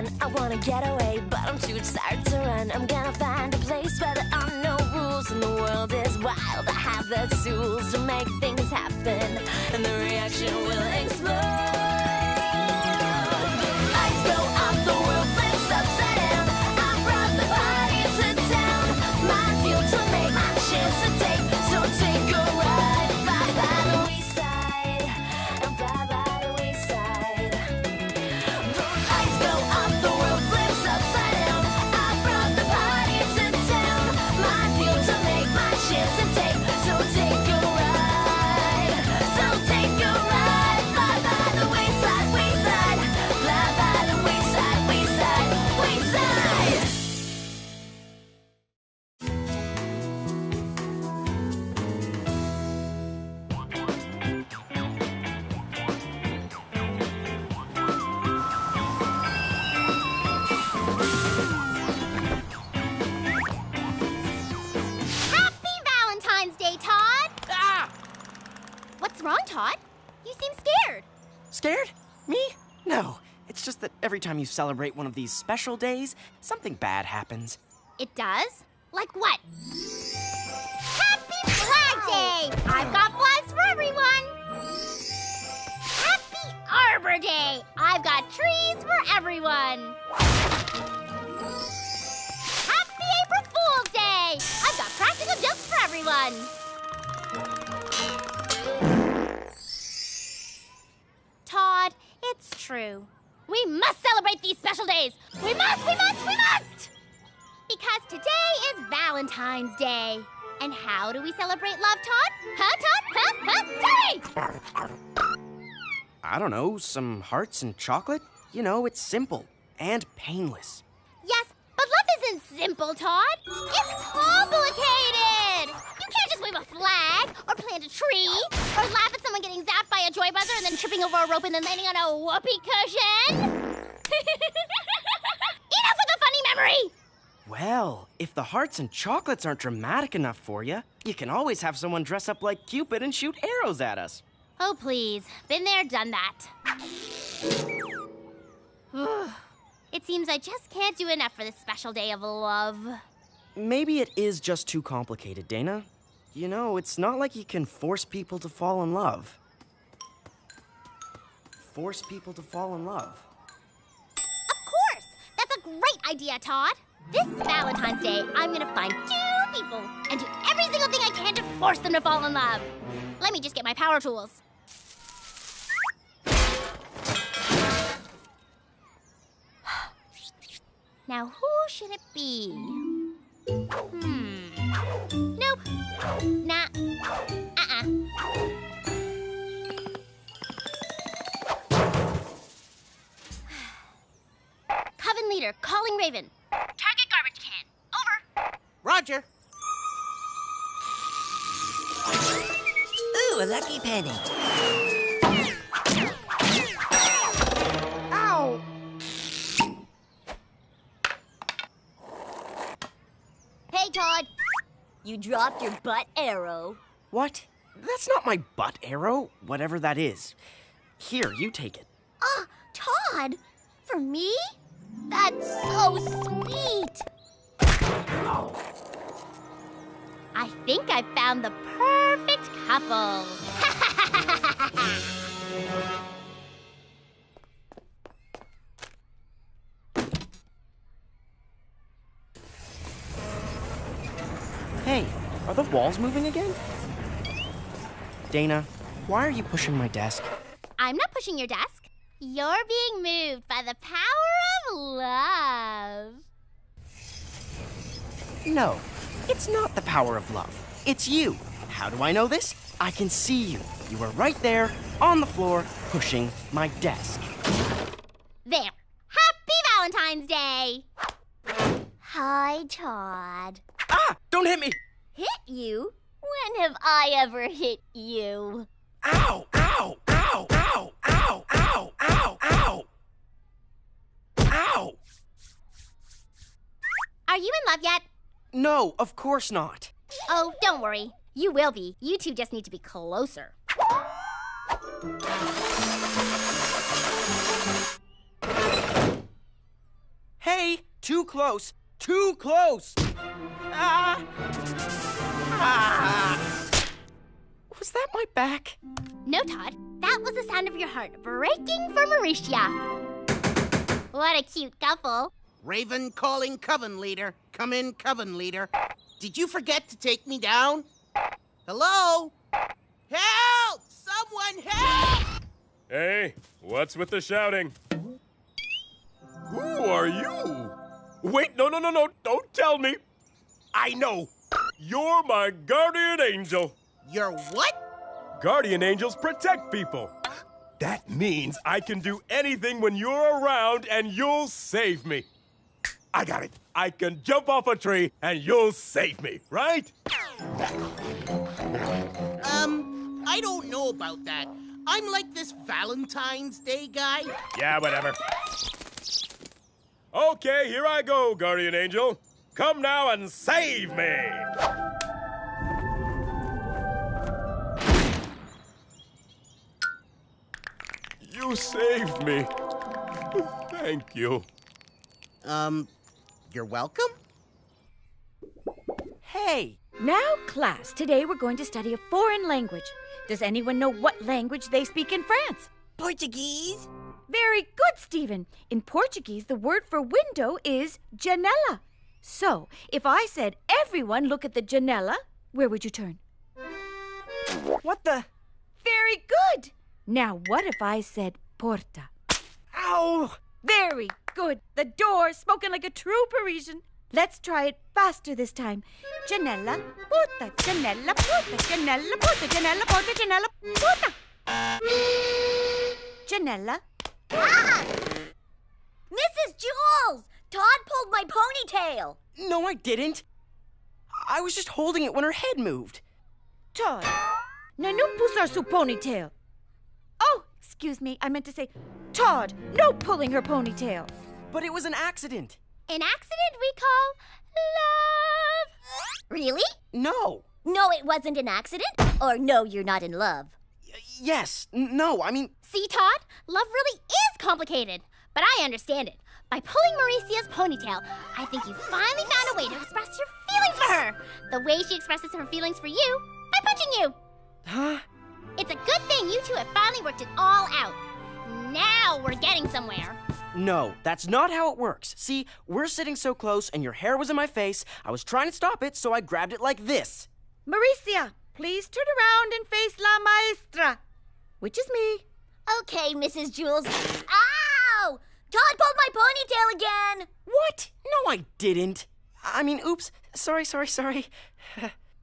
fun. I wanna get away, but I'm too tired to run. I'm gonna find a place where there are no rules and the world is wild. I have the tools to make things happen, and the reaction will explode. Lights go off, the world flips upside down. I brought the party to town. My fuel to make, my chance to take. So take a ride, fly by the wayside, and fly by the wayside. The lights go off, the world flips upside down. I brought the party to town. My fuel to make, my chance to take. So take a ride, so take a ride, fly by the wayside, wayside, fly by the wayside, wayside, wayside. Happy Valentine's Day, Todd! Ah! What's wrong, Todd? You seem scared. Scared? Me? No. It's just that every time you celebrate one of these special days, something bad happens. It does? Like what? Happy Flag Day! I've got flags for everyone! Happy Arbor Day! I've got trees for everyone! Happy April Fool's Day! I've got practical jokes for everyone! Todd, it's true. We must celebrate these special days! We must, we must, we must! Because today is Valentine's Day. And how do we celebrate love, Todd? Huh, Todd? Huh? Tell me! I don't know, some hearts and chocolate? You know, it's simple and painless. Yes, but love isn't simple, Todd. It's complicated! You can't just wave a flag, or plant a tree, or laugh at someone getting zapped by a joy buzzer and then tripping over a rope and then landing on a whoopee cushion! Enough with the funny memory! Well, if the hearts and chocolates aren't dramatic enough for you, you can always have someone dress up like Cupid and shoot arrows at us. Oh, please. Been there, done that. It seems I just can't do enough for this special day of love. Maybe it is just too complicated, Dana. You know, it's not like you can force people to fall in love. Force people to fall in love. Of course! That's a great idea, Todd. This Valentine's Day, I'm gonna find 2 people and do every single thing I can to force them to fall in love. Let me just get my power tools. Now, who should it be? Nope. Nah. Coven leader, calling Raven. Target garbage can. Over. Roger. Ooh, a lucky penny. Ow! Hey, Todd. You dropped your butt arrow. What? That's not my butt arrow, whatever that is. Here, you take it. Ah, Todd! For me? That's so sweet! I think I found the perfect couple. Hey, are the walls moving again? Dana, why are you pushing my desk? I'm not pushing your desk. You're being moved by the power of love. No, it's not the power of love. It's you. How do I know this? I can see you. You were right there, on the floor, pushing my desk. There. Happy Valentine's Day! Hi, Todd. Ah! Don't hit me! Hit you? When have I ever hit you? Ow! Ow! Ow! Ow! Ow! Ow! Ow! Ow! Ow! Are you in love yet? No, of course not. Oh, don't worry. You will be. You two just need to be closer. too close. Too close! Ah! Ah! Was that my back? No, Todd. That was the sound of your heart breaking for Mauricia. What a cute couple. Raven calling Coven Leader. Come in, Coven Leader. Did you forget to take me down? Hello? Help! Someone help! Hey, what's with the shouting? Who are you? Wait, no, don't tell me. I know. You're my guardian angel. You're what? Guardian angels protect people. That means I can do anything when you're around and you'll save me. I got it. I can jump off a tree and you'll save me, right? I don't know about that. I'm like this Valentine's Day guy. Yeah, whatever. Okay, here I go, guardian angel. Come now and save me. You saved me. Thank you. You're welcome? Hey! Now, class, today we're going to study a foreign language. Does anyone know what language they speak in France? Portuguese? Very good, Stephen. In Portuguese, the word for window is janela. So, if I said, everyone look at the janela, where would you turn? What the? Very good. Now, what if I said porta? Ow! Very good. The door, spoken like a true Parisian. Let's try it faster this time. Janela, porta, janela, porta, janela, porta, janela, porta, janela, porta. Janela. Ah! Mrs. Jules! Todd pulled my ponytail. No, I didn't. I was just holding it when her head moved. Todd, Nanu pusar su ponytail. Oh, excuse me, I meant to say, Todd, no pulling her ponytail. But it was an accident. An accident we call love. Really? No. No, it wasn't an accident? Or no, you're not in love? Yes. No, I mean... See, Todd? Love really is complicated. But I understand it. By pulling Mauricia's ponytail, I think you finally found a way to express your feelings for her. The way she expresses her feelings for you, by punching you. Huh? It's a good thing you two have finally worked it all out. Now we're getting somewhere. No, that's not how it works. See, we're sitting so close and your hair was in my face. I was trying to stop it, so I grabbed it like this. Mauricia, please turn around and face la maestra, which is me. Okay, Mrs. Jules. Ow! Todd pulled my ponytail again. What? No, I didn't. I mean, oops. Sorry.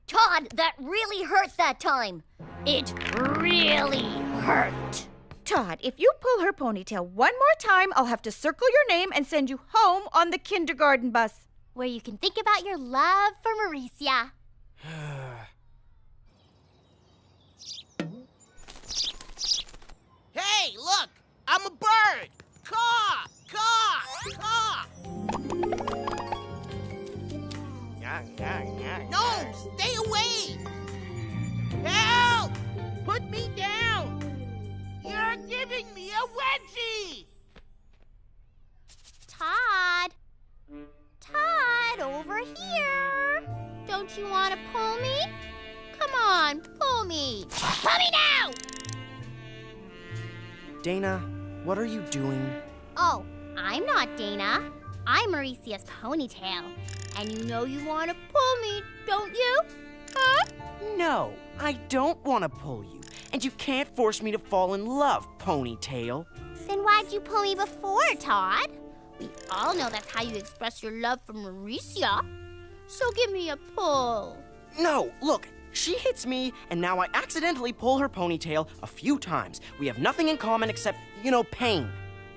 Todd, that really hurt that time. It really hurt. Todd, if you pull her ponytail one more time, I'll have to circle your name and send you home on the kindergarten bus. Where you can think about your love for Mauricia. Hey, look! I'm a bird! Caw! Caw! Caw! No! Stay away! Help! Put me down! You're giving me a wedgie! Todd. Todd, over here. Don't you want to pull me? Come on, pull me. Pull me now! Dana, what are you doing? Oh, I'm not Dana. I'm Mauricia's ponytail. And you know you want to pull me, don't you? Huh? No, I don't want to pull you. And you can't force me to fall in love, ponytail. Then why'd you pull me before, Todd? We all know that's how you express your love for Mauricia. So give me a pull. No, look, she hits me, and now I accidentally pull her ponytail a few times. We have nothing in common except, pain.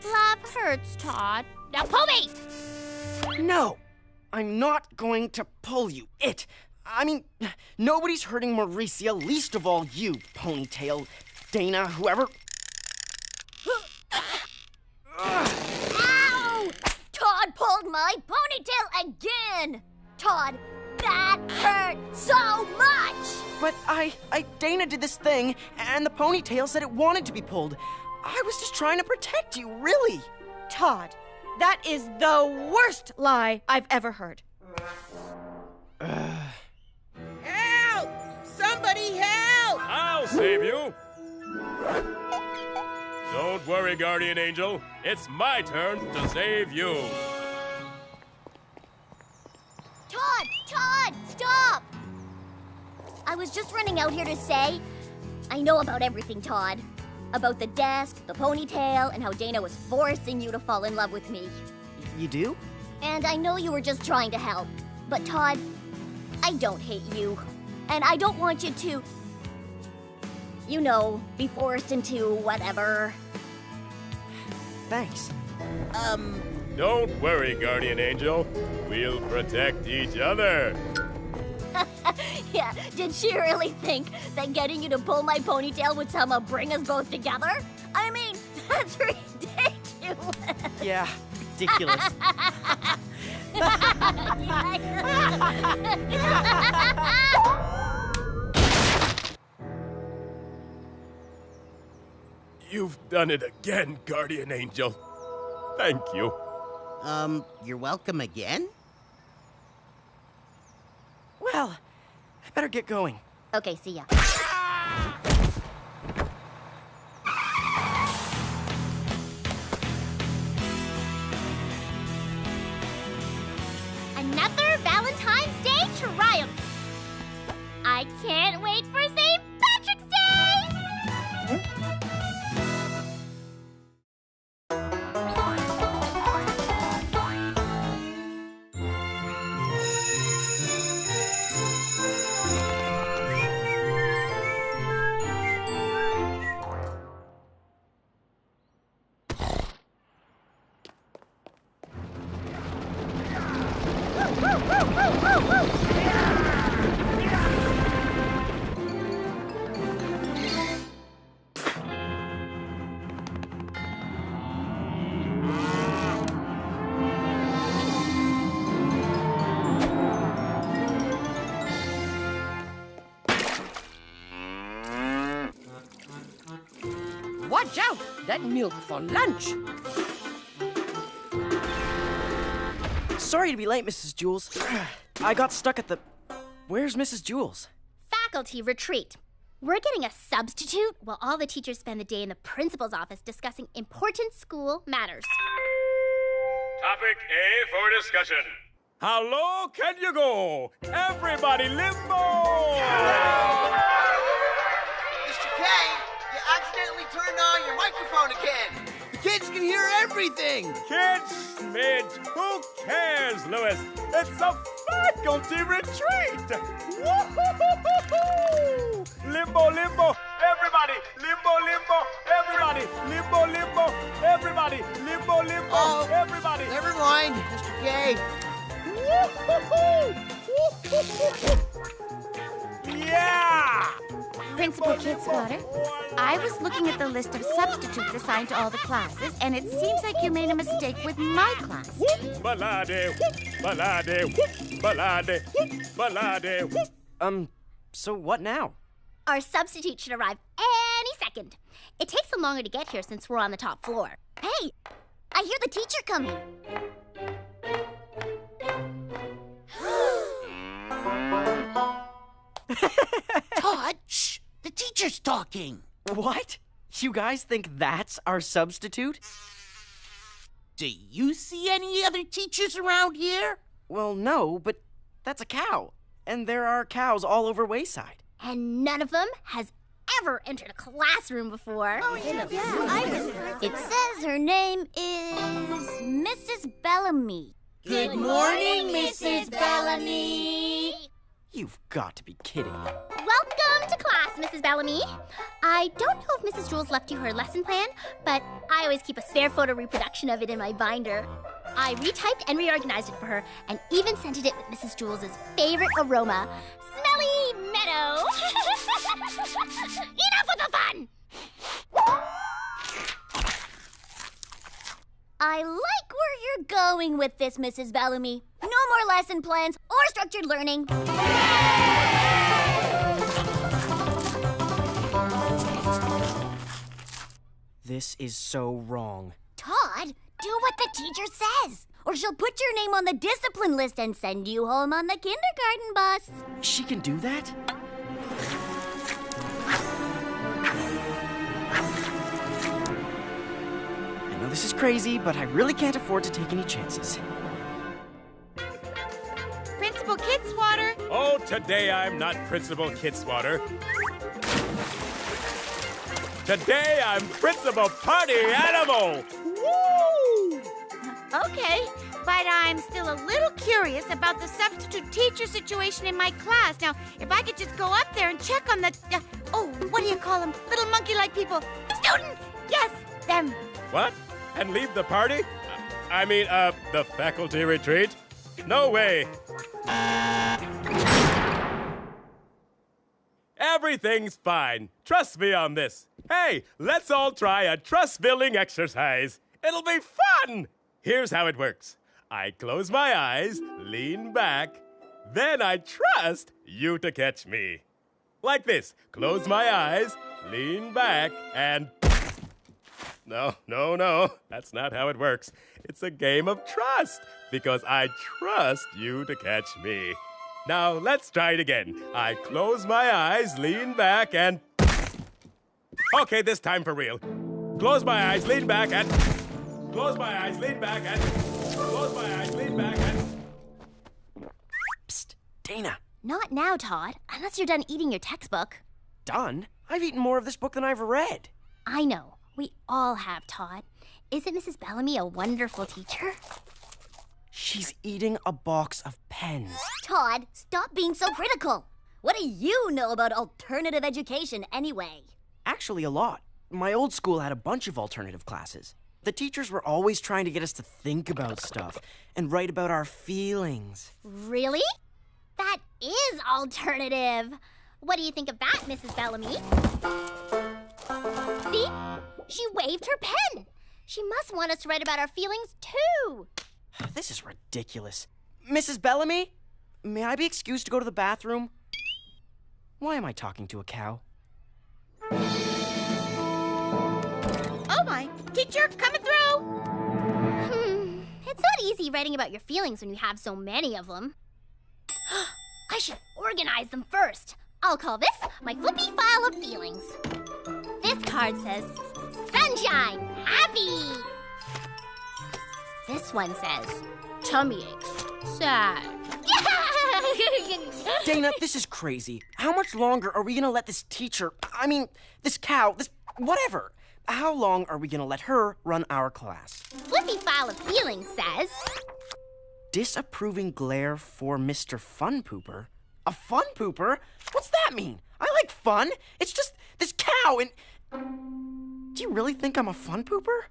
Love hurts, Todd. Now pull me! No, I'm not going to pull you. Nobody's hurting Mauricia, least of all you, ponytail, Dana, whoever. Ow! Todd pulled my ponytail again! Todd, that hurt so much! But Dana did this thing, and the ponytail said it wanted to be pulled. I was just trying to protect you, really. Todd, That is the worst lie I've ever heard. Help! Somebody help! I'll save you. Don't worry, Guardian Angel. It's my turn to save you. Todd, stop! I was just running out here to say, I know about everything, Todd. About the desk, the ponytail, and how Dana was forcing you to fall in love with me. You do? And I know you were just trying to help. But Todd, I don't hate you. And I don't want you to, you know, be forced into whatever. Thanks. Don't worry, Guardian Angel. We'll protect each other. Yeah, did she really think that getting you to pull my ponytail would somehow bring us both together? I mean, that's ridiculous. Yeah, ridiculous. You've done it again, Guardian Angel. Thank you. You're welcome again? Well, I better get going. Okay, see ya. Another Valentine's Day triumph! I can't wait for St. Patrick's Day! Watch out! That milk for lunch. Sorry to be late, Mrs. Jules. I got stuck at the... Where's Mrs. Jules? Faculty retreat. We're getting a substitute while all the teachers spend the day in the principal's office discussing important school matters. Topic A for discussion. How low can you go? Everybody limbo! Mr. K, you accidentally turned on your microphone again. The kids can hear everything! Kids, Midge, who cares, Louis? It's a faculty retreat! Woo-hoo-hoo-hoo-hoo! Limbo, limbo, everybody! Limbo, limbo, everybody! Limbo, limbo, everybody! Limbo, limbo, Oh, everybody! Never mind, Mr. K. Woo-hoo-hoo! Woo-hoo-hoo-hoo! Yeah! Principal Kidswatter, I was looking at the list of substitutes assigned to all the classes, and it seems like you made a mistake with my class. Balade, balade, balade, balade. So what now? Our substitute should arrive any second. It takes them longer to get here since we're on the top floor. Hey, I hear the teacher coming. Todd, shh! The teacher's talking! What? You guys think that's our substitute? Do you see any other teachers around here? Well, no, but that's a cow. And there are cows all over Wayside. And none of them has ever entered a classroom before. It says her name is Mrs. Bellamy. Good morning, Mrs. Bellamy. You've got to be kidding. Welcome to class, Mrs. Bellamy. I don't know if Mrs. Jules left you her lesson plan, but I always keep a spare photo reproduction of it in my binder. I retyped and reorganized it for her and even scented it with Mrs. Jules' favorite aroma, Smelly Meadow. Enough with the fun! I like where you're going with this, Mrs. Bellamy. No more lesson plans or structured learning. This is so wrong. Todd, Do what the teacher says, or she'll put your name on the discipline list and send you home on the kindergarten bus. She can do that? I know this is crazy, but I really can't afford to take any chances. Principal Kidswatter. Oh, today I'm not Principal Kidswatter. Today I'm Principal Party Animal! Woo! Okay, but I'm still a little curious about the substitute teacher situation in my class. Now, if I could just go up there and check on the, what do you call them? Little monkey-like people. Students! Yes, them. What? And leave the party? The faculty retreat? No way! Everything's fine. Trust me on this. Hey, let's all try a trust-building exercise. It'll be fun! Here's how it works. I close my eyes, lean back, then I trust you to catch me. Like this. Close my eyes, lean back, and... No. That's not how it works. It's a game of trust, because I trust you to catch me. Now, let's try it again. I close my eyes, lean back, and... Okay, this time for real. Close my eyes, lean back, and... Close my eyes, lean back, and... Close my eyes, lean back, and... Psst, Dana. Not now, Todd, unless you're done eating your textbook. Done? I've eaten more of this book than I've read. I know. We all have, Todd. Isn't Mrs. Bellamy a wonderful teacher? She's eating a box of pens. Todd, stop being so critical. What do you know about alternative education anyway? Actually, a lot. My old school had a bunch of alternative classes. The teachers were always trying to get us to think about stuff and write about our feelings. Really? That is alternative. What do you think of that, Mrs. Bellamy? See? She waved her pen. She must want us to write about our feelings, too. This is ridiculous. Mrs. Bellamy, may I be excused to go to the bathroom? Why am I talking to a cow? Oh my, teacher, coming through. It's not easy writing about your feelings when you have so many of them. I should organize them first. I'll call this my flippy file of feelings. This card says, sunshine, happy. This one says, tummy aches, sad. Dana, this is crazy. How much longer are we gonna let this teacher, this cow, whatever. How long are we gonna let her run our class? Flippy file of feelings says, disapproving glare for Mr. Fun Pooper? A fun pooper? What's that mean? I like fun. It's just this cow and... Do you really think I'm a fun pooper?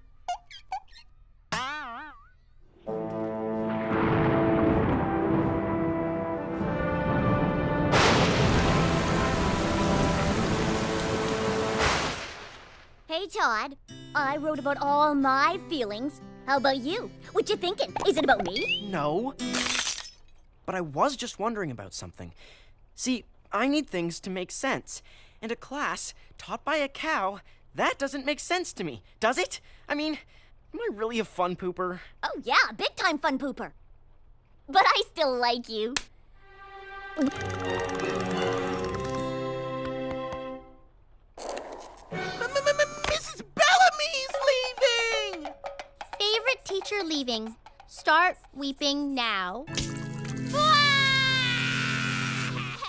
hey Todd, I wrote about all my feelings. How about you? What you thinking? Is it about me? No. But I was just wondering about something. See, I need things to make sense. And a class taught by a cow, that doesn't make sense to me, does it? Am I really a fun pooper? Oh yeah, big time fun pooper. But I still like you. Mrs. Bellamy's leaving! Favorite teacher leaving. Start weeping now.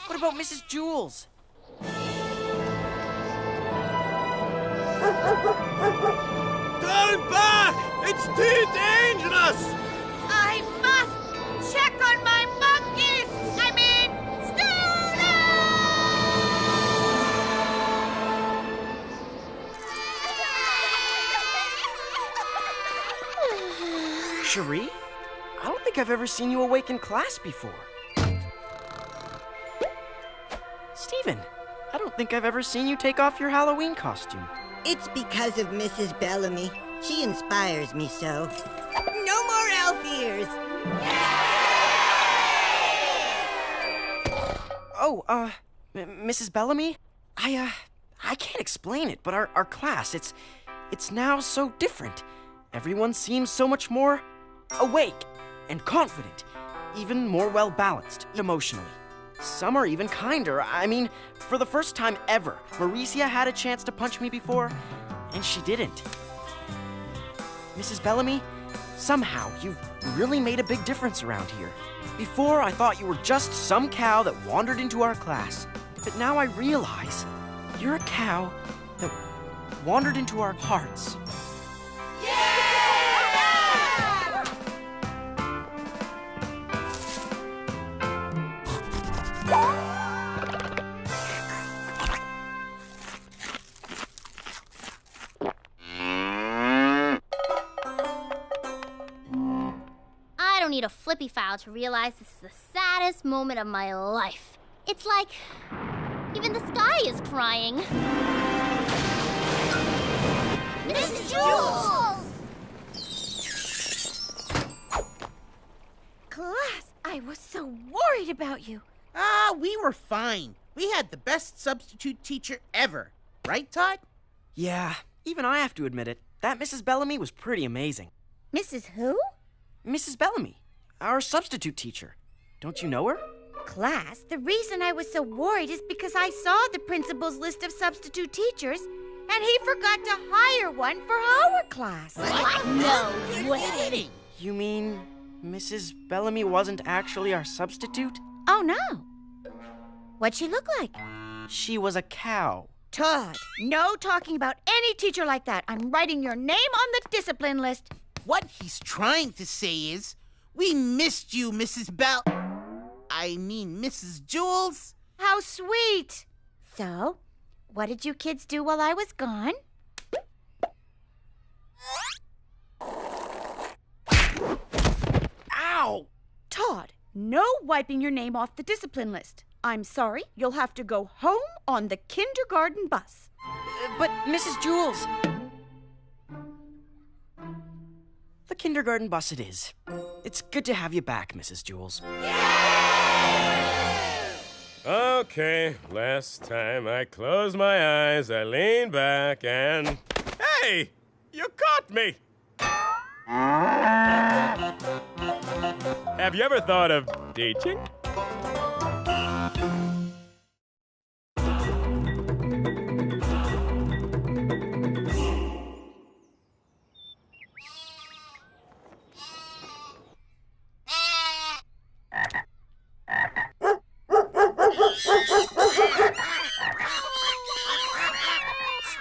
What about Mrs. Jules? Turn back! It's too dangerous! I must check on my monkeys. Cherie? I don't think I've ever seen you awake in class before. Steven, I don't think I've ever seen you take off your Halloween costume. It's because of Mrs. Bellamy. She inspires me so. No more elf ears! Oh, Mrs. Bellamy? I can't explain it, but our class, it's now so different. Everyone seems so much more awake and confident, even more well-balanced emotionally. Some are even kinder. I mean, for the first time ever, Mauricia had a chance to punch me before, and she didn't. Mrs. Bellamy, somehow you've really made a big difference around here. Before, I thought you were just some cow that wandered into our class. But now I realize you're a cow that wandered into our hearts. I don't need a flippy file to realize this is the saddest moment of my life. It's like even the sky is crying. Mrs. Jules! Class, I was so worried about you. We were fine. We had the best substitute teacher ever. Right, Todd? Yeah, even I have to admit it. That Mrs. Bellamy was pretty amazing. Mrs. Who? Mrs. Bellamy, our substitute teacher. Don't you know her? Class, the reason I was so worried is because I saw the principal's list of substitute teachers, and he forgot to hire one for our class. No You're way. kidding. You mean Mrs. Bellamy wasn't actually our substitute? Oh, no. What'd she look like? She was a cow. Todd, no talking about any teacher like that. I'm writing your name on the discipline list. What he's trying to say is, we missed you, Mrs. Mrs. Jules. How sweet. So, what did you kids do while I was gone? Ow! Todd, no wiping your name off the discipline list. I'm sorry, you'll have to go home on the kindergarten bus. But Mrs. Jules... The kindergarten bus it is. It's good to have you back, Mrs. Jules. Okay, last time I closed my eyes, I leaned back and... Hey! You caught me! Have you ever thought of teaching?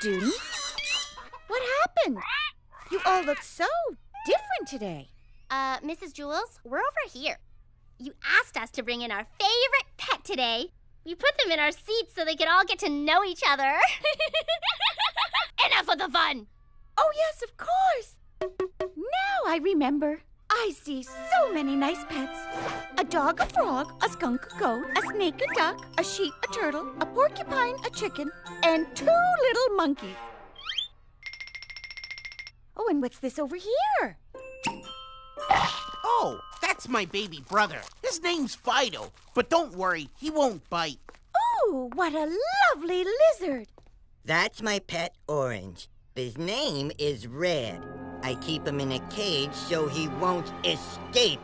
Students, what happened? You all look so different today. Mrs. Jules, we're over here. You asked us to bring in our favorite pet today. We put them in our seats so they could all get to know each other. Enough of the fun! Oh, yes, of course. Now I remember. I see so many nice pets. A dog, a frog, a skunk, a goat, a snake, a duck, a sheep, a turtle, a porcupine, a chicken, and 2 little monkeys. Oh, and what's this over here? Oh, that's my baby brother. His name's Fido. But don't worry, he won't bite. Oh, what a lovely lizard. That's my pet Orange. His name is Red. I keep him in a cage so he won't escape.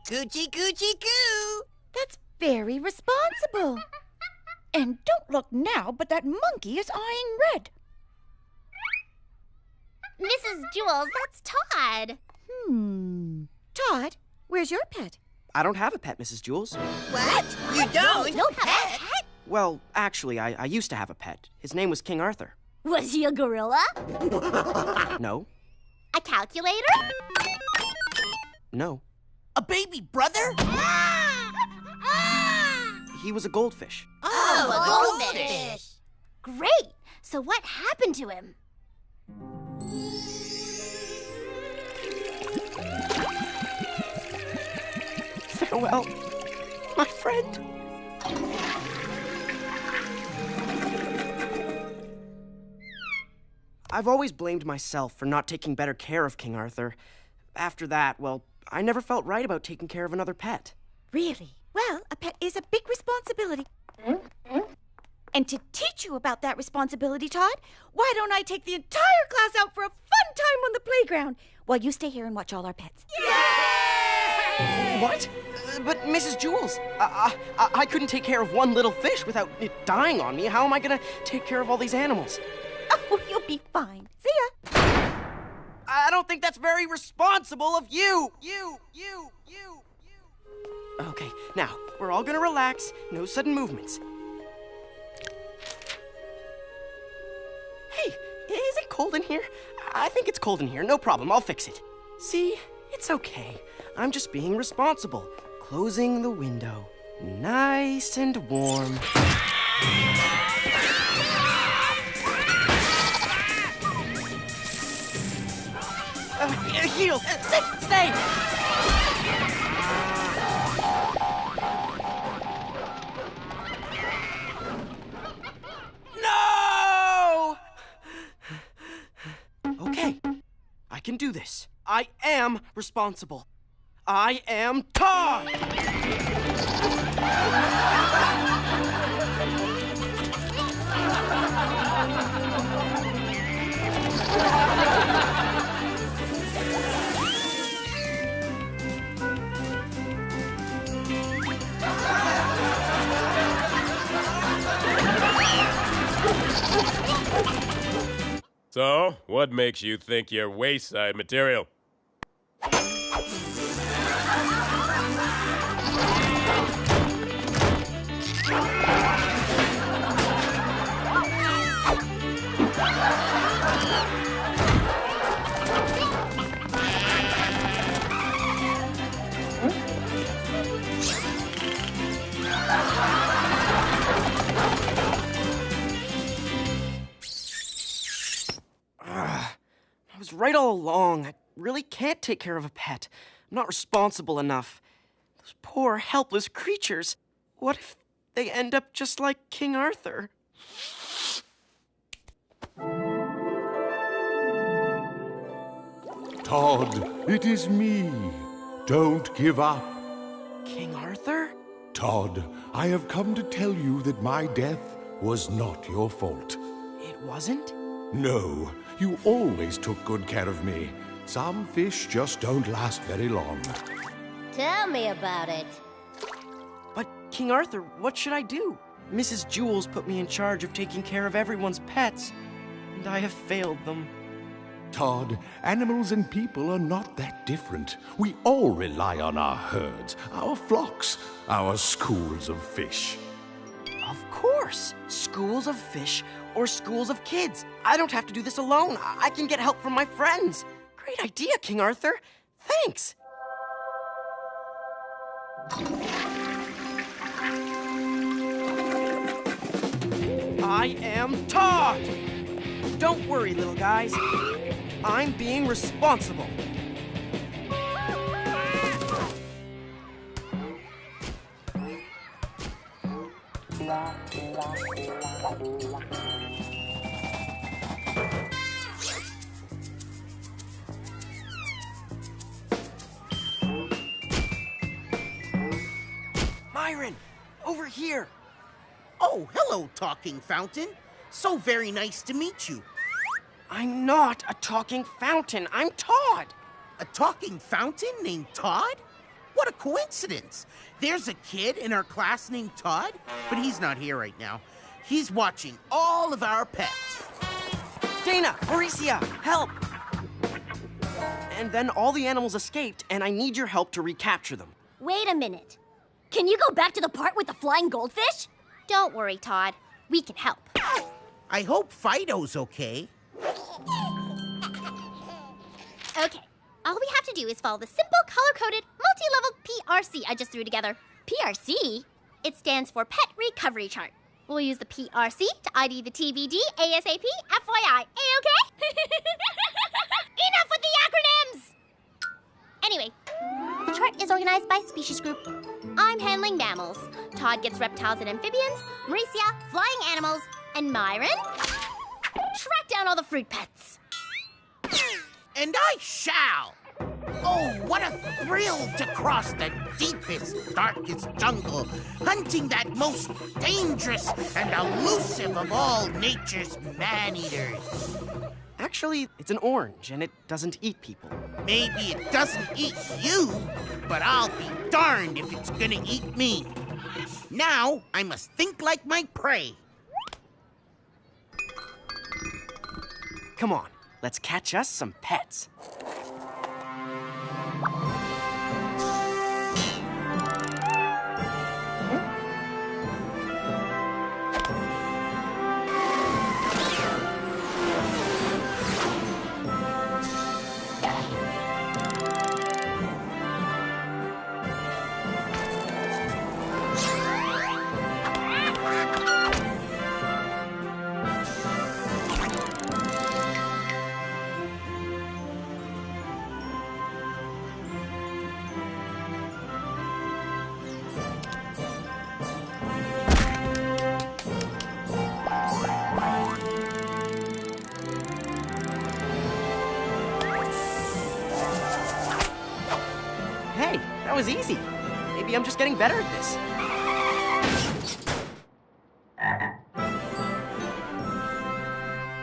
Coochie coochie coo! That's very responsible. And don't look now, but that monkey is eyeing Red. Mrs. Jules, that's Todd. Todd, where's your pet? I don't have a pet, Mrs. Jules. What? You don't? No pet? Well, actually, I used to have a pet. His name was King Arthur. Was he a gorilla? No. A calculator? No. A baby brother? He was a goldfish. Oh, a goldfish. Great. So what happened to him? Farewell, my friend. I've always blamed myself for not taking better care of King Arthur. After that, well, I never felt right about taking care of another pet. Really? Well, a pet is a big responsibility. And to teach you about that responsibility, Todd, why don't I take the entire class out for a fun time on the playground? while you stay here and watch all our pets. What? But Mrs. Jules, I couldn't take care of one little fish without it dying on me. How am I gonna take care of all these animals? Oh, you'll be fine. See ya. I don't think that's very responsible of you. Okay, now, we're all gonna relax. No sudden movements. Hey, is it cold in here? I think it's cold in here. No problem, I'll fix it. See, it's okay. I'm just being responsible. Closing the window. Nice and warm. Heel! Stay! No! Okay, I can do this. I am responsible. I am Todd! So, what makes you think you're wayside material? I was right all along. I really can't take care of a pet. I'm not responsible enough. Those poor, helpless creatures. What if they end up just like King Arthur? Todd, it is me. Don't give up. King Arthur? Todd, I have come to tell you that my death was not your fault. It wasn't? No, you always took good care of me. Some fish just don't last very long. Tell me about it. But, King Arthur, what should I do? Mrs. Jules put me in charge of taking care of everyone's pets, and I have failed them. Todd, animals and people are not that different. We all rely on our herds, our flocks, our schools of fish. Of course! Schools of fish or schools of kids. I don't have to do this alone. I can get help from my friends. Great idea, King Arthur. Thanks. I am Todd! Don't worry, little guys. I'm being responsible. Myron, over here. Oh, hello, Talking Fountain. So very nice to meet you. I'm not a talking fountain. I'm Todd. A talking fountain named Todd? What a coincidence. There's a kid in our class named Todd, but he's not here right now. He's watching all of our pets. Dana, Mauricia, help! And then all the animals escaped, and I need your help to recapture them. Wait a minute. Can you go back to the part with the flying goldfish? Don't worry, Todd. We can help. I hope Fido's okay. Okay. All we have to do is follow the simple, color-coded, multi-level PRC I just threw together. PRC? It stands for Pet Recovery Chart. We'll use the PRC to ID the TVD ASAP FYI. A-okay? Enough with the acronyms! Anyway, the chart is organized by species group. I'm handling mammals. Todd gets reptiles and amphibians, Mauricia, flying animals, and Myron, track down all the fruit pets. And I shall! Oh, what a thrill to cross the deepest, darkest jungle, hunting that most dangerous and elusive of all nature's man-eaters. Actually, it's an orange, and it doesn't eat people. Maybe it doesn't eat you, but I'll be darned if it's gonna eat me. Now, I must think like my prey. Come on, let's catch us some pets. Hey, that was easy. Maybe I'm just getting better at this.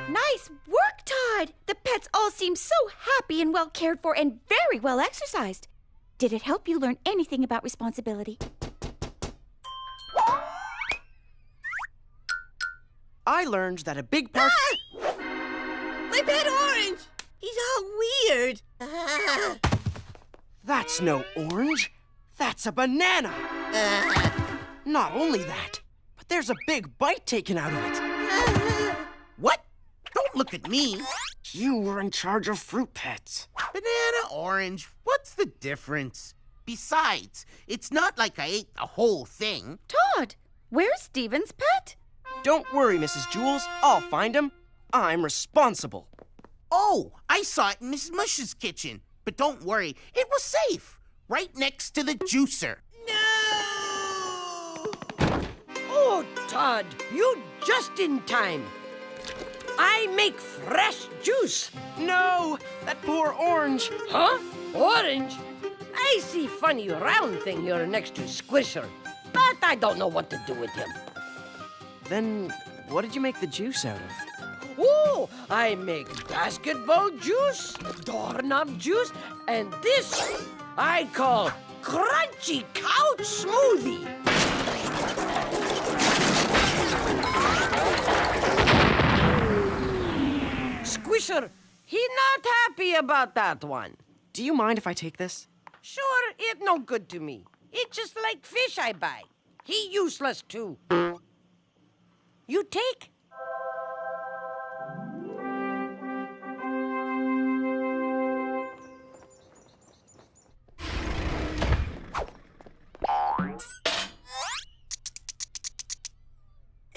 Nice work, Todd! The pets all seem so happy and well cared for and very well exercised. Did it help you learn anything about responsibility? I learned that a big part... My pet Orange! He's all weird. That's no orange. That's a banana. Not only that, but there's a big bite taken out of it. What? Don't look at me. You were in charge of fruit pets. Banana, orange, what's the difference? Besides, it's not like I ate the whole thing. Todd, where's Steven's pet? Don't worry, Mrs. Jules. I'll find him. I'm responsible. Oh, I saw it in Mrs. Mush's kitchen. But don't worry, it was safe. Right next to the juicer. No! Oh, Todd, you just in time. I make fresh juice. No, that poor orange. Huh? Orange? I see funny round thing here next to Squisher, but I don't know what to do with him. Then what did you make the juice out of? Oh, I make basketball juice, doorknob juice, and this I call crunchy couch smoothie. Squisher, he not happy about that one. Do you mind if I take this? Sure, it no good to me. It just like fish I buy. He useless too. You take?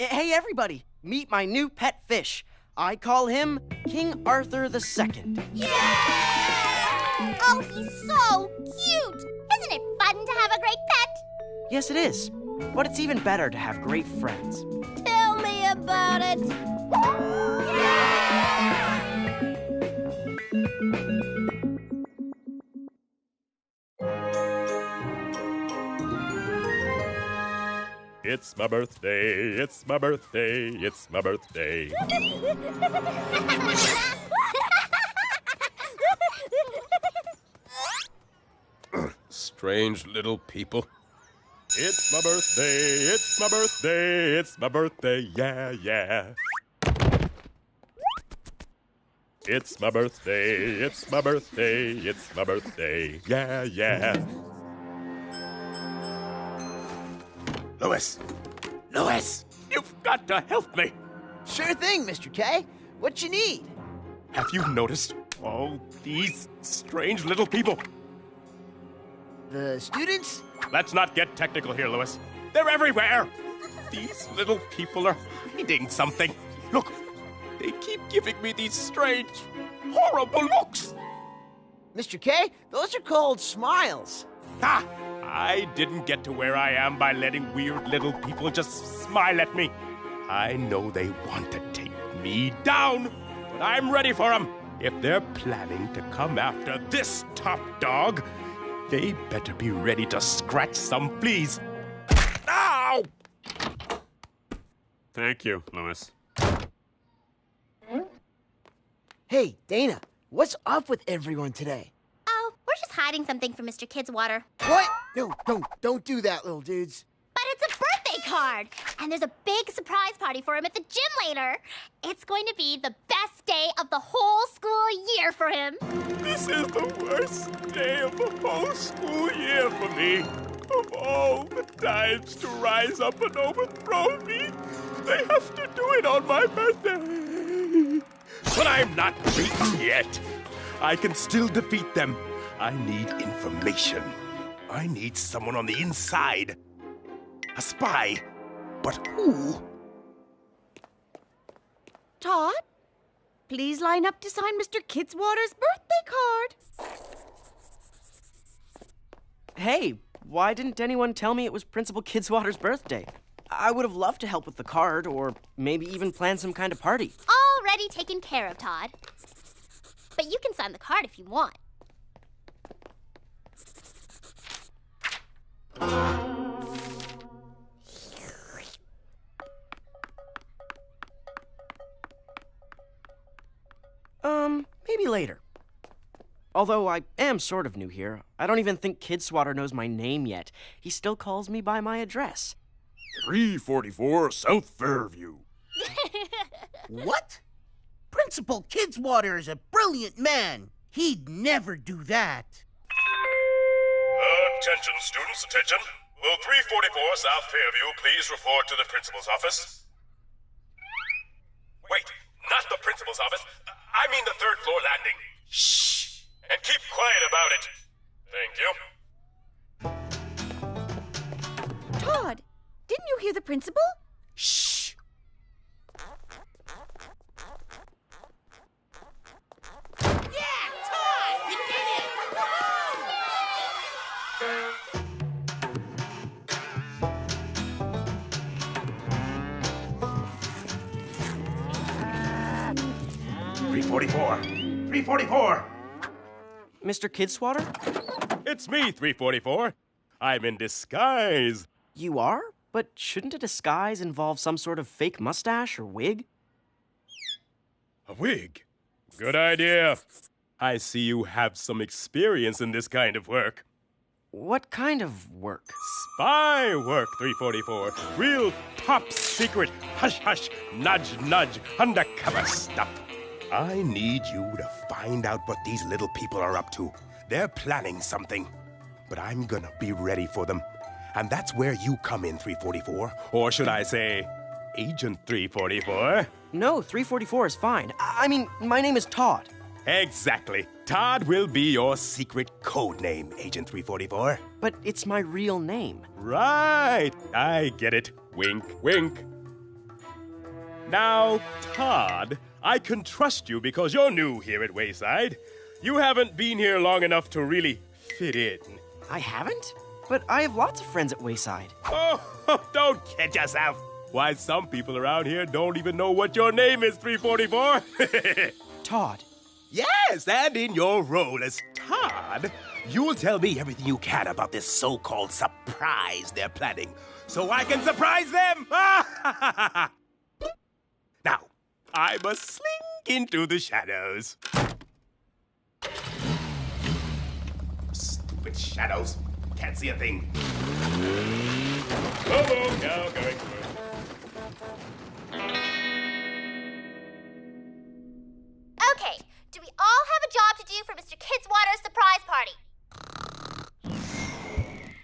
Hey, everybody, meet my new pet fish. I call him King Arthur II. Oh, he's so cute! Isn't it fun to have a great pet? Yes, it is. But it's even better to have great friends. Tell me about it. It's my birthday, it's my birthday, it's my birthday. Strange little people. It's my birthday, it's my birthday, it's my birthday, yeah, yeah. It's my birthday, it's my birthday, it's my birthday, yeah, yeah. Louis! Louis! You've got to help me! Sure thing, Mr. K. What you need? Have you noticed all these strange little people? The students? Let's not get technical here, Louis. They're everywhere! These little people are hiding something. Look, they keep giving me these strange, horrible looks. Mr. K, those are called smiles. Ha! I didn't get to where I am by letting weird little people just smile at me. I know they want to take me down, but I'm ready for them. If they're planning to come after this top dog, they better be ready to scratch some fleas. Ow! Thank you, Louis. Hey, Dana, what's up with everyone today? Oh, we're just hiding something from Mr. Kidswater. What? No, don't do that, little dudes. But it's a birthday card, and there's a big surprise party for him at the gym later. It's going to be the best day of the whole school year for him. This is the worst day of the whole school year for me. Of all the times to rise up and overthrow me, they have to do it on my birthday. But I'm not beaten yet. I can still defeat them. I need information. I need someone on the inside. A spy. But who? Todd, please line up to sign Mr. Kidswater's birthday card. Hey, why didn't anyone tell me it was Principal Kidswater's birthday? I would have loved to help with the card, or maybe even plan some kind of party. Already taken care of, Todd. But you can sign the card if you want. Maybe later. Although I am sort of new here. I don't even think Kidswater knows my name yet. He still calls me by my address. 344 South Fairview. What? Principal Kidswater is a brilliant man. He'd never do that. Attention, students, attention. Will 344 South Fairview please report to the principal's office? Wait, not the principal's office. I mean the third floor landing. Shh! And keep quiet about it. Thank you. Todd, didn't you hear the principal? Shh! Yeah, Todd! You did it! Woohoo! 344! Mr. Kidswater? It's me, 344. I'm in disguise. You are? But shouldn't a disguise involve some sort of fake mustache or wig? A wig? Good idea. I see you have some experience in this kind of work. What kind of work? Spy work, 344. Real top secret, hush-hush, nudge-nudge, undercover stuff. I need you to find out what these little people are up to. They're planning something, but I'm gonna be ready for them. And that's where you come in, 344. Or should I say, Agent 344? No, 344 is fine. I mean, my name is Todd. Exactly. Todd will be your secret code name, Agent 344. But it's my real name. Right. I get it. Wink, wink. Now, Todd, I can trust you because you're new here at Wayside. You haven't been here long enough to really fit in. I haven't? But I have lots of friends at Wayside. Oh, don't kid yourself. Why, some people around here don't even know what your name is, 344. Todd. Yes, and in your role as Todd, you'll tell me everything you can about this so-called surprise they're planning, so I can surprise them! Now, I must slink into the shadows. Stupid shadows. Can't see a thing. Oh, now going through. Okay, do we all have a job to do for Mr. Kidswater's surprise party?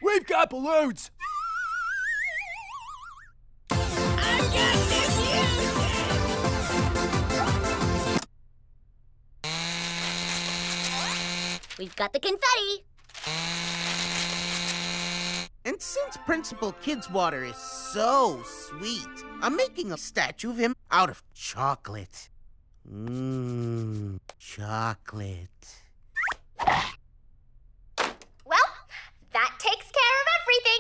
We've got balloons! We've got the confetti. And since Principal Kidswater is so sweet, I'm making a statue of him out of chocolate. Chocolate. Well, that takes care of everything.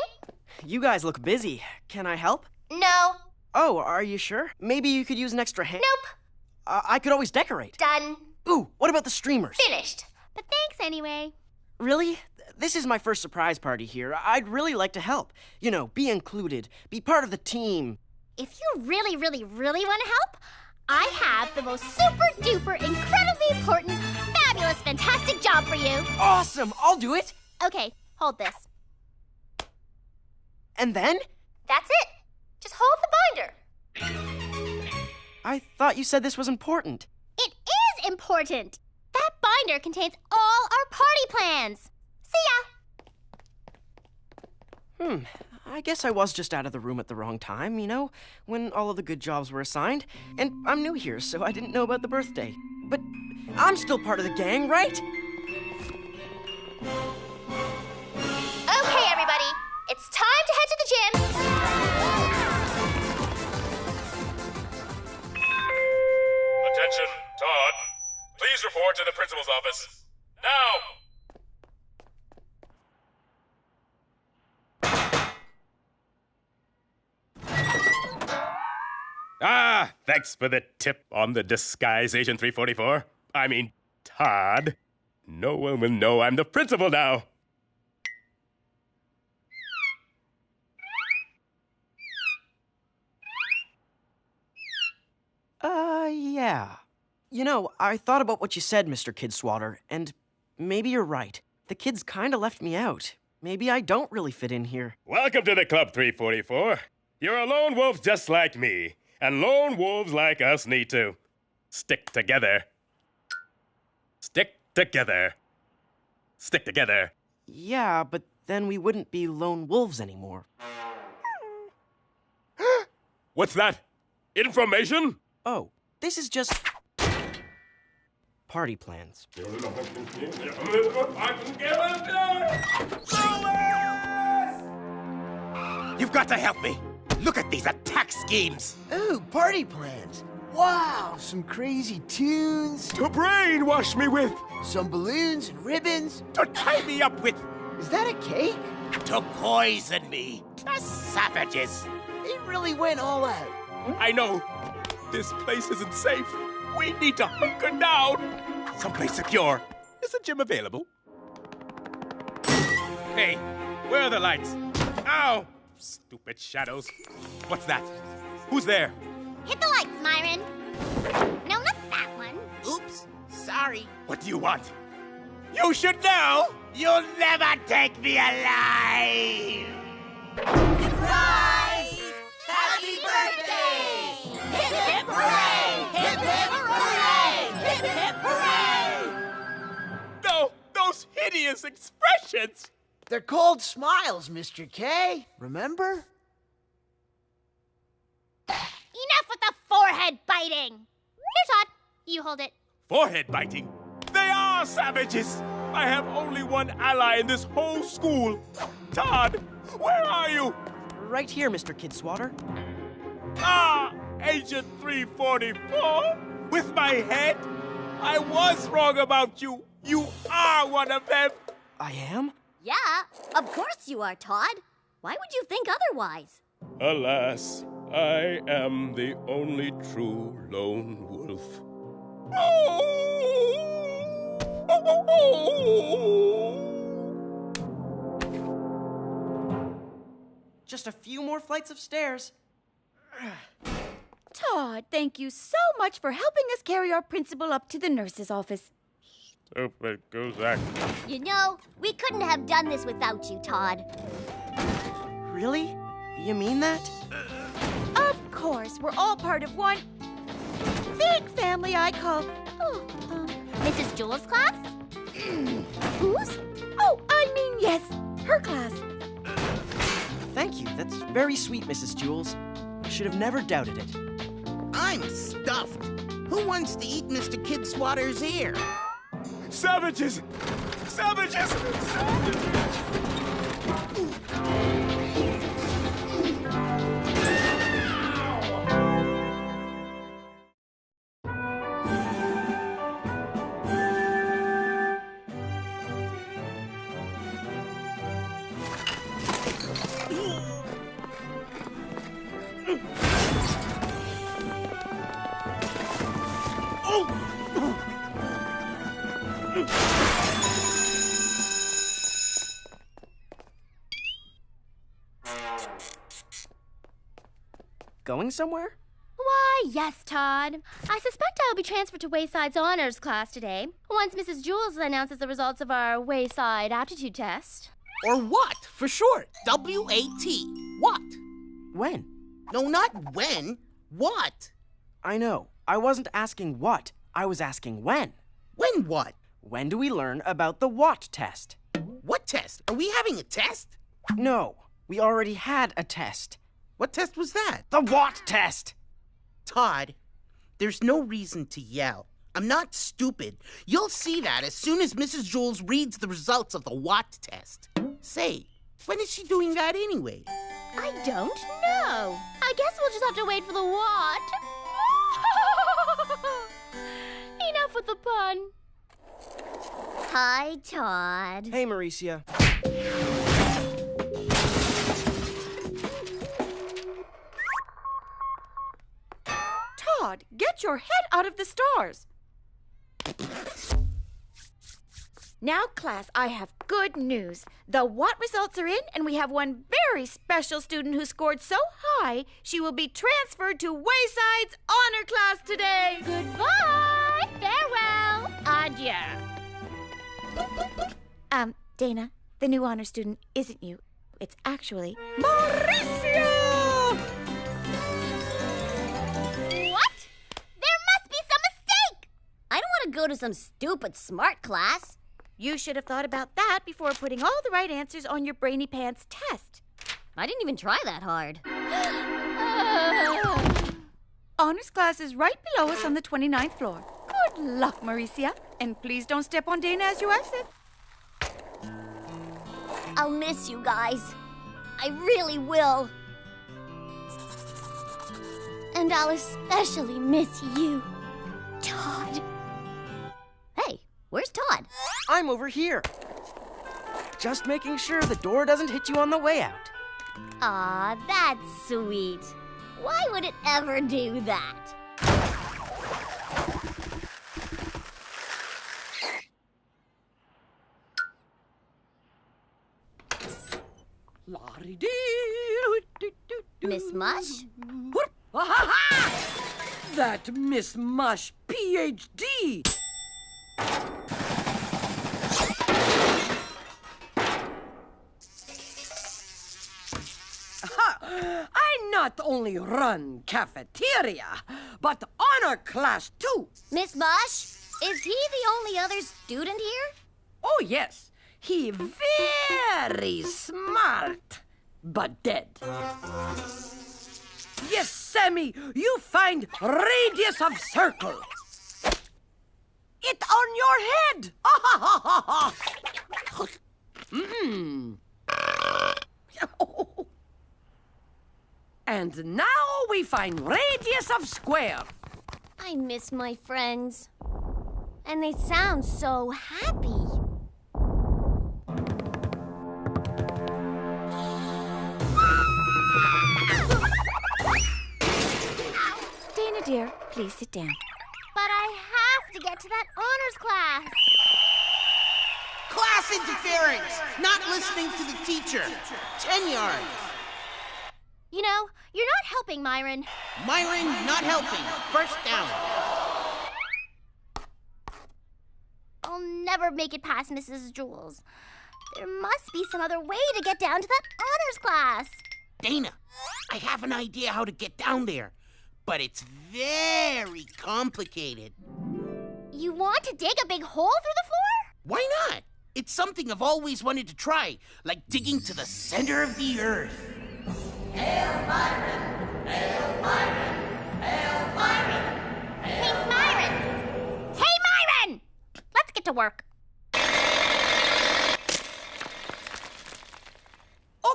You guys look busy. Can I help? No. Oh, are you sure? Maybe you could use an extra hand? Nope. I could always decorate. Done. Ooh, what about the streamers? Finished. But thanks anyway. Really? This is my first surprise party here. I'd really like to help. You know, be included, be part of the team. If you really, really, really want to help, I have the most super duper, incredibly important, fabulous, fantastic job for you. Awesome! I'll do it! Okay, hold this. And then? That's it. Just hold the binder. I thought you said this was important. It is important. That binder contains all our party plans. See ya. I guess I was just out of the room at the wrong time, you know, when all of the good jobs were assigned. And I'm new here, so I didn't know about the birthday. But I'm still part of the gang, right? Okay, everybody. It's time to head to the gym. Attention, Todd. Please report to the principal's office. Now! Ah, thanks for the tip on the disguise, Agent 344. I mean, Todd. No one will know I'm the principal now. Yeah. You know, I thought about what you said, Mr. Kidswatter, and maybe you're right. The kids kinda left me out. Maybe I don't really fit in here. Welcome to the Club 344. You're a lone wolf just like me, and lone wolves like us need to stick together. Stick together. Stick together. Yeah, but then we wouldn't be lone wolves anymore. What's that? Information? Oh, this is just party plans. You've got to help me. Look at these attack schemes. Ooh, party plans. Wow, some crazy tunes, To brainwash me with! some balloons and ribbons. To tie me up with. Is that a cake? To poison me. The savages. They really went all out. I know. This place isn't safe. We need to hunker down. Someplace secure. Is a gym available? Hey, where are the lights? Ow! Stupid shadows. What's that? Who's there? Hit the lights, Myron. No, not that one. Oops. Sorry. What do you want? You should know! You'll never take me alive. Surprise! Happy birthday! Hip hip hooray! Hip hip hooray! Hip hip hooray! No, those hideous expressions! They're called smiles, Mr. K. Remember? Enough with the forehead biting. Here, Todd. You hold it. Forehead biting? They are savages! I have only one ally in this whole school. Todd, where are you? Right here, Mr. Kidswatter. Ah, Agent 344? With my head? I was wrong about you. You are one of them. I am? Yeah, of course you are, Todd. Why would you think otherwise? Alas, I am the only true lone wolf. Just a few more flights of stairs. Todd, thank you so much for helping us carry our principal up to the nurse's office. Stupid Guzak. You know, we couldn't have done this without you, Todd. Really? You mean that? Of course, we're all part of one big family I call... Mrs. Jewell's class? Whose? Oh, I mean, yes, her class. Thank you. That's very sweet, Mrs. Jules. I should have never doubted it. I'm stuffed. Who wants to eat Mr. Kidswatter's ear? Savages! Savages! Going somewhere? Why, yes, Todd. I suspect I'll be transferred to Wayside's honors class today, once Mrs. Jules announces the results of our Wayside aptitude test. Or what, for short. W-A-T. What? When? No, not when. What? I know. I wasn't asking what. I was asking when. When what? When do we learn about the what test? What test? Are we having a test? No, we already had a test. What test was that? The what test? Todd, there's no reason to yell. I'm not stupid. You'll see that as soon as Mrs. Jules reads the results of the what test. Say, when is she doing that anyway? I don't know. I guess we'll just have to wait for the what. Enough with the pun. Hi, Todd. Hey, Mauricia. Todd, get your head out of the stars. Now, class, I have good news. The what results are in, and we have one very special student who scored so high, she will be transferred to Wayside's honor class today. Goodbye. Farewell. Adieu. Dana, the new honor student isn't you. It's actually Mauricio! What? There must be some mistake. I don't want to go to some stupid smart class. You should have thought about that before putting all the right answers on your Brainy Pants test. I didn't even try that hard. Honors class is right below us on the 29th floor. Good luck, Mauricia. And please don't step on Dana as you exit. I'll miss you guys. I really will. And I'll especially miss you, Todd. Hey, where's Todd? I'm over here. Just making sure the door doesn't hit you on the way out. Aw, that's sweet. Why would it ever do that? Miss Mush? That Miss Mush, Ph.D. I not only run cafeteria, but honor class too. Miss Mush? Is he the only other student here? Oh, yes. He very smart, but dead. Yes, Sammy, you find radius of circle. It on your head. And now we find radius of square. I miss my friends. And they sound so happy. Dana, dear, please sit down. But I have to get to that honors class. Class interference! Not listening to the teacher. 10 yards. You know, you're not helping, Myron. Myron, not helping. First down. I'll never make it past Mrs. Jules. There must be some other way to get down to that honors class. Dana, I have an idea how to get down there, but it's very complicated. You want to dig a big hole through the floor? Why not? It's something I've always wanted to try, like digging to the center of the earth. Hail Myron! Hail Myron! Hail Myron! Hey, Myron! Hey, Myron! Let's get to work.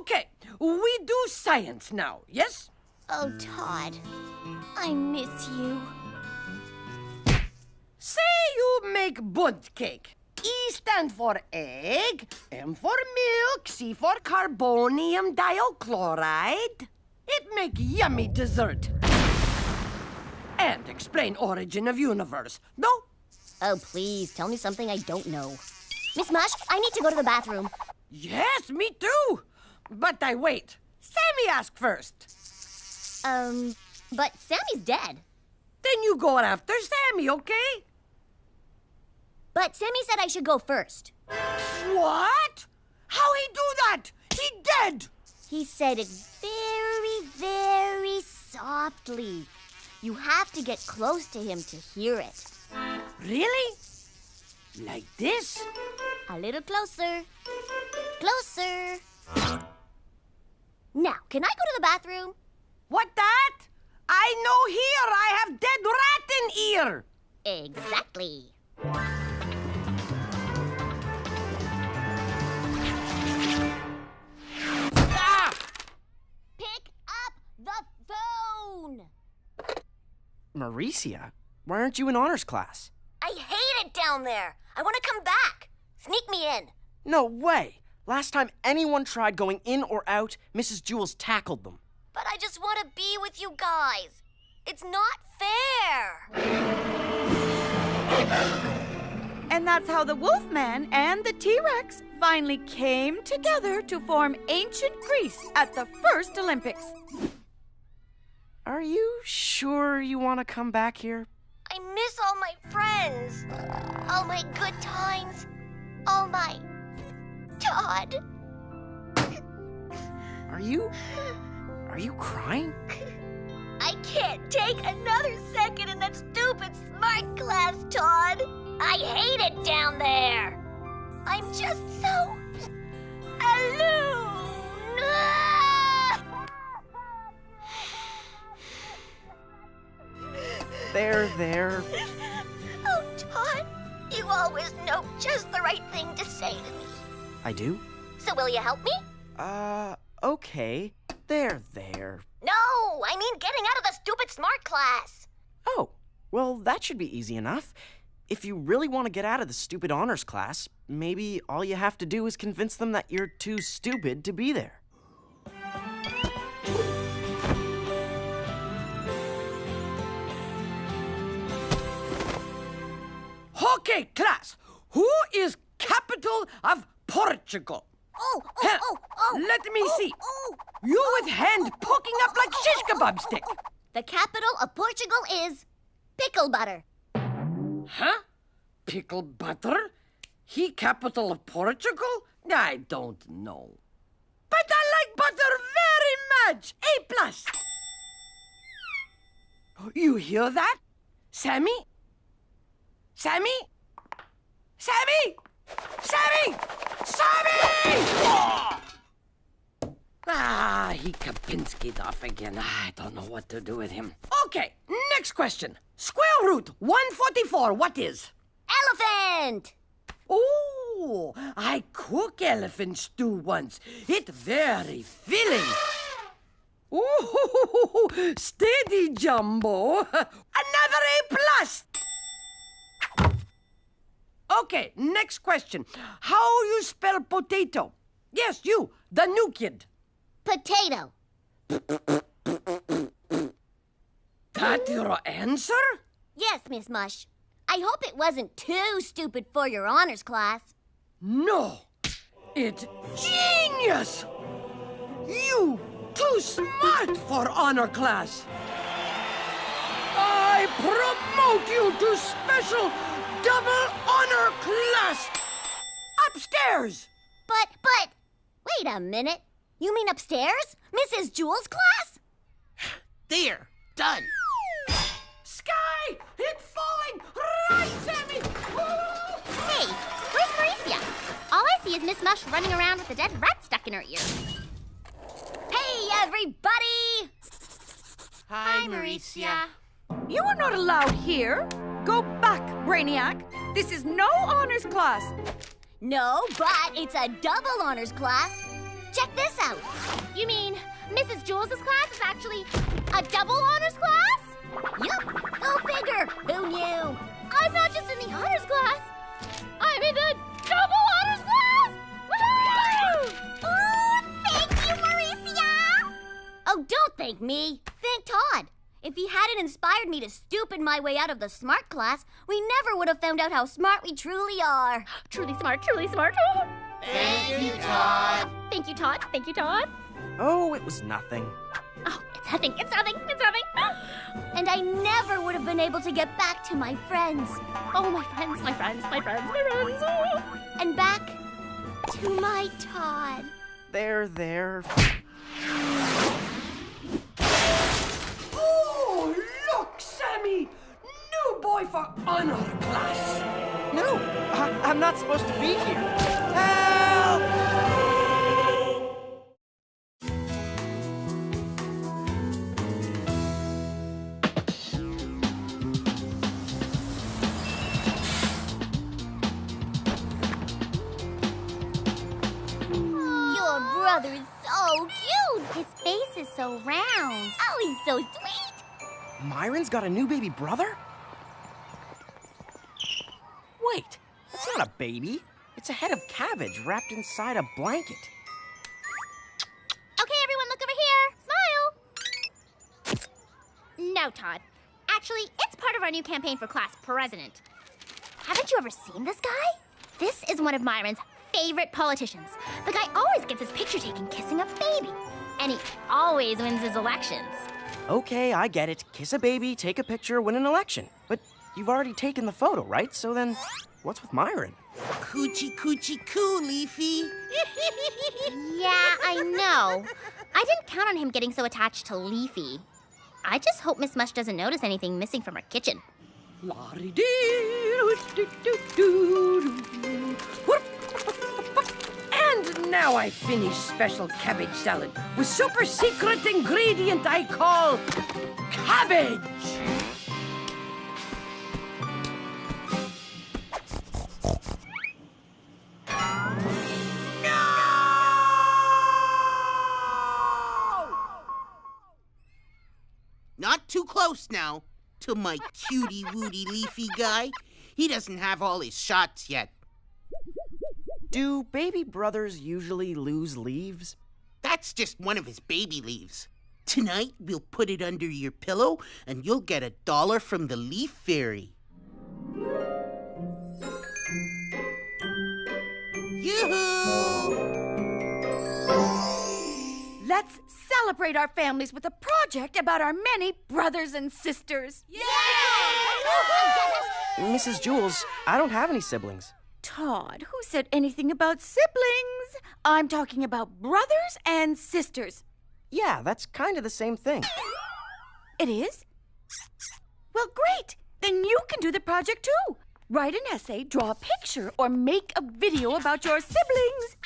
Okay, we do science now, yes? Oh, Todd, I miss you. Say you make bundt cake. E stand for egg, M for milk, C for carbonium diochloride. It make yummy dessert. And explain origin of universe. No? Oh, please, tell me something I don't know. Miss Mush, I need to go to the bathroom. Yes, me too. But I wait. Sammy ask first. But Sammy's dead. Then you go after Sammy, okay? But Sammy said I should go first. What? How he do that? He dead! He said it very, very softly. You have to get close to him to hear it. Really? Like this? A little closer. Closer. Now, can I go to the bathroom? What that? I know here. I have dead rat in ear. Exactly. Ah! Pick up the phone! Mauricia, why aren't you in honors class? I hate it down there. I want to come back. Sneak me in. No way! Last time anyone tried going in or out, Mrs. Jules tackled them. But I just want to be with you guys. It's not fair. And that's how the Wolfman and the T-Rex finally came together to form ancient Greece at the first Olympics. Are you sure you want to come back here? I miss all my friends. All my good times. All my... Todd. Are you crying? I can't take another second in that stupid smart class, Todd. I hate it down there. I'm just so alone. There. Oh, Todd, you always know just the right thing to say to me. I do? So will you help me? Okay. There. No, I mean getting out of the stupid smart class. Oh, well, that should be easy enough. If you really want to get out of the stupid honors class, maybe all you have to do is convince them that you're too stupid to be there. Okay, class. Who is capital of Portugal? Oh. Let me see. You with hand poking up like shish kebab stick. The capital of Portugal is Pickle Butter. Huh? Pickle butter? He capital of Portugal? I don't know. But I like butter very much. A+. You hear that? Sammy? Sammy? Sammy! Sammy! Sammy! Ah, he Kapinski'd off again. I don't know what to do with him. Okay, next question. Square root 144, what is? Elephant! Oh, I cook elephant stew once. It very filling. Ooh, steady, Jumbo. Another A+. Okay, next question. How you spell potato? Yes, you, the new kid. Potato. That your answer? Yes, Miss Mush. I hope it wasn't too stupid for your honors class. No, it's genius. You too smart for honor class. I promote you to special double honor class. Upstairs. But, wait a minute. You mean upstairs? Mrs. Jules' class? There, done. Sky, it's falling. Right, Sammy. Hey, where's Mauricia? All I see is Miss Mush running around with a dead rat stuck in her ear. Hey, everybody! Hi, Mauricia. You are not allowed here. Go back, Brainiac. This is no honors class. No, but it's a double honors class. Check this out. You mean Mrs. Jules' class is actually a double honors class? Yup, go figure. Who knew? I'm not just in the honors class. I'm in the double honors class! Woohoo! Oh, thank you, Mauricia! Oh, don't thank me. Thank Todd. If he hadn't inspired me to stupid my way out of the smart class, we never would have found out how smart we truly are. Truly smart, truly smart. Thank you, Todd. Thank you, Todd. Thank you, Todd. Oh, it was nothing. Oh, it's nothing, it's nothing, it's nothing. And I never would have been able to get back to my friends. Oh, my friends, my friends, my friends, my friends. And back to my Todd. There. Oh, look, Sammy! New boy for honor class. No, I'm not supposed to be here. Help! Your brother is so cute. His face is so round. Oh, he's so sweet. Myron's got a new baby brother? Wait, it's not a baby. It's a head of cabbage wrapped inside a blanket. Okay, everyone, look over here. Smile. No, Todd. Actually, it's part of our new campaign for class president. Haven't you ever seen this guy? This is one of Myron's favorite politicians. The guy always gets his picture taken kissing a baby. And he always wins his elections. Okay, I get it. Kiss a baby, take a picture, win an election. But you've already taken the photo, right? So then, what's with Myron? Coochie coochie coo, Leafy. Yeah, I know. I didn't count on him getting so attached to Leafy. I just hope Miss Mush doesn't notice anything missing from her kitchen. And now I finish special cabbage salad with super secret ingredient I call cabbage. Not too close now to my cutie wooty Leafy guy. He doesn't have all his shots yet. Do baby brothers usually lose leaves? That's just one of his baby leaves. Tonight, we'll put it under your pillow, and you'll get $1 from the Leaf Fairy. Yoo-hoo! Let's celebrate our families with a project about our many brothers and sisters. Mrs. Jules, I don't have any siblings. Todd, who said anything about siblings? I'm talking about brothers and sisters. Yeah, that's kind of the same thing. It is? Well, great. Then you can do the project too. Write an essay, draw a picture, or make a video about your siblings.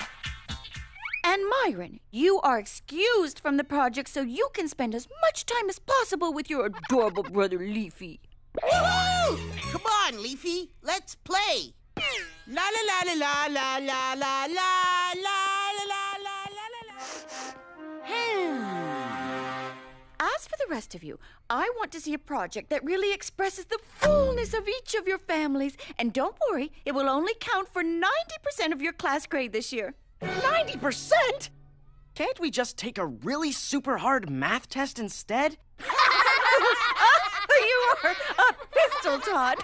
And Myron, you are excused from the project so you can spend as much time as possible with your adorable brother Leafy. Woo-hoo! Come on, Leafy. Let's play. La la la la la la la la la la la la la la. As for the rest of you, I want to see a project that really expresses the fullness of each of your families. And don't worry, it will only count for 90% of your class grade this year. 90%? Can't we just take a really super hard math test instead? You are a pistol, Todd.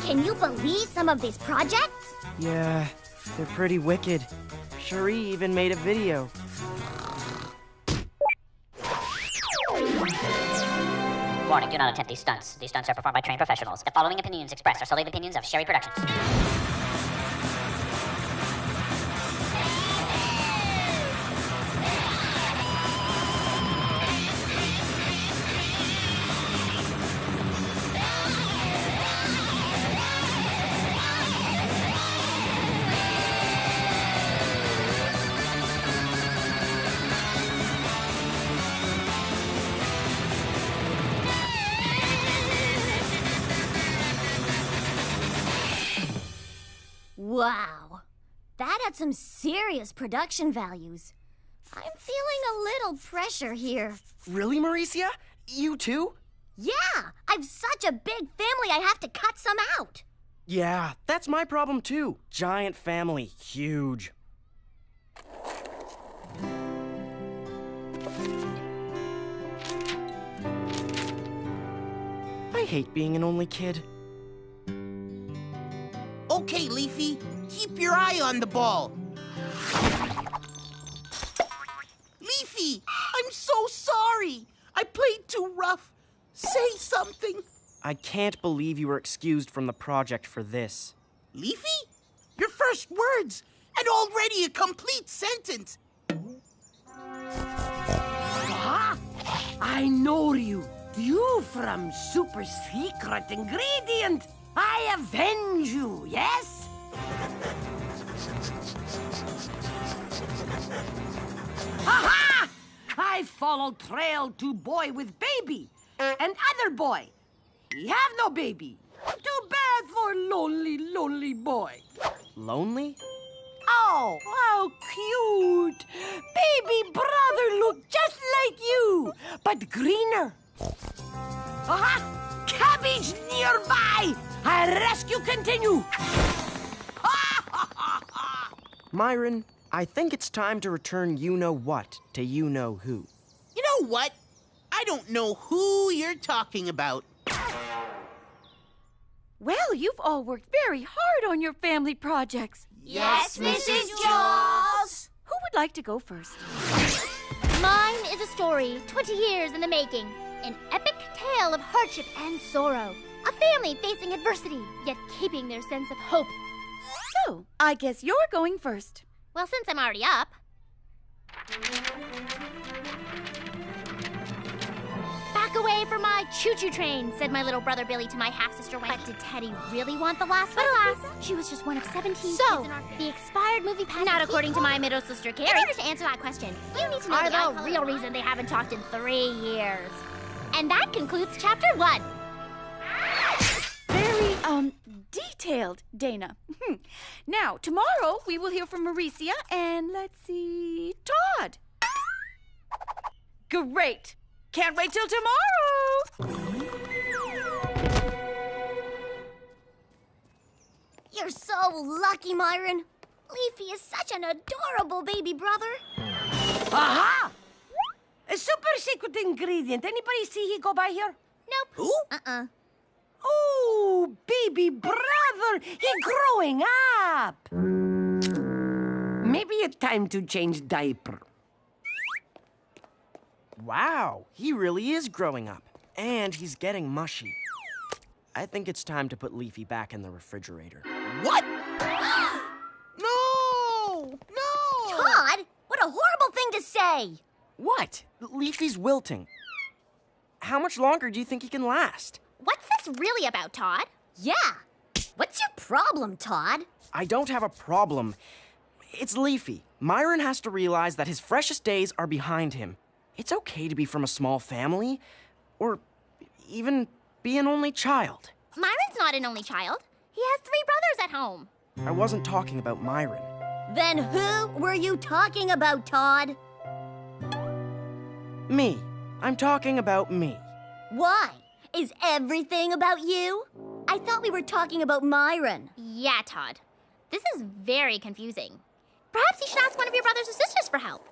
Can you believe some of these projects? Yeah, they're pretty wicked. Cherie even made a video. Warning, do not attempt these stunts. These stunts are performed by trained professionals. The following opinions expressed are solely the opinions of Sherry Productions. Wow. That had some serious production values. I'm feeling a little pressure here. Really, Mauricia? You too? Yeah, I've such a big family I have to cut some out. Yeah, that's my problem too. Giant family, huge. hate being an only kid. Okay, Leafy, keep your eye on the ball. Leafy, I'm so sorry. I played too rough. Say something. I can't believe you were excused from the project for this. Leafy? Your first words, and already a complete sentence. Ah, I know you. You from Super Secret Ingredient. I avenge you, yes? Ha-ha! I follow trail to boy with baby. And other boy. He have no baby. Too bad for lonely, lonely boy. Lonely? Oh, how cute! Baby brother look just like you, but greener. Aha! Cabbage nearby! Rescue continue! Myron, I think it's time to return you-know-what to you-know-who. You know what? I don't know who you're talking about. Well, you've all worked very hard on your family projects. Yes, Mrs. Jaws. Who would like to go first? Mine is a story 20 years in the making. An epic tale of hardship and sorrow. A family facing adversity, yet keeping their sense of hope. So, I guess you're going first. Well, since I'm already up. Back away from my choo-choo train, said my little brother Billy to my half-sister Wendy. But did Teddy really want the last one? Alas, she was just one of 17 kids in our the expired movie pass. Not according to my middle sister Carrie. In order to answer that question, you need to know the real reason they haven't talked in 3 years. And that concludes chapter 1. Very, detailed, Dana. Now, tomorrow we will hear from Mauricia and, let's see, Todd. Great. Can't wait till tomorrow. You're so lucky, Myron. Leafy is such an adorable baby brother. Aha! A super secret ingredient. Anybody see he go by here? Nope. Who? Oh, baby brother, he growing up. Maybe it's time to change diaper. Wow, he really is growing up. And he's getting mushy. I think it's time to put Leafy back in the refrigerator. What? No! No! Todd, what a horrible thing to say. What? Leafy's wilting. How much longer do you think he can last? What's this really about, Todd? Yeah. What's your problem, Todd? I don't have a problem. It's Leafy. Myron has to realize that his freshest days are behind him. It's okay to be from a small family, or even be an only child. Myron's not an only child. He has 3 brothers at home. I wasn't talking about Myron. Then who were you talking about, Todd? Me. I'm talking about me. Why? Is everything about you? I thought we were talking about Myron. Yeah, Todd. This is very confusing. Perhaps you should ask one of your brothers or sisters for help.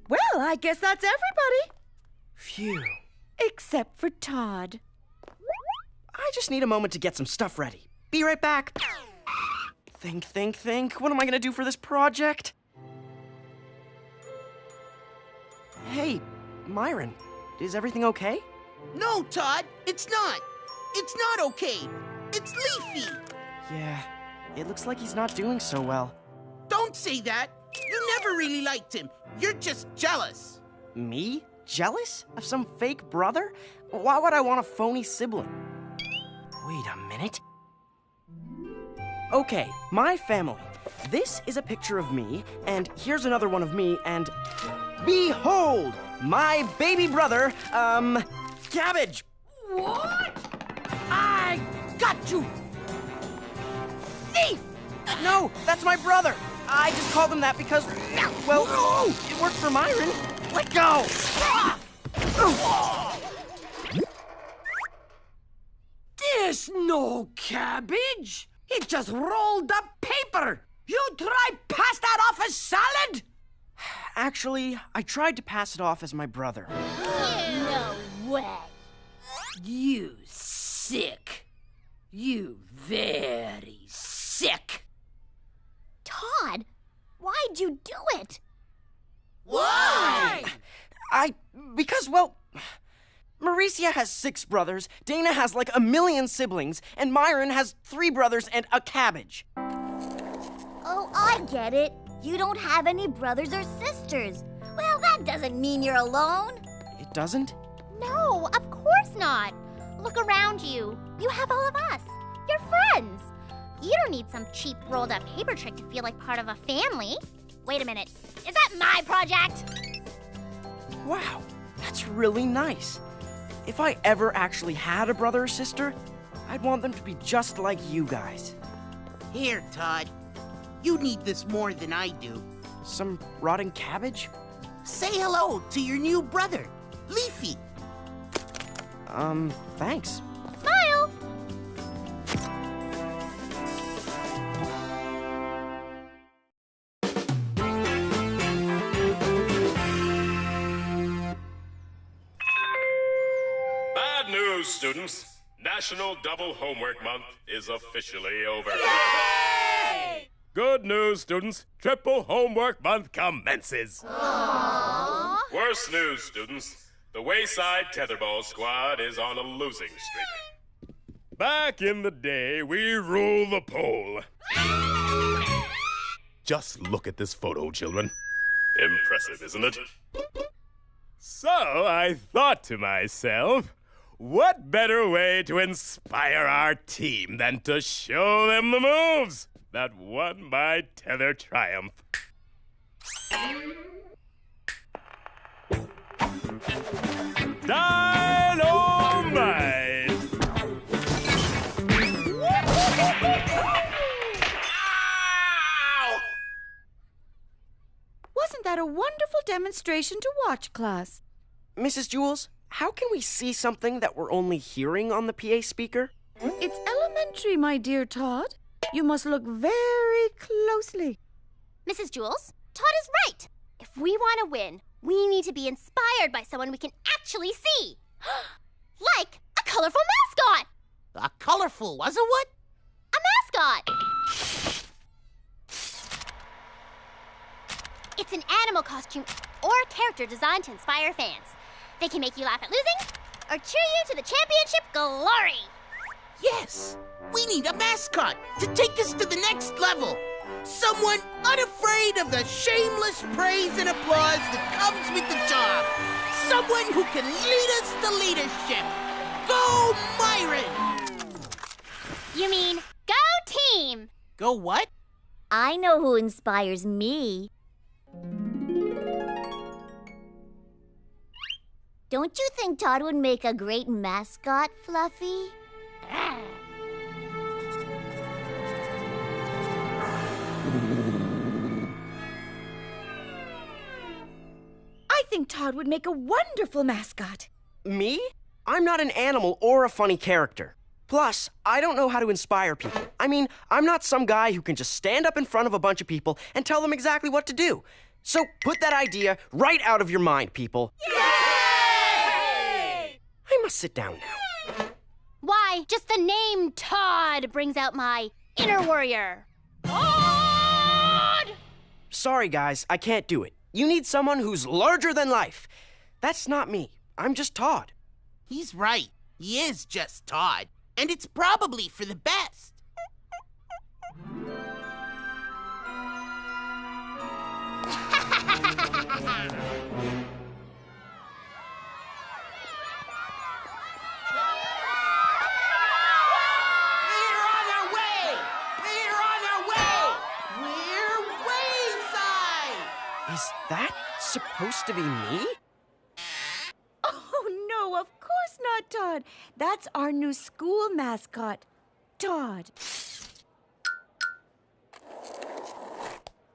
Well, I guess that's everybody. Phew. Except for Todd. I just need a moment to get some stuff ready. Be right back. Think. What am I gonna do for this project? Hey, Myron, is everything okay? No, Todd, it's not. It's not okay. It's Leafy. Yeah, it looks like he's not doing so well. Don't say that. You never really liked him. You're just jealous. Me? Jealous? Of some fake brother? Why would I want a phony sibling? Wait a minute. Okay, my family. This is a picture of me, and here's another one of me, and behold, my baby brother, Cabbage. What? I got you. Thief! No, that's my brother. I just called him that because, well, it worked for Myron. Let go. This It's no cabbage. It just rolled up paper. You try pass that off as salad? Actually, I tried to pass it off as my brother. No way. You sick. You very sick. Todd, why'd you do it? Why? Because, well, Mauricia has 6 brothers, Dana has like 1 million siblings, and Myron has 3 brothers and a cabbage. Oh, I get it. You don't have any brothers or sisters. Well, that doesn't mean you're alone. It doesn't? No, of course not. Look around you. You have all of us. You're friends. You don't need some cheap rolled up paper trick to feel like part of a family. Wait a minute. Is that my project? Wow, that's really nice. If I ever actually had a brother or sister, I'd want them to be just like you guys. Here, Todd. You need this more than I do. Some rotting cabbage? Say hello to your new brother, Leafy. Thanks. Smile. Bad news, students. National Double Homework Month is officially over. Yay! Good news, students. Triple Homework Month commences. Aww. Worse news, students. The Wayside Tetherball squad is on a losing streak. Back in the day, we ruled the pole. Just look at this photo, children. Impressive, isn't it? So I thought to myself, what better way to inspire our team than to show them the moves that won my tether triumph? Dynamite! Wasn't that a wonderful demonstration to watch, class? Mrs. Jules, how can we see something that we're only hearing on the PA speaker? It's elementary, my dear Todd. You must look very closely. Mrs. Jules, Todd is right. If we want to win, we need to be inspired by someone we can actually see. Like a colorful mascot. A colorful, was it what? A mascot. It's an animal costume or a character designed to inspire fans. They can make you laugh at losing or cheer you to the championship glory. Yes! We need a mascot to take us to the next level. Someone unafraid of the shameless praise and applause that comes with the job. Someone who can lead us to leadership. Go, Myron! You mean go team? Go what? I know who inspires me. Don't you think Todd would make a great mascot, Fluffy? I think Todd would make a wonderful mascot. Me? I'm not an animal or a funny character. Plus, I don't know how to inspire people. I mean, I'm not some guy who can just stand up in front of a bunch of people and tell them exactly what to do. So put that idea right out of your mind, people. Yay! I must sit down now. Why, just the name Todd brings out my inner warrior. Todd! Sorry, guys, I can't do it. You need someone who's larger than life. That's not me. I'm just Todd. He's right. He is just Todd. And it's probably for the best. Is that supposed to be me? Oh, no, of course not, Todd. That's our new school mascot, Todd.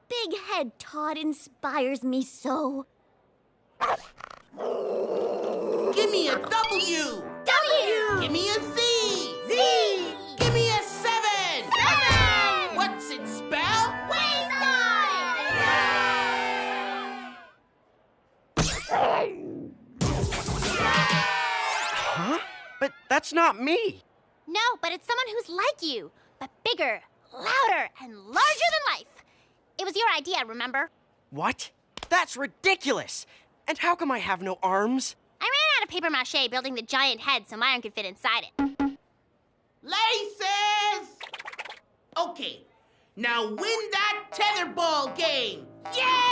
Big head Todd inspires me so. Give me a W! W! Give me a Z! Z! But that's not me. No, but it's someone who's like you, but bigger, louder, and larger than life. It was your idea, remember? What? That's ridiculous! And how come I have no arms? I ran out of paper mache building the giant head so mine could fit inside it. Laces! Okay, now win that tetherball game! Yay!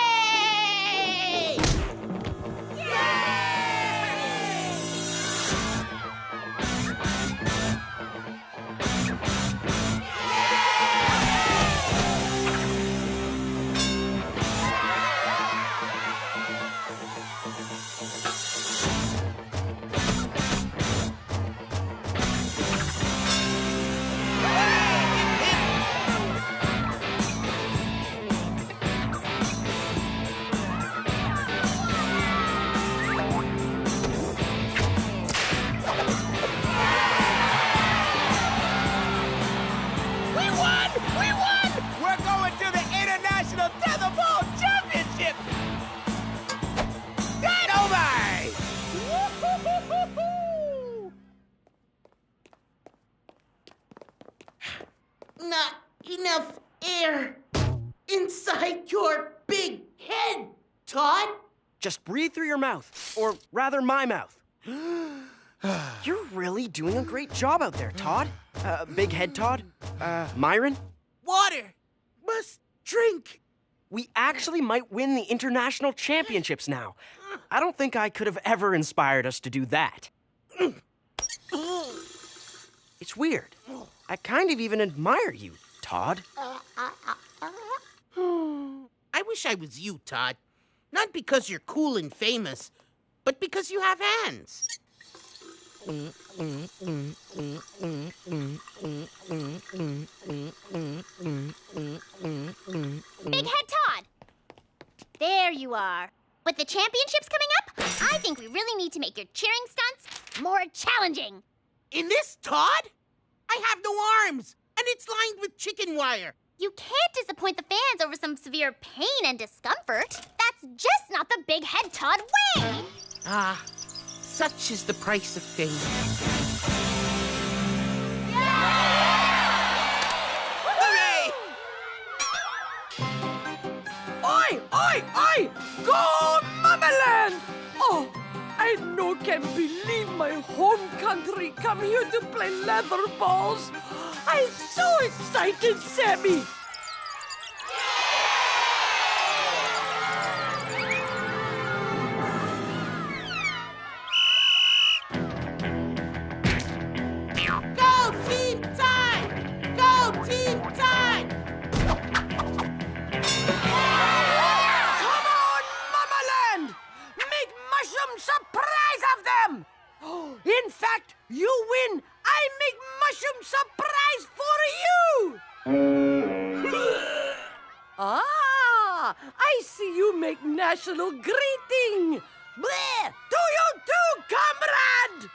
Not enough air inside your big head, Todd. Just breathe through your mouth, or rather my mouth. You're really doing a great job out there, Todd. Big Head Todd. Myron. Water. Must drink. We actually might win the international championships now. I don't think I could have ever inspired us to do that. It's weird. I kind of even admire you, Todd. I wish I was you, Todd. Not because you're cool and famous, but because you have hands. Big Head Todd! There you are. With the championships coming up, I think we really need to make your cheering stunts more challenging. In this, Todd? I have no arms, and it's lined with chicken wire. You can't disappoint the fans over some severe pain and discomfort. That's just not the Big Head Todd way. Ah, such is the price of fame. Hooray! Oi, oi, oi! Go Mamaland! Oh, I no can believe my home country come here to play leather balls. I'm so excited, Sammy. Go Team Todd! Go Team Todd! Come on, Mamaland! Make mushroom surprise of them! In fact, you win. I make mushroom surprise for you! Ah, I see you make national greeting. Bleh! To you too, comrade!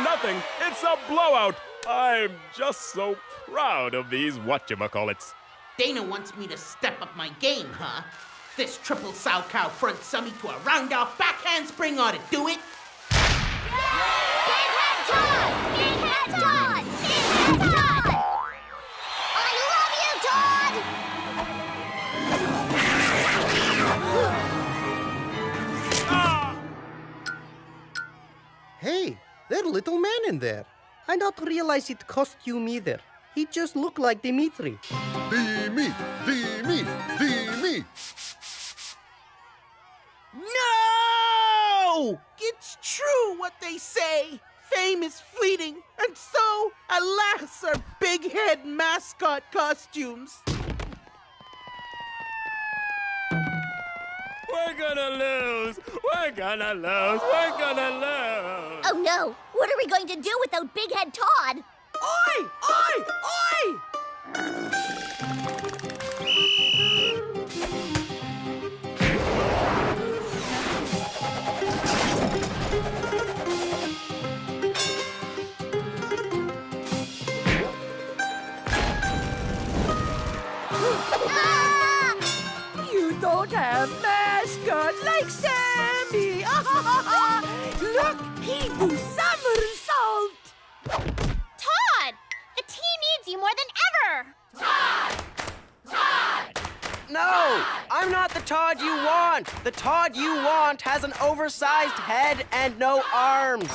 Nothing. It's a blowout. I'm just so proud of these whatchamacallits. Dana wants me to step up my game, huh? This triple sow cow front summy to a round-off backhand spring ought to do it. Big Head Todd! Big Head Todd! Big Head Todd! I love you, Todd! Hey, that little man in there. I not realize it costume either. He just look like Dimitri. Dimi, Dimi, Dimi. No! It's true what they say. Fame is fleeting, and so, alas, are big head mascot costumes. We're gonna lose. We're gonna lose. We're gonna lose. Oh no! What are we going to do without Big Head Todd? Oi! Oi! Oi! You don't have mascot like Sam! do somersault. Todd! The team needs you more than ever! No! I'm not the Todd you want! The Todd you want has an oversized head and no arms!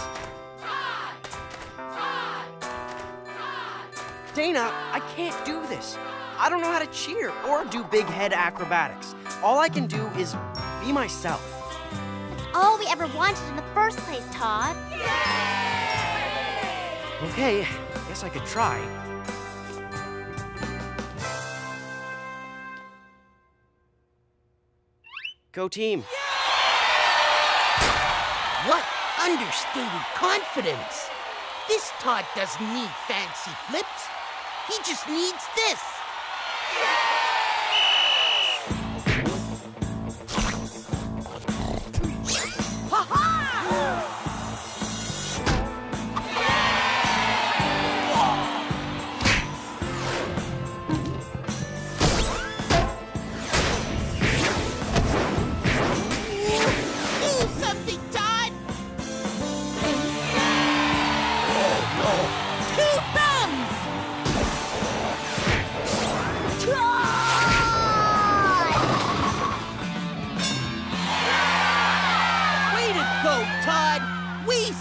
Dana, I can't do this. I don't know how to cheer or do big head acrobatics. All I can do is be myself. It's all we ever wanted in the first place, Todd. Okay, guess I could try. Go team. What understated confidence! This Todd doesn't need fancy flips. He just needs this.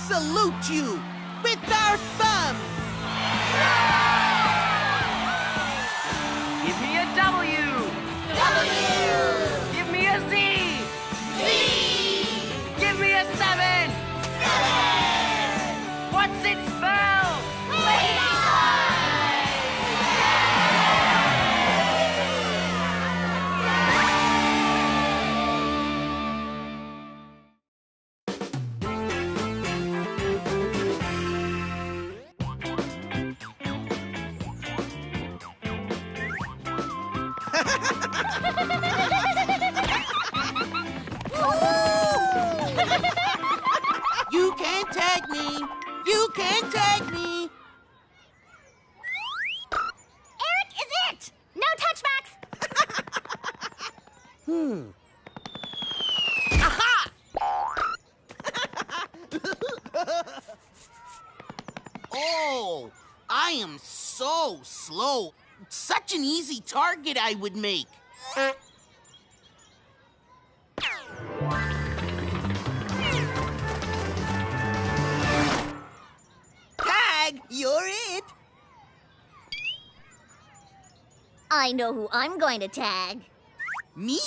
Salute you with our thumbs! Give me a W! W! Give me a Z! Z! Give me a 7! 7! What's it spell? You can't tag me! You can't tag me! Eric is it! No touchbacks! Aha! Oh, I am so slow. Such an easy target I would make. Tag, you're it. I know who I'm going to tag. Me?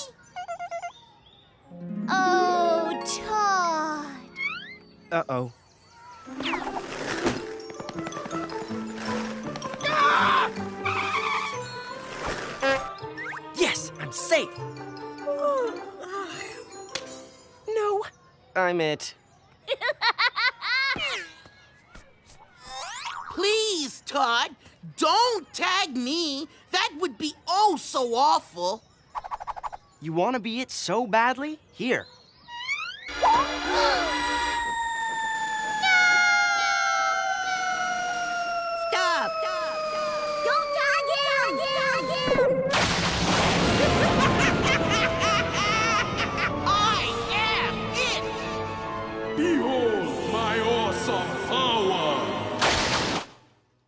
Oh, Todd. Uh-oh. Yes, I'm safe. No, I'm it. Please, Todd, don't tag me. That would be oh so awful. You want to be it so badly? Here. Stop! Don't tag him! I am it! Behold my awesome power!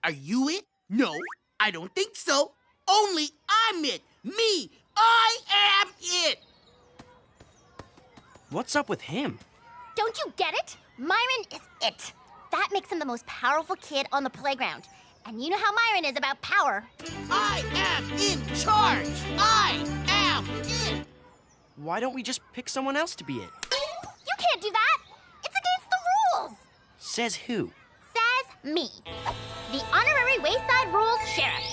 Are you it? No, I don't think so. Only I'm it. Me, I am it. What's up with him? Don't you get it? Myron is it. That makes him the most powerful kid on the playground. And you know how Myron is about power. I am in charge. I am it. Why don't we just pick someone else to be it? You can't do that. It's against the rules. Says who? Says me, the honorary Wayside Rules Sheriff.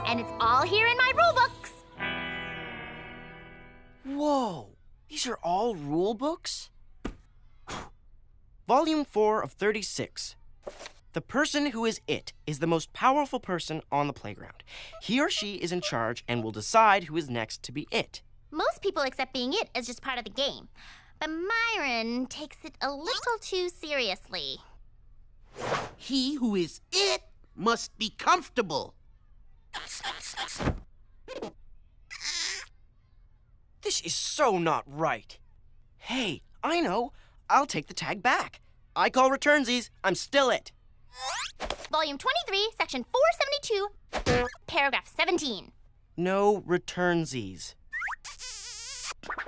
And it's all here in my rule books. Whoa, these are all rule books? Volume 4 of 36. The person who is it is the most powerful person on the playground. He or she is in charge and will decide who is next to be it. Most people accept being it as just part of the game. But Myron takes it a little too seriously. He who is it must be comfortable. This is so not right. Hey, I know. I'll take the tag back. I call returnsies. I'm still it. Volume 23, Section 472, Paragraph 17. No returnsies.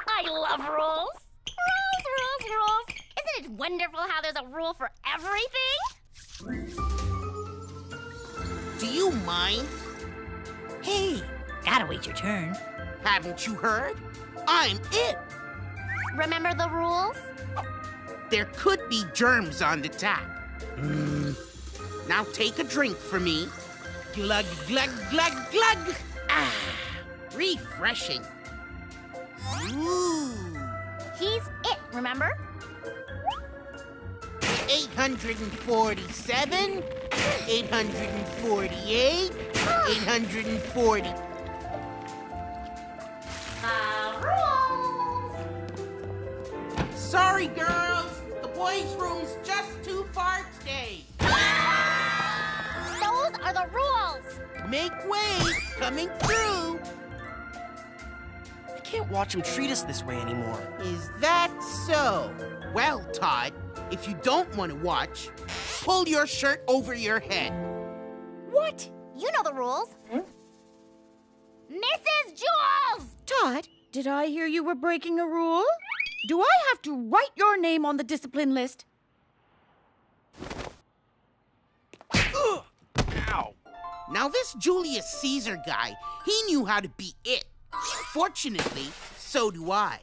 I love rules. Rules. Isn't it wonderful how there's a rule for everything? Do you mind? Hey, gotta wait your turn. Haven't you heard? I'm it. Remember the rules? There could be germs on the tap. Now take a drink for me. Glug, glug, glug, glug. Ah, refreshing. Ooh. He's it, remember? 847, 848, 840. Rules! Sorry, girls. The boys' room's just too far today. Those are the rules! Make way, coming through. I can't watch him treat us this way anymore. Is that so? Well, Todd, if you don't want to watch, pull your shirt over your head. What? You know the rules. Mrs. Jules! Todd, did I hear you were breaking a rule? Do I have to write your name on the discipline list? Ow! Now this Julius Caesar guy, he knew how to be it. Fortunately, so do I.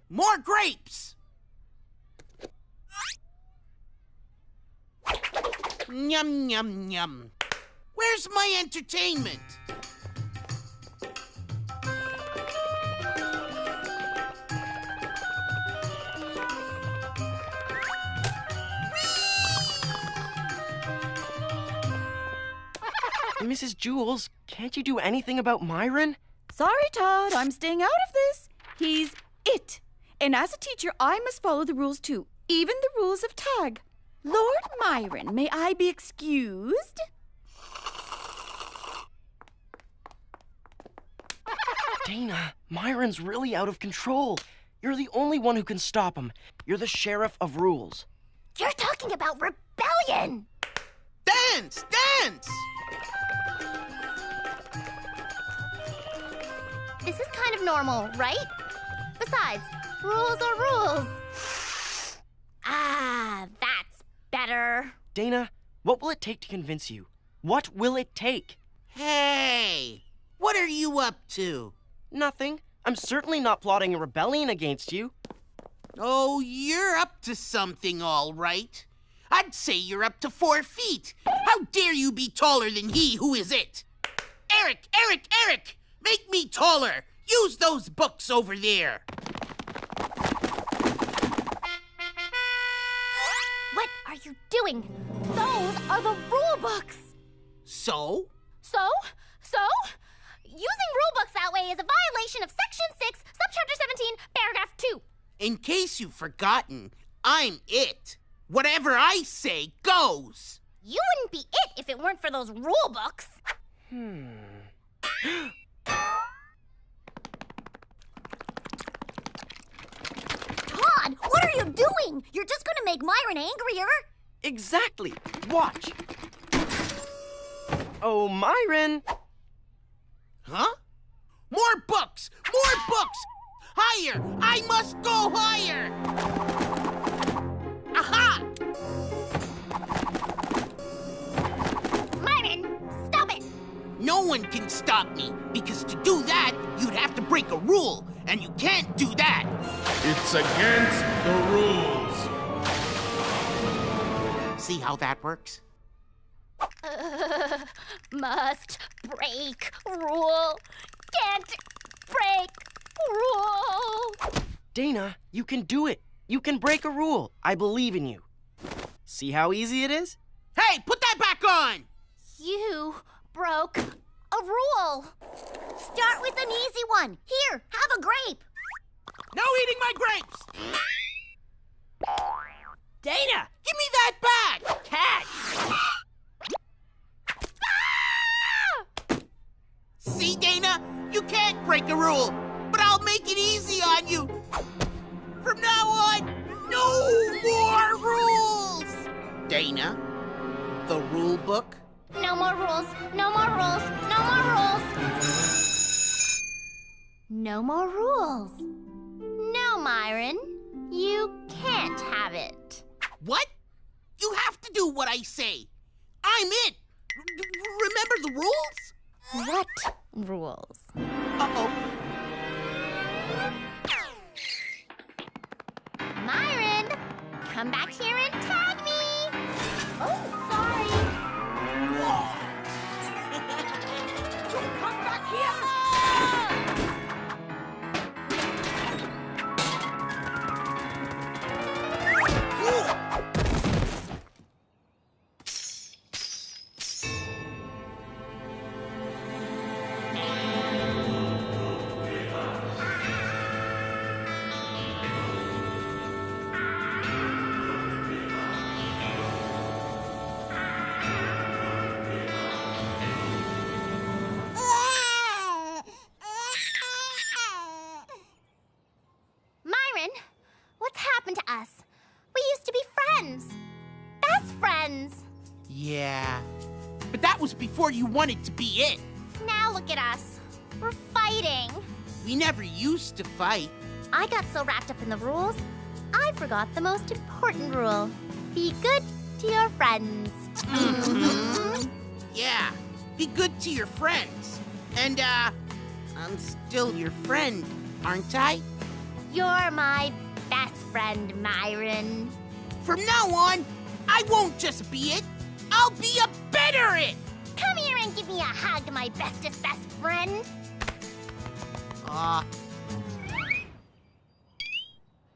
More grapes! Yum, yum, yum. Where's my entertainment? Mrs. Jules, can't you do anything about Myron? Sorry, Todd, I'm staying out of this. He's it. And as a teacher, I must follow the rules too, even the rules of tag. Lord Myron, may I be excused? Dana, Myron's really out of control. You're the only one who can stop him. You're the sheriff of rules. You're talking about rebellion! Dance! Dance! This is kind of normal, right? Besides, rules are rules. Ah, that's better. Dana, what will it take to convince you? What will it take? Hey! What are you up to? Nothing. I'm certainly not plotting a rebellion against you. Oh, you're up to something, all right. I'd say you're up to 4 feet. How dare you be taller than he who is it? Eric! Eric! Eric! Make me taller! Use those books over there! What are you doing? Those are the rule books! So? So? Using rule books that way is a violation of Section 6, Subchapter 17, Paragraph 2. In case you've forgotten, I'm it. Whatever I say goes. You wouldn't be it if it weren't for those rule books. Todd, what are you doing? You're just gonna make Myron angrier. Exactly. Watch. Oh, Myron. Huh? More books! More books! Higher! I must go higher! Aha! Myron, stop it! No one can stop me, because to do that, you'd have to break a rule, and you can't do that. It's against the rules. See how that works? Must break rule. Can't break rule. Dana, you can do it. You can break a rule. I believe in you. See how easy it is? Hey, put that back on! You broke a rule. Start with an easy one. Here, have a grape. No eating my grapes! Dana! Give me that back! Catch! See, Dana? You can't break a rule, but I'll make it easy on you. From now on, no more rules! Dana? The rule book? No more rules. No more rules. No more rules. No more rules. No, Myron. You can't have it. What? You have to do what I say. I'm it. Remember the rules? What rules? Uh-oh. Myron, come back here and tag me. Oh, sorry. Come back here! Myron, what's happened to us? We used to be friends. Best friends. Yeah. But that was before you wanted to be it. Now look at us. We're fighting. We never used to fight. I got so wrapped up in the rules, I forgot the most important rule. Be good to your friends. Yeah. Be good to your friends. And, I'm still your friend, aren't I? You're my best friend, Myron. From now on, I won't just be it. I'll be a better it. Come here and give me a hug, my bestest best friend.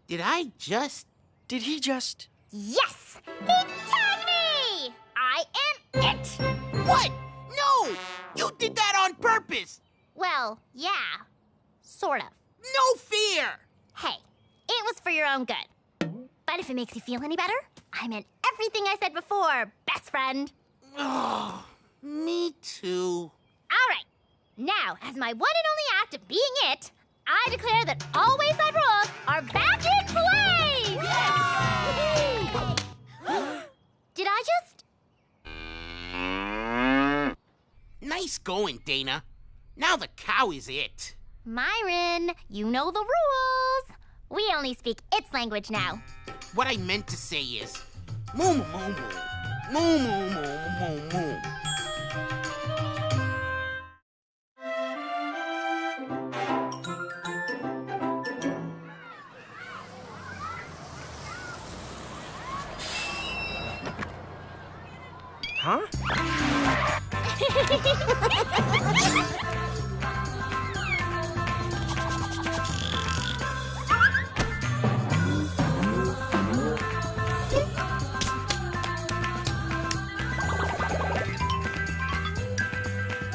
Did I just... Did he just... Yes! He tagged me! I am it! What? No! You did that on purpose! Well, yeah. Sort of. No fear! Hey, it was for your own good. But if it makes you feel any better, I meant everything I said before, best friend. Oh, me too. All right. Now, as my one and only act of being it, I declare that all Wayside rules are back in place! Did I just... Nice going, Dana. Now the cow is it. Myron, you know the rules. We only speak its language now. What I meant to say is, moo moo moo moo, moo moo moo moo moo. Huh?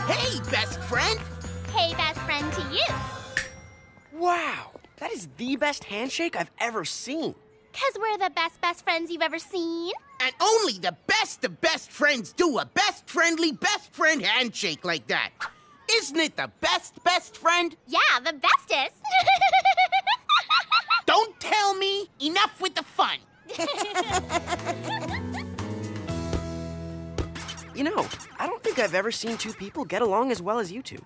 Hey, best friend! Hey, best friend to you. Wow, that is the best handshake I've ever seen. 'Cause we're the best friends you've ever seen. And only the best of best friends do a best friend handshake like that. Isn't it the best friend? Yeah, the bestest. Don't tell me. Enough with the fun. You know, I don't think I've ever seen two people get along as well as you two.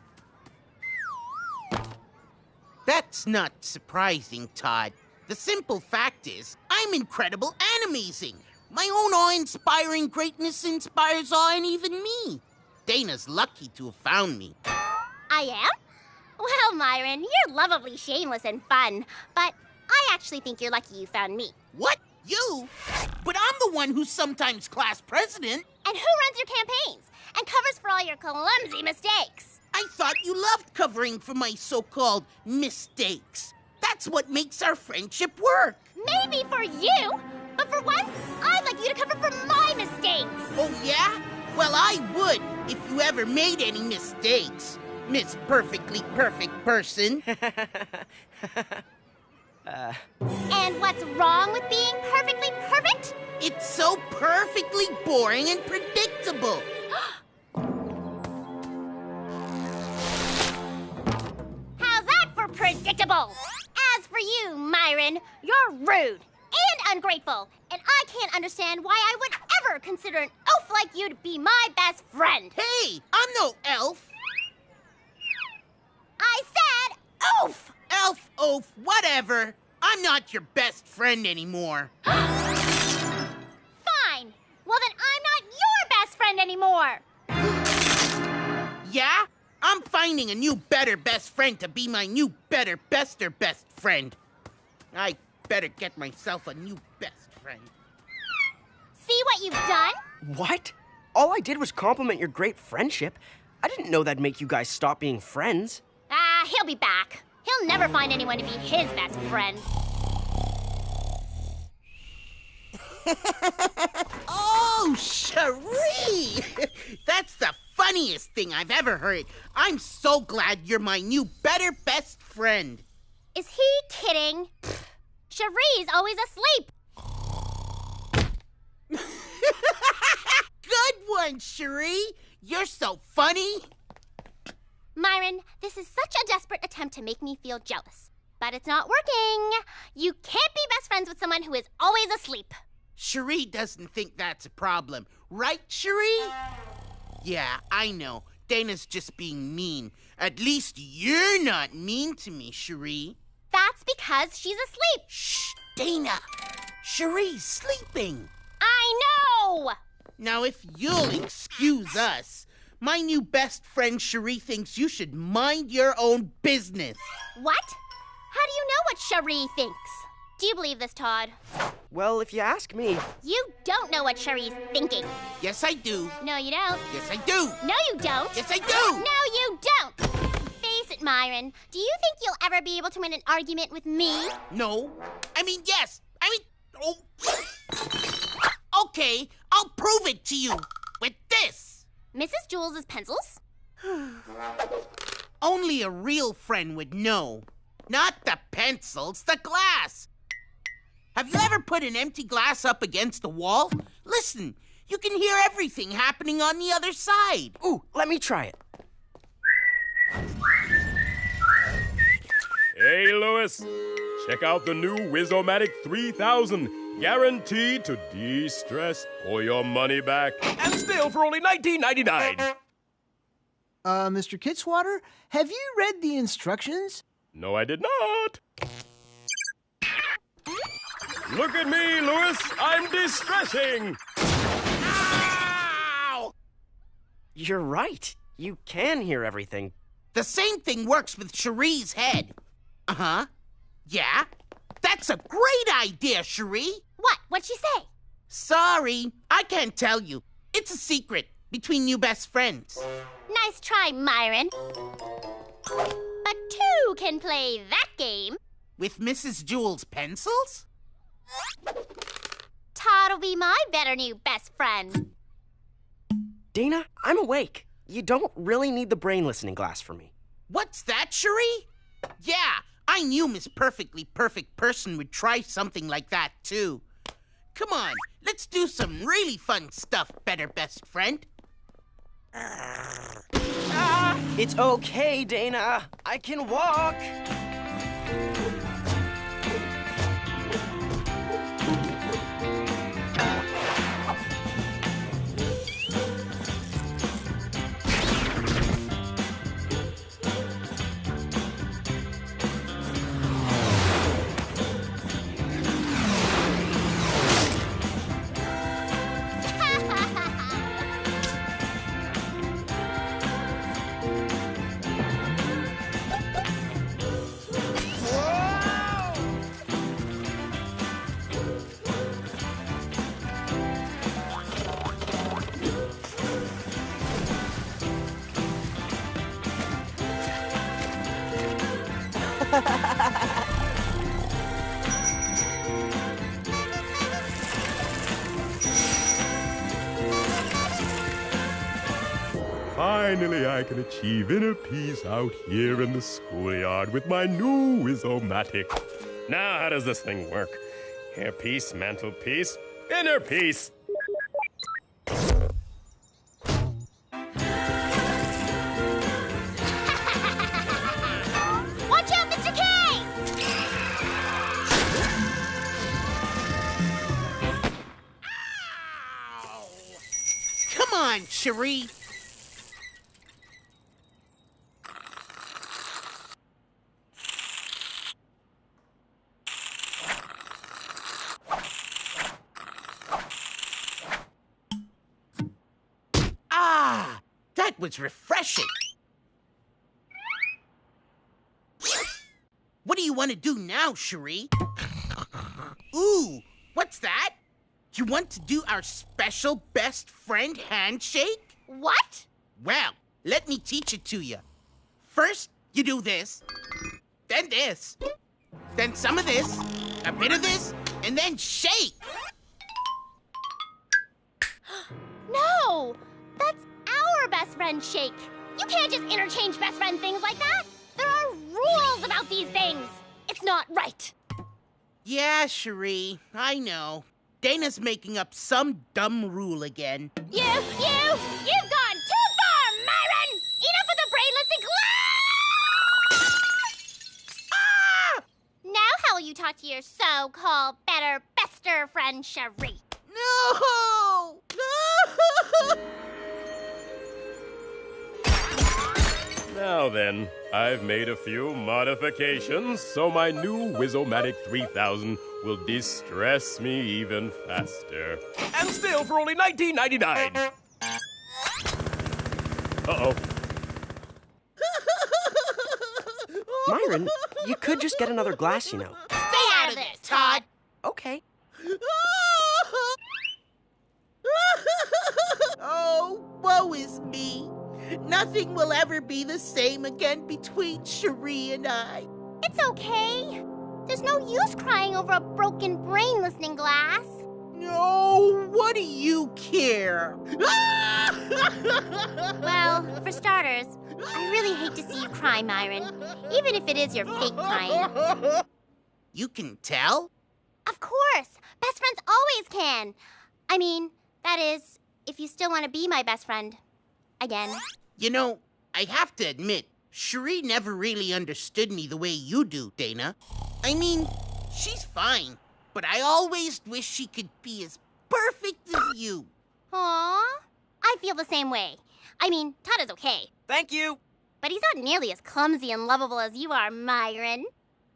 That's not surprising, Todd. The simple fact is, I'm incredible and amazing. My own awe-inspiring greatness inspires awe in even me. Dana's lucky to have found me. I am? Well, Myron, you're lovably shameless and fun, but I actually think you're lucky you found me. What? You? But I'm the one who's sometimes class president. And who runs your campaigns and covers for all your clumsy mistakes? I thought you loved covering for my so-called mistakes. That's what makes our friendship work. Maybe for you, but for once, I'd like you to cover for my mistakes. Oh, yeah? Well, I would if you ever made any mistakes, Miss Perfectly Perfect Person. And what's wrong with being perfectly perfect? It's so perfectly boring and predictable. How's that for predictable? As for you, Myron, you're rude and ungrateful, and I can't understand why I would ever never consider an elf like you to be my best friend. Hey, I'm no elf. I said oof! Elf, oaf, whatever. I'm not your best friend anymore. Fine. Well, then I'm not your best friend anymore. Yeah? I'm finding a new, better best friend to be my new, better, bester best friend. I better get myself a new best friend. See what you've done? What? All I did was compliment your great friendship. I didn't know that'd make you guys stop being friends. He'll be back. He'll never find anyone to be his best friend. Oh, Cherie! That's the funniest thing I've ever heard. I'm so glad you're my new, better best friend. Is he kidding? Cherie's always asleep. Good one, Cherie. You're so funny. Myron, this is such a desperate attempt to make me feel jealous. But it's not working. You can't be best friends with someone who is always asleep. Cherie doesn't think that's a problem. Right, Cherie? Yeah, I know. Dana's just being mean. At least you're not mean to me, Cherie. That's because she's asleep. Shh, Dana. Cherie's sleeping. I know! Now, if you'll excuse us, my new best friend Cherie thinks you should mind your own business. What? How do you know what Cherie thinks? Do you believe this, Todd? Well, if you ask me... You don't know what Cherie's thinking. Yes, I do. No, you don't. Yes, I do. No, you don't. Yes, I do. No, you don't. Face it, Myron. Do you think you'll ever be able to win an argument with me? No. I mean, yes. Oh. Okay, I'll prove it to you with this. Mrs. Jules' pencils? Only a real friend would know. Not the pencils, the glass. Have you ever put an empty glass up against a wall? Listen, you can hear everything happening on the other side. Ooh, let me try it. Hey, Louis. Check out the new Wizomatic 3000. Guaranteed to de-stress or your money back. And still for only $19.99. Mr. Kitswater, have you read the instructions? No, I did not. Look at me, Louis. I'm de-stressing. Ow! You're right. You can hear everything. The same thing works with Cherie's head. Uh-huh. Yeah? That's a great idea, Cherie. What? What'd she say? Sorry, I can't tell you. It's a secret between you best friends. Nice try, Myron. But two can play that game. With Mrs. Jules' pencils? Todd'll be my better new best friend. Dana, I'm awake. You don't really need the brain listening glass for me. What's that, Cherie? Yeah, I knew Miss Perfectly Perfect Person would try something like that, too. Come on, let's do some really fun stuff, better best friend. It's okay, Dana. I can walk. Finally, I can achieve inner peace out here in the schoolyard with my new Wizomatic. Now, how does this thing work? Inner peace, mental peace, inner peace. Watch out, Mr. K! on, Cherie. Ah, that was refreshing. What do you want to do now, Cherie? Ooh, what's that? You want to do our special best friend handshake? What? Well, let me teach it to you. First, you do this, then this, then some of this, a bit of this, and then shake. No! That's our best friend shake. You can't just interchange best friend things like that. There are rules about these things. It's not right. Yeah, Cherie, I know. Dana's making up some dumb rule again. You've gone too far, Myron! Enough of the brainless and Ah! Now how will you talk to your so-called better, bester friend, Cherie? No! Now then, I've made a few modifications so my new Wizomatic 3000 will distress me even faster. And still for only $19.99. Uh-oh. Myron, you could just get another glass, you know. Stay out of this, Todd. Okay. Oh, woe is me. Nothing will ever be the same again between Cherie and I. It's okay. There's no use crying over a broken brain listening glass. No, what do you care? Well, for starters, I really hate to see you cry, Myron. Even if it is your fake crying. You can tell? Of course. Best friends always can. I mean, that is, if you still want to be my best friend. Again. You know, I have to admit, Cherie never really understood me the way you do, Dana. I mean, she's fine, but I always wish she could be as perfect as you. Aww. I feel the same way. I mean, Todd is okay. Thank you. But he's not nearly as clumsy and lovable as you are, Myron.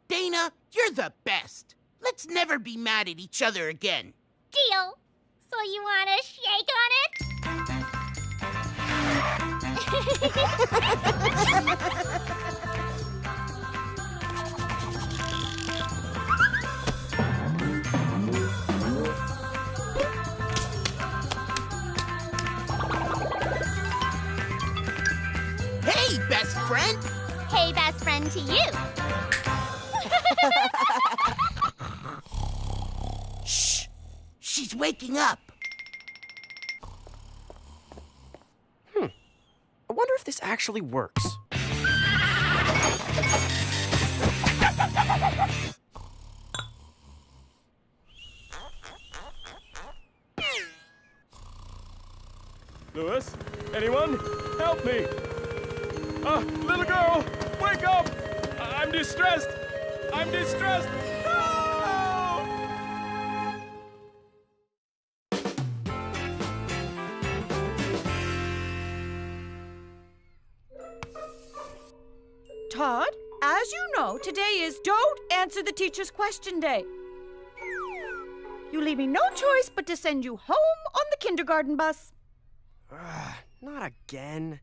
Dana, you're the best. Let's never be mad at each other again. Deal. So you want to shake on it? Hey, best friend! Hey, best friend to you. Shh! She's waking up. I wonder if this actually works. Louis, anyone? Help me! Little girl, wake up! I'm distressed! I'm distressed! No! Todd, as you know, today is Don't Answer the Teacher's Question Day. You leave me no choice but to send you home on the kindergarten bus. Not again.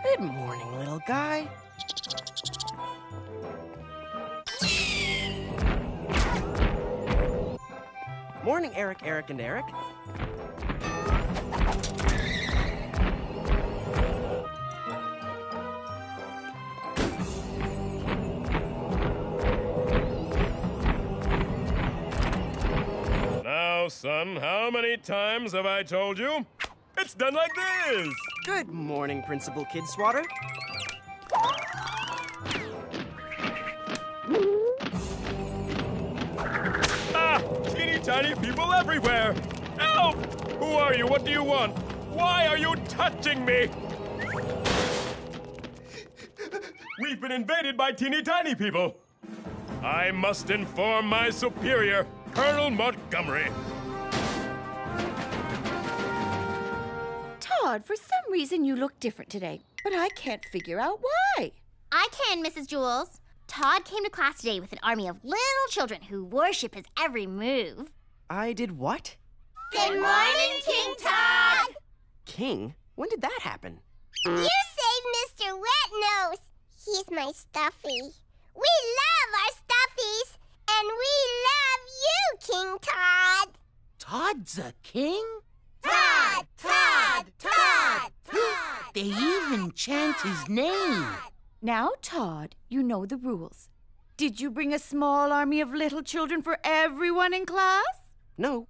Good morning, little guy. Morning, Eric, and Eric. Now son, how many times have I told you? It's done like this! Good morning, Principal Kidswatter. Ah! Teeny tiny people everywhere! Help! Who are you? What do you want? Why are you touching me? We've been invaded by teeny tiny people. I must inform my superior, Colonel Montgomery. Todd, for some reason you look different today, but I can't figure out why. I can, Mrs. Jules. Todd came to class today with an army of little children who worship his every move. I did what? Good morning, King Todd! King? When did that happen? You saved Mr. Wet Nose. He's my stuffy. We love our stuffies, and we love you, King Todd. Todd's a king? Todd, Todd, Todd, Todd. They even chant his name. Now, Todd, you know the rules. Did you bring a small army of little children for everyone in class? No,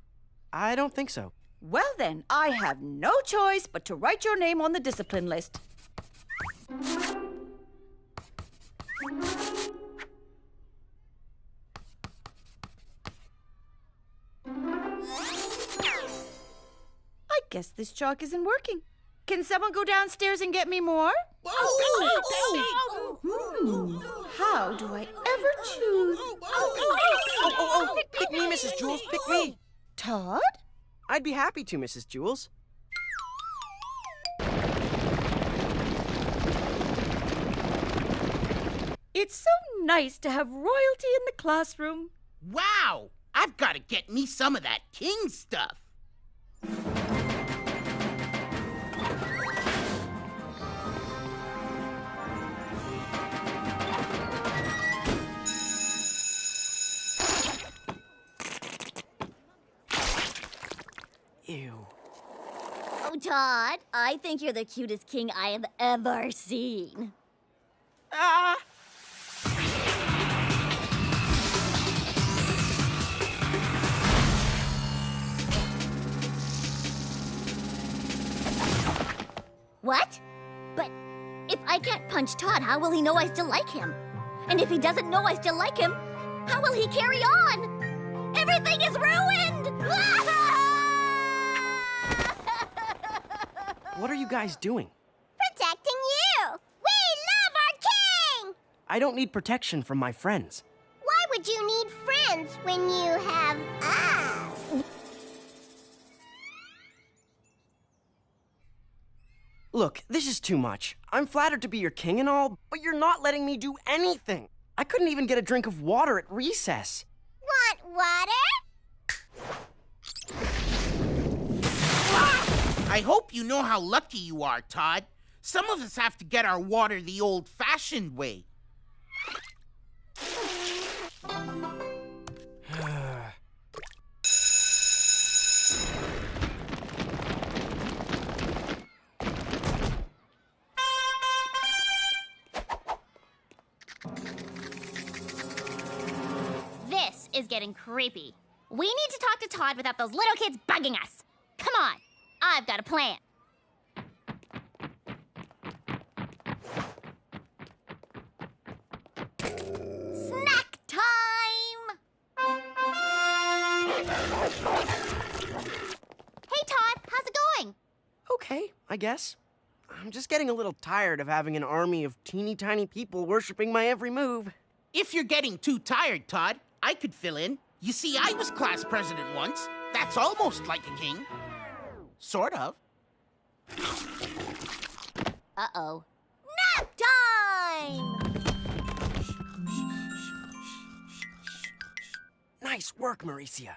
I don't think so. Well then, I have no choice but to write your name on the discipline list. I guess this chalk isn't working. Can someone go downstairs and get me more? How do I ever choose? Pick me, Mrs. Jules, pick me. Todd? I'd be happy to, Mrs. Jules. It's so nice to have royalty in the classroom. Wow! I've got to get me some of that king stuff. Ew. Oh, Todd, I think you're the cutest king I have ever seen. Ah! What? But if I can't punch Todd, how will he know I still like him? And if he doesn't know I still like him, how will he carry on? Everything is ruined! What are you guys doing? Protecting you. We love our king. I don't need protection from my friends. Why would you need friends when you have us? Look, this is too much. I'm flattered to be your king and all, but you're not letting me do anything. I couldn't even get a drink of water at recess. Want water? I hope you know how lucky you are, Todd. Some of us have to get our water the old-fashioned way. This is getting creepy. We need to talk to Todd without those little kids bugging us. Come on, I've got a plan. Snack time! Hey, Todd, how's it going? Okay, I guess. I'm just getting a little tired of having an army of teeny tiny people worshiping my every move. If you're getting too tired, Todd, I could fill in. You see, I was class president once. That's almost like a king. Sort of. Uh-oh. Nap time! Nice work, Mauricia.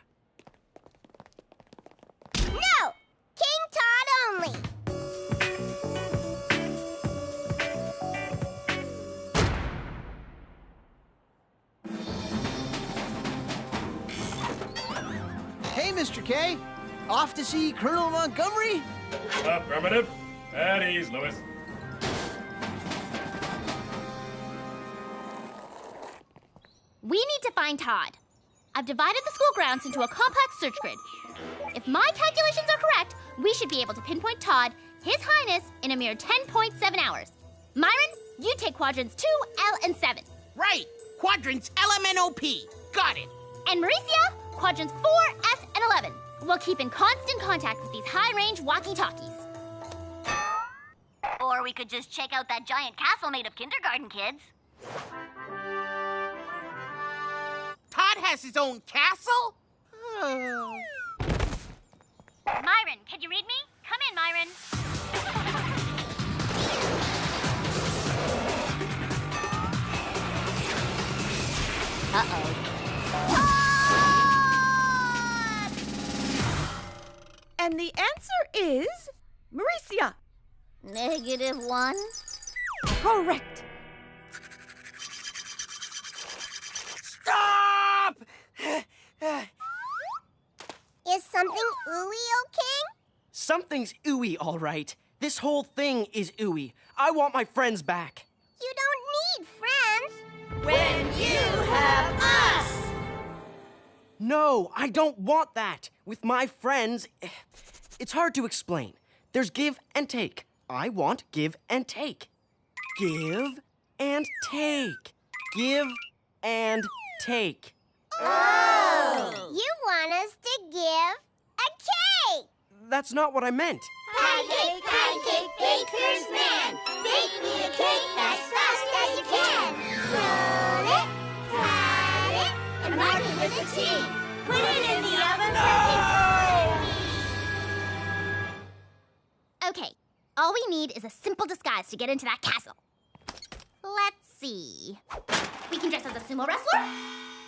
No! King Todd only. Hey, Mr. K. Off to see Colonel Montgomery? Affirmative. At ease, Lewis. We need to find Todd. I've divided the school grounds into a compact search grid. If my calculations are correct, we should be able to pinpoint Todd, His Highness, in a mere 10.7 hours. Myron, you take quadrants 2, L, and 7. Right. Quadrants LMNOP. Got it. And Mauricia, quadrants 4, S, and 11. We'll keep in constant contact with these high-range walkie-talkies. Or we could just check out that giant castle made of kindergarten kids. Todd has his own castle? Myron, can you read me? Come in, Myron. And the answer is Mauricia. -1. Correct. Stop! Is something ooey okay? Something's ooey, all right. This whole thing is ooey. I want my friends back. You don't need friends. When you have us! No, I don't want that. With my friends, it's hard to explain. There's give and take. I want give and take. Give and take. Give and take. Oh! You want us to give a cake! That's not what I meant. Pancake, pancake, baker's man. Bake me a cake as fast as you can. Roll it, pat it, and mark it with a T. Put it in the oven for 50 Okay, all we need is a simple disguise to get into that castle. Let's see. We can dress as a sumo wrestler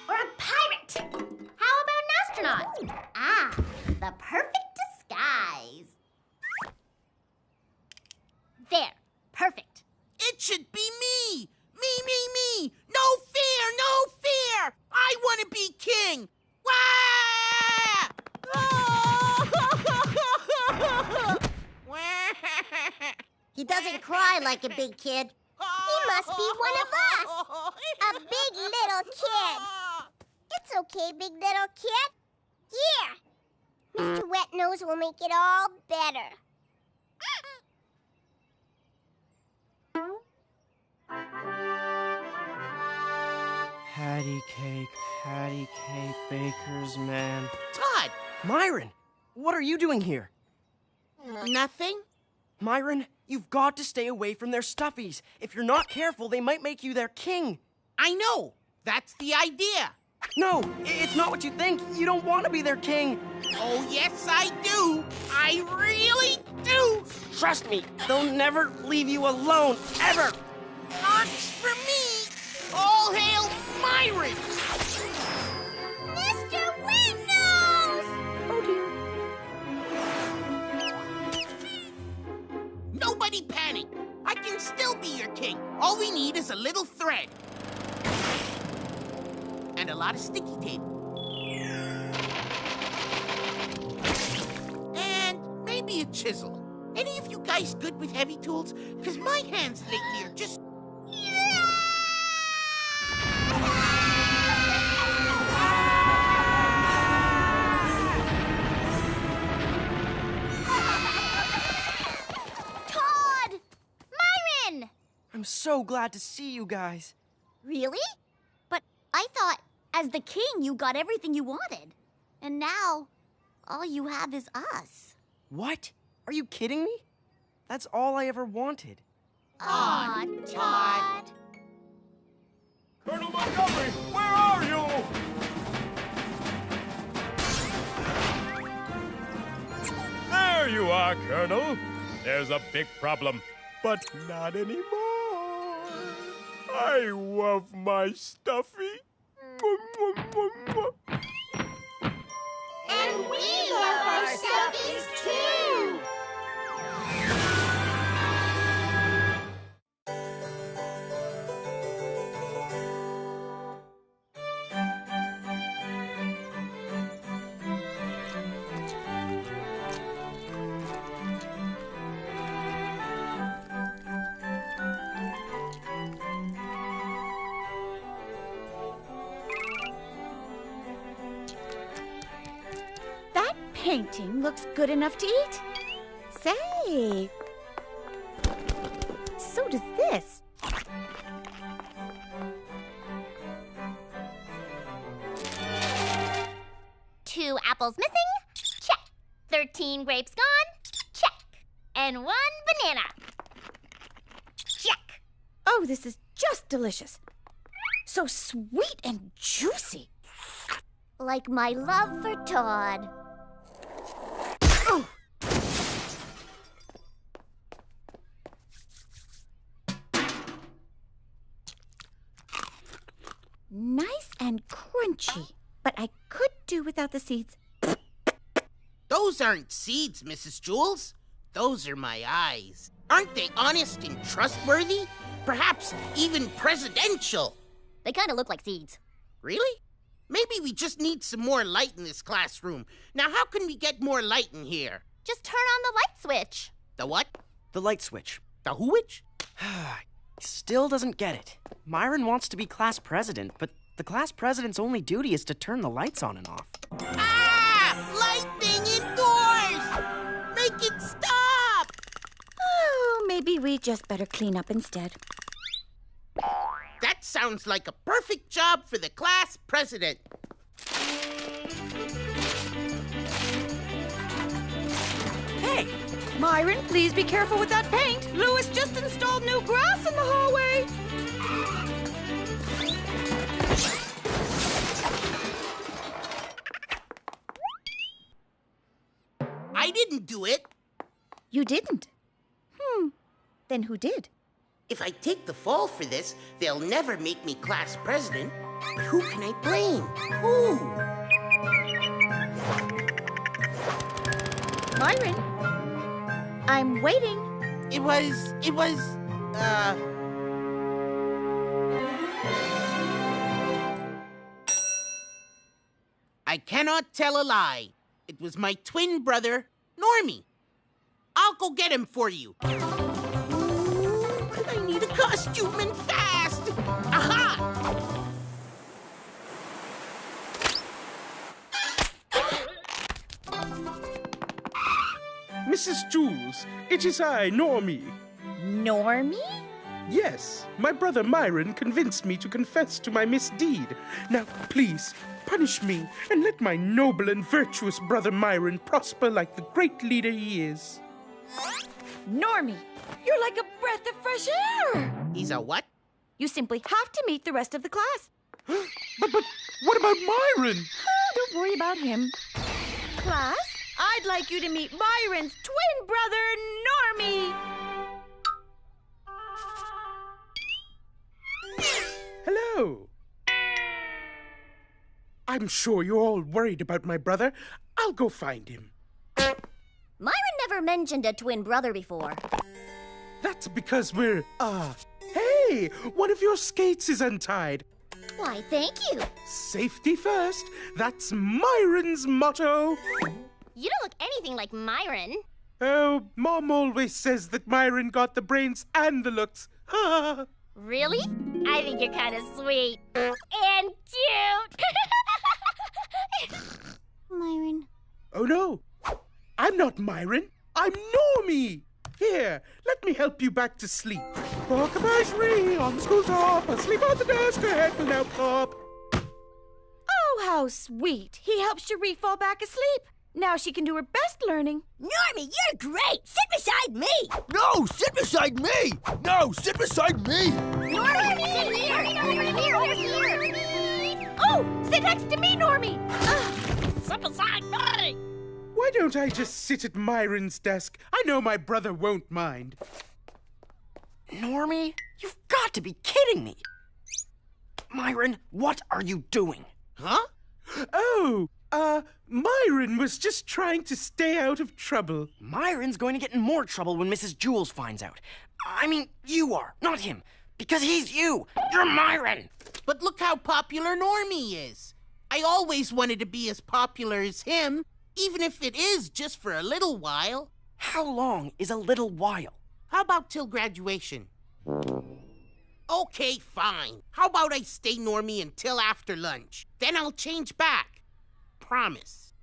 or a pirate. How about an astronaut? Ah, the perfect disguise. There, perfect. It should be me! Me! No fear, no fear! I want to be king! He doesn't cry like a big kid. He must be one of us. A big little kid. It's okay, big little kid. Here. Mr. Wet Nose will make it all better. Patty cake, baker's man. Todd! Myron, what are you doing here? Nothing? Myron, you've got to stay away from their stuffies. If you're not careful, they might make you their king. I know. That's the idea. No, it's not what you think. You don't want to be their king. Oh, yes, I do. I really do. Trust me, they'll never leave you alone, ever. Works for me. All hail Myron. Mr. Wet Nose! Oh, dear. Nobody panic. I can still be your king. All we need is a little thread. And a lot of sticky tape. And maybe a chisel. Any of you guys good with heavy tools? Because my hands lately are just... Todd! Myron! I'm so glad to see you guys. Really? But I thought, as the king, you got everything you wanted. And now, all you have is us. What? Are you kidding me? That's all I ever wanted. Aw, Todd. Colonel Montgomery, where are you? There you are, Colonel. There's a big problem, but not anymore. I love my stuffy. And we love our stuffies too! painting looks good enough to eat. Say, so does this. 2 apples missing? Check. 13 grapes gone? Check. And 1 banana? Check. Oh, this is just delicious. So sweet and juicy. Like my love for Todd. Oh. Nice and crunchy, but I could do without the seeds. Those aren't seeds, Mrs. Jules. Those are my eyes. Aren't they honest and trustworthy? Perhaps even presidential. They kind of look like seeds. Really? Maybe we just need some more light in this classroom. Now, how can we get more light in here? Just turn on the light switch. The what? The light switch. The who-witch? Still doesn't get it. Myron wants to be class president, but the class president's only duty is to turn the lights on and off. Ah! Light thing indoors! Make it stop! Oh, maybe we just better clean up instead. That sounds like a perfect job for the class president. Hey, Myron, please be careful with that paint. Louis just installed new grass in the hallway. I didn't do it. You didn't? Then who did? If I take the fall for this, they'll never make me class president. But who can I blame? Who? Myron, I'm waiting. It was, I cannot tell a lie. It was my twin brother, Normie. I'll go get him for you. I need a costume and fast. Aha! Mrs. Jules, it is I, Normie. Normie? Yes, my brother Myron convinced me to confess to my misdeed. Now, please, punish me and let my noble and virtuous brother Myron prosper like the great leader he is. Normie, you're like a breath of fresh air. He's a what? You simply have to meet the rest of the class. But what about Myron? Oh, don't worry about him. Class, I'd like you to meet Myron's twin brother, Normie. Hello. I'm sure you're all worried about my brother. I'll go find him. Myron never mentioned a twin brother before. That's because we're, hey, one of your skates is untied. Why, thank you. Safety first. That's Myron's motto. You don't look anything like Myron. Oh, Mom always says that Myron got the brains and the looks. Really? I think you're kind of sweet. And cute. Myron. Oh, no. I'm not Myron. I'm Normie. Here, let me help you back to sleep. Rock-a-bye on the school top, asleep on the desk, her head will now pop. Oh, how sweet. He helped Cherie fall back asleep. Now she can do her best learning. Normie, you're great! Sit beside me! No, sit beside me! No, sit beside me! Normie, sit here! Oh, sit next to me, Normie! Sit beside me! Why don't I just sit at Myron's desk? I know my brother won't mind. Normie, you've got to be kidding me. Myron, what are you doing? Huh? Oh, Myron was just trying to stay out of trouble. Myron's going to get in more trouble when Mrs. Jules finds out. I mean, you are, not him. Because he's you. You're Myron. But look how popular Normie is. I always wanted to be as popular as him, even if it is just for a little while. How long is a little while? How about till graduation? Okay, fine. How about I stay Normie until after lunch? Then I'll change back. Promise.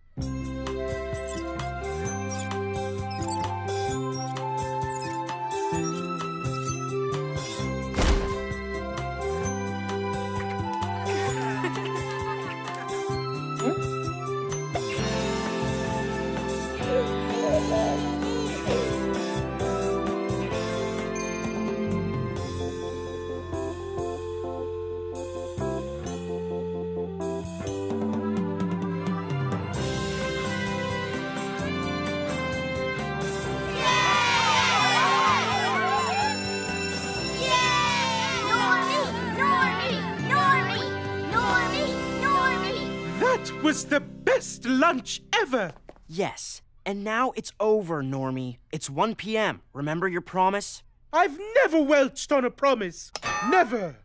That was the best lunch ever! Yes, and now it's over, Normie. It's 1 p.m. Remember your promise? I've never welched on a promise. Never.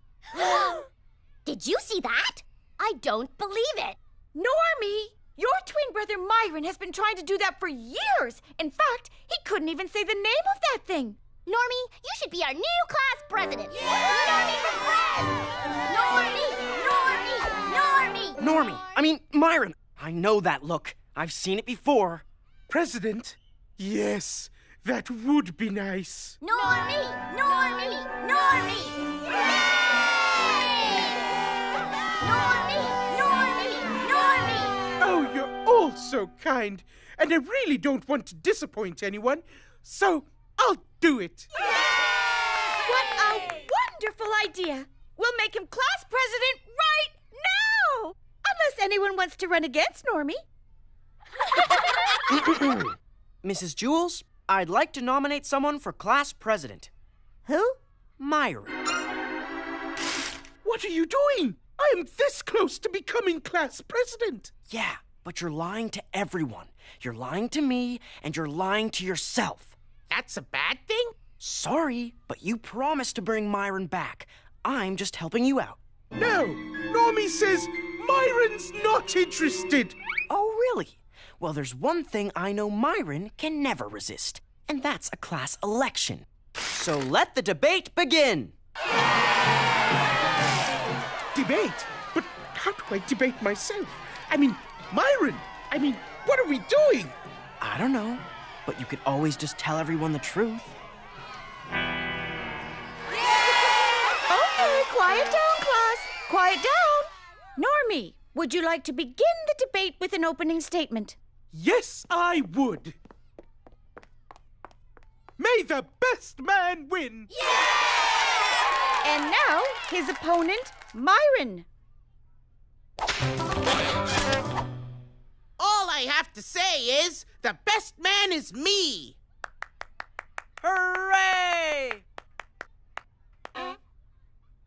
Did you see that? I don't believe it. Normie, your twin brother Myron has been trying to do that for years. In fact, he couldn't even say the name of that thing. Normie, you should be our new class president. Normie from Prez! Normie! I mean, Myron! I know that look. I've seen it before. President? Yes, that would be nice. Normie! Oh, you're all so kind. And I really don't want to disappoint anyone, so I'll do it. What a wonderful idea. We'll make him class president right now. Unless anyone wants to run against Normie. Mrs. Jules, I'd like to nominate someone for class president. Who? Myron. What are you doing? I am this close to becoming class president. Yeah, but you're lying to everyone. You're lying to me, and you're lying to yourself. That's a bad thing? Sorry, but you promised to bring Myron back. I'm just helping you out. No, Normie says Myron's not interested. Oh, really? Well, there's one thing I know Myron can never resist, and that's a class election. So let the debate begin. Debate? But how do I debate myself? I mean, Myron, what are we doing? I don't know, but you could always just tell everyone the truth. Okay, quiet down, class. Quiet down. Normie, would you like to begin the debate with an opening statement? Yes, I would. May the best man win. And now, his opponent, Myron. All I have to say is, the best man is me. Hooray!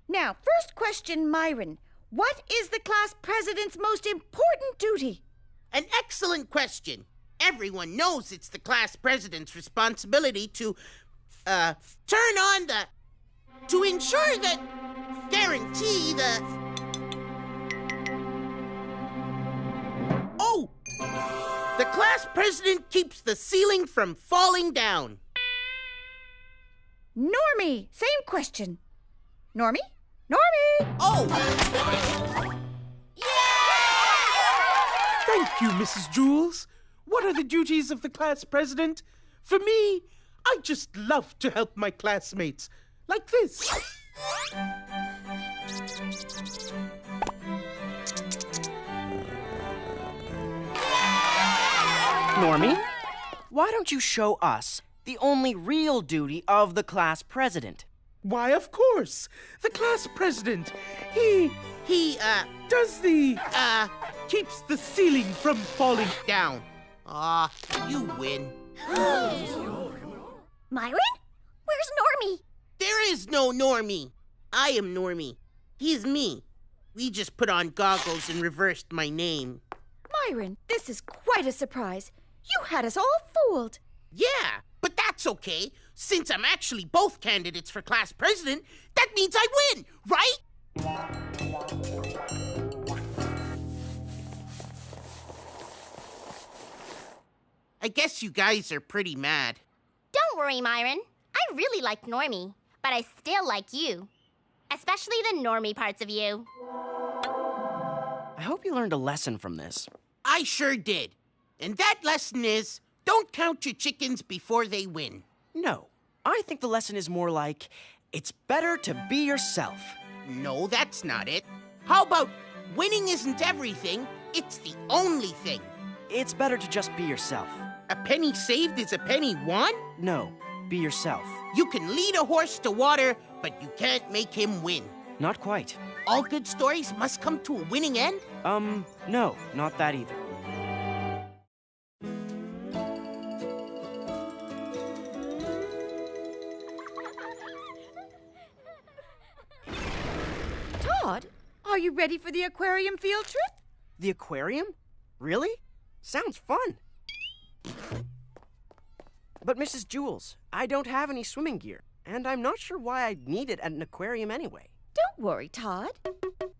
Now, first question, Myron. What is the class president's most important duty? An excellent question. Everyone knows it's the class president's responsibility to ensure that, guarantee the... Oh! The class president keeps the ceiling from falling down. Normie, same question. Normie? Normie! Oh! Thank you, Mrs. Jules. What are the duties of the class president? For me, I just love to help my classmates. Like this. Normie, why don't you show us the only real duty of the class president? Why, of course. The class president, he does the, keeps the ceiling from falling down. You win. Myron? Where's Normie? There is no Normie. I am Normie. He's me. We just put on goggles and reversed my name. Myron, this is quite a surprise. You had us all fooled. Yeah, but that's okay. Since I'm actually both candidates for class president, that means I win, right? I guess you guys are pretty mad. Don't worry, Myron. I really like Normie, but I still like you. Especially the Normie parts of you. I hope you learned a lesson from this. I sure did. And that lesson is, don't count your chickens before they win. No, I think the lesson is more like, it's better to be yourself. No, that's not it. How about, winning isn't everything, it's the only thing. It's better to just be yourself. A penny saved is a penny won? No, be yourself. You can lead a horse to water, but you can't make him win. Not quite. All good stories must come to a winning end? No, not that either. Todd, are you ready for the aquarium field trip? The aquarium? Really? Sounds fun. But Mrs. Jules, I don't have any swimming gear, and I'm not sure why I'd need it at an aquarium anyway. Don't worry, Todd.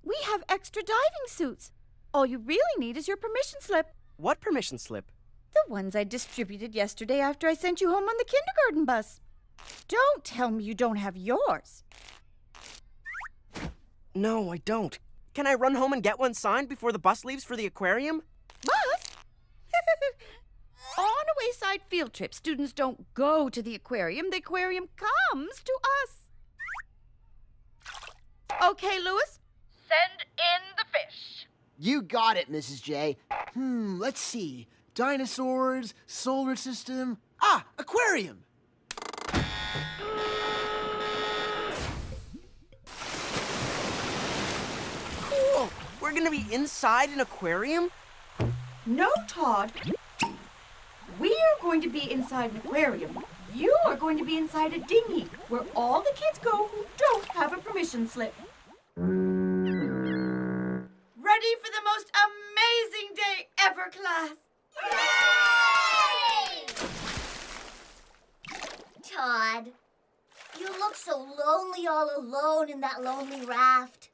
We have extra diving suits. All you really need is your permission slip. What permission slip? The ones I distributed yesterday after I sent you home on the kindergarten bus. Don't tell me you don't have yours. No, I don't. Can I run home and get one signed before the bus leaves for the aquarium? Bus? On a Wayside field trip, students don't go to the aquarium. The aquarium comes to us. Okay, Lewis? Send in the fish. You got it, Mrs. J. Let's see. Dinosaurs, solar system. Ah, aquarium! Cool! We're gonna be inside an aquarium? No, Todd. We are going to be inside an aquarium. You are going to be inside a dinghy where all the kids go who don't have a permission slip. Ready for the most amazing day ever, class? Todd, you look so lonely all alone in that lonely raft.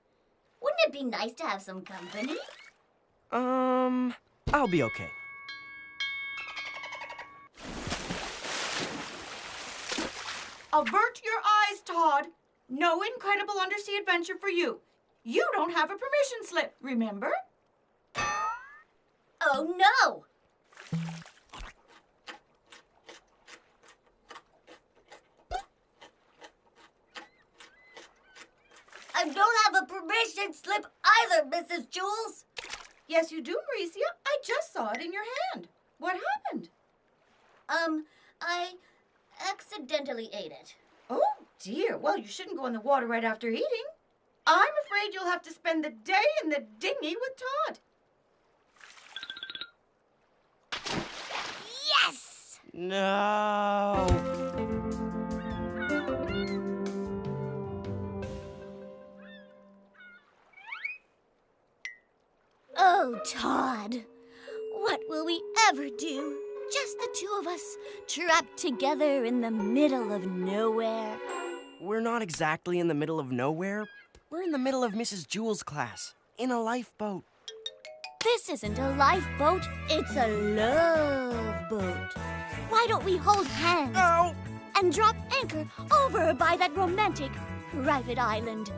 Wouldn't it be nice to have some company? I'll be okay. Avert your eyes, Todd. No incredible undersea adventure for you. You don't have a permission slip, remember? Oh, no! I don't have a permission slip either, Mrs. Jules. Yes, you do, Mauricia. I just saw it in your hand. What happened? I accidentally ate it. Oh, dear. Well, you shouldn't go in the water right after eating. I'm afraid you'll have to spend the day in the dinghy with Todd. Yes! No. Oh, Todd. What will we ever do? Just the two of us, trapped together in the middle of nowhere. We're not exactly in the middle of nowhere. We're in the middle of Mrs. Jules' class, in a lifeboat. This isn't a lifeboat, it's a love boat. Why don't we hold hands and drop anchor over by that romantic private island?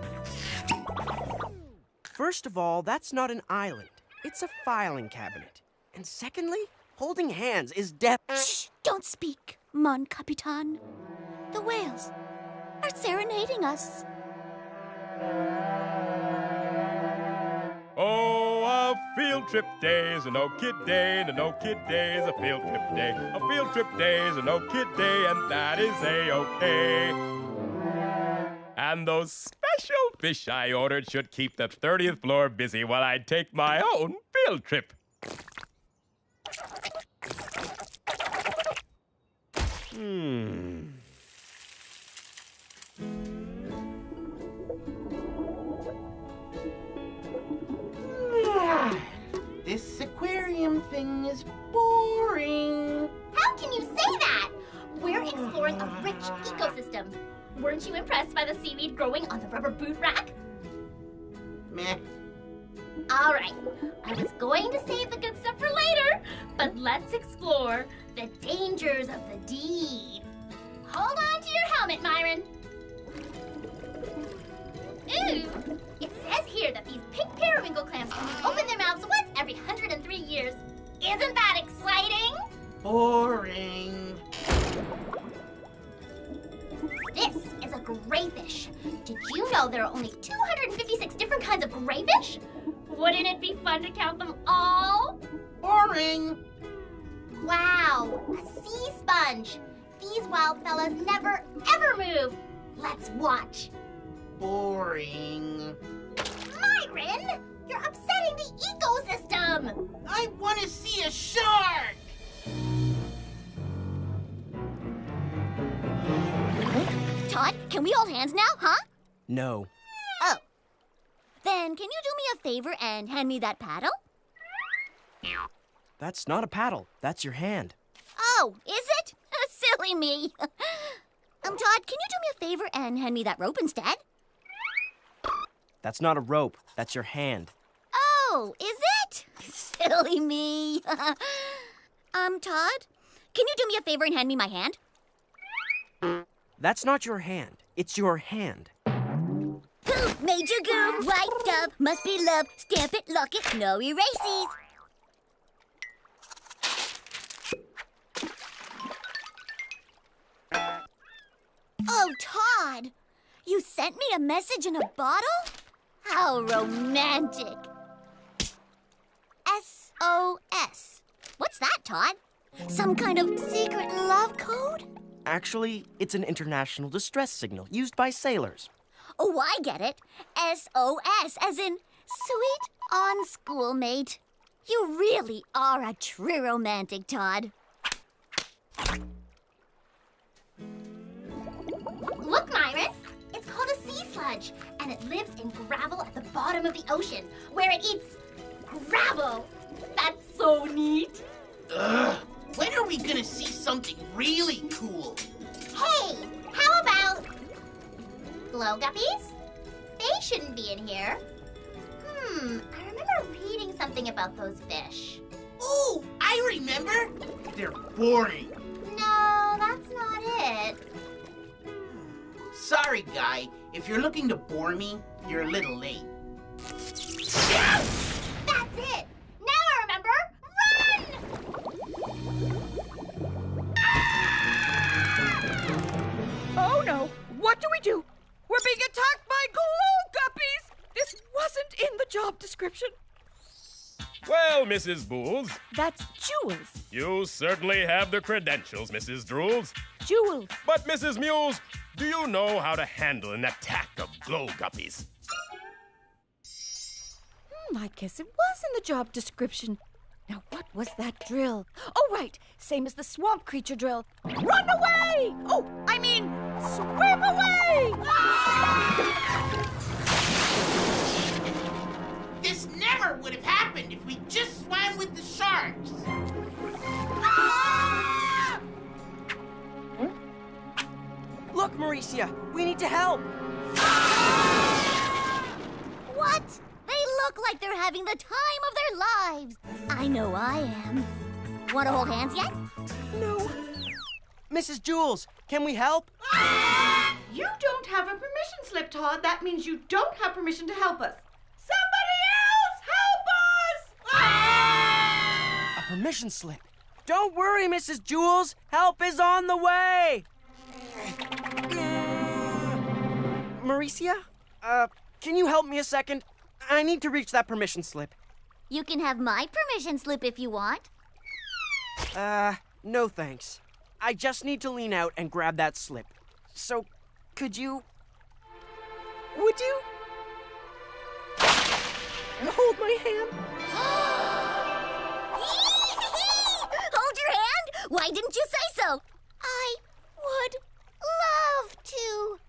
First of all, that's not an island. It's a filing cabinet. And secondly, holding hands is Shh! Don't speak, Mon Capitan. The whales are serenading us. Oh, a field trip day is a no-kid day, and a no-kid day is a field trip day. A field trip day is a no-kid day, and that is A-OK. And those special fish I ordered should keep the 30th floor busy while I take my own field trip. This aquarium thing is boring. How can you say that? We're exploring a rich ecosystem. Weren't you impressed by the seaweed growing on the rubber boot rack? Meh. All right, I was going to save the good stuff for later, but let's explore the dangers of the deep. Hold on to your helmet, Myron. Ooh, it says here that these pink periwinkle clams only open their mouths once every 103 years. Isn't that exciting? Boring. This is a grayfish. Did you know there are only 256 different kinds of grayfish? Wouldn't it be fun to count them all? Boring. Wow, a sea sponge. These wild fellas never, ever move. Let's watch. Boring. Myron, you're upsetting the ecosystem. I want to see a shark. Todd, can we hold hands now, huh? No. Oh. Then can you do me a favor and hand me that paddle? That's not a paddle. That's your hand. Oh, is it? Silly me. Todd, can you do me a favor and hand me that rope instead? That's not a rope. That's your hand. Oh, is it? Silly me. Todd, can you do me a favor and hand me my hand? That's not your hand. It's your hand. Poof, major groove, white dove, must be love, stamp it, lock it, no erases. Oh, Todd, you sent me a message in a bottle? How romantic. SOS. What's that, Todd? Some kind of secret love code? Actually, it's an international distress signal used by sailors. Oh, I get it. SOS, as in sweet on schoolmate. You really are a true romantic, Todd. Look, Myron. It's called a sea sludge, and it lives in gravel at the bottom of the ocean, where it eats gravel. That's so neat. Ugh. When are we gonna see something really cool? Hey, how about glow guppies? They shouldn't be in here. I remember reading something about those fish. Oh, I remember. They're boring. No, that's not it. Sorry, guy. If you're looking to bore me, you're a little late. That's it. Now I remember. Run! Oh no! What do we do? We're being attacked by glow guppies! This wasn't in the job description. Well, Mrs. Booles. That's Jules. You certainly have the credentials, Mrs. Drools. Jules. But, Mrs. Mules, do you know how to handle an attack of glow guppies? I guess it was in the job description. Now, what was that drill? Oh, right. Same as the swamp creature drill. Run away! Oh, I mean, swim away! This never would have happened if we just swam with the sharks. Look, Mauricia, we need to help. What? They look like they're having the time of their lives. I know I am. Want to hold hands yet? No. Mrs. Jules, can we help? You don't have a permission slip, Todd. That means you don't have permission to help us. Somebody else help us! A permission slip. Don't worry, Mrs. Jules. Help is on the way. Mauricia, can you help me a second? I need to reach that permission slip. You can have my permission slip if you want. No thanks. I just need to lean out and grab that slip. So, could you... Would you... hold my hand? Hold your hand? Why didn't you say so? I would love to.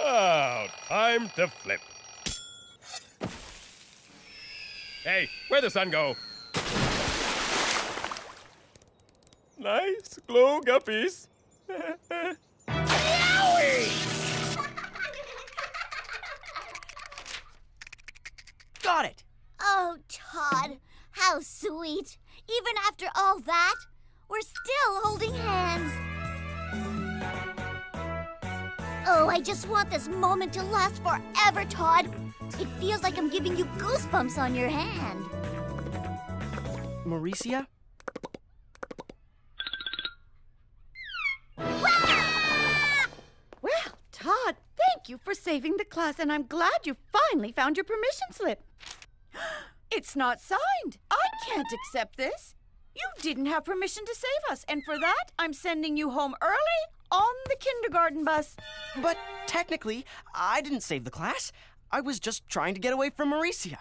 Oh, time to flip. Hey, where'd the sun go? Nice glow guppies. Got it. Oh, Todd, how sweet. Even after all that, we're still holding hands. Oh, I just want this moment to last forever, Todd. It feels like I'm giving you goosebumps on your hand. Mauricia? Well, Todd, thank you for saving the class, and I'm glad you finally found your permission slip. It's not signed. I can't accept this. You didn't have permission to save us, and for that, I'm sending you home early on the kindergarten bus. But technically, I didn't save the class. I was just trying to get away from Mauricia.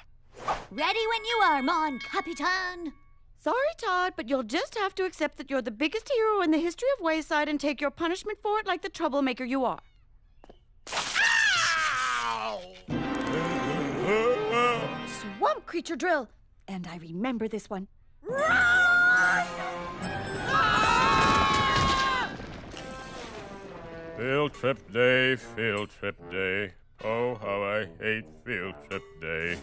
Ready when you are, Mon Capitan. Sorry, Todd, but you'll just have to accept that you're the biggest hero in the history of Wayside and take your punishment for it like the troublemaker you are. Swamp creature drill. And I remember this one. Field trip day, field trip day. Oh, how I hate field trip day.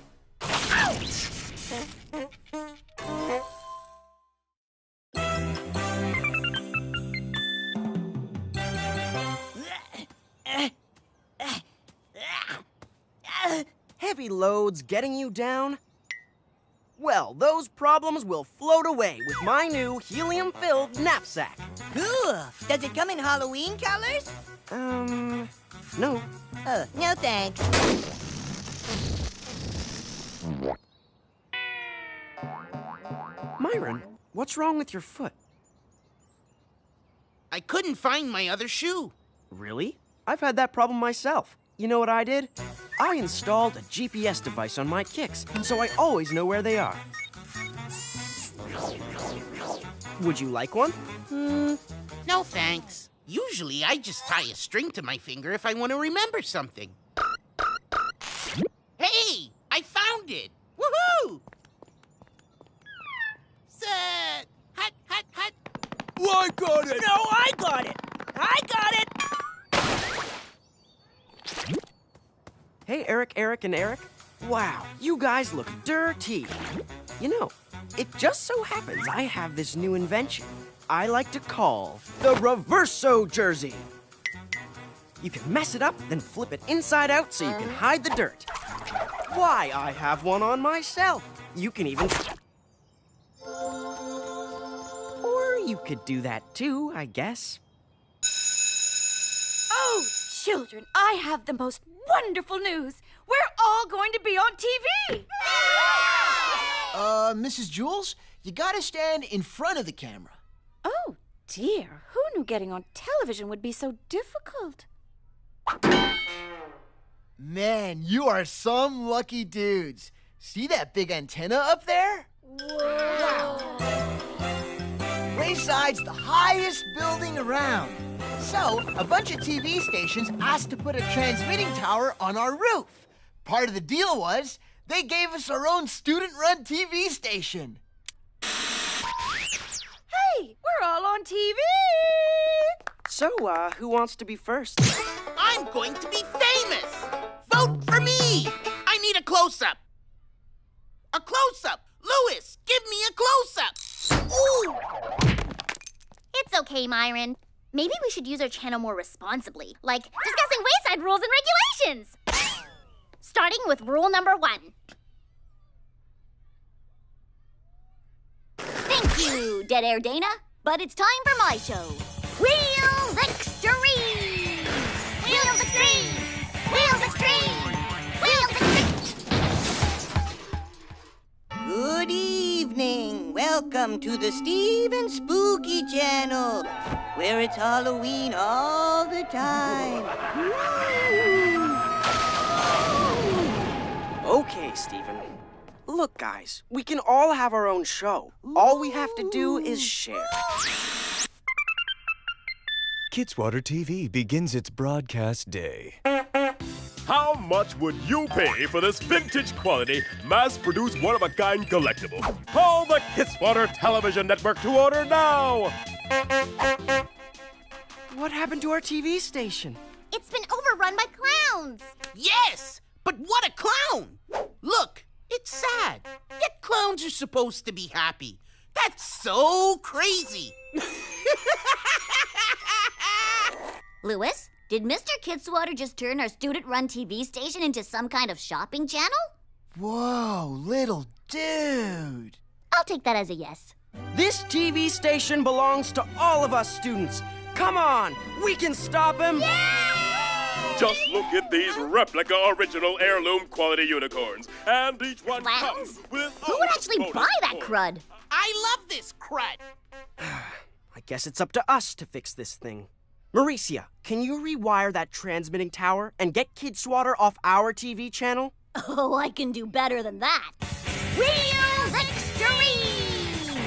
Heavy loads getting you down? Well, those problems will float away with my new helium-filled knapsack. Cool. Does it come in Halloween colors? No. Oh, no thanks. Myron, what's wrong with your foot? I couldn't find my other shoe. Really? I've had that problem myself. You know what I did? I installed a GPS device on my kicks, so I always know where they are. Would you like one? No thanks. Usually I just tie a string to my finger if I want to remember something. Hey! I found it! Woohoo! Set! Hut, hut, hut! Well, I got it! No, I got it! I got it! Hey, Eric, and Eric. Wow, you guys look dirty. You know, it just so happens I have this new invention I like to call the Reverso Jersey. You can mess it up, then flip it inside out so you can hide the dirt. Why, I have one on myself. You can even... Or you could do that too, I guess. Oh, children, I have the most wonderful news. We're all going to be on TV. Mrs. Jules, you gotta stand in front of the camera. Oh, dear. Who knew getting on television would be so difficult? Man, you are some lucky dudes. See that big antenna up there? Wow. Wayside's the highest building around. So, a bunch of TV stations asked to put a transmitting tower on our roof. Part of the deal was, they gave us our own student-run TV station. Hey, we're all on TV! So, who wants to be first? I'm going to be famous! Vote for me! I need a close-up! A close-up! Louis, give me a close-up! Ooh! It's okay, Myron. Maybe we should use our channel more responsibly, like discussing Wayside rules and regulations. Starting with rule number 1. Thank you, Dead Air Dana. But it's time for my show. Wheels Extreme! Wheels Extreme! Wheels Extreme! Wheels Extreme! Good evening. Welcome to the Steve and Spooky Channel, where it's Halloween all the time. Okay, Stephen. Look, guys, we can all have our own show. All we have to do is share. Kidswater TV begins its broadcast day. How much would you pay for this vintage quality, mass-produced, one-of-a-kind collectible? Call the Kidswater Television Network to order now! What happened to our TV station? It's been overrun by clowns. Yes! But what a clown! Look, it's sad. Yet clowns are supposed to be happy. That's so crazy. Louis, did Mr. Kidswater just turn our student-run TV station into some kind of shopping channel? Whoa, little dude. I'll take that as a yes. This TV station belongs to all of us students. Come on, we can stop him. Yeah! Just look at these replica original heirloom quality unicorns. And each one comes with Who would actually buy that crud? I love this crud. I guess it's up to us to fix this thing. Mauricia, can you rewire that transmitting tower and get Kid Swatter off our TV channel? Oh, I can do better than that. Wheels Extreme!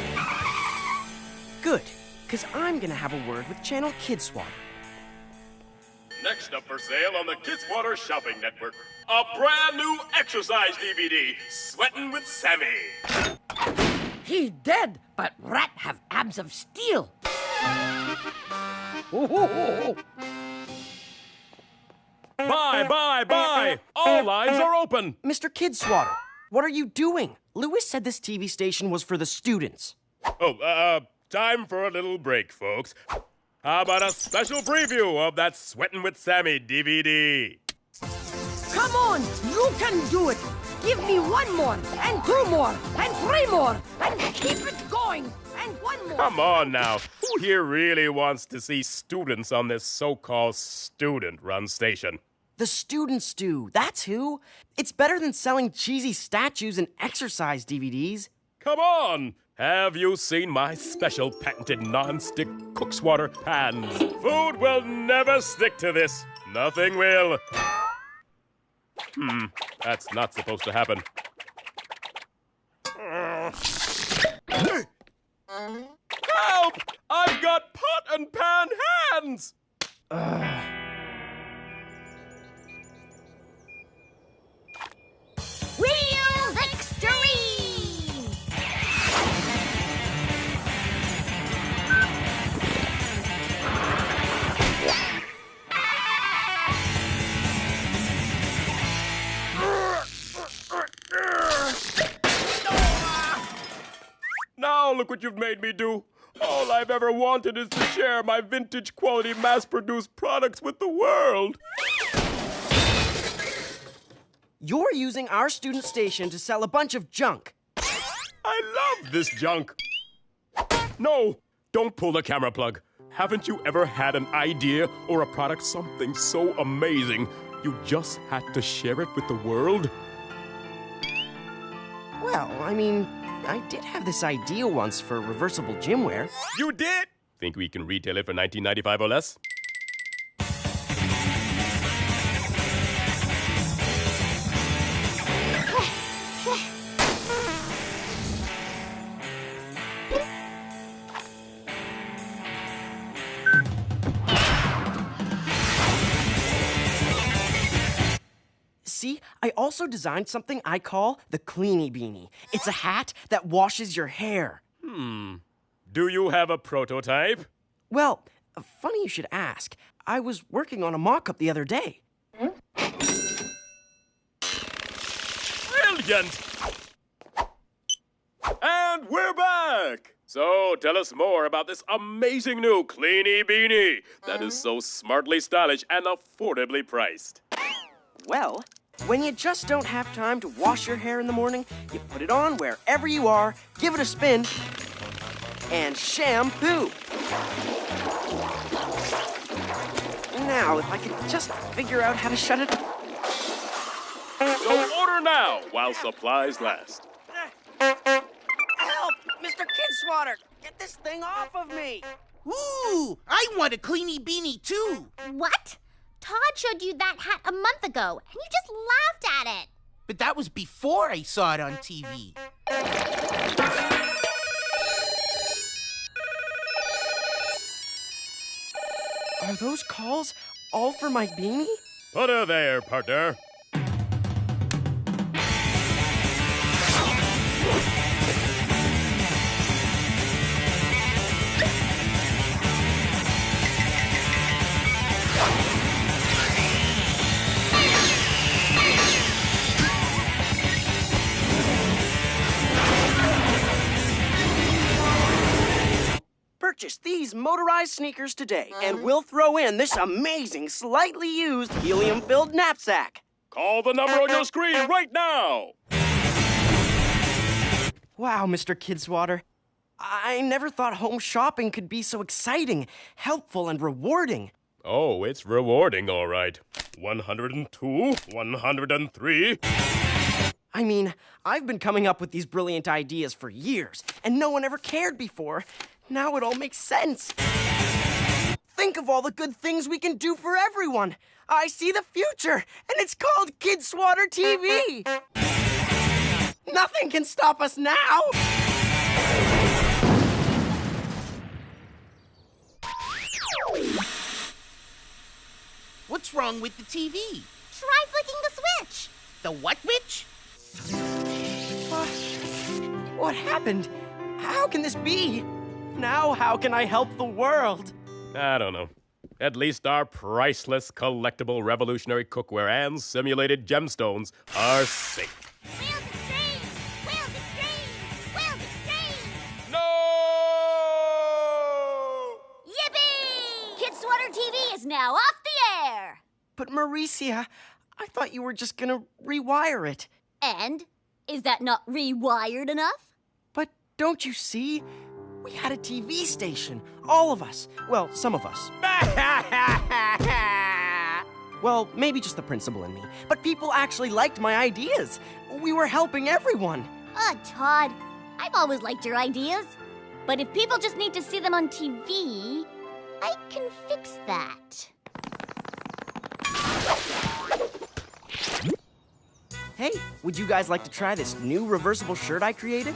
Good, because I'm going to have a word with Channel Kid Swatter. Next up for sale on the Kidswater Shopping Network, a brand new exercise DVD, Sweatin' with Sammy. He dead, but rat have abs of steel. Bye! All lines are open. Mr. Kid Swatter, what are you doing? Lewis said this TV station was for the students. Time for a little break, folks. How about a special preview of that Sweatin' with Sammy DVD? Come on, you can do it. Give me one more, and two more, and three more, and keep it going, and one more. Come on now. Who here really wants to see students on this so-called student-run station? The students do, that's who. It's better than selling cheesy statues and exercise DVDs. Come on! Have you seen my special patented non-stick Cookswater pans? Food will never stick to this. Nothing will. That's not supposed to happen. Help! I've got pot and pan hands! Wheels Extreme! Now look what you've made me do. All I've ever wanted is to share my vintage quality mass-produced products with the world. You're using our student station to sell a bunch of junk. I love this junk. No, don't pull the camera plug. Haven't you ever had an idea or a product, something so amazing, you just had to share it with the world? Well, I mean, I did have this idea once for reversible gymwear. You did? Think we can retail it for $19.95 or less? See, I also designed something I call the Cleanie Beanie. It's a hat that washes your hair. Do you have a prototype? Well, funny you should ask. I was working on a mock-up the other day. Brilliant! And we're back! So tell us more about this amazing new Cleanie Beanie that is so smartly stylish and affordably priced. Well, when you just don't have time to wash your hair in the morning, you put it on wherever you are, give it a spin, and shampoo. Now, if I could just figure out how to shut it. So order now while supplies last. Help! Mr. Kid Swatter! Get this thing off of me! Ooh, I want a Cleanie Beanie too. What? Todd showed you that hat a month ago, and you just laughed at it. But that was before I saw it on TV. Are those calls all for my beanie? Put her there, partner. Purchase these motorized sneakers today, and we'll throw in this amazing, slightly used, helium-filled knapsack. Call the number on your screen right now. Wow, Mr. Kid Swatter. I never thought home shopping could be so exciting, helpful, and rewarding. Oh, it's rewarding, all right. 102, 103. I mean, I've been coming up with these brilliant ideas for years, and no one ever cared before. Now it all makes sense. Think of all the good things we can do for everyone. I see the future, and it's called Kid Swatter TV. Nothing can stop us now. What's wrong with the TV? Try flicking the switch. The what witch? What happened? How can this be? Now how can I help the world? I don't know. At least our priceless collectible revolutionary cookware and simulated gemstones are safe. Yippee! Kid Swatter TV is now off the air. But Mauricia, I thought you were just gonna rewire it. And? Is that not rewired enough? But don't you see? We had a TV station. All of us. Well, some of us. Well, maybe just the principal and me. But people actually liked my ideas. We were helping everyone. Todd, I've always liked your ideas. But if people just need to see them on TV, I can fix that. Hey, would you guys like to try this new reversible shirt I created?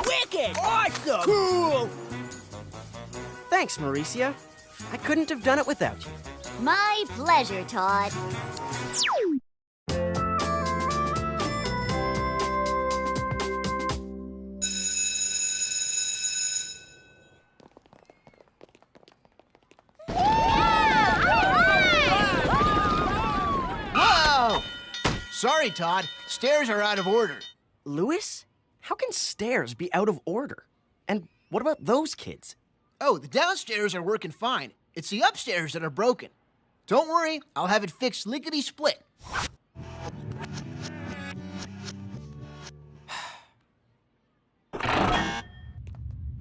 Wicked! Awesome! Cool! Thanks, Mauricia. I couldn't have done it without you. My pleasure, Todd. Whoa! Sorry, Todd. Stairs are out of order. Louis? How can stairs be out of order? And what about those kids? Oh, the downstairs are working fine. It's the upstairs that are broken. Don't worry, I'll have it fixed lickety-split.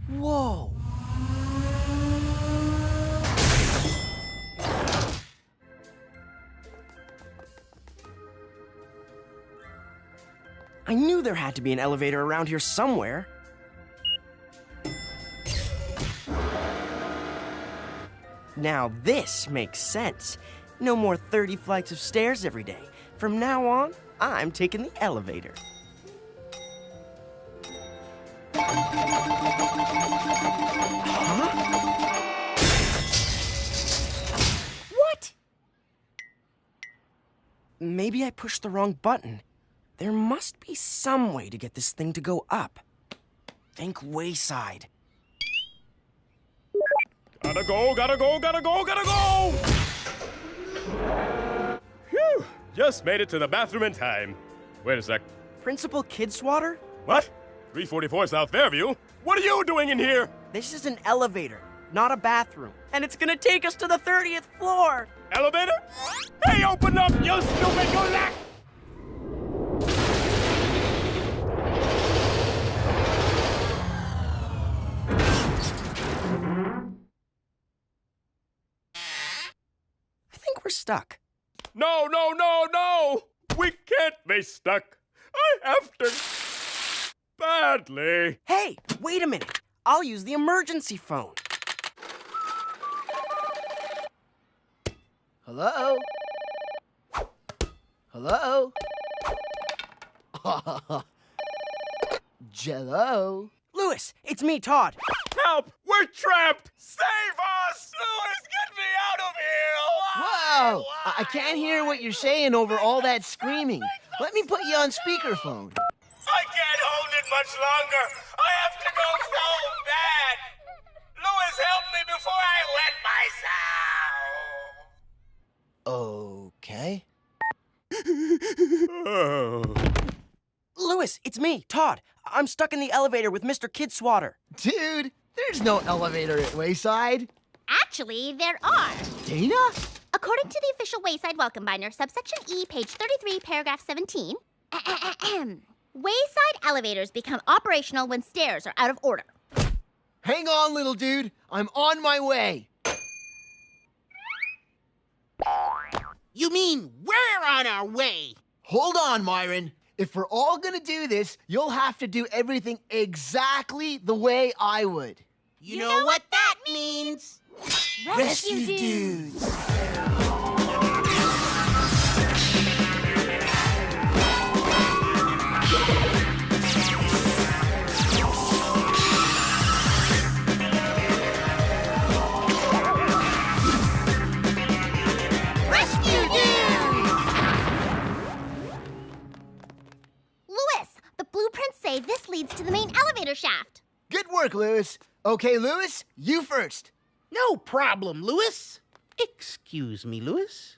Whoa! I knew there had to be an elevator around here somewhere. Now this makes sense. No more 30 flights of stairs every day. From now on, I'm taking the elevator. Huh? What? Maybe I pushed the wrong button. There must be some way to get this thing to go up. Think Wayside. Gotta go, gotta go, gotta go, gotta go! Phew! Just made it to the bathroom in time. Wait a sec. Principal Kid Swatter? What? 344 South Fairview? What are you doing in here? This is an elevator, not a bathroom. And it's gonna take us to the 30th floor. Elevator? Hey, open up, you stupid gulak! We're stuck. No, no, no, no! We can't be stuck. I have to. Badly. Hey, wait a minute. I'll use the emergency phone. Hello? Hello? Jello? Louis, it's me, Todd. Help! We're trapped! Save us! Louis, get me out of here! Whoa! I can't hear what you're saying over all that screaming. Let me put you on speakerphone. I can't hold it much longer. I have to go so bad. Louis, help me before I wet myself. Okay. Louis, it's me, Todd. I'm stuck in the elevator with Mr. Kid Swatter. Dude, there's no elevator at Wayside. Actually, there are. Dana? According to the official Wayside Welcome Binder, subsection E, page 33, paragraph 17, Wayside elevators become operational when stairs are out of order. Hang on, little dude. I'm on my way. You mean we're on our way? Hold on, Myron. If we're all gonna do this, you'll have to do everything exactly the way I would. You know what that means? Rescue Dudes! Rescue Dudes! Louis, the blueprints say this leads to the main elevator shaft. Good work, Louis. Okay, Louis, you first. No problem, Louis. Excuse me, Louis.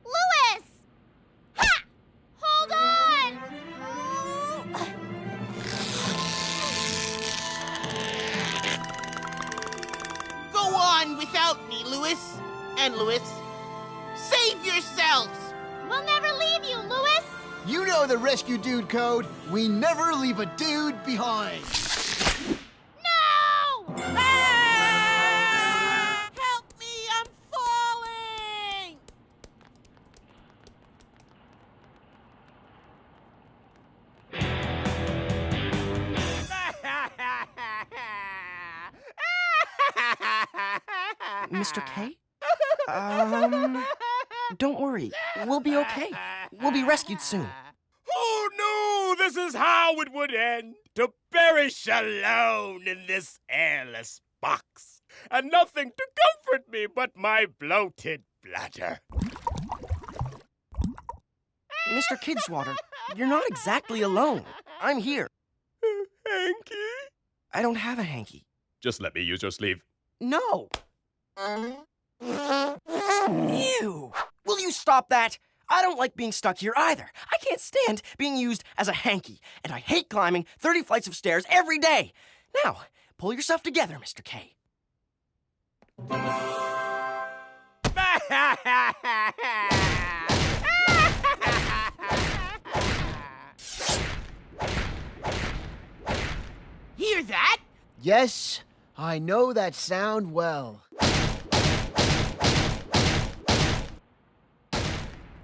Louis! Ha! Hold on! Go on without me, Louis. And Louis, save yourselves. We'll never leave you, Louis! You know the Rescue Dude code. We never leave a dude behind. No! Help me, I'm falling. Mr. K? Don't worry. We'll be okay. We'll be rescued soon. Who knew this is how it would end? To perish alone in this airless box, and nothing to comfort me but my bloated bladder. Mr. Kidswatter, you're not exactly alone. I'm here. Hanky? I don't have a hanky. Just let me use your sleeve. No! Ew! Will you stop that? I don't like being stuck here either. I can't stand being used as a hanky, and I hate climbing 30 flights of stairs every day. Now, pull yourself together, Mr. K. Hear that? Yes, I know that sound well.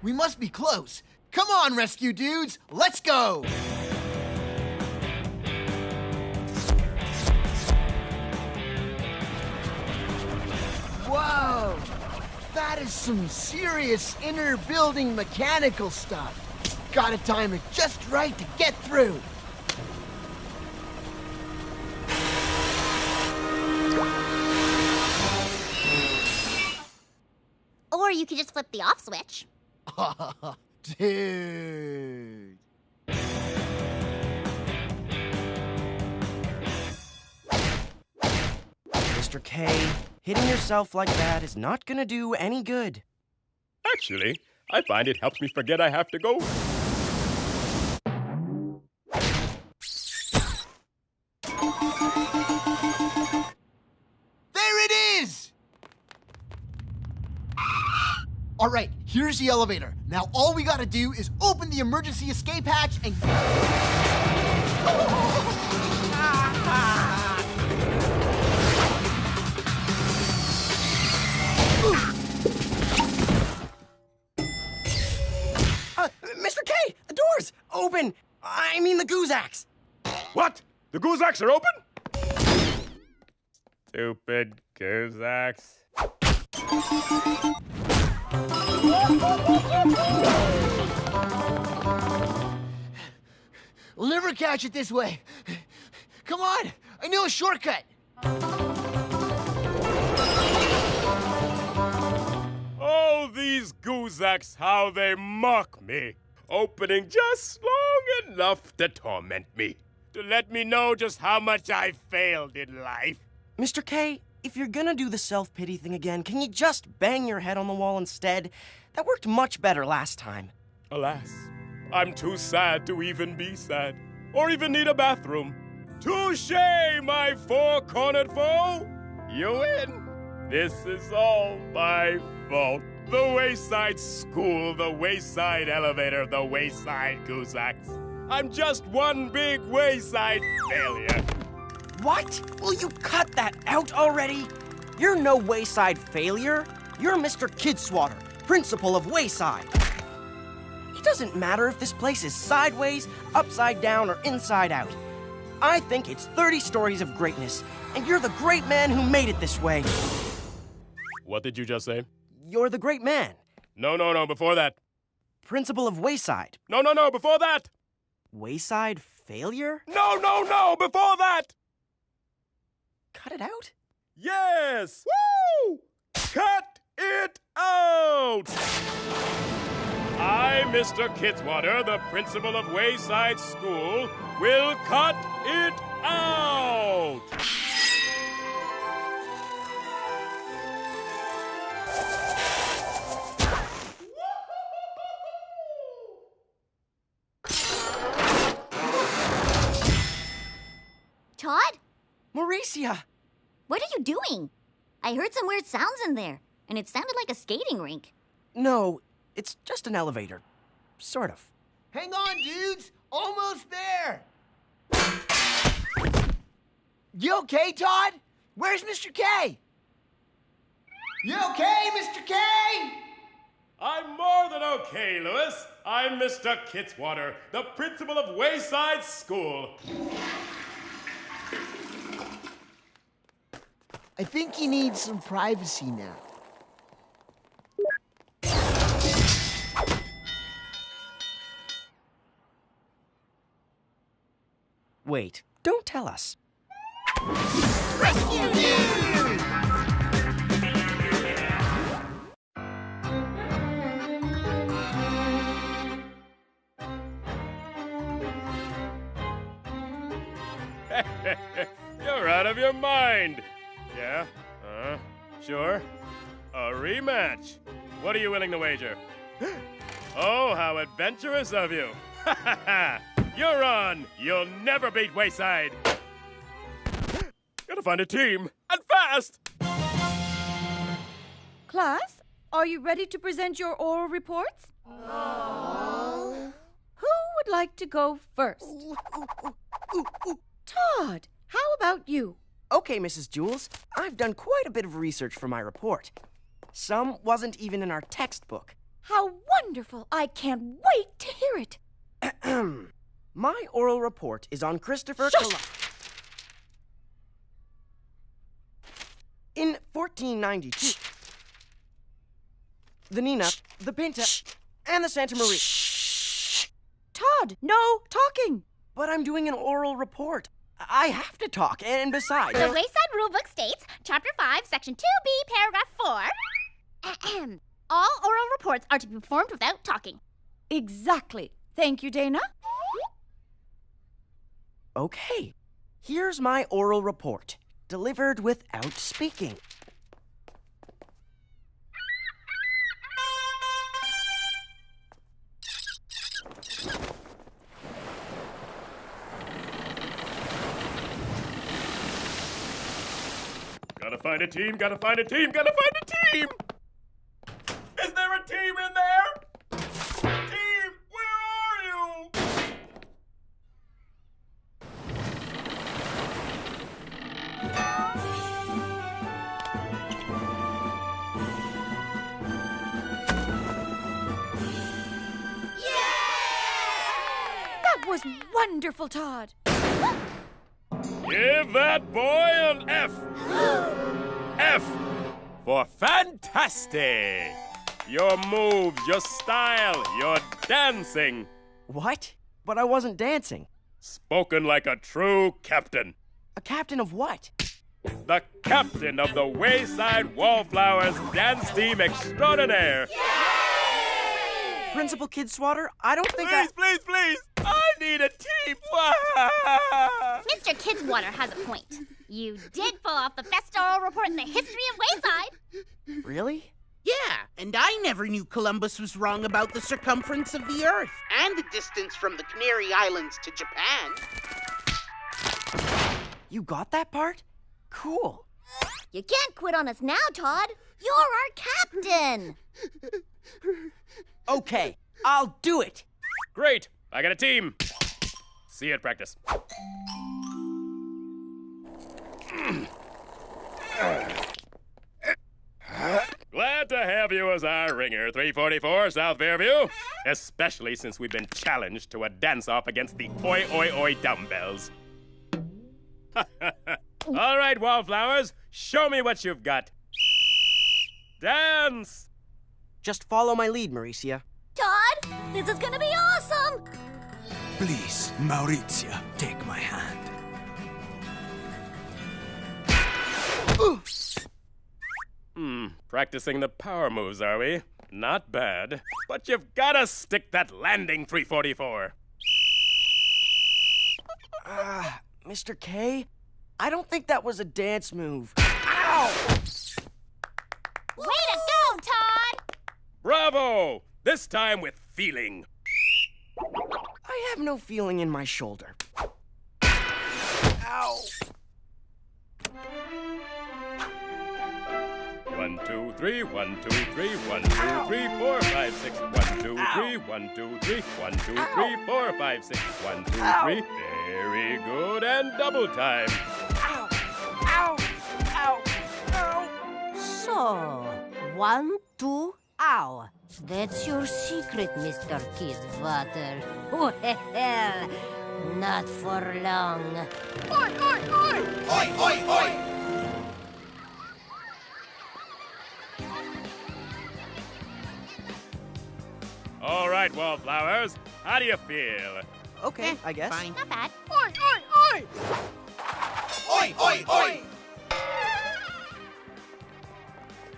We must be close. Come on, Rescue Dudes, let's go! Whoa! That is some serious inner building mechanical stuff. Gotta time it just right to get through. Or you could just flip the off switch. Dude. Mr. K, hitting yourself like that is not gonna do any good. Actually, I find it helps me forget I have to go. There it is! All right, here's the elevator. Now all we gotta do is open the emergency escape hatch and... Mr. K, the door's open. I mean the Goozaks. What? The Goozaks are open? Stupid Goozaks. We'll never catch it this way. Come on, I know a shortcut. Oh, these Guzaks, how they mock me, opening just long enough to torment me, to let me know just how much I failed in life. Mr. K, if you're gonna do the self-pity thing again, can you just bang your head on the wall instead? That worked much better last time. Alas, I'm too sad to even be sad, or even need a bathroom. Touché, my four-cornered foe! You win. This is all my fault. The Wayside School, the Wayside Elevator, the Wayside Guzaks. I'm just one big Wayside failure. What? Will you cut that out already? You're no Wayside failure. You're Mr. Kidswatter, principal of Wayside. It doesn't matter if this place is sideways, upside down, or inside out. I think it's 30 stories of greatness, and you're the great man who made it this way. What did you just say? You're the great man. No, before that. Principal of Wayside. No, before that. Wayside failure? No, before that. Cut it out? Yes! Woo! Cut it out! I, Mr. Kidswatter, the principal of Wayside School, will cut it out! Todd? Mauricia! What are you doing? I heard some weird sounds in there, and it sounded like a skating rink. No, it's just an elevator. Sort of. Hang on, dudes! Almost there! You okay, Todd? Where's Mr. K? You okay, Mr. K? I'm more than okay, Lewis. I'm Mr. Kidswatter, the principal of Wayside School. I think he needs some privacy now. Wait, don't tell us. Rescue news! You're out of your mind. Yeah? Sure. A rematch. What are you willing to wager? Oh, how adventurous of you. Ha ha ha! You're on. You'll never beat Wayside. Gotta find a team, and fast! Class, are you ready to present your oral reports? Oh. Who would like to go first? Todd, how about you? Okay, Mrs. Jules, I've done quite a bit of research for my report. Some wasn't even in our textbook. How wonderful! I can't wait to hear it. My oral report is on Christopher Columbus. In 1492, the Nina, the Pinta, and the Santa Maria. Todd, no talking. But I'm doing an oral report. I have to talk, and besides... The Wayside Rulebook states, Chapter 5, Section 2B, Paragraph 4. All oral reports are to be performed without talking. Exactly. Thank you, Dana. Okay, here's my oral report, delivered without speaking. Gotta find a team, gotta find a team, gotta find a team! Is there a team in there? Team, where are you? That was wonderful, Todd. Give that boy an F. F for fantastic. Your moves, your style, your dancing. What? But I wasn't dancing. Spoken like a true captain. A captain of what? the captain of the Wayside Wallflowers Dance Team Extraordinaire. Principal Kidswatter, I don't think Please! I need a team! Mr. Kidswatter has a point. You did pull off the best oral report in the history of Wayside. Really? Yeah, and I never knew Columbus was wrong about the circumference of the Earth and the distance from the Canary Islands to Japan. You got that part? Cool. You can't quit on us now, Todd. You're our captain. Okay, I'll do it. Great, I got a team. See you at practice. Glad to have you as our ringer, 344 South Fairview. Especially since we've been challenged to a dance-off against the Oi Oi Oi dumbbells. All right, Wallflowers, show me what you've got. Dance! Just follow my lead, Mauricia. Todd, this is gonna be awesome. Please, Maurizia, take my hand. Practicing the power moves, are we? Not bad. But you've gotta stick that landing, 344. Mr. K, I don't think that was a dance move. Ow! Way to go, Todd! Bravo! This time with feeling. I have no feeling in my shoulder. Ow! 1, 2, 3, 1, 2, 3, 1, 2, 3, 4, 5, 6, 1, 2, 3, 1, 2, 3, 1, 2, 3, 4, 5, 6, 1, 2, 3. Very good, and double time. Ow! Ow! Ow! Ow! So, 1, 2, ow. That's your secret, Mr. Kidswatter. Well, not for long. Oi, oi, oi! Oi, oi, oi! All right, Wallflowers, how do you feel? Okay, I guess. Fine. Not bad. Oi, oi, oi! Oi, oi, oi!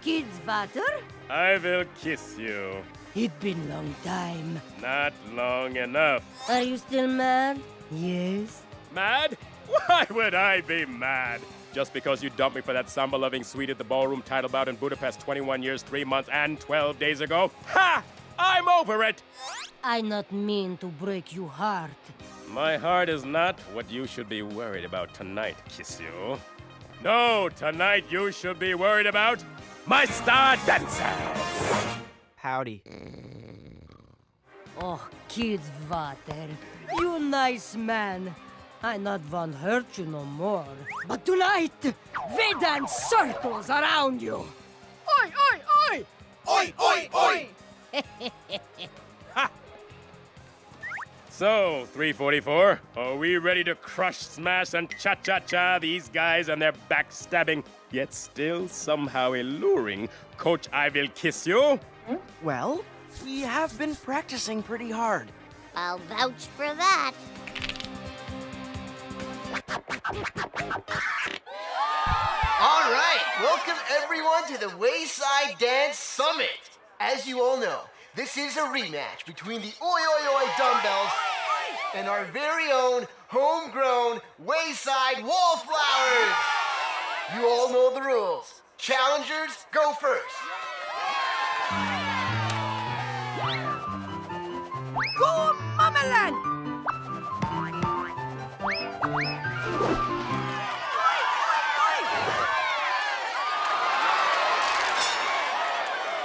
Kidswatter? I will kiss you. It been long time. Not long enough. Are you still mad? Yes. Mad? Why would I be mad? Just because you dumped me for that samba-loving sweet at the ballroom title bout in Budapest 21 years, 3 months, and 12 days ago? Ha! I'm over it! I not mean to break your heart. My heart is not what you should be worried about tonight, kiss you. No, tonight you should be worried about my star dancers! Howdy. Oh, Kidswatter, you nice man. I not want hurt you no more. But tonight, we dance circles around you. Oi, oi, oi! Oi, oi, oi! Ha! So, 344, are we ready to crush, smash, and cha-cha-cha these guys and their backstabbing, yet still somehow alluring Coach I Will Kiss You? Well, we have been practicing pretty hard. I'll vouch for that. All right, welcome everyone to the Wayside Dance Summit. As you all know, this is a rematch between the Oi Oi Oi dumbbells and our very own homegrown Wayside Wallflowers. You all know the rules. Challengers, go first. Go, Mamaland!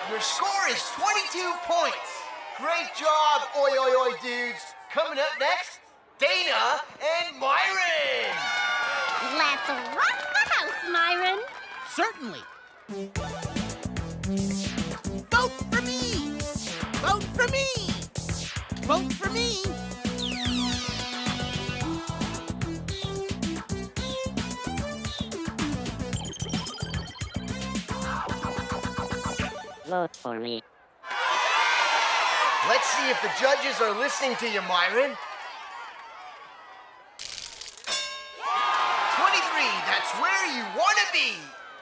Your score is 22 points. Great job, Oi Oi Oi dudes. Coming up next, Dana and Myron. Let's run the house, Myron. Certainly. Vote for me! Vote for me! Vote for me! Vote for me. Let's see if the judges are listening to you, Myron. 23 victory! That's where you want to be!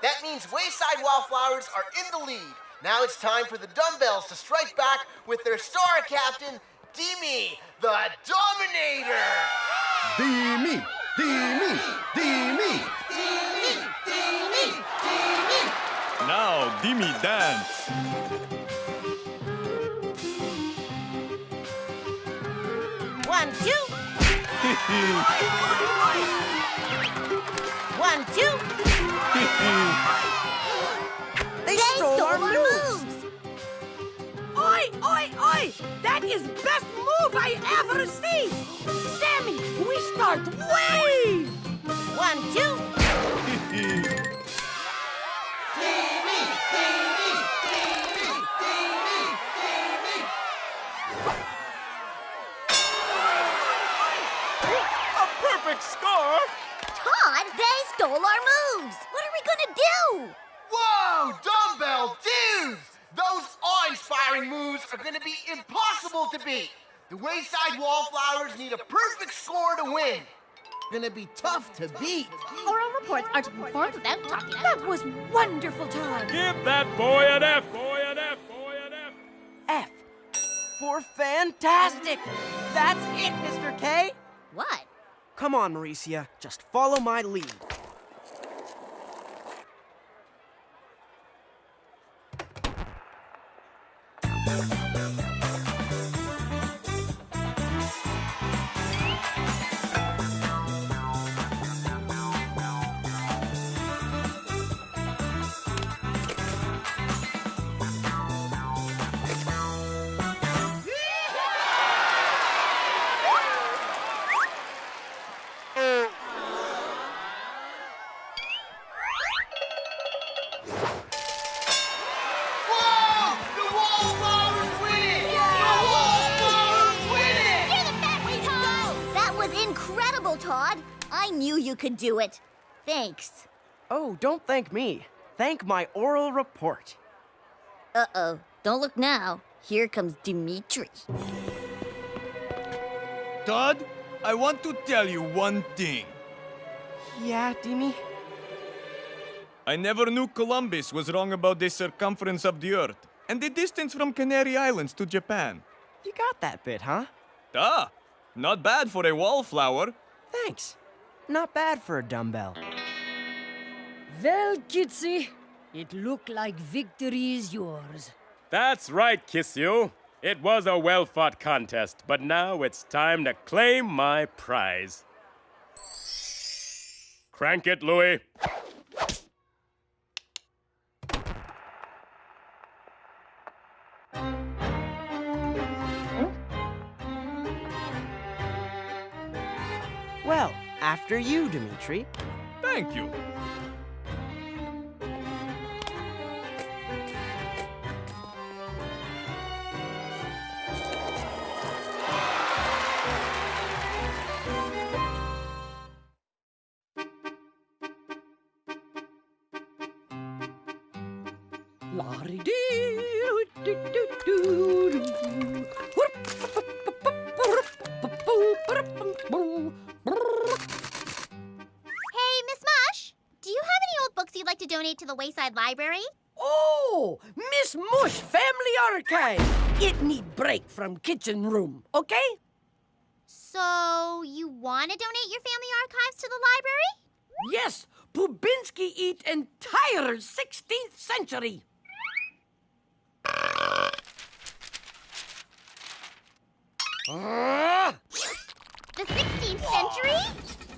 That means Wayside Wallflowers are in the lead. Now it's time for the Dumbbells to strike back with their star captain, Demi, the Dominator! Demi! Demi! Demi! Now, Demi, dance. 1, 2. 1, 2. They stole our moves. Oi, oi, oi! That is best move I ever see! Sammy, we start wave! 1, 2. A perfect score! Todd, they stole our moves! What are we gonna do? Whoa, Dumbbell dudes! Those awe-inspiring moves are going to be impossible to beat. The Wayside Wallflowers need a perfect score to win. Gonna be tough to beat. Oral reports are to be performed without talking. That was wonderful, Todd. Give that boy an F, boy an F, boy an F. F for fantastic. That's it, Mr. K. What? Come on, Mauricia. Just follow my lead. Todd. I knew you could do it. Thanks. Oh, don't thank me. Thank my oral report. Uh-oh. Don't look now. Here comes Dimitri. Todd, I want to tell you one thing. Yeah, Demi? I never knew Columbus was wrong about the circumference of the Earth and the distance from Canary Islands to Japan. You got that bit, huh? Ah, not bad for a wallflower. Thanks. Not bad for a dumbbell. Well, Kitsy, it looked like victory is yours. That's right, Kiss You. It was a well-fought contest, but now it's time to claim my prize. Crank it, Louie. Well, after you, Dimitri. Thank you. Hey, Miss Mush, do you have any old books you'd like to donate to the Wayside Library? Oh, Miss Mush Family Archive. It need break from kitchen room, okay? So, you want to donate your family archives to the library? Yes, Pubinsky eat entire 16th century. The 16th century?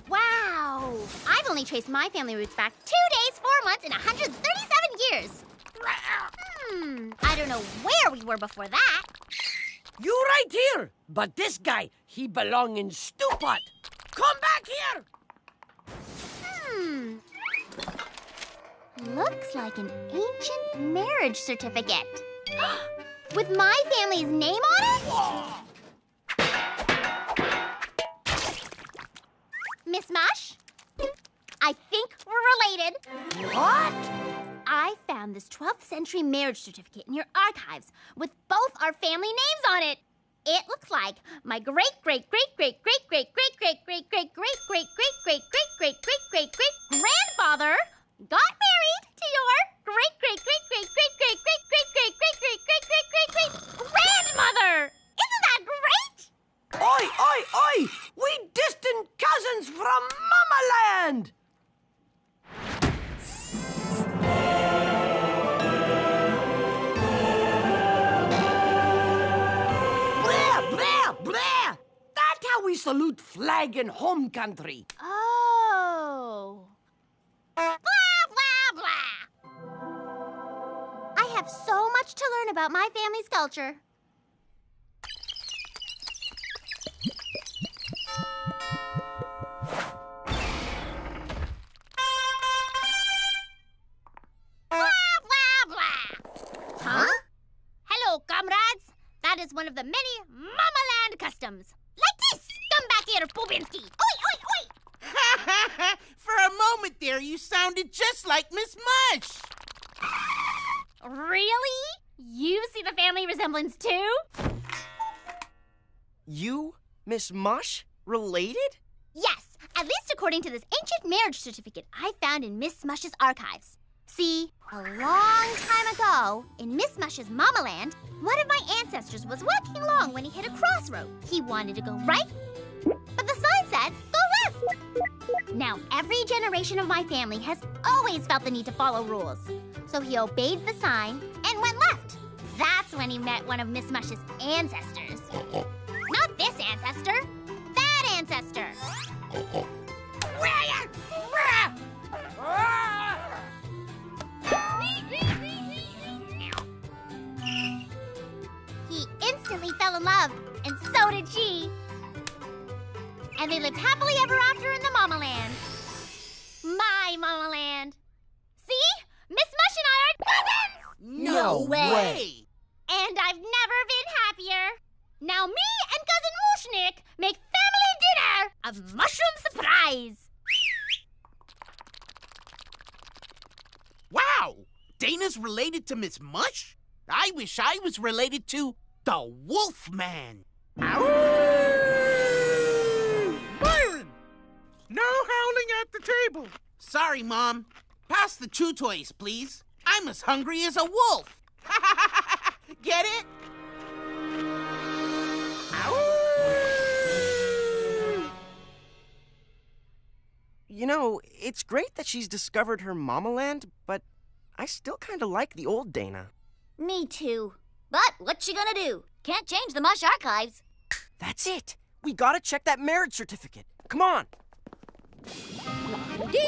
Wow! I've only traced my family roots back 2 days, 4 months, and 137 years. I don't know where we were before that. You right here. But this guy, he belong in Stewpot. Come back here. Looks like an ancient marriage certificate. With my family's name on it? Miss Mush? I think we're related. What? I found this 12th century marriage certificate in your archives with both our family names on it. It looks like my great great great great great great great great great great great great great great great great great great great grandfather got married to your great-great-great-great-great-great-great-great-great-great-great-great-great-great-great-grandmother. Isn't that great? Oi, oi, oi! We distant cousins from Mama Land! Blah, blah, blah! That's how we salute flag in home country. Oh. Blah, blah, blah. I have so much to learn about my family's culture. Blah, blah, blah. Huh? Hello, comrades. That is one of the many Mama Land customs. Like this. Come back here, Bobinski. Oi, oi, oi. For a moment there, you sounded just like Miss Mush. Really? You see the family resemblance too? You, Miss Mush, related? Yes, at least according to this ancient marriage certificate I found in Miss Mush's archives. See, a long time ago, in Miss Mush's Mama Land, one of my ancestors was walking along when he hit a crossroad. He wanted to go right, but the sign said, go left. Now, every generation of my family has always felt the need to follow rules. So he obeyed the sign and went left. That's when he met one of Miss Mush's ancestors. Not this ancestor, that ancestor. He instantly fell in love, and so did she. And they lived happily ever after in the Mama Land. My Mama Land. See? Miss Mush and I are cousins! No way! And I've never been happier. Now me and Cousin Mushnik make family dinner of mushroom surprise. Wow! Dana's related to Miss Mush? I wish I was related to the Wolf Man. Byron! No howling at the table. Sorry, Mom. Pass the chew toys, please. I'm as hungry as a wolf. Get it? You know, it's great that she's discovered her Mama Land, but I still kind of like the old Dana. Me too. But what's she gonna do? Can't change the Mush archives. That's it. We gotta check that marriage certificate. Come on. Get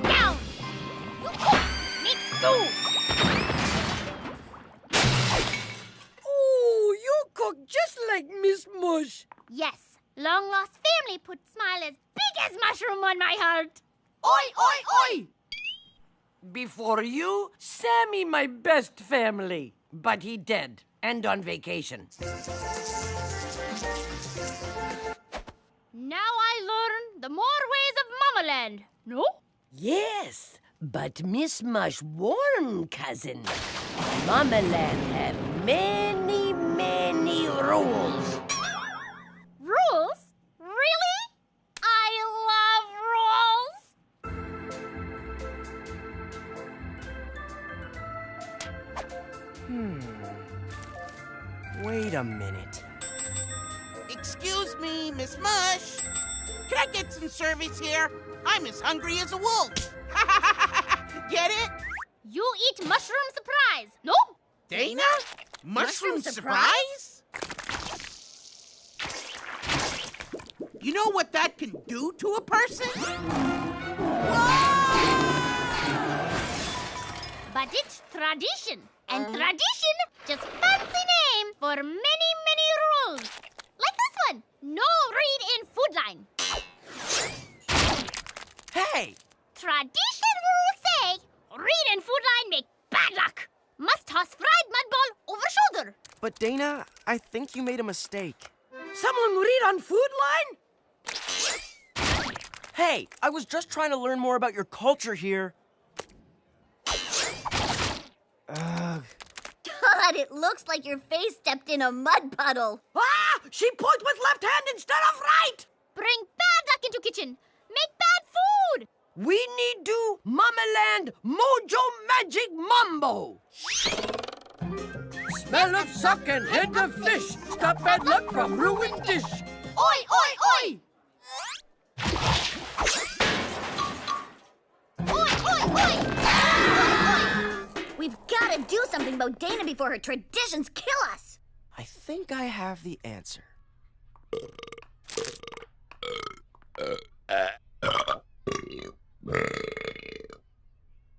down! Let's go! Oh, you cook just like Miss Mush. Yes, long-lost family put smile as big as mushroom on my heart. Oi, oi, oi! Before you, Sammy my best family. But he dead and on vacation. Now I learn the more ways of Mama Land, no? Yes, but Miss Mush warm cousin. Mama Land have many, many rules. Rules? Really? I love rules. Wait a minute. Excuse me, Miss Mush. Can I get some service here? I'm as hungry as a wolf. Get it? You eat mushroom surprise, no? Dana? Mushroom surprise? You know what that can do to a person? But it's tradition. And tradition, just fancy name for many, many rules. Like this one. No read in food line. Hey! Tradition rules say, read in food line make bad luck. Must toss fried mud ball over shoulder. But Dana, I think you made a mistake. Someone read on food line? Hey, I was just trying to learn more about your culture here. God, God, it looks like your face stepped in a mud puddle. Ah! She put with left hand instead of right! Bring bad luck into kitchen. Make bad food. We need do Mamaland Mojo Magic Mambo. Smell of suck and head of fish. Stop bad luck from ruined dish. Oi, oi, oi! Oi, oi, oi! We've got to do something about Dana before her traditions kill us. I think I have the answer.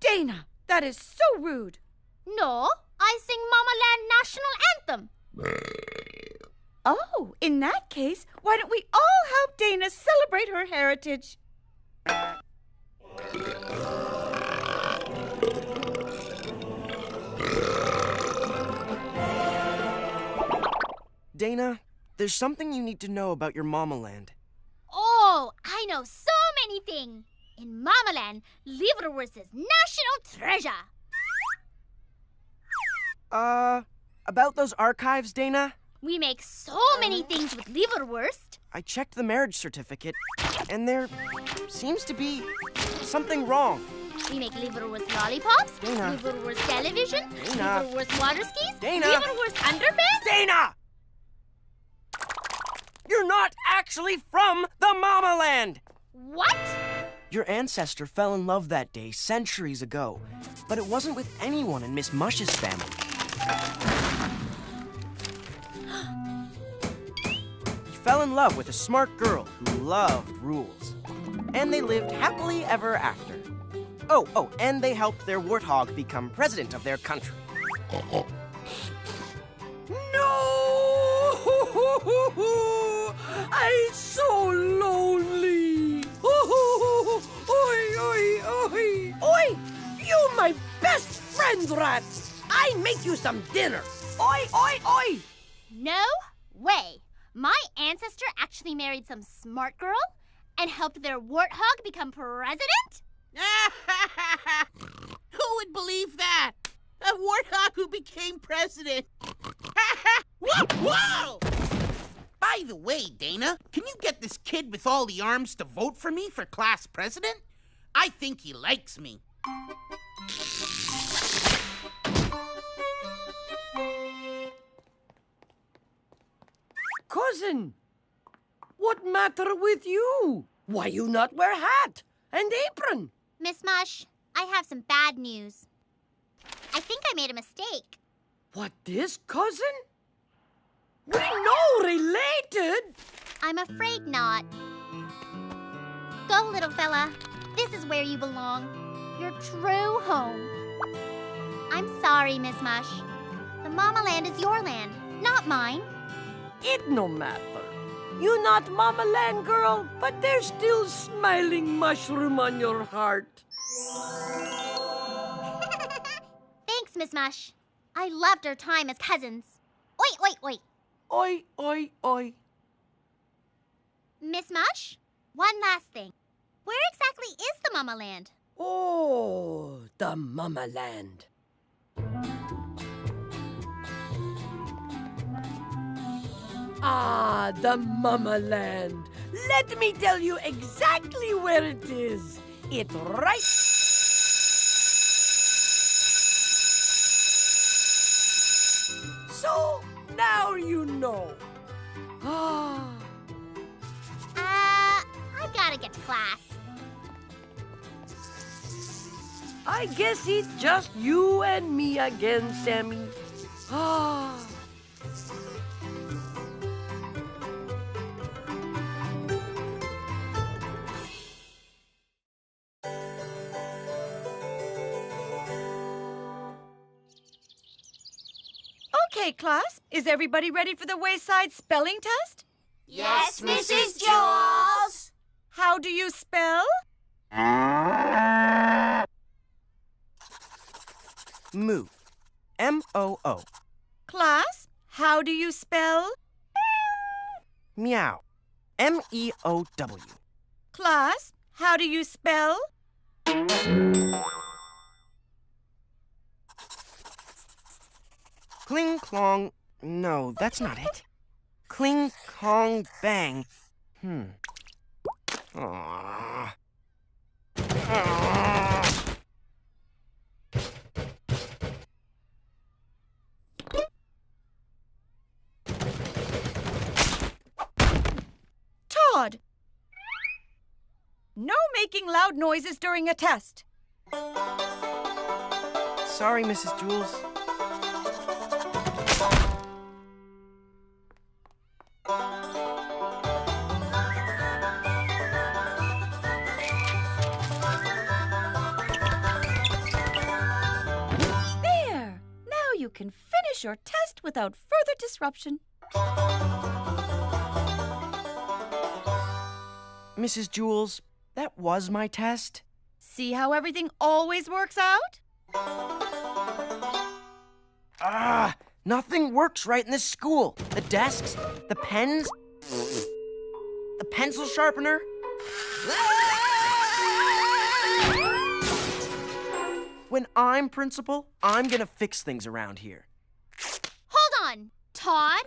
Dana, that is so rude. No, I sing Mamaland National Anthem. Oh, in that case, why don't we all help Dana celebrate her heritage? Dana, there's something you need to know about your Mamaland. Oh, I know so many things. In Mamaland, liverwurst is national treasure. About those archives, Dana? We make so many things with liverwurst. I checked the marriage certificate, and there seems to be something wrong. We make liverwurst lollipops, Dana. liverwurst television, Dana. liverwurst water skis, Dana. liverwurst underpants. Dana! You're not actually from the Mamaland! What? Your ancestor fell in love that day centuries ago, but it wasn't with anyone in Miss Mush's family. He fell in love with a smart girl who loved rules. And they lived happily ever after. Oh, and they helped their warthog become president of their country. No! I'm so lonely. Oi, oi, oi. Oi, you my best friend, rat. I make you some dinner. Oi, oi, oi. No way. My ancestor actually married some smart girl and helped their warthog become president? Who would believe that? A warthog who became president. Whoa! By the way, Dana, can you get this kid with all the arms to vote for me for class president? I think he likes me. Cousin, what matter with you? Why you not wear hat and apron? Miss Mush, I have some bad news. I think I made a mistake. What this, cousin? We no related. I'm afraid not. Go, little fella. This is where you belong. Your true home. I'm sorry, Miss Mush. The Mamaland is your land, not mine. It no matter. You not Mamaland girl, but there's still smiling mushroom on your heart. Thanks, Miss Mush. I loved our time as cousins. Oi, oi, oi. Oi, oi, oi. Miss Mush, one last thing. Where exactly is the Mamaland? Oh, the Mamaland. Ah, the Mamaland. Let me tell you exactly where it is. It's right... So, now you know. Ah. I gotta get to class. I guess it's just you and me again, Sammy. Ah. Okay, class, is everybody ready for the Wayside spelling test? Yes, Mrs. Jules. How do you spell? Moo. M-O-O. Class, how do you spell? Meow. M-E-O-W. Class, how do you spell? Cling clong. No, that's not it. Cling clong bang. Aww. Todd! No making loud noises during a test. Sorry, Mrs. Jules. There! Now you can finish your test without further disruption. Mrs. Jules, that was my test. See how everything always works out? Nothing works right in this school. The desks, the pens, the pencil sharpener. When I'm principal, I'm gonna fix things around here. Hold on, Todd.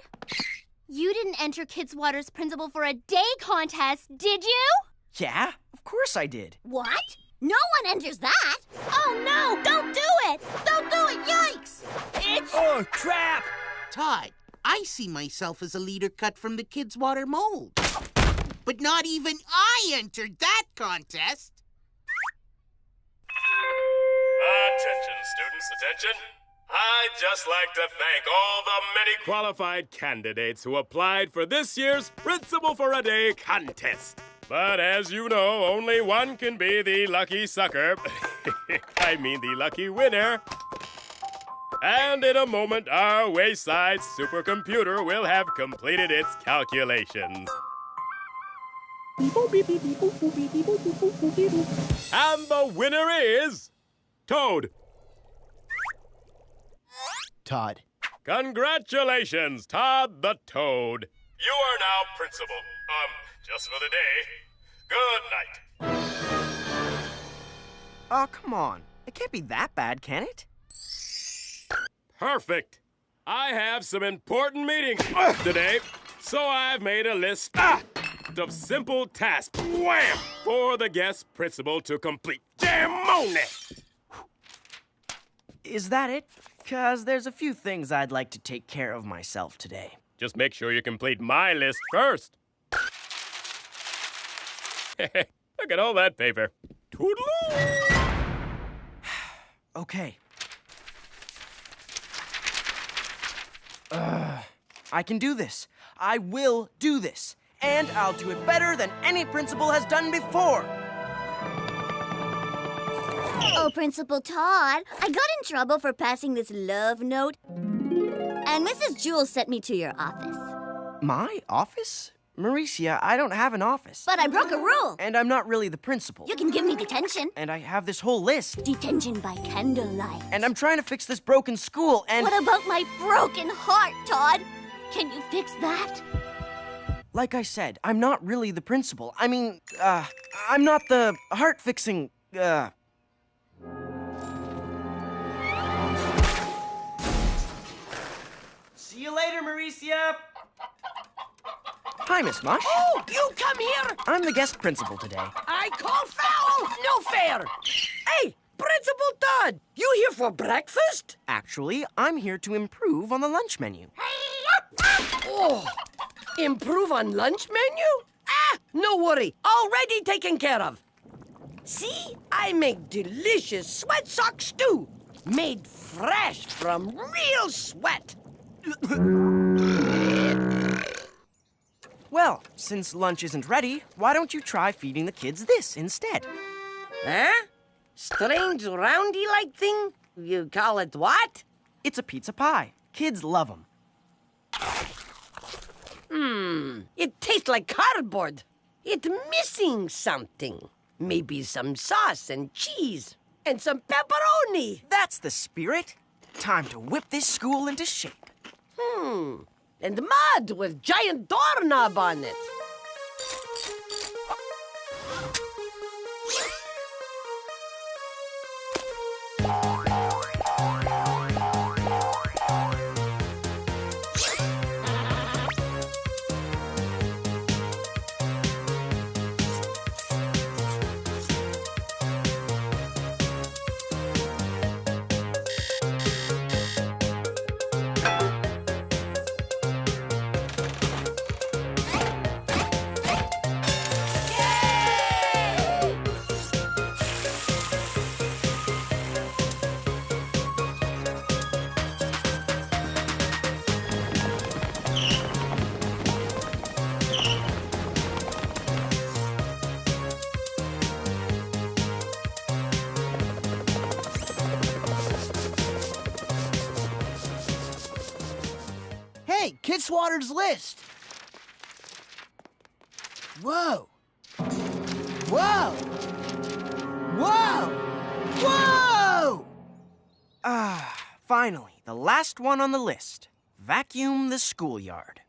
You didn't enter Kidswater's principal for a day contest, did you? Yeah, of course I did. What? No one enters that. Oh no, don't do it! Don't do it, yikes! It's... Oh, crap! Todd, I see myself as a leader cut from the Kidswater mold. But not even I entered that contest. Attention, students, attention. I'd just like to thank all the many qualified candidates who applied for this year's Principal for a Day contest. But as you know, only one can be the lucky sucker. I mean the lucky winner. And in a moment, our Wayside supercomputer will have completed its calculations. And the winner is... Toad. Todd. Congratulations, Todd the Toad. You are now principal. Just for the day. Good night. Oh, come on. It can't be that bad, can it? Perfect. I have some important meetings today, so I've made a list of simple tasks, wham, for the guest principal to complete. Jam on it! Is that it? 'Cause there's a few things I'd like to take care of myself today. Just make sure you complete my list first. Look at all that paper. Toodaloo! Okay. I can do this. I will do this. And I'll do it better than any principal has done before. Oh, Principal Todd, I got in trouble for passing this love note. And Mrs. Jules sent me to your office. My office? Mauricia, I don't have an office. But I broke a rule. And I'm not really the principal. You can give me detention. And I have this whole list. Detention by candlelight. And I'm trying to fix this broken school and... What about my broken heart, Todd? Can you fix that? Like I said, I'm not really the principal. I mean, I'm not the heart-fixing, See you later, Mauricia! Hi, Miss Mush. Oh, you come here! I'm the guest principal today. I call foul! No fair! Hey, Principal Todd, you here for breakfast? Actually, I'm here to improve on the lunch menu. Oh, improve on lunch menu? No worry, already taken care of. See, I make delicious sweat sock stew, made fresh from real sweat. Well, since lunch isn't ready, why don't you try feeding the kids this instead? Huh? Strange roundy-like thing? You call it what? It's a pizza pie. Kids love them. It tastes like cardboard. It's missing something. Maybe some sauce and cheese and some pepperoni. That's the spirit. Time to whip this school into shape. And mud with giant doorknob on it. Kidswatter's list. Whoa. Whoa! Whoa! Whoa! Finally, the last one on the list. Vacuum the schoolyard.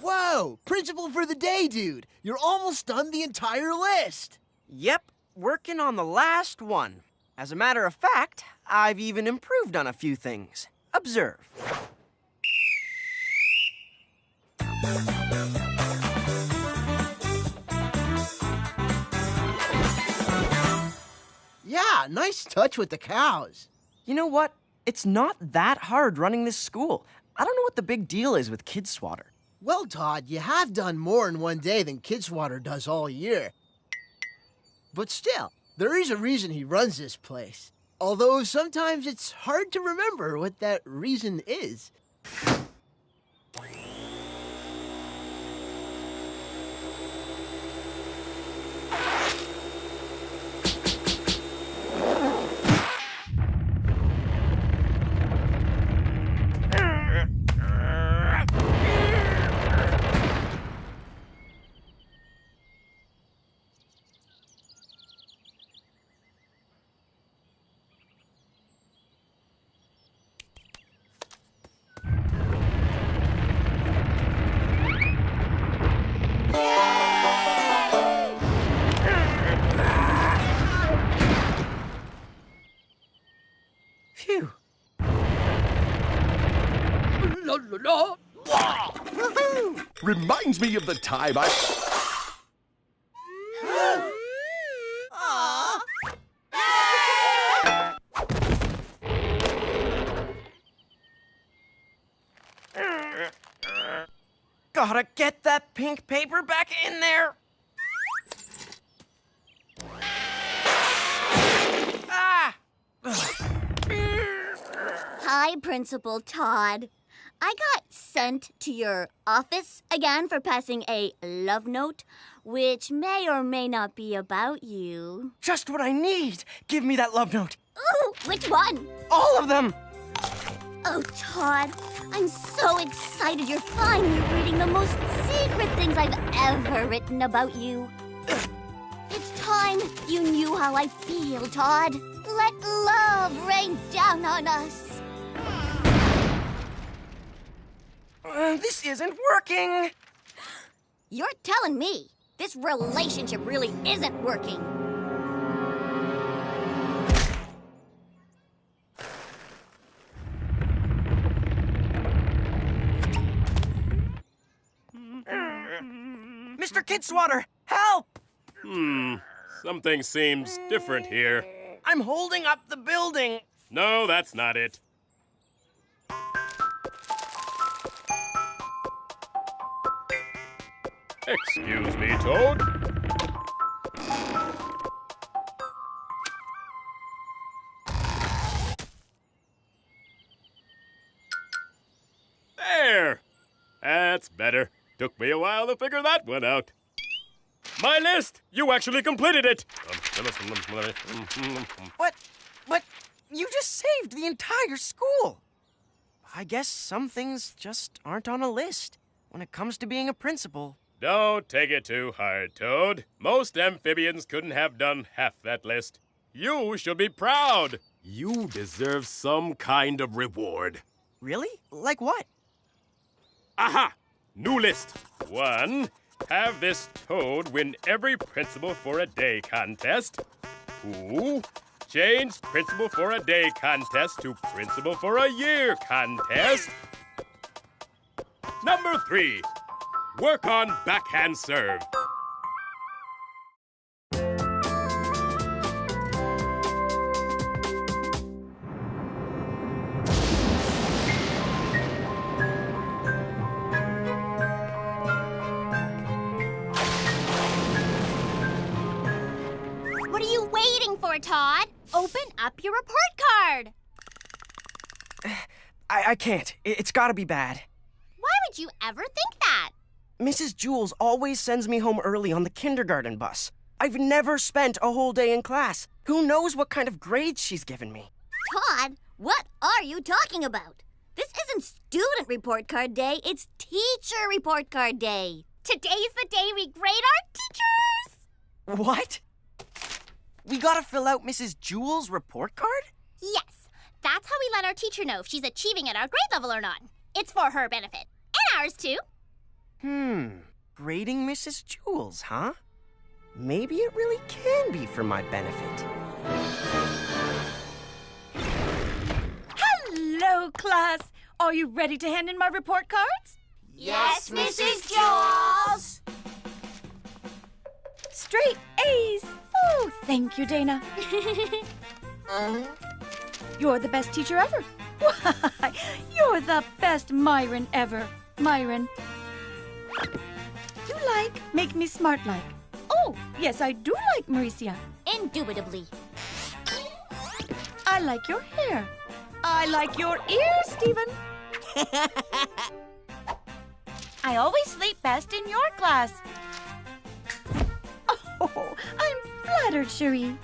Whoa! Principal for the day, dude. You're almost done the entire list. Yep, working on the last one. As a matter of fact, I've even improved on a few things. Observe. Yeah, nice touch with the cows. You know what? It's not that hard running this school. I don't know what the big deal is with Kidswatter. Well, Todd, you have done more in one day than Kidswatter does all year. But still, there is a reason he runs this place. Although sometimes it's hard to remember what that reason is. Phew. Reminds me of the time I... Gotta get that pink paper back in there. Ah! Hi, Principal Todd. I got sent to your office again for passing a love note, which may or may not be about you. Just what I need. Give me that love note. Ooh, which one? All of them. Oh, Todd, I'm so excited you're finally reading the most secret things I've ever written about you. It's time you knew how I feel, Todd. Let love rain down on us. This isn't working. You're telling me this relationship really isn't working. Mr. Kidswatter, help! Something seems different here. I'm holding up the building. No, that's not it. Excuse me, Toad. There! That's better. Took me a while to figure that one out. My list! You actually completed it! But you just saved the entire school. I guess some things just aren't on a list when it comes to being a principal. Don't take it too hard, Toad. Most amphibians couldn't have done half that list. You should be proud. You deserve some kind of reward. Really? Like what? Aha! New list. 1. Have this Toad win every Principal for a Day contest. 2. Change Principal for a Day contest to Principal for a Year contest. Number 3. Work on backhand serve. What are you waiting for, Todd? Open up your report card. I can't. It's gotta be bad. Why would you ever think that? Mrs. Jules always sends me home early on the kindergarten bus. I've never spent a whole day in class. Who knows what kind of grades she's given me? Todd, what are you talking about? This isn't student report card day, it's teacher report card day. Today's the day we grade our teachers! What? We gotta fill out Mrs. Jules' report card? Yes, that's how we let our teacher know if she's achieving at our grade level or not. It's for her benefit. And ours, too. Grading Mrs. Jules, huh? Maybe it really can be for my benefit. Hello, class. Are you ready to hand in my report cards? Yes, Mrs. Jules. Straight A's. Oh, thank you, Dana. You're the best teacher ever. Why, you're the best Myron ever. Myron. You like Make Me Smart Like. Oh, yes, I do like Mauricia. Indubitably. I like your hair. I like your ears, Stephen. I always sleep best in your class. Oh, I'm flattered, Cherie.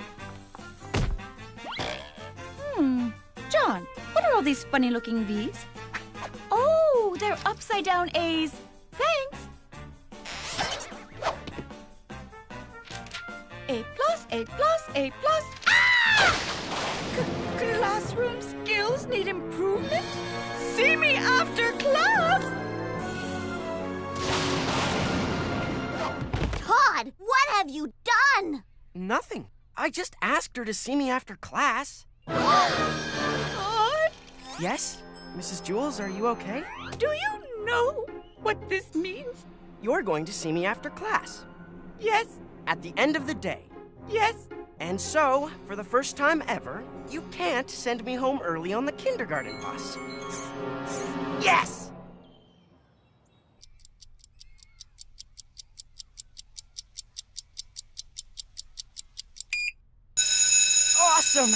John, what are all these funny-looking V's? Oh, they're upside-down A's. Thanks. A plus, A plus, A plus. Ah! Classroom skills need improvement? See me after class! Todd, what have you done? Nothing. I just asked her to see me after class. Todd? Yes? Mrs. Jules, are you okay? Do you know what this means? You're going to see me after class. Yes. At the end of the day. Yes. And so, for the first time ever, you can't send me home early on the kindergarten bus. Yes! Awesome!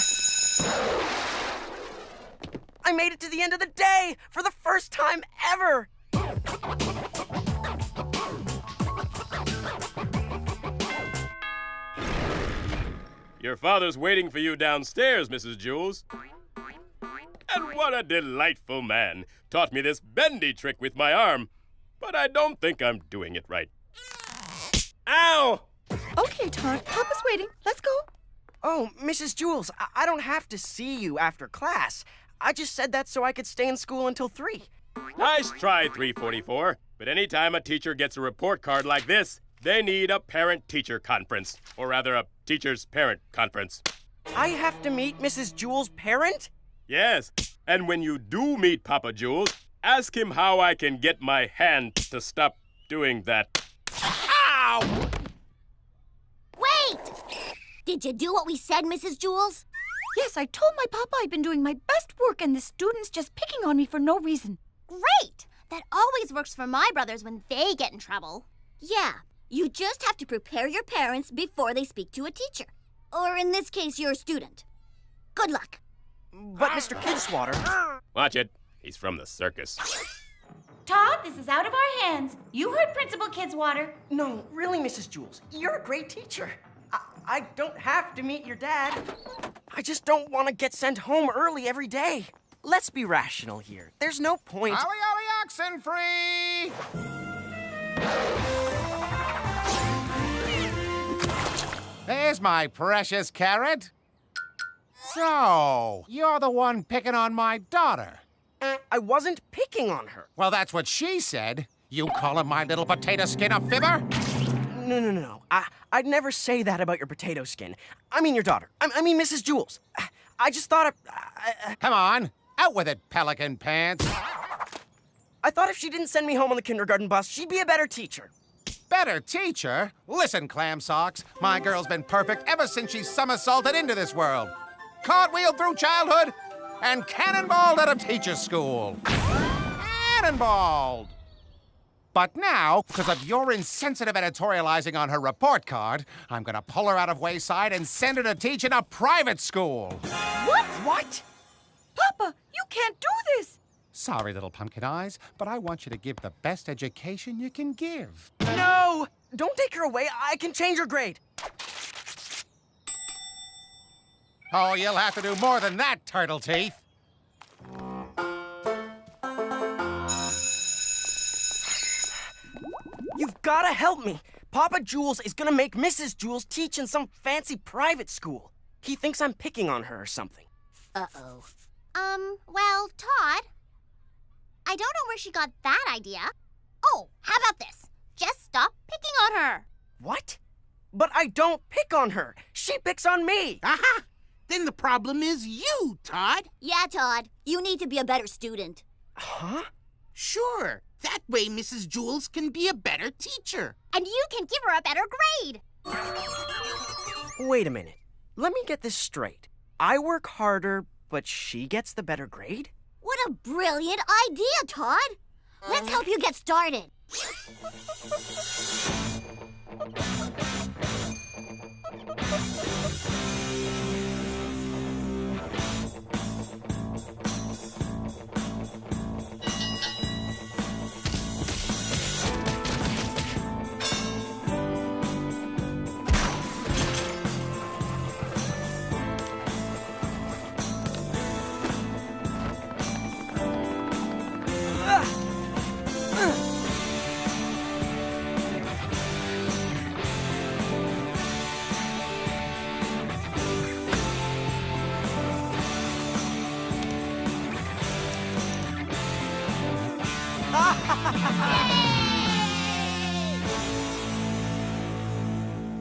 I made it to the end of the day for the first time ever! Your father's waiting for you downstairs, Mrs. Jules. And what a delightful man. Taught me this bendy trick with my arm, but I don't think I'm doing it right. Ow! Okay, Todd. Papa's waiting. Let's go. Oh, Mrs. Jules, I don't have to see you after class. I just said that so I could stay in school until 3. Nice try, 344. But anytime a teacher gets a report card like this, they need a parent-teacher conference. Or rather, a teacher's parent conference. I have to meet Mrs. Jules' parent? Yes. And when you do meet Papa Jules, ask him how I can get my hand to stop doing that. Ow! Wait! Did you do what we said, Mrs. Jules? Yes, I told my papa I'd been doing my best work and the students just picking on me for no reason. Great! That always works for my brothers when they get in trouble. Yeah, you just have to prepare your parents before they speak to a teacher. Or in this case, your student. Good luck. But Mr. Kidswatter... Watch it. He's from the circus. Todd, this is out of our hands. You heard Principal Kidswatter. No, really, Mrs. Jules. You're a great teacher. I don't have to meet your dad. I just don't want to get sent home early every day. Let's be rational here. There's no point... Ollie, ollie, oxen free! There's my precious carrot. So, you're the one picking on my daughter. I wasn't picking on her. Well, that's what she said. You calling my little potato skin a fibber? No. I'd never say that about your potato skin. I mean your daughter. I mean Mrs. Jules. I just thought... Come on, out with it, pelican pants. I thought if she didn't send me home on the kindergarten bus, she'd be a better teacher. Better teacher? Listen, clam socks, my girl's been perfect ever since she somersaulted into this world. Cartwheeled through childhood and cannonballed out of teacher's school. Cannonballed! But now, because of your insensitive editorializing on her report card, I'm gonna pull her out of Wayside and send her to teach in a private school. What? What? Papa, you can't do this. Sorry, little pumpkin eyes, but I want you to give the best education you can give. No! Don't take her away. I can change her grade. Oh, you'll have to do more than that, Turtle Teeth. You've gotta help me. Papa Jules is gonna make Mrs. Jules teach in some fancy private school. He thinks I'm picking on her or something. Uh-oh. Well, Todd, I don't know where she got that idea. Oh, how about this? Just stop picking on her. What? But I don't pick on her. She picks on me. Aha! Then the problem is you, Todd. Yeah, Todd. You need to be a better student. Huh? Sure. That way Mrs. Jules can be a better teacher. And you can give her a better grade. Wait a minute. Let me get this straight. I work harder, but she gets the better grade? What a brilliant idea, Todd. Let's help you get started.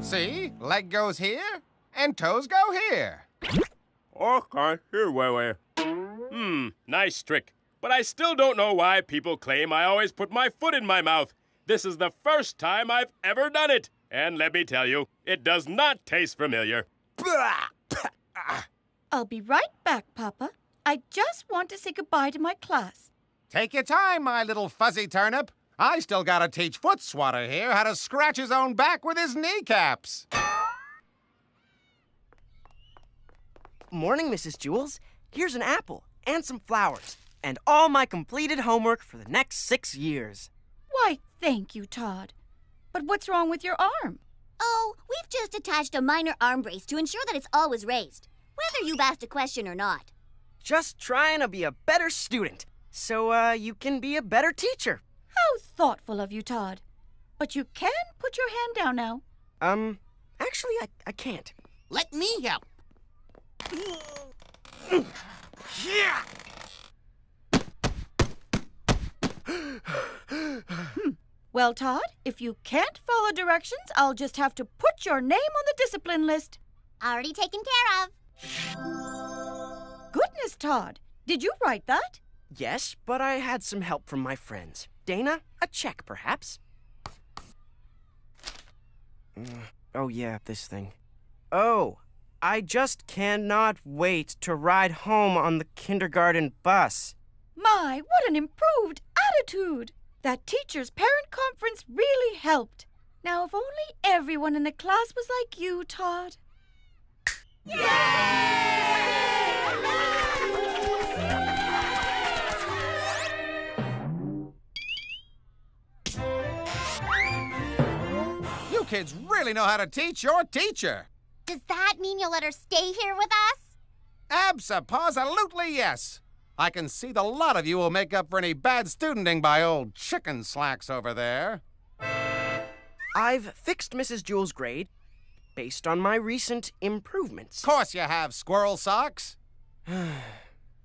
See? Leg goes here, and toes go here. Okay, here, Way. Nice trick. But I still don't know why people claim I always put my foot in my mouth. This is the first time I've ever done it. And let me tell you, it does not taste familiar. I'll be right back, Papa. I just want to say goodbye to my class. Take your time, my little fuzzy turnip. I still gotta teach Foot Swatter here how to scratch his own back with his kneecaps. Morning, Mrs. Jules. Here's an apple and some flowers and all my completed homework for the next 6 years. Why, thank you, Todd. But what's wrong with your arm? Oh, we've just attached a minor arm brace to ensure that it's always raised, whether you've asked a question or not. Just trying to be a better student so you can be a better teacher. How thoughtful of you, Todd. But you can put your hand down now. Actually, I can't. Let me help. Well, Todd, if you can't follow directions, I'll just have to put your name on the discipline list. Already taken care of. Goodness, Todd. Did you write that? Yes, but I had some help from my friends. Dana, a check, perhaps? Oh, yeah, this thing. Oh, I just cannot wait to ride home on the kindergarten bus. My, what an improved attitude! That teacher's parent conference really helped. Now, if only everyone in the class was like you, Todd. You kids really know how to teach your teacher. Does that mean you'll let her stay here with us? Abso-positively yes. I can see the lot of you will make up for any bad studenting by old chicken slacks over there. I've fixed Mrs. Jules' grade based on my recent improvements. Course you have, squirrel socks.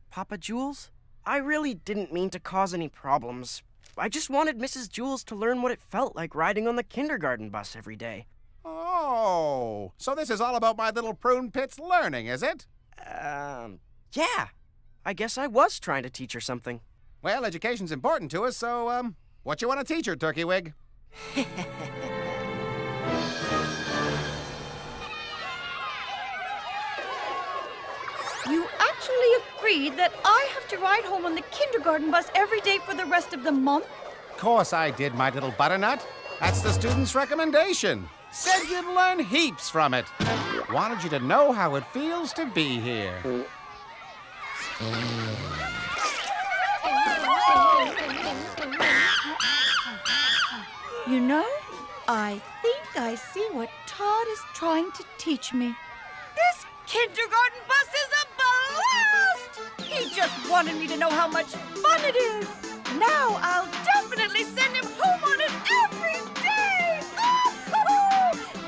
Papa Jules, I really didn't mean to cause any problems. I just wanted Mrs. Jules to learn what it felt like riding on the kindergarten bus every day. Oh, so this is all about my little prune pit's learning, is it? Yeah. I guess I was trying to teach her something. Well, education's important to us, so, what you want to teach her, Turkey Wig? You actually agreed that I have to ride home on the kindergarten bus every day for the rest of the month? Course I did, my little butternut. That's the student's recommendation. Said you'd learn heaps from it. Wanted you to know how it feels to be here. I think I see what Todd is trying to teach me. This kindergarten bus is a blast! He just wanted me to know how much fun it is. Now I'll definitely send him home on it every day!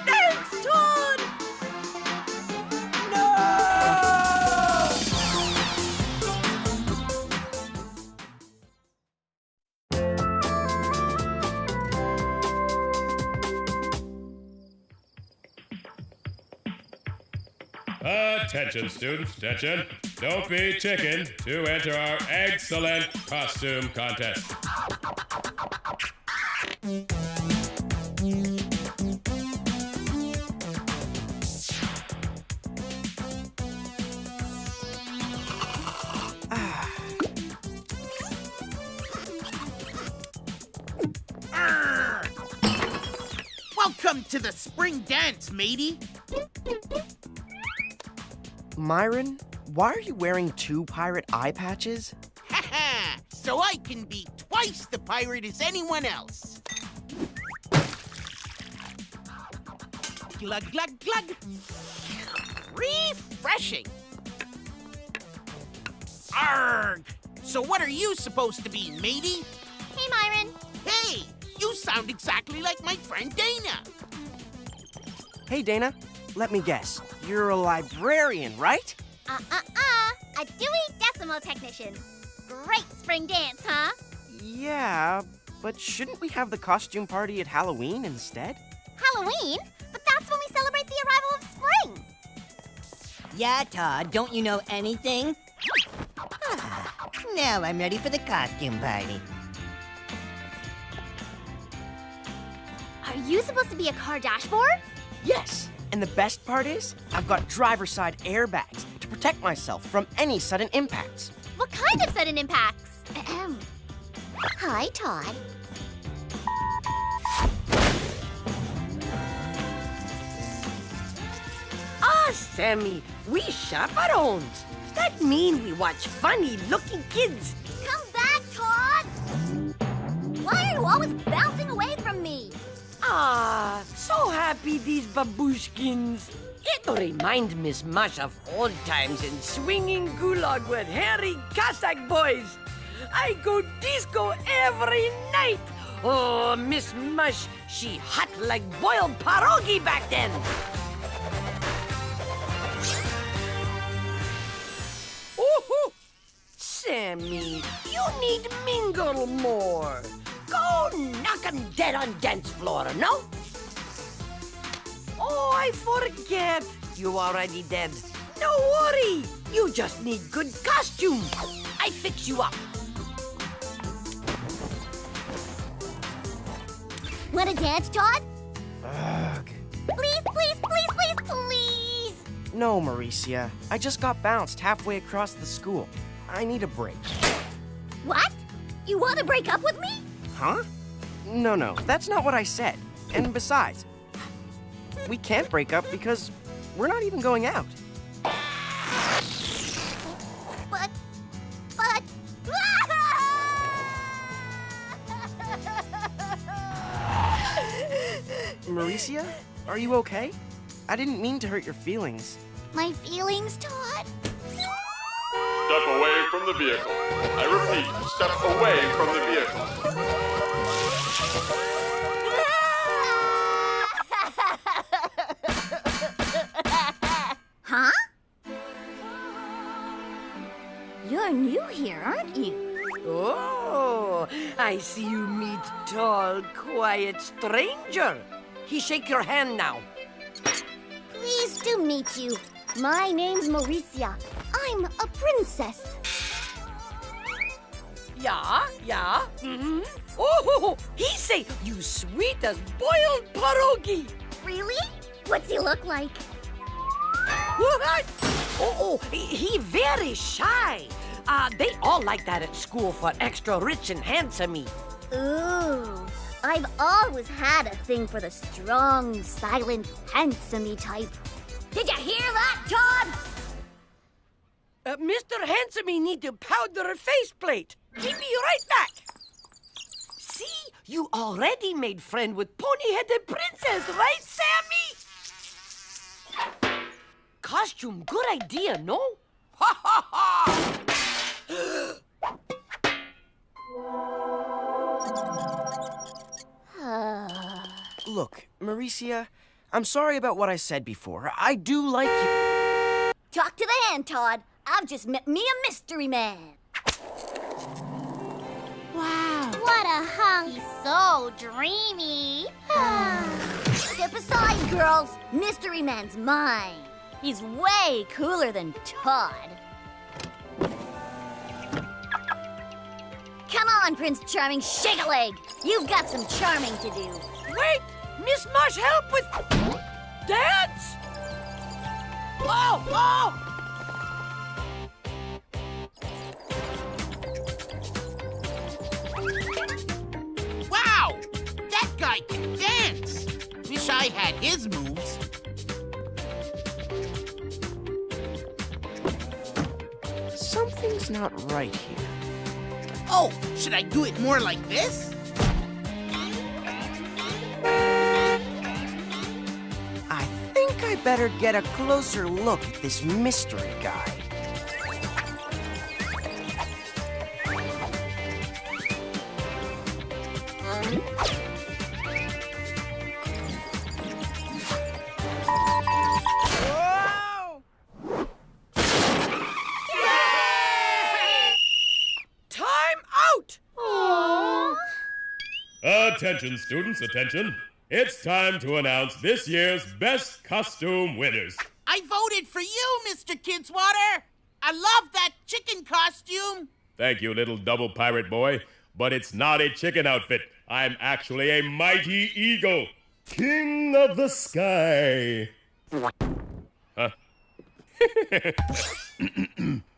Thanks, Todd! Attention, students, attention. Don't be chicken to enter our excellent costume contest. Welcome to the spring dance, matey. Myron, why are you wearing 2 pirate eye patches? Ha-ha! So I can be twice the pirate as anyone else. Glug, glug, glug. Refreshing. Arrgh! So what are you supposed to be, matey? Hey, Myron. Hey, you sound exactly like my friend Dana. Hey, Dana, let me guess. You're a librarian, right? A Dewey Decimal Technician. Great spring dance, huh? Yeah, but shouldn't we have the costume party at Halloween instead? Halloween? But that's when we celebrate the arrival of spring. Yeah, Todd, don't you know anything? Now I'm ready for the costume party. Are you supposed to be a car dashboard? Yes, and the best part is, I've got driver's side airbags to protect myself from any sudden impacts. What kind of sudden impacts? Hi, Todd. Sammy, we chaperones. That mean we watch funny-looking kids. Come back, Todd! Why are you always bouncing away from me? So happy these babushkins. It remind Miss Mush of old times in swinging gulag with hairy Cossack boys. I go disco every night. Oh, Miss Mush, she hot like boiled pierogi back then. Ooh, Sammy, you need mingle more. Go knock 'em dead on dance floor, no? Oh, I forget. You already dead. No worry. You just need good costume. I fix you up. Wanna dance, Todd? Ugh. Please, please, please, please, please! No, Mauricia. I just got bounced halfway across the school. I need a break. What? You wanna break up with me? Huh? No, that's not what I said. And besides, we can't break up because we're not even going out. But... Mauricia, are you okay? I didn't mean to hurt your feelings. My feelings, Todd? Step away from the vehicle. I repeat, step away from the vehicle. Huh? You're new here, aren't you? Oh, I see you meet tall, quiet stranger. He shake your hand now. Pleased to meet you. My name's Mauricia. I'm a princess. Yeah? Mm-hmm. Oh, he say you sweet as boiled pierogi. Really? What's he look like? What? Oh, he very shy. They all like that at school for extra rich and handsome-y. Ooh, I've always had a thing for the strong, silent, handsome-y type. Did you hear that, Todd? Mr. Handsome-y need to powder a faceplate. He'll be right back. See? You already made friend with pony-headed princess, right, Sammy? Costume, good idea, no? Ha ha ha! Look, Mauricia, I'm sorry about what I said before. I do like you. Talk to the hand, Todd. I've just met me a mystery man. Wow. What a hunk. He's so dreamy. Step aside, girls. Mystery man's mine. He's way cooler than Todd. Come on, Prince Charming, shake a leg. You've got some charming to do. Wait! Miss Mush, help with... dance? Oh! Oh! Wow! That guy can dance! Wish I had his moves. Something's not right here. Oh, should I do it more like this? I think I better get a closer look at this mystery guy. Attention, students, attention. It's time to announce this year's best costume winners. I voted for you, Mr. Kidswatter. I love that chicken costume. Thank you, little double pirate boy. But it's not a chicken outfit. I'm actually a mighty eagle, king of the sky. Huh?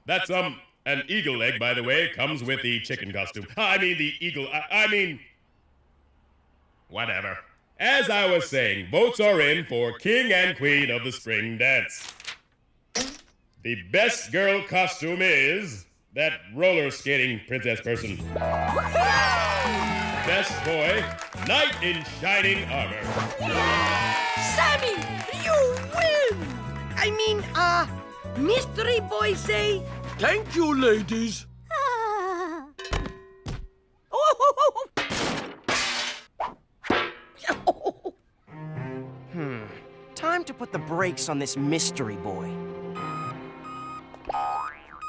That's, an eagle leg, by the way, comes with the chicken costume. I mean, the eagle, I mean... Whatever. As I was saying, votes are in for King and Queen of the Spring Dance. The best girl costume is that roller skating princess person. Best boy, knight in shining armor. Sammy, you win! I mean, mystery boy say... Thank you, ladies. Time to put the brakes on this mystery boy.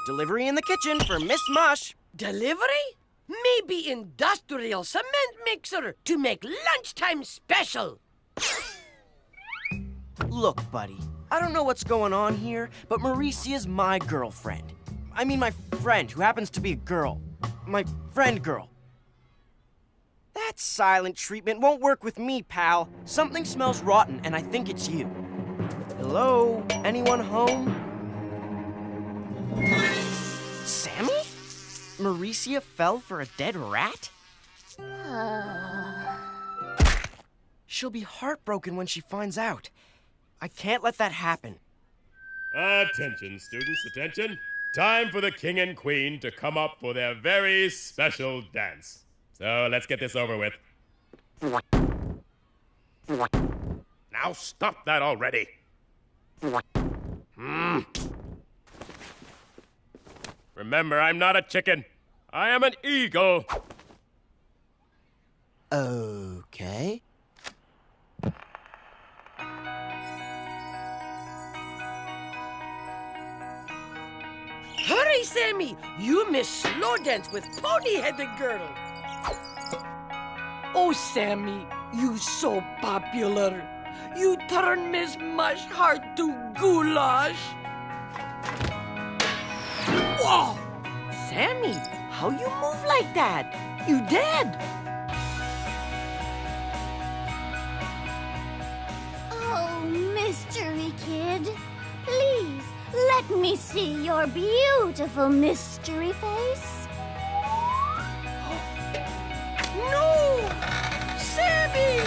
Delivery in the kitchen for Miss Mush. Delivery? Maybe industrial cement mixer to make lunchtime special. Look, buddy, I don't know what's going on here, but Mauricia's my girlfriend. I mean my friend who happens to be a girl. My friend girl. That silent treatment won't work with me, pal. Something smells rotten, and I think it's you. Hello? Anyone home? Sammy? Mauricia fell for a dead rat? She'll be heartbroken when she finds out. I can't let that happen. Attention, students, attention. Time for the king and queen to come up for their very special dance. So let's get this over with. Now stop that already. Remember, I'm not a chicken. I am an eagle. Okay. Hurry, Sammy! You missed slow dance with pony-headed girl. Oh, Sammy, you so popular. You turn Miss Mush heart to goulash. Whoa! Sammy, how you move like that? You dead? Oh, mystery kid. Please, let me see your beautiful mystery face. No! Sammy!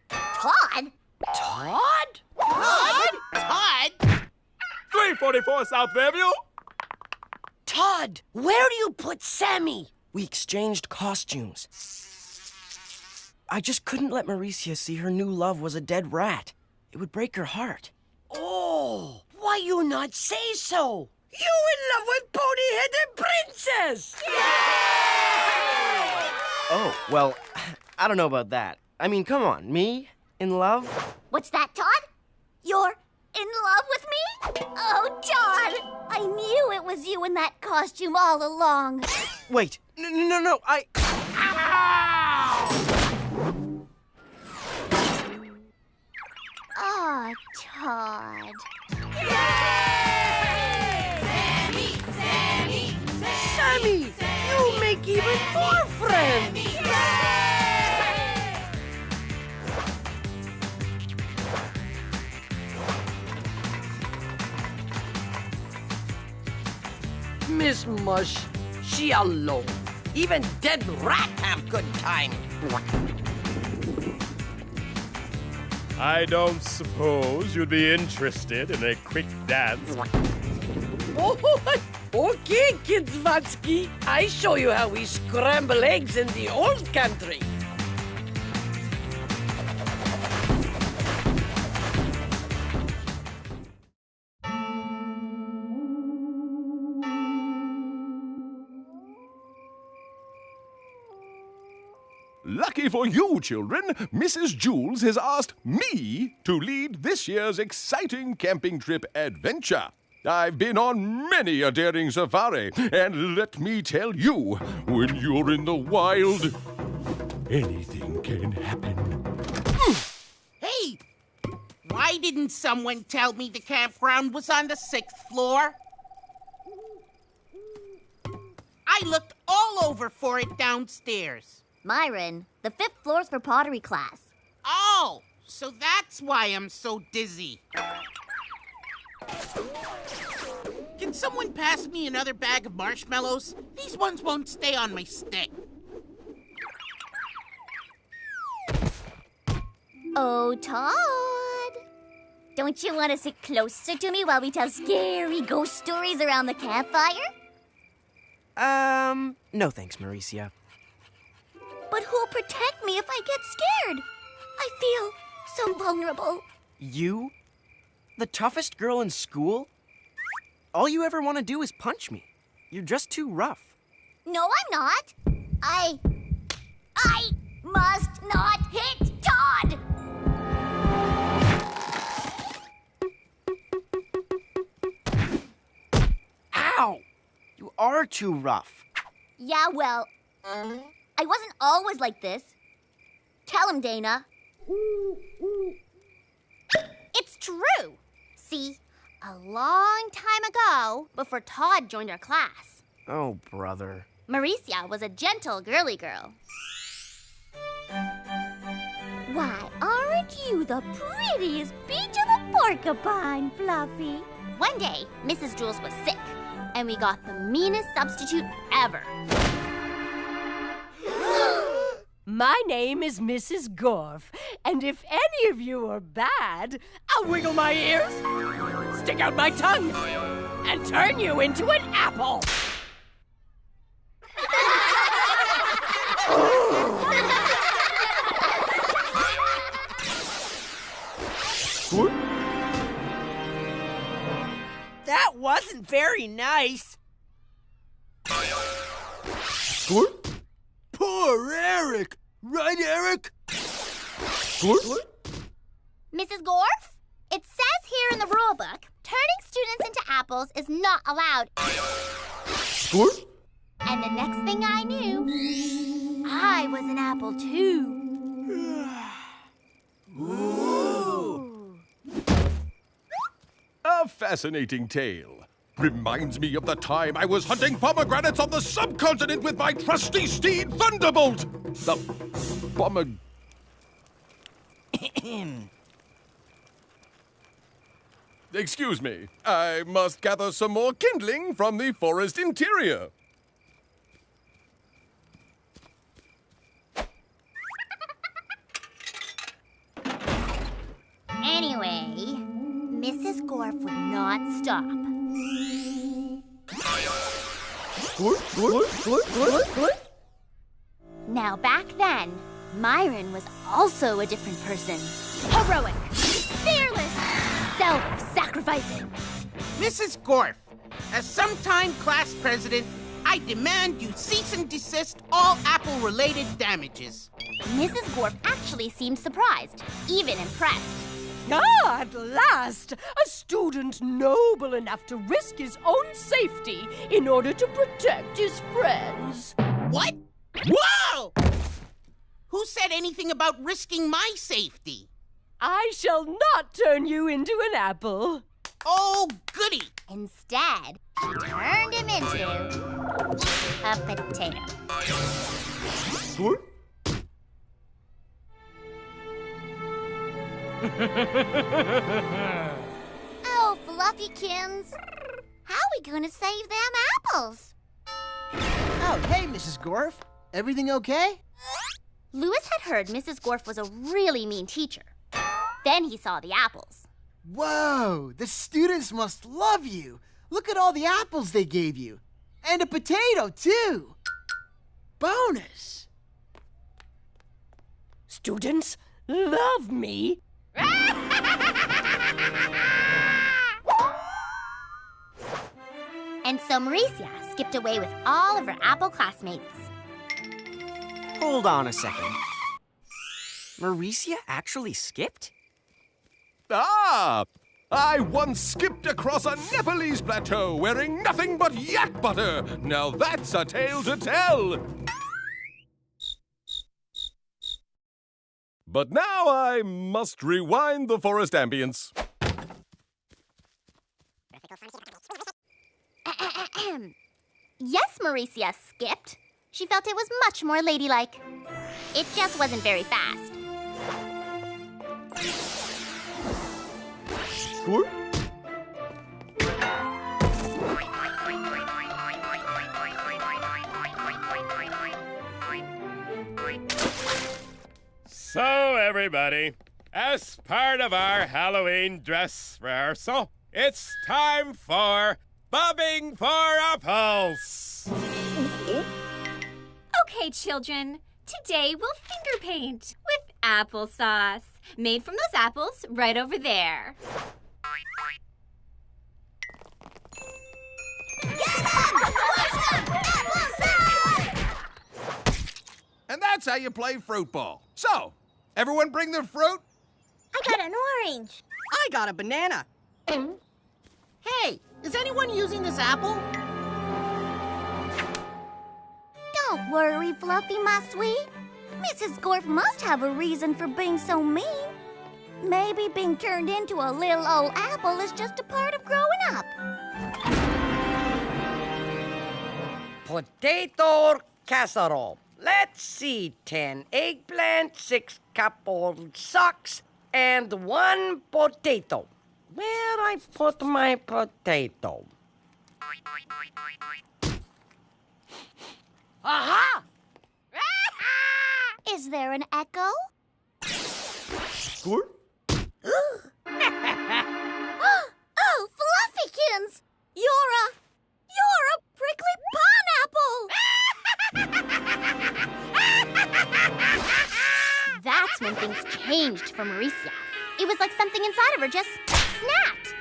Todd? Todd? Todd? Todd? 344 South Fairview? Todd, where do you put Sammy? We exchanged costumes. I just couldn't let Mauricia see her new love was a dead rat. It would break her heart. Oh, why you not say so? You in love with pony-headed princess! Oh, well, I don't know about that. I mean, come on, me? In love? What's that, Todd? You're in love with me? Oh, Todd! I knew it was you in that costume all along. Wait, no, Aw, Todd. Sammy, you make even more friends! Miss Mush, she alone. Even dead rat have good time. I don't suppose you'd be interested in a quick dance. Oh, okay, Kids Vatsky. I show you how we scramble eggs in the old country. Lucky for you, children, Mrs. Jules has asked me to lead this year's exciting camping trip adventure. I've been on many a daring safari, and let me tell you, when you're in the wild, anything can happen. Hey! Why didn't someone tell me the campground was on the 6th floor? I looked all over for it downstairs. Myron, the 5th floor's for pottery class. Oh, so that's why I'm so dizzy. Can someone pass me another bag of marshmallows? These ones won't stay on my stick. Oh, Todd. Don't you want to sit closer to me while we tell scary ghost stories around the campfire? No thanks, Mauricia. But who'll protect me if I get scared? I feel so vulnerable. You? The toughest girl in school? All you ever want to do is punch me. You're just too rough. No, I'm not. I must not hit Todd! Ow! You are too rough. Yeah, well, I wasn't always like this. Tell him, Dana. It's true. See, a long time ago, before Todd joined our class, Oh, brother. Mauricia was a gentle girly girl. Why, aren't you the prettiest peach of a porcupine, Fluffy? One day, Mrs. Jules was sick, and we got the meanest substitute ever. My name is Mrs. Gorf, and if any of you are bad, I'll wiggle my ears, stick out my tongue, and turn you into an apple. That wasn't very nice. Poor Eric. Right, Eric? Mrs. Gorf, it says here in the rule book, turning students into apples is not allowed. And the next thing I knew, I was an apple too. A fascinating tale. Reminds me of the time I was hunting pomegranates on the subcontinent with my trusty steed Thunderbolt. The Excuse me. I must gather some more kindling from the forest interior. Anyway, Mrs. Gorf would not stop. Now back then, Myron was also a different person. Heroic, fearless, self-sacrificing. Mrs. Gorf, as sometime class president, I demand you cease and desist all Apple-related damages. Mrs. Gorf actually seemed surprised, even impressed. Ah, at last! A student noble enough to risk his own safety in order to protect his friends. What? Whoa! Who said anything about risking my safety? I shall not turn you into an apple. Oh, goody! Instead, she turned him into a potato. Oh, Fluffykins. How are we gonna save them apples? Oh, hey, Mrs. Gorf. Everything okay? Louis had heard Mrs. Gorf was a really mean teacher. Then he saw the apples. Whoa, the students must love you. Look at all the apples they gave you. And a potato, too. Bonus. Students love me. And so Mauricia skipped away with all of her apple classmates. Hold on a second. Mauricia actually skipped? Ah! I once skipped across a Nepalese plateau wearing nothing but yak butter. Now that's a tale to tell. But now I must rewind the forest ambience. Yes, Mauricia skipped. She felt it was much more ladylike. It just wasn't very fast. Sure. So, everybody, as part of our Halloween dress rehearsal, it's time for Bobbing for Apples! Okay, children. Today we'll finger paint with applesauce. Made from those apples right over there. And that's how you play fruit ball. So, everyone bring their fruit? I got an orange. I got a banana. Hey, is anyone using this apple? Don't worry, Fluffy, my sweet. Mrs. Gorf must have a reason for being so mean. Maybe being turned into a little old apple is just a part of growing up. Potato casserole. Let's see, 10 eggplant, 6 coupled socks, and 1 potato. Where I put my potato? Aha! Is there an echo? Score? Oh, Fluffykins! You're a prickly pineapple! That's when things changed for Mauricia. It was like something inside of her just snapped.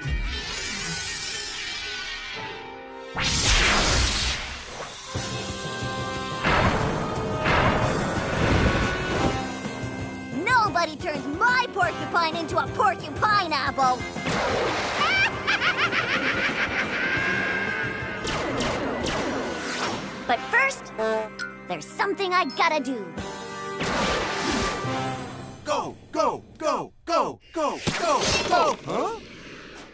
Nobody turns my porcupine into a porcupine apple! But first, there's something I gotta do. Go, go, go, go, go, go, go! Huh?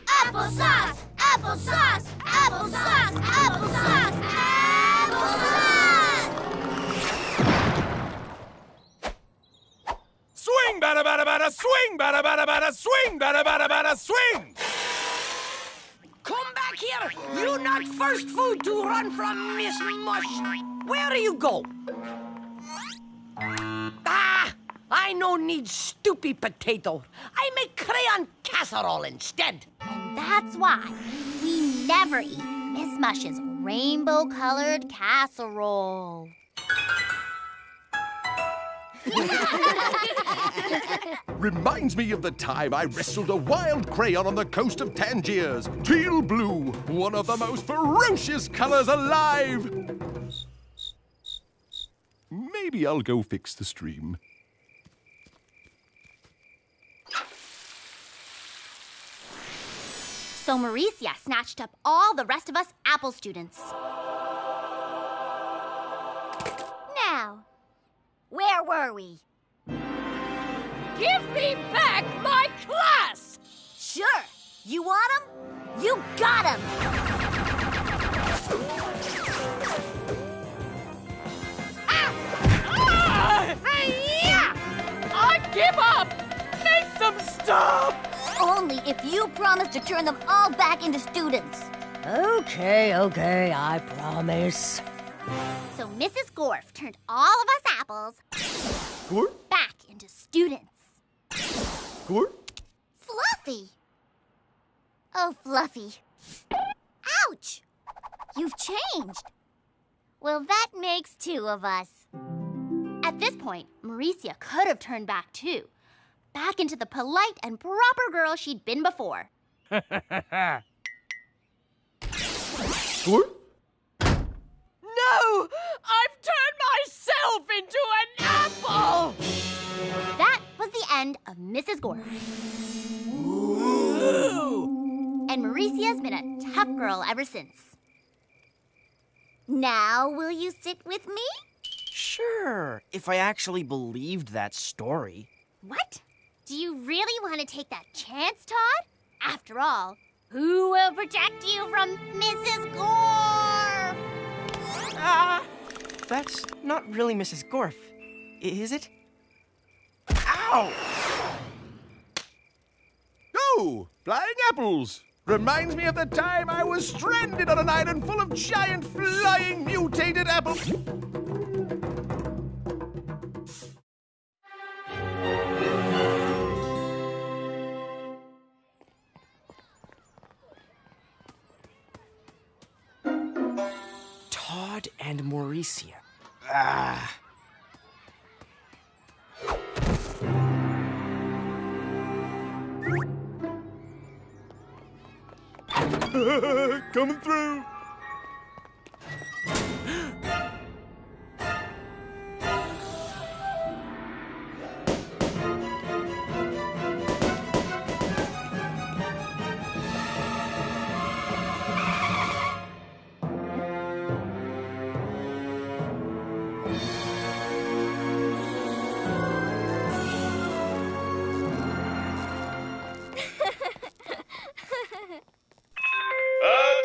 Applesauce! Applesauce! Applesauce! Applesauce! Applesauce! Swing, bada, bada, bada, swing, bada, bada, bada, swing, bada, bada, bada, swing! Come back here! You not first food to run from Miss Mush! Where do you go? Ah! I no need stupid potato. I make crayon casserole instead. And that's why we never eat Miss Mush's rainbow-colored casserole. Reminds me of the time I wrestled a wild crayon on the coast of Tangiers. Teal blue, one of the most ferocious colors alive. Maybe I'll go fix the stream. So Mauricia snatched up all the rest of us Apple students. Now, where were we? Give me back my class! Sure. You want him? You got him! I give up! Make them stop! Only if you promise to turn them all back into students. Okay, I promise. So Mrs. Gorf turned all of us apples back into students. Fluffy! Oh, Fluffy. Ouch! You've changed. Well, that makes two of us. At this point, Mauricia could have turned back too. Back into the polite and proper girl she'd been before. No! I've turned myself into an apple! That was the end of Mrs. Gorf. And Mauricia's been a tough girl ever since. Now, will you sit with me? Sure, if I actually believed that story. What? Do you really want to take that chance, Todd? After all, who will protect you from Mrs. Gorf? That's not really Mrs. Gorf, is it? Ow! Oh, flying apples! Reminds me of the time I was stranded on an island full of giant flying mutated apples. Todd and Mauricia. Coming through.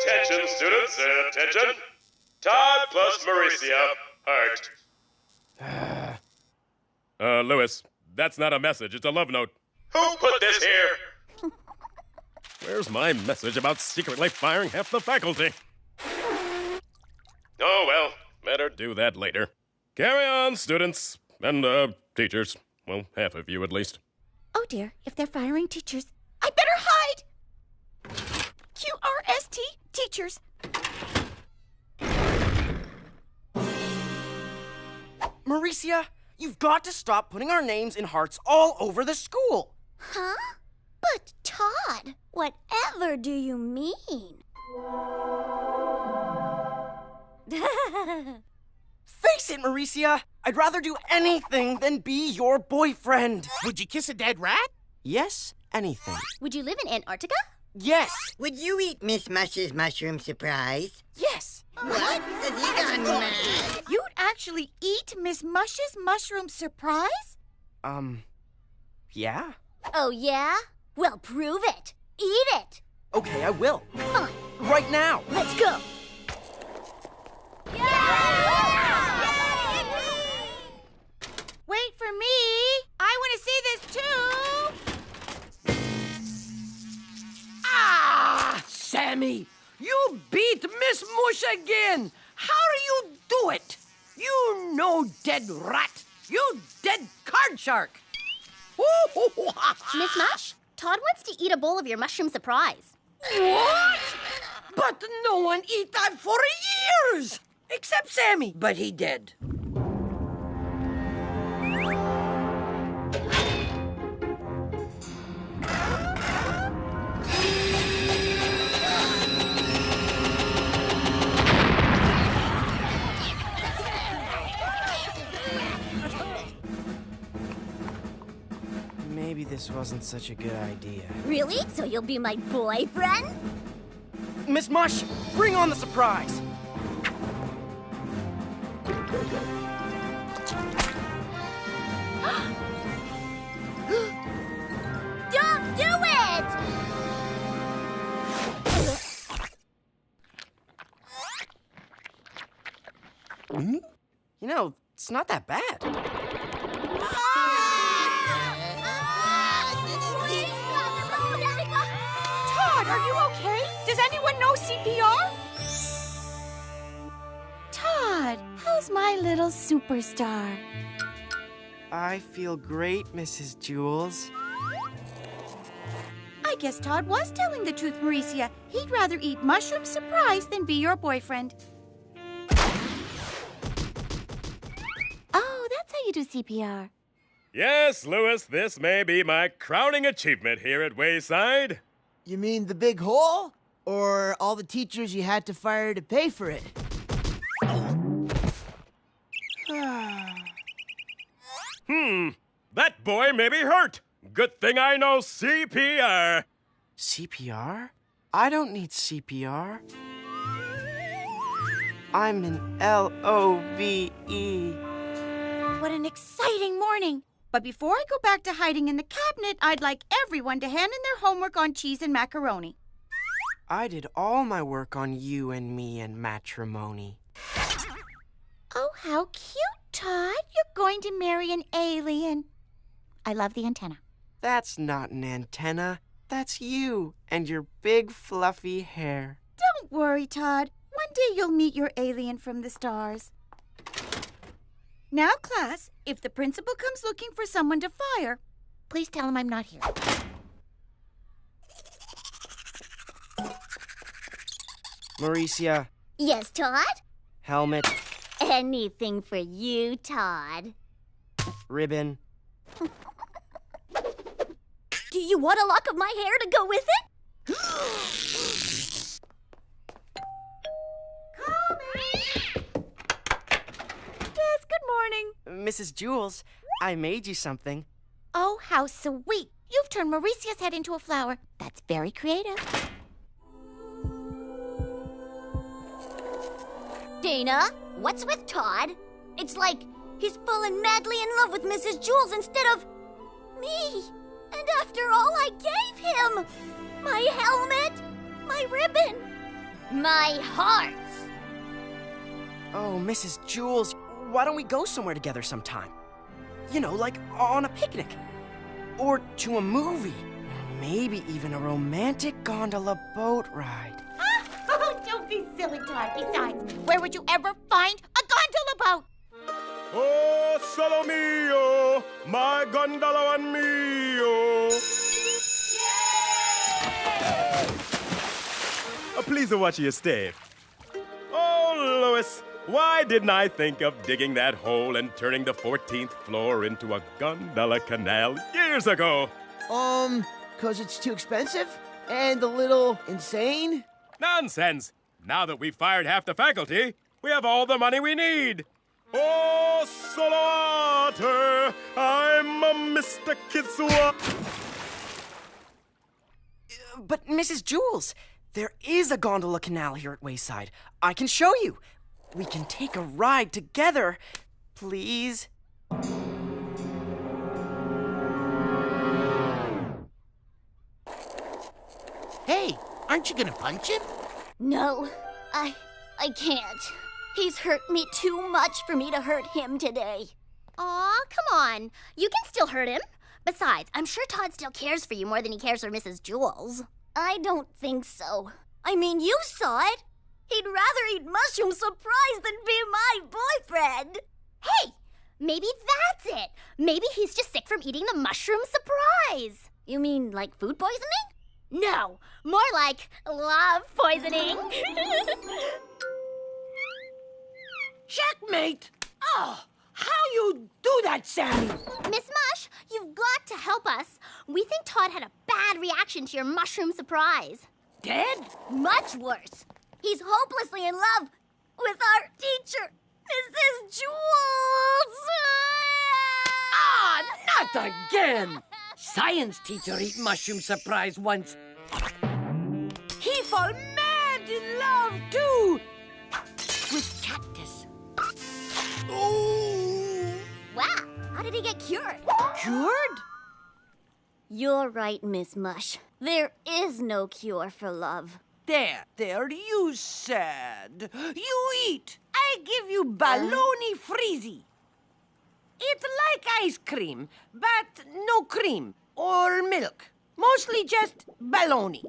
Attention, students, attention. Todd plus Mauricia, heart. Lewis, that's not a message, it's a love note. Who put this here? Where's my message about secretly firing half the faculty? Oh, well, better do that later. Carry on, students, and, teachers. Well, half of you at least. Oh dear, if they're firing teachers, I better hide! QRST, teachers. Mauricia, you've got to stop putting our names in hearts all over the school. Huh? But Todd, whatever do you mean? Face it, Mauricia. I'd rather do anything than be your boyfriend. Would you kiss a dead rat? Yes, anything. Would you live in Antarctica? Yes. Would you eat Miss Mush's mushroom surprise? Yes. What? Has he gone mad? You'd actually eat Miss Mush's mushroom surprise? Yeah. Oh, yeah? Well, prove it. Eat it. Okay, I will. Come on. Right now. Let's go. Wait for me. I want to see this too. Sammy, you beat Miss Mush again. How do you do it? You no dead rat. You dead card shark. Miss Mush, Todd wants to eat a bowl of your mushroom surprise. What? But no one eat that for years. Except Sammy, but he did. maybe this wasn't such a good idea. Really? So you'll be my boyfriend? Miss Mush, bring on the surprise! Don't do it! You know, it's not that bad. Todd, are you okay? Does anyone know CPR? Todd, how's my little superstar? I feel great, Mrs. Jules. I guess Todd was telling the truth, Mauricia. He'd rather eat mushroom surprise than be your boyfriend. Oh, that's how you do CPR. Yes, Louis, this may be my crowning achievement here at Wayside. You mean the big hole? Or all the teachers you had to fire to pay for it? That boy may be hurt. Good thing I know CPR. CPR? I don't need CPR. I'm an LOVE. What an exciting morning. But before I go back to hiding in the cabinet, I'd like everyone to hand in their homework on cheese and macaroni. I did all my work on you and me and matrimony. Oh, how cute, Todd. You're going to marry an alien. I love the antenna. That's not an antenna. That's you and your big fluffy hair. Don't worry, Todd. One day you'll meet your alien from the stars. Now, class, if the principal comes looking for someone to fire, please tell him I'm not here. Mauricia, Yes, Todd? helmet, Anything for you, Todd. ribbon. Do you want a lock of my hair to go with it? Yes, good morning. Mrs. Jules, I made you something. Oh, how sweet. You've turned Mauricia's head into a flower. That's very creative. Dana, what's with Todd? It's like he's fallen madly in love with Mrs. Jules instead of me. And after all I gave him, my helmet, my ribbon, my heart. Oh, Mrs. Jules, why don't we go somewhere together sometime? You know, like on a picnic. Or to a movie. Or maybe even a romantic gondola boat ride. Oh, don't be silly, Todd. Besides, where would you ever find a gondola boat? Oh, solo mio, my gondola and mio. Please watch your step. Oh, Louis, why didn't I think of digging that hole and turning the 14th floor into a gondola canal years ago? 'Cause it's too expensive? And a little insane? Nonsense! Now that we've fired half the faculty, we have all the money we need. Oh, Solowater, I'm a Mr. Kitsua. But Mrs. Jules, there is a gondola canal here at Wayside. I can show you. We can take a ride together. Please? Hey, aren't you gonna punch him? No, I can't. He's hurt me too much for me to hurt him today. Aw, come on. You can still hurt him. Besides, I'm sure Todd still cares for you more than he cares for Mrs. Jules. I don't think so. I mean, you saw it. He'd rather eat mushroom surprise than be my boyfriend. Hey, maybe that's it. Maybe he's just sick from eating the mushroom surprise. You mean like food poisoning? No, more like love poisoning. Checkmate! Oh, how you do that, Sammy? Miss Mush, you've got to help us. We think Todd had a bad reaction to your mushroom surprise. Dead? Much worse. He's hopelessly in love with our teacher, Mrs. Jules. Ah, not again! science teacher eat mushroom surprise once. He fall mad in love, too, with cactus. Wow, how did he get cured? Cured? You're right, Miss Mush. There is no cure for love. There, you said. You eat. I give you baloney freezy. It's like ice cream, but no cream or milk. Mostly just baloney.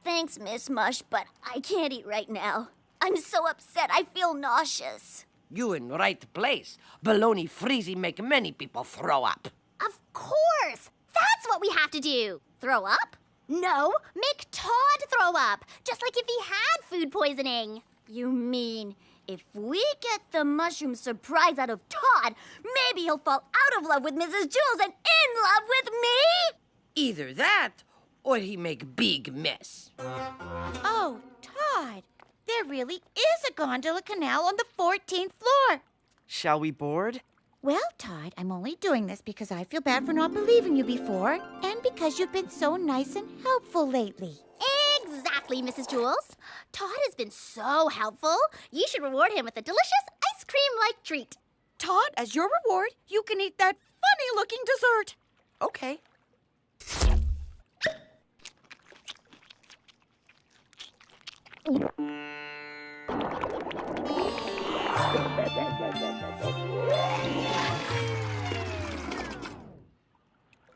Thanks, Miss Mush, but I can't eat right now. I'm so upset, I feel nauseous. You in right place. Baloney freezy make many people throw up. Of course! That's what we have to do. Throw up? No, make Todd throw up, just like if he had food poisoning. You mean if we get the mushroom surprise out of Todd, maybe he'll fall out of love with Mrs. Jules and in love with me? Either that, or he make big mess. Oh, Todd, there really is a gondola canal on the 14th floor. Shall we board? Well, Todd, I'm only doing this because I feel bad for not believing you before, and because you've been so nice and helpful lately. Exactly, Mrs. Jules. Todd has been so helpful. You should reward him with a delicious ice cream-like treat. Todd, as your reward, you can eat that funny-looking dessert. Okay.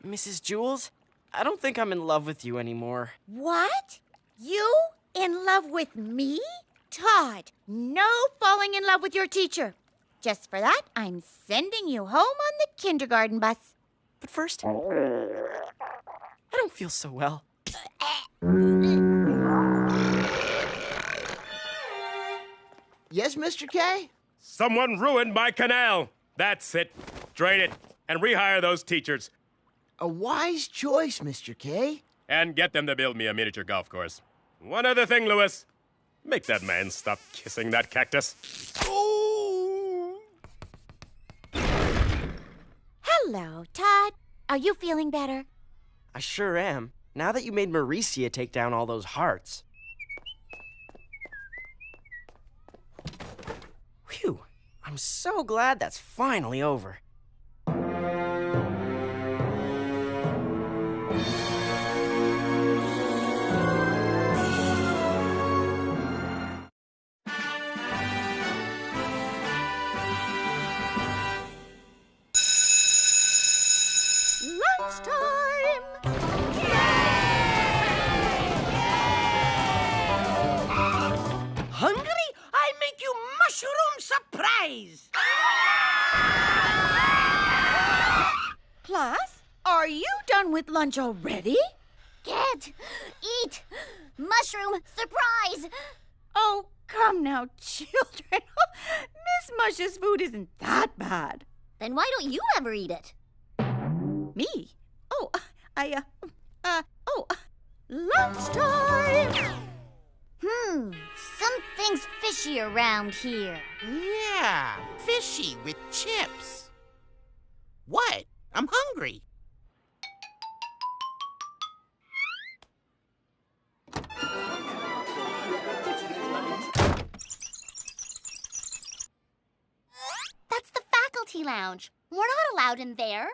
Mrs. Jules, I don't think I'm in love with you anymore. What? You in love with me? Todd, no falling in love with your teacher. Just for that, I'm sending you home on the kindergarten bus. But first, I don't feel so well. Yes, Mr. K? Someone ruined my canal. That's it. Drain it and rehire those teachers. A wise choice, Mr. K. And get them to build me a miniature golf course. One other thing, Lewis. Make that man stop kissing that cactus. Hello, Todd. Are you feeling better? I sure am. Now that you made Mauricia take down all those hearts. Phew. I'm so glad that's finally over. Lunchtime! Hungry? I make you mushroom surprise! Class, are you done with lunch already? Get, eat, mushroom surprise! Oh, come now, children. Miss Mush's food isn't that bad. Then why don't you ever eat it? Me? Oh, lunchtime! Something's fishy around here. Yeah, fishy with chips. What? I'm hungry. That's the faculty lounge. We're not allowed in there.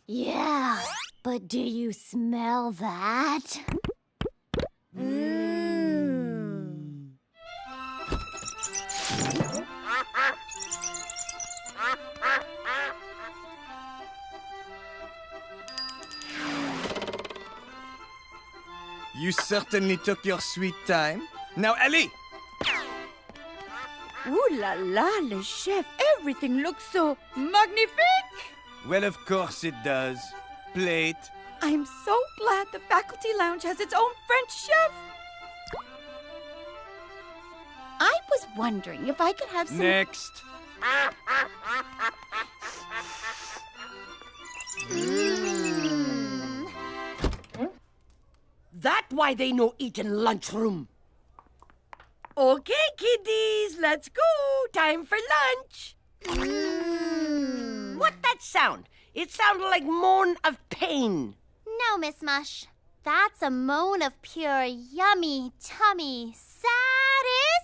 Yeah, but do you smell that? You certainly took your sweet time. Now, Ali! Ooh la la, le chef. Everything looks so magnifique. Well, of course it does. Plate. I'm so glad the faculty lounge has its own French chef. I was wondering if I could have some... Next. That why they no eat in lunchroom. Okay, kiddies, let's go. Time for lunch. What that sound? It sounded like moan of pain. No, Miss Mush. That's a moan of pure yummy tummy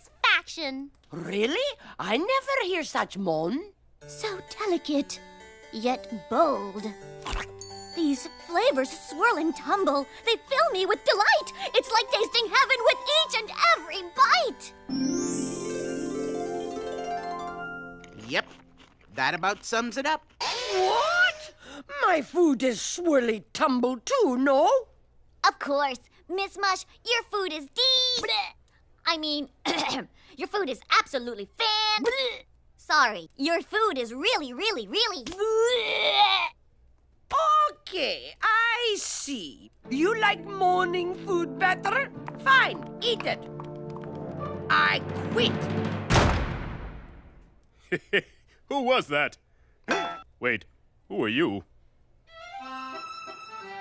satisfaction. Really? I never hear such moan. So delicate, yet bold. These flavors swirl and tumble. They fill me with delight. It's like tasting heaven with each and every bite. Yep, that about sums it up. What? My food is swirly tumble too, no? Of course. Miss Mush, your food is I mean, your food is absolutely Sorry, your food is really, really, really Okay, I see. You like morning food better? Fine, eat it. I quit. Who was that? Wait, who are you?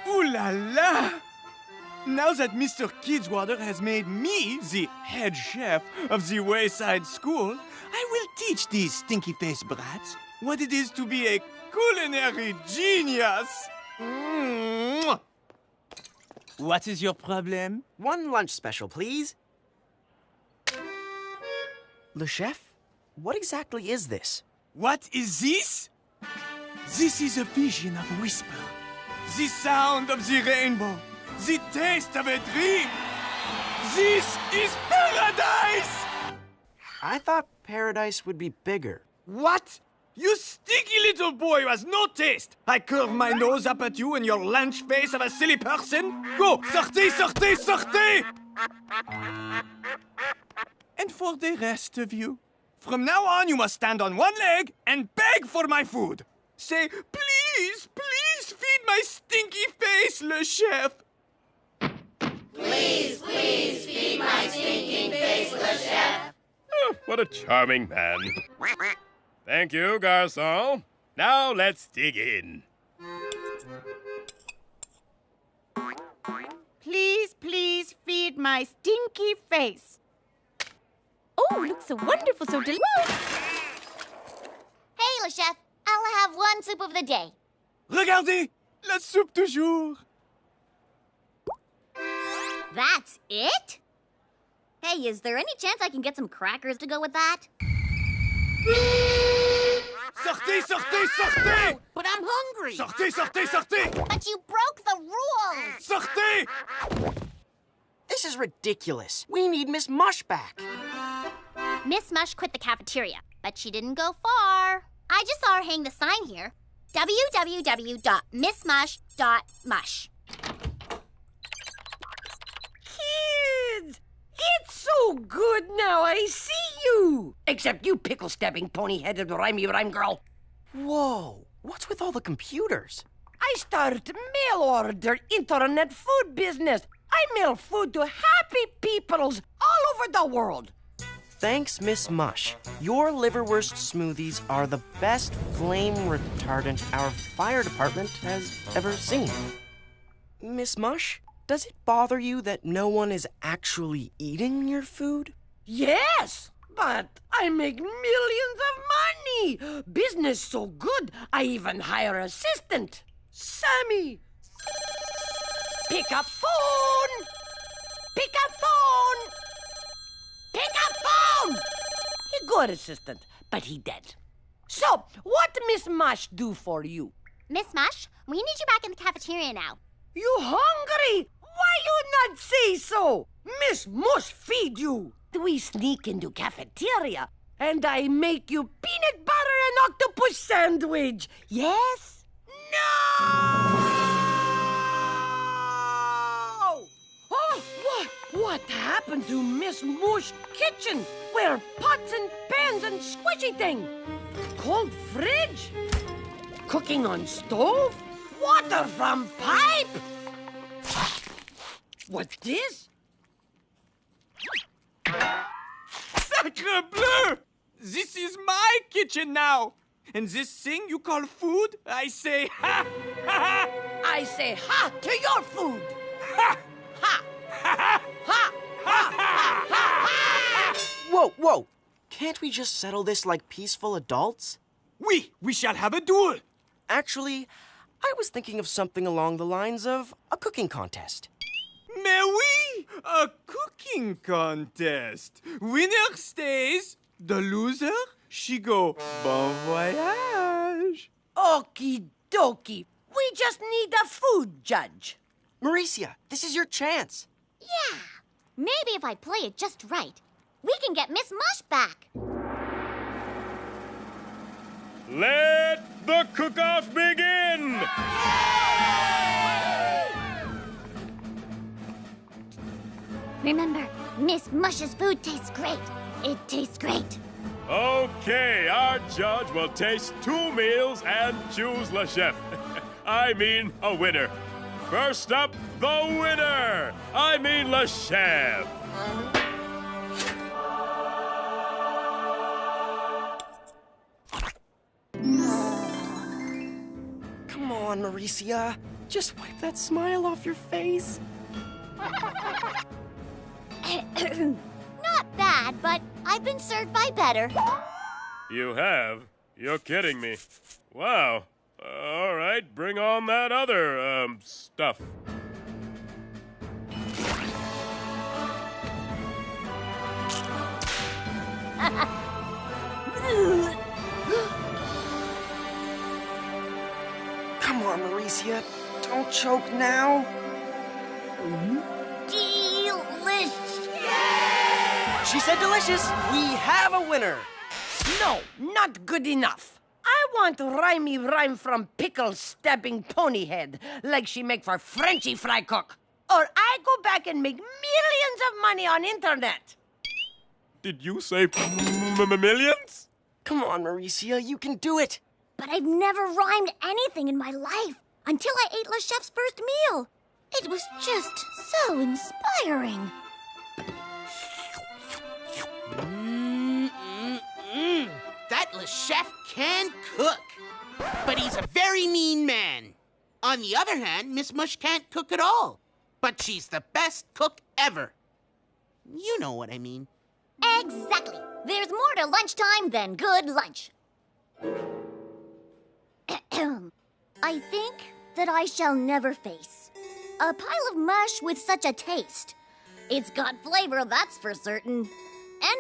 Ooh la la! Now that Mr. Kidswater has made me the head chef of the Wayside School, I will teach these stinky-faced brats what it is to be a culinary genius. Mwah! What is your problem? One lunch special, please. Le Chef, what exactly is this? What is this? This is a vision of whisper, the sound of the rainbow, the taste of a dream. This is paradise! I thought paradise would be bigger. What? You stinky little boy who has no taste! I curve my nose up at you and your lunch face of a silly person? Go! Sortez, sortez, sortez! And for the rest of you, from now on you must stand on one leg and beg for my food. Say, please, please feed my stinky face, Le Chef. Please, please feed my stinking face, Le Chef. Oh, what a charming man. Thank you, garçon. Now let's dig in. Please, please feed my stinky face. Oh, looks so wonderful, so delicious. Hey, Le Chef, I'll have one soup of the day. Regardez, la soupe du jour. That's it? Hey, is there any chance I can get some crackers to go with that? Sortez, sortez, sortez! But I'm hungry. Sortez, sortez, sortez! But you broke the rules! Sortez! This is ridiculous. We need Miss Mush back. Miss Mush quit the cafeteria, but she didn't go far. I just saw her hang the sign here. www.missmush.mush. Kids! It's so good now I see you! Except you pickle-stabbing, pony-headed, rhyme girl. Whoa, what's with all the computers? I start mail-order internet food business. I mail food to happy peoples all over the world. Thanks, Miss Mush. Your liverwurst smoothies are the best flame retardant our fire department has ever seen. Miss Mush, does it bother you that no one is actually eating your food? Yes, but I make millions of money. Business so good, I even hire assistant. Sammy. Pick up phone. Pick up phone. Pick up phone. He good assistant, but he dead. So, what Miss Mush do for you? Miss Mush, we need you back in the cafeteria now. You hungry? Why you not say so? Miss Mush feed you. We sneak into cafeteria, and I make you peanut butter and octopus sandwich. Yes? No! Oh, what happened to Miss Mush kitchen? Where pots and pans and squishy thing? Cold fridge? Cooking on stove? Water from pipe? What's this? Sacre bleu! This is my kitchen now! And this thing you call food, I say ha! Ha ha! I say ha to your food! Ha! Ha! Ha! Ha! Ha! Ha! Ha! Ha! Whoa! Can't we just settle this like peaceful adults? Oui, we shall have a duel! Actually, I was thinking of something along the lines of a cooking contest. Mais oui! A cooking contest. Winner stays. The loser, she go bon voyage. Okie dokie. We just need a food judge. Mauricia, this is your chance. Yeah. Maybe if I play it just right, we can get Miss Mush back. Let the cook-off begin! Remember, Miss Mush's food tastes great. It tastes great. Okay, our judge will taste 2 meals and choose le chef. I mean, a winner. First up, the winner! I mean, le chef. Come on, Mauricia. Just wipe that smile off your face. Not bad, but I've been served by better. You have? You're kidding me. Wow. All right, bring on that other, stuff. Come on, Mauricia. Don't choke now. Delicious! She said delicious. We have a winner. No, not good enough. I want rhymey rhyme from pickle stabbing ponyhead, like she make for Frenchy fry cook. Or I go back and make millions of money on internet. Did you say millions? Come on, Mauricia. You can do it. But I've never rhymed anything in my life until I ate Le Chef's first meal. It was just so inspiring. That Le Chef can cook. But he's a very mean man. On the other hand, Miss Mush can't cook at all. But she's the best cook ever. You know what I mean. Exactly. There's more to lunchtime than good lunch. I think that I shall never face a pile of mush with such a taste. It's got flavor, that's for certain. And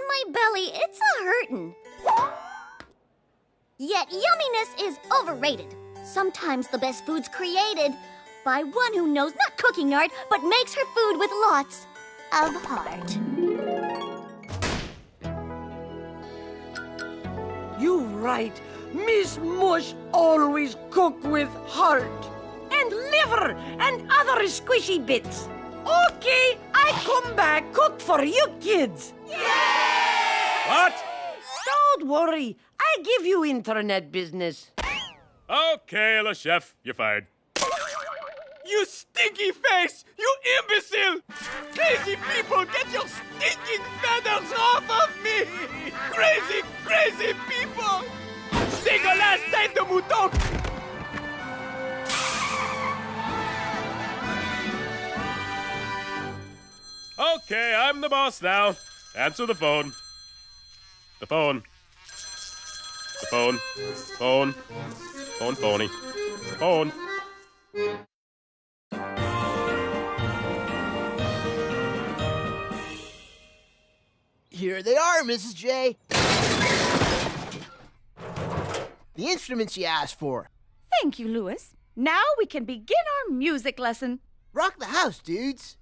my belly, it's a-hurtin'. Yet yumminess is overrated. Sometimes the best food's created by one who knows not cooking art, but makes her food with lots of heart. You right. Miss Mush always cook with heart. And liver and other squishy bits. Okay, I come back cook for you kids. What? Don't worry. I give you internet business. Okay, Le Chef, you're fired. You stinky face! You imbecile! Crazy people, get your stinking feathers off of me! Crazy, crazy people! Dégueulasse tête de mouton! Okay, I'm the boss now. Answer the phone. The phone. The phone. Phone. Phone phony. Phone. Here they are, Mrs. J. The instruments you asked for. Thank you, Louis. Now we can begin our music lesson. Rock the house, dudes.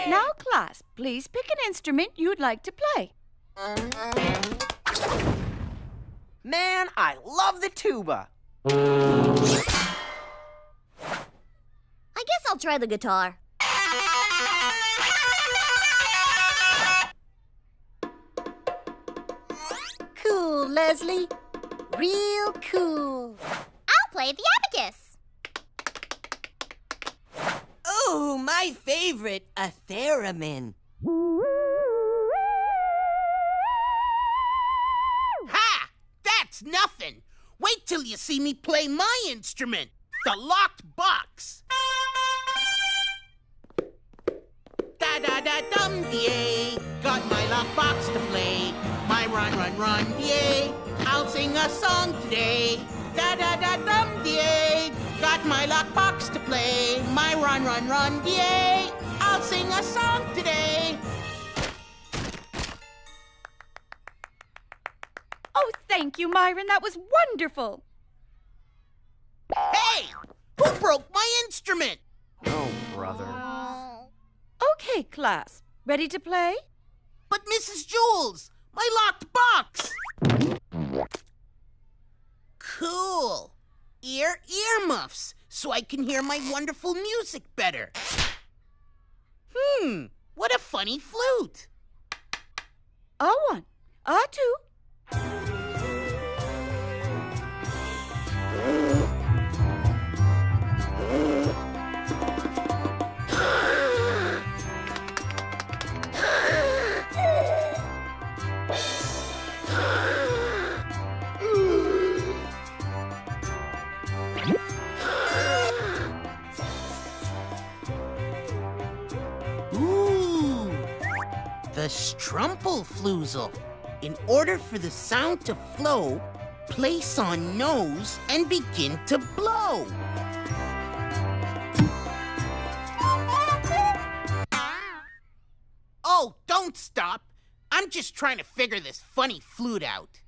Now, class, please pick an instrument you'd like to play. Man, I love the tuba. I guess I'll try the guitar. Cool, Leslie. Real cool. I'll play the abacus. Oh, my favorite, a theremin. Ha! That's nothing. Wait till you see me play my instrument, the locked box. Da-da-da-dum-dee, got my locked box to play. My run, run, run, yay. I'll sing a song today. Da-da-da-dum, yay! Got my lockbox to play. My run, run, run, yay! I'll sing a song today. Oh, thank you, Myron. That was wonderful. Hey! Who broke my instrument? Oh, brother. Okay, class. Ready to play? But Mrs. Jules, my locked box! Cool. Earmuffs, so I can hear my wonderful music better. What a funny flute. A1, A2. Ooh, the Strumpelfloozle. In order for the sound to flow, place on nose and begin to blow. Oh, don't stop. I'm just trying to figure this funny flute out.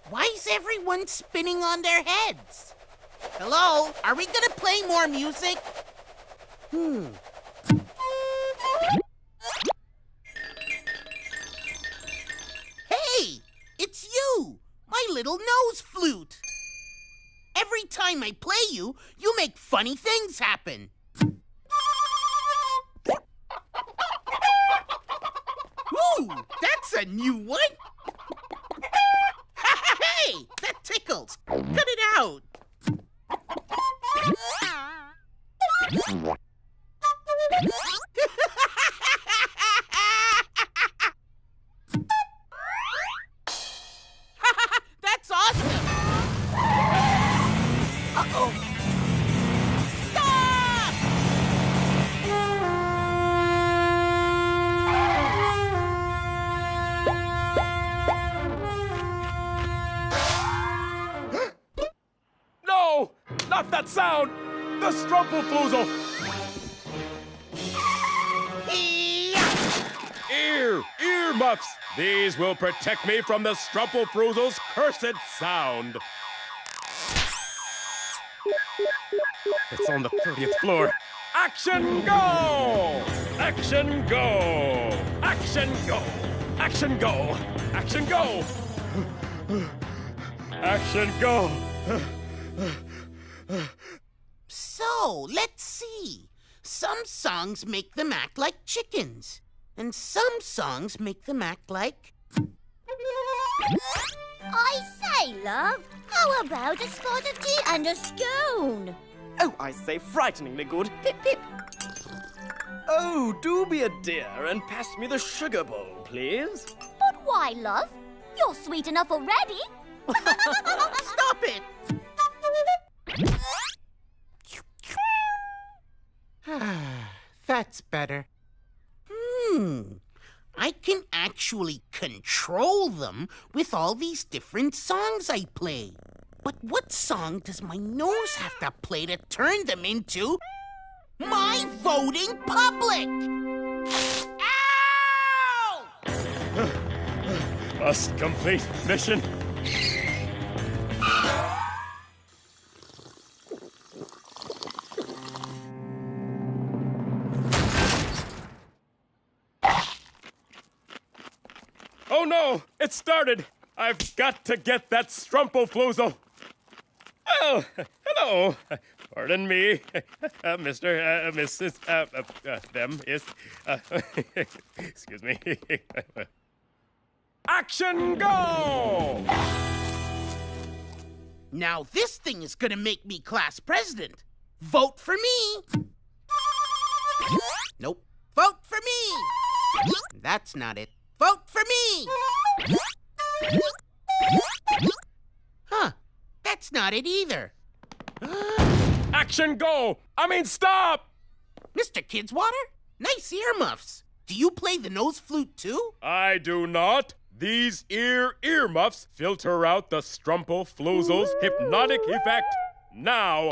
Why is everyone spinning on their heads? Hello? Are we gonna play more music? Hey! It's you! My little nose flute! Every time I play you, you make funny things happen. Ooh, that's a new one! Hey! That tickles! Cut it out! That's awesome! Uh-oh! Stop! No! Not that sound! The Strumpelfloozle! Earmuffs! These will protect me from the Strumpelfloozle's cursed sound. It's on the 30th floor. Action go! Action go! Action go! Action go! Action go! Action go! So, let's see. Some songs make them act like chickens, and some songs make them act like... I say, love, how about a spot of tea and a scone? Oh, I say, frighteningly good. Pip, pip. Oh, do be a dear and pass me the sugar bowl, please. But why, love? You're sweet enough already. Stop it! That's better. I can actually control them with all these different songs I play. But what song does my nose have to play to turn them into my voting public? Ow! Must complete mission. Oh no! It started! I've got to get that Strumpelfloozle! Well, hello. Pardon me, Mr. Mrs. Them is... excuse me. Action go! Now this thing is gonna make me class president. Vote for me! Nope. Vote for me! That's not it. Vote for me! Huh. That's not it either. Action go! I mean, stop! Mr. Kidswatter, nice earmuffs. Do you play the nose flute too? I do not. These earmuffs filter out the strumple-floozle's hypnotic effect. Now,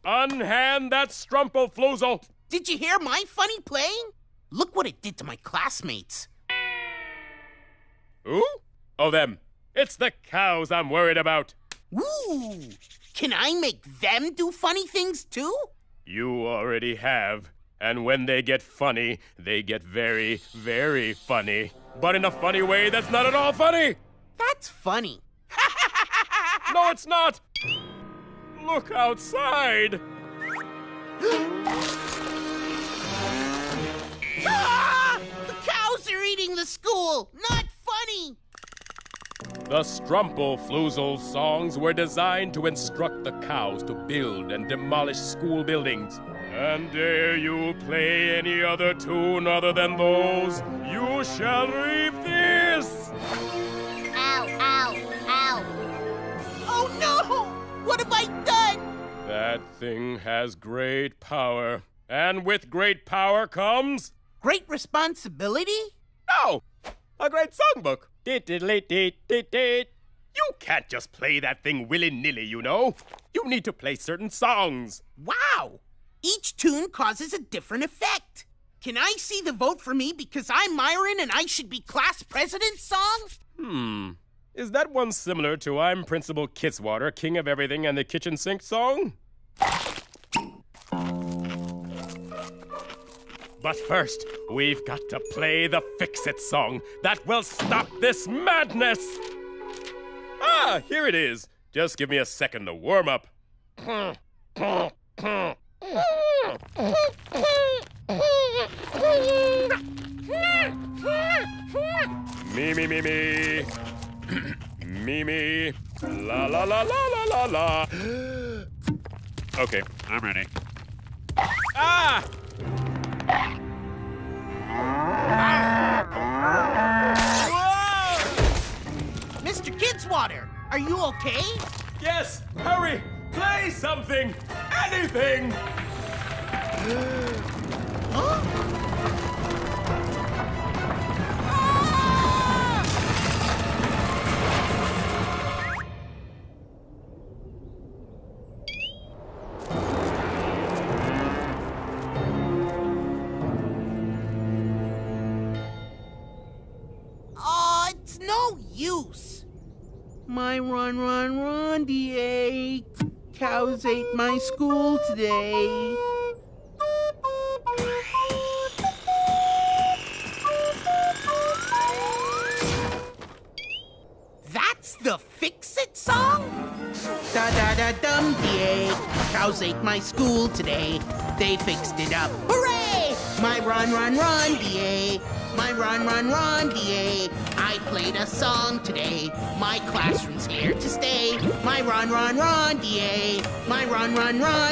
unhand that strumple-floozle. Did you hear my funny playing? Look what it did to my classmates. Who? Oh, them. It's the cows I'm worried about. Ooh! Can I make them do funny things too? You already have. And when they get funny, they get very, very funny. But in a funny way that's not at all funny. That's funny. No, it's not. Look outside. Ah! The cows are eating the school. Not funny. The Strumple-Floozle songs were designed to instruct the cows to build and demolish school buildings. And dare you play any other tune other than those, you shall reap this! Ow, ow, ow. Oh no! What have I done? That thing has great power. And with great power comes... Great responsibility? No! A great songbook. You can't just play that thing willy-nilly, you know. You need to play certain songs. Wow! Each tune causes a different effect. Can I see the vote for me because I'm Myron and I should be class president song? Is that one similar to I'm Principal Kidswater, King of Everything and the Kitchen Sink song? But first, we've got to play the Fix-It song that will stop this madness! Ah, here it is. Just give me a second to warm up. Me, me, me, me. Me, me. La, la, la, la, la, la, la. Okay, I'm ready. Ah! Whoa! Mr. Kidswater, are you okay? Yes, hurry! Play something! Anything! Huh? It's no use. My run, DA. Cows ate my school today. That's the Fix-It song? Da-da-da-dum, DA. Cows ate my school today. They fixed it up. Hooray! My run, DA. My run, DA. I played a song today. My classroom's here to stay. My run, DA. My run,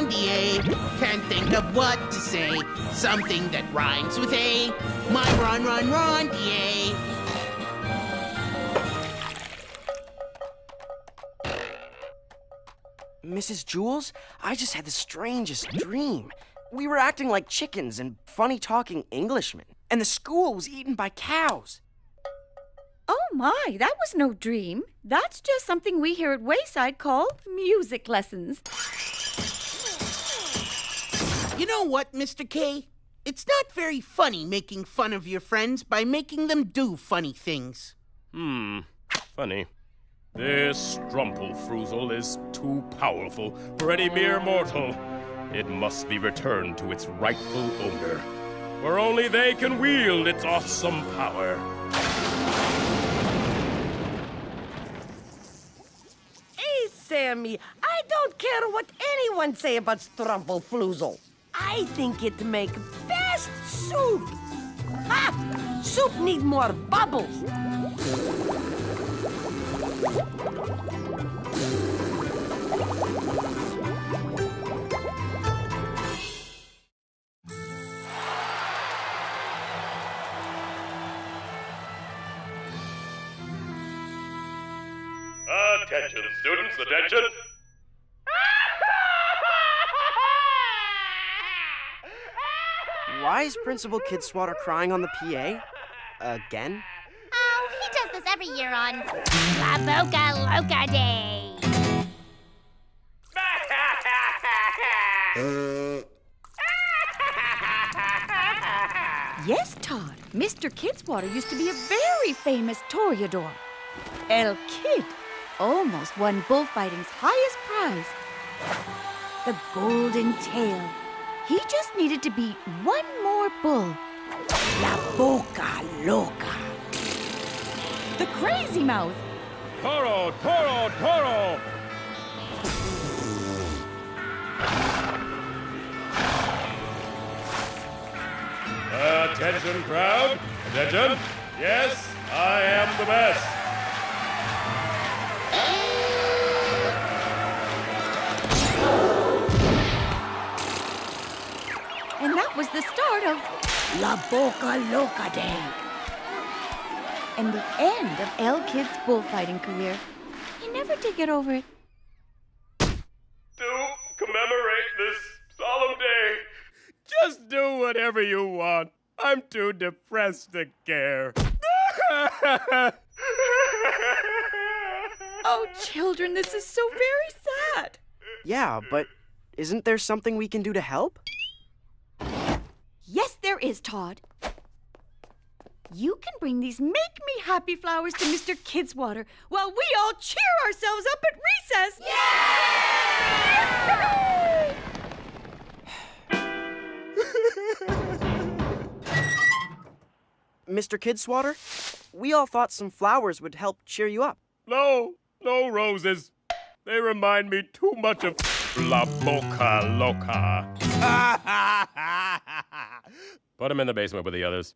DA. Can't think of what to say. Something that rhymes with A. My run, DA. Mrs. Jules, I just had the strangest dream. We were acting like chickens and funny-talking Englishmen, and the school was eaten by cows. Oh my, that was no dream. That's just something we here at Wayside call music lessons. You know what, Mr. K? It's not very funny making fun of your friends by making them do funny things. Funny. This Strumple-Floozle is too powerful for any mere mortal. It must be returned to its rightful owner, for only they can wield its awesome power. Hey, Sammy, I don't care what anyone say about Strumple-Floozle. I think it make best soup. Ha! Soup need more bubbles. Attention, students, attention! What? Why is Principal Kidswatter crying on the PA? Again? Oh, he does this every year on La Boca Loca Day. Yes, Todd. Mr. Kidswatter used to be a very famous toreador. El Kid almost won bullfighting's highest prize, the Golden Tail. He just needed to beat one more bull. La Boca Loca. The Crazy Mouth. Toro, Toro, Toro! Attention, crowd! Attention! Yes, I am the best! And that was the start of La Boca Loca Day. And the end of El Kid's bullfighting career. He never did get over it. To commemorate this solemn day, just do whatever you want. I'm too depressed to care. Oh, children, this is so very sad. Yeah, but isn't there something we can do to help? Yes, there is, Todd. You can bring these Make Me Happy flowers to Mr. Kidswatter while we all cheer ourselves up at recess. Mr. Kidswatter, we all thought some flowers would help cheer you up. No, no roses. They remind me too much of La Boca Loca. Put him in the basement with the others.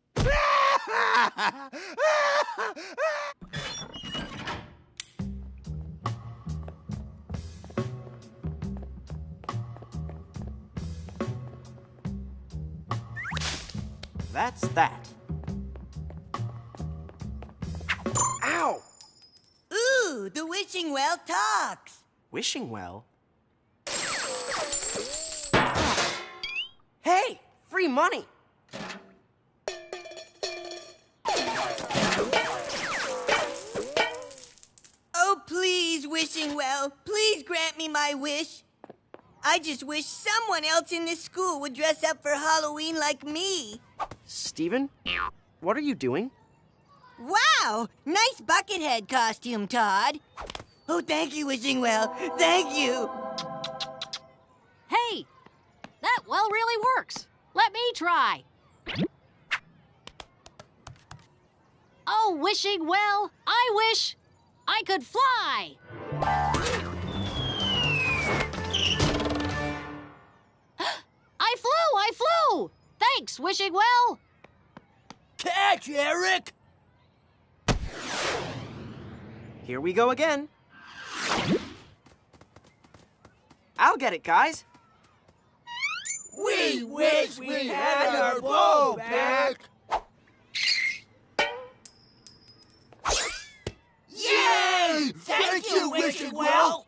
That's that. Ow! Ooh, the wishing well talks. Wishing well? Hey, free money! Oh, please, wishing well, please grant me my wish. I just wish someone else in this school would dress up for Halloween like me. Steven, what are you doing? Wow, nice buckethead costume, Todd. Oh, thank you, wishing well. Thank you. Hey, that well really works. Let me try. Oh, wishing well, I wish I could fly. I flew! Thanks, wishing well. Catch, Eric! Here we go again. I'll get it, guys. We wish we had our bow back. Yay! Thank you, wishing well.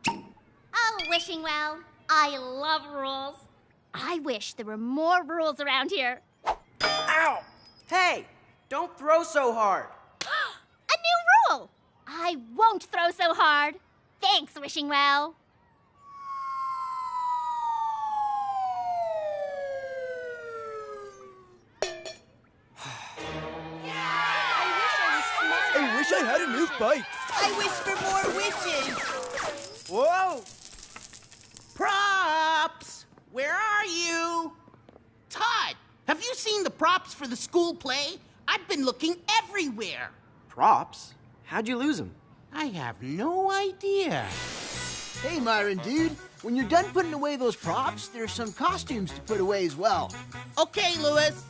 Oh, wishing well. I love rules. I wish there were more rules around here. Ow! Hey, don't throw so hard. A new rule! I won't throw so hard. Thanks, wishing well. I wish I had a new bike. I wish for more wishes. Whoa! Props! Where are you? Todd, have you seen the props for the school play? I've been looking everywhere. Props? How'd you lose them? I have no idea. Hey, Myron, dude. When you're done putting away those props, there's some costumes to put away as well. Okay, Louis.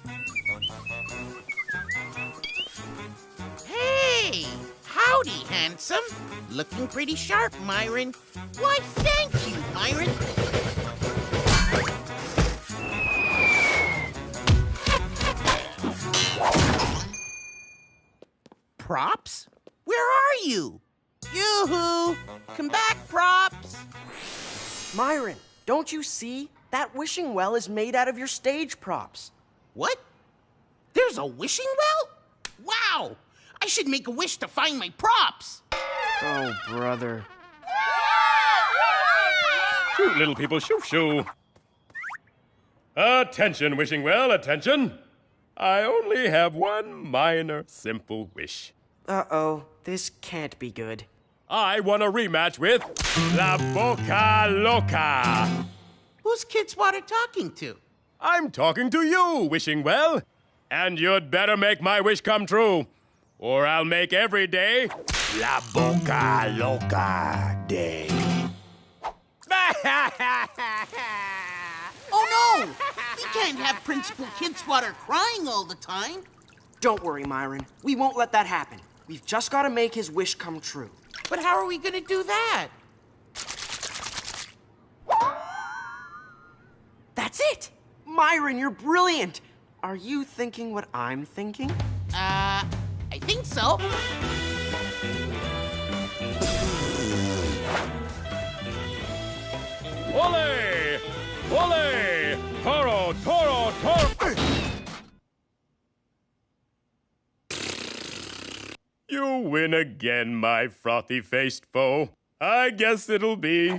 Hey! Howdy, handsome. Looking pretty sharp, Myron. Why, thank you, Myron. Props? Where are you? Yoo-hoo! Come back, Props! Myron, don't you see? That wishing well is made out of your stage props. What? There's a wishing well? Wow! I should make a wish to find my props. Oh, brother. Shoo, little people, shoo, shoo. Attention, wishing well, attention. I only have one minor, simple wish. Uh-oh, this can't be good. I want a rematch with La Boca Loca. Who's Kidswatter talking to? I'm talking to you, wishing well. And you'd better make my wish come true, or I'll make every day La Boca Loca Day. Oh no! We can't have Principal Kidswatter crying all the time. Don't worry, Myron. We won't let that happen. We've just got to make his wish come true. But how are we gonna do that? That's it! Myron, you're brilliant! Are you thinking what I'm thinking? I think so. Ole! Ole! Toro, Toro, Toro! You win again, my frothy-faced foe. I guess it'll be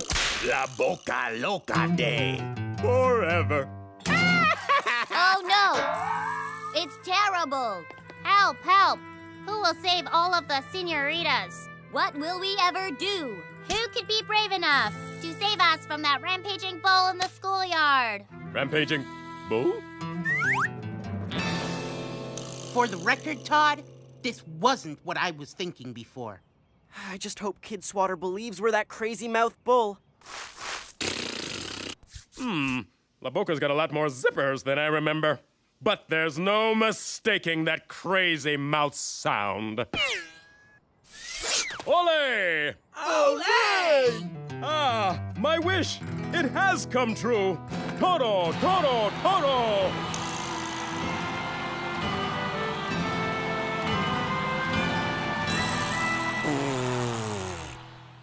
La Boca Loca Day. Forever. Oh no! It's terrible! Help, help! Who will save all of the senoritas? What will we ever do? Who could be brave enough to save us from that rampaging bull in the schoolyard? Rampaging bull? For the record, Todd, this wasn't what I was thinking before. I just hope Kidswatter believes we're that crazy-mouthed bull. La Boca's got a lot more zippers than I remember. But there's no mistaking that crazy mouth sound. Ole! Ole! Ah, my wish! It has come true! Toro, Toro, Toro!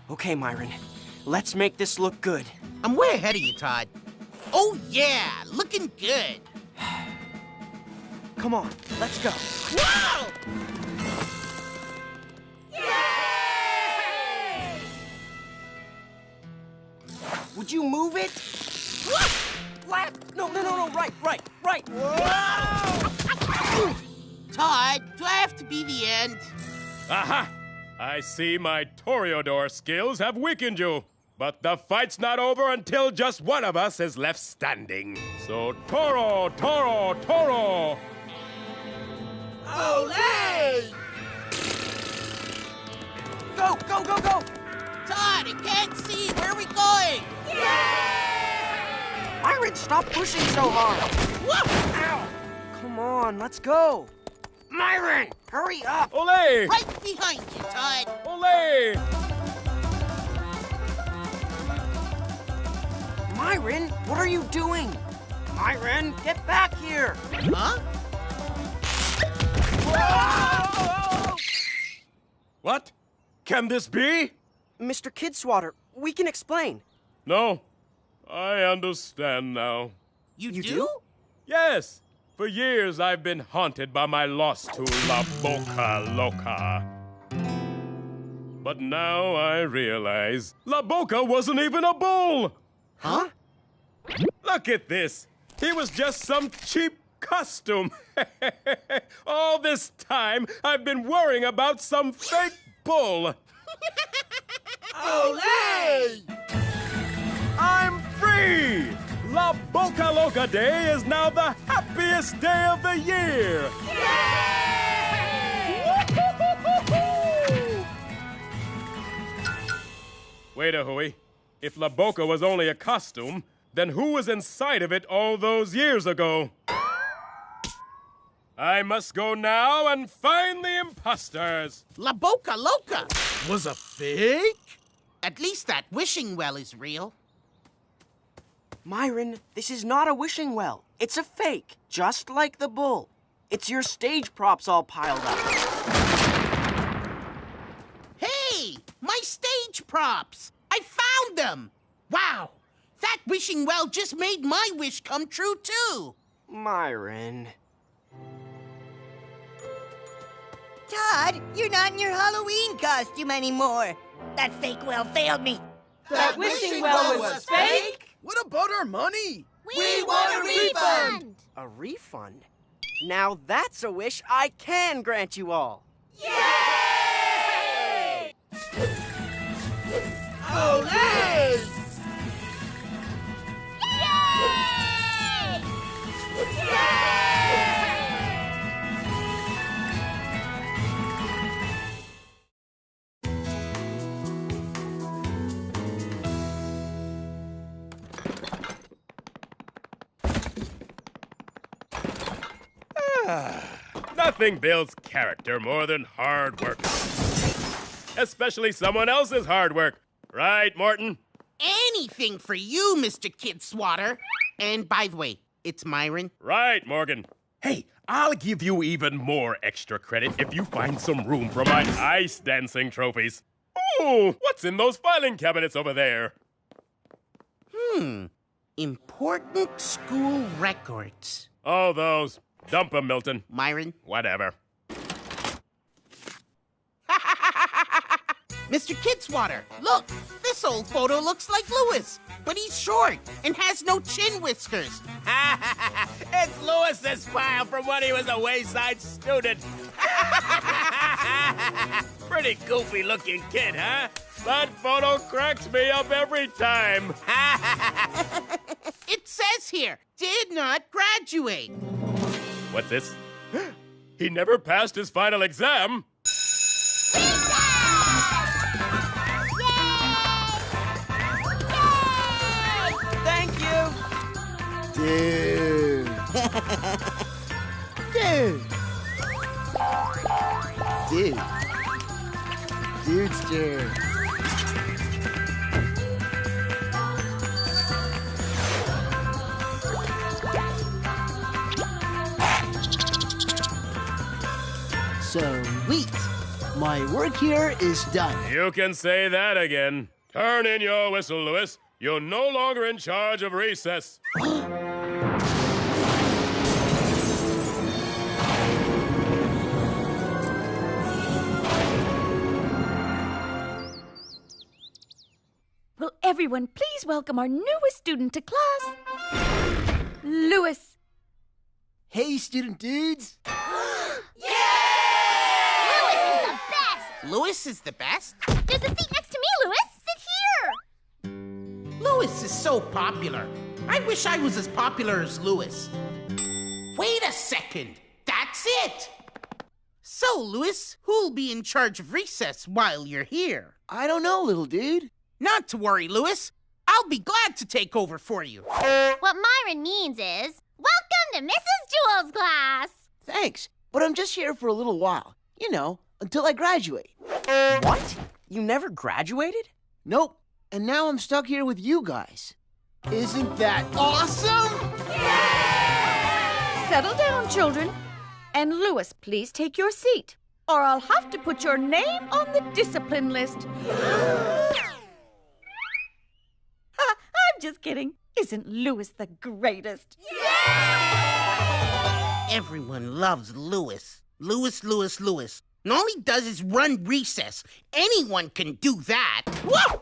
Okay, Myron. Let's make this look good. I'm way ahead of you, Todd. Oh yeah, looking good. Come on, let's go. Wow! Would you move it? Left! No, right. Todd, do I have to be the end? Aha! I see my Toreador skills have weakened you. But the fight's not over until just one of us is left standing. So, Toro, Toro, Toro! Ole! Go! Todd, I can't see. Where are we going? Myron, stop pushing so hard! Ow! Come on, let's go! Myron, hurry up! Ole! Right behind you, Todd. Ole! Myron, what are you doing? Myron, get back here! Huh? What? Can this be? Mr. Kidswatter, we can explain. No. I understand now. You do? Yes. For years I've been haunted by my loss to La Boca Loca. But now I realize La Boca wasn't even a bull! Huh? Look at this. He was just some cheap costume. All this time, I've been worrying about some fake bull. Ole! I'm free! La Boca Loca Day is now the happiest day of the year! Wait a hooey. If La Boca was only a costume, then who was inside of it all those years ago? I must go now and find the imposters. La Boca Loca Was a fake? At least that wishing well is real. Myron, this is not a wishing well. It's a fake, just like the bull. It's your stage props all piled up. Hey, my stage props! I found them! Wow! That wishing well just made my wish come true, too. Myron. Todd, you're not in your Halloween costume anymore. That fake well failed me. That wishing well was fake? What about our money? We want a refund! A refund? Now that's a wish I can grant you all. Yay! Olé! Nothing builds character more than hard work. Especially someone else's hard work. Right, Morton? Anything for you, Mr. Kidswatter. And by the way, it's Myron. Right, Morgan. Hey, I'll give you even more extra credit if you find some room for my ice dancing trophies. Oh, what's in those filing cabinets over there? Important school records. Oh, those. Dump 'em, Milton. Myron. Whatever. Mr. Kidswatter, look, this old photo looks like Lewis, but he's short and has no chin whiskers. It's Lewis's file from when he was a Wayside student. Pretty goofy looking kid, huh? That photo cracks me up every time. It says here, did not graduate. What's this? He never passed his final exam. Thank you. Dude. Dude. Dude. Dude's turn. Sweet. My work here is done. You can say that again. Turn in your whistle, Lewis. You're no longer in charge of recess. Will everyone please welcome our newest student to class, Lewis. Hey, student dudes. Lewis is the best? There's a seat next to me, Lewis. Sit here. Lewis is so popular. I wish I was as popular as Lewis. Wait a second. That's it. So, Lewis, who'll be in charge of recess while you're here? I don't know, little dude. Not to worry, Lewis. I'll be glad to take over for you. What Myron means is, welcome to Mrs. Jewls' class. Thanks, but I'm just here for a little while. You know, until I graduate. What? You never graduated? Nope. And now I'm stuck here with you guys. Isn't that awesome? Settle down, children. And Lewis, please take your seat, or I'll have to put your name on the discipline list. I'm just kidding. Isn't Lewis the greatest? Everyone loves Lewis. Lewis. And all he does is run recess. Anyone can do that. Whoa!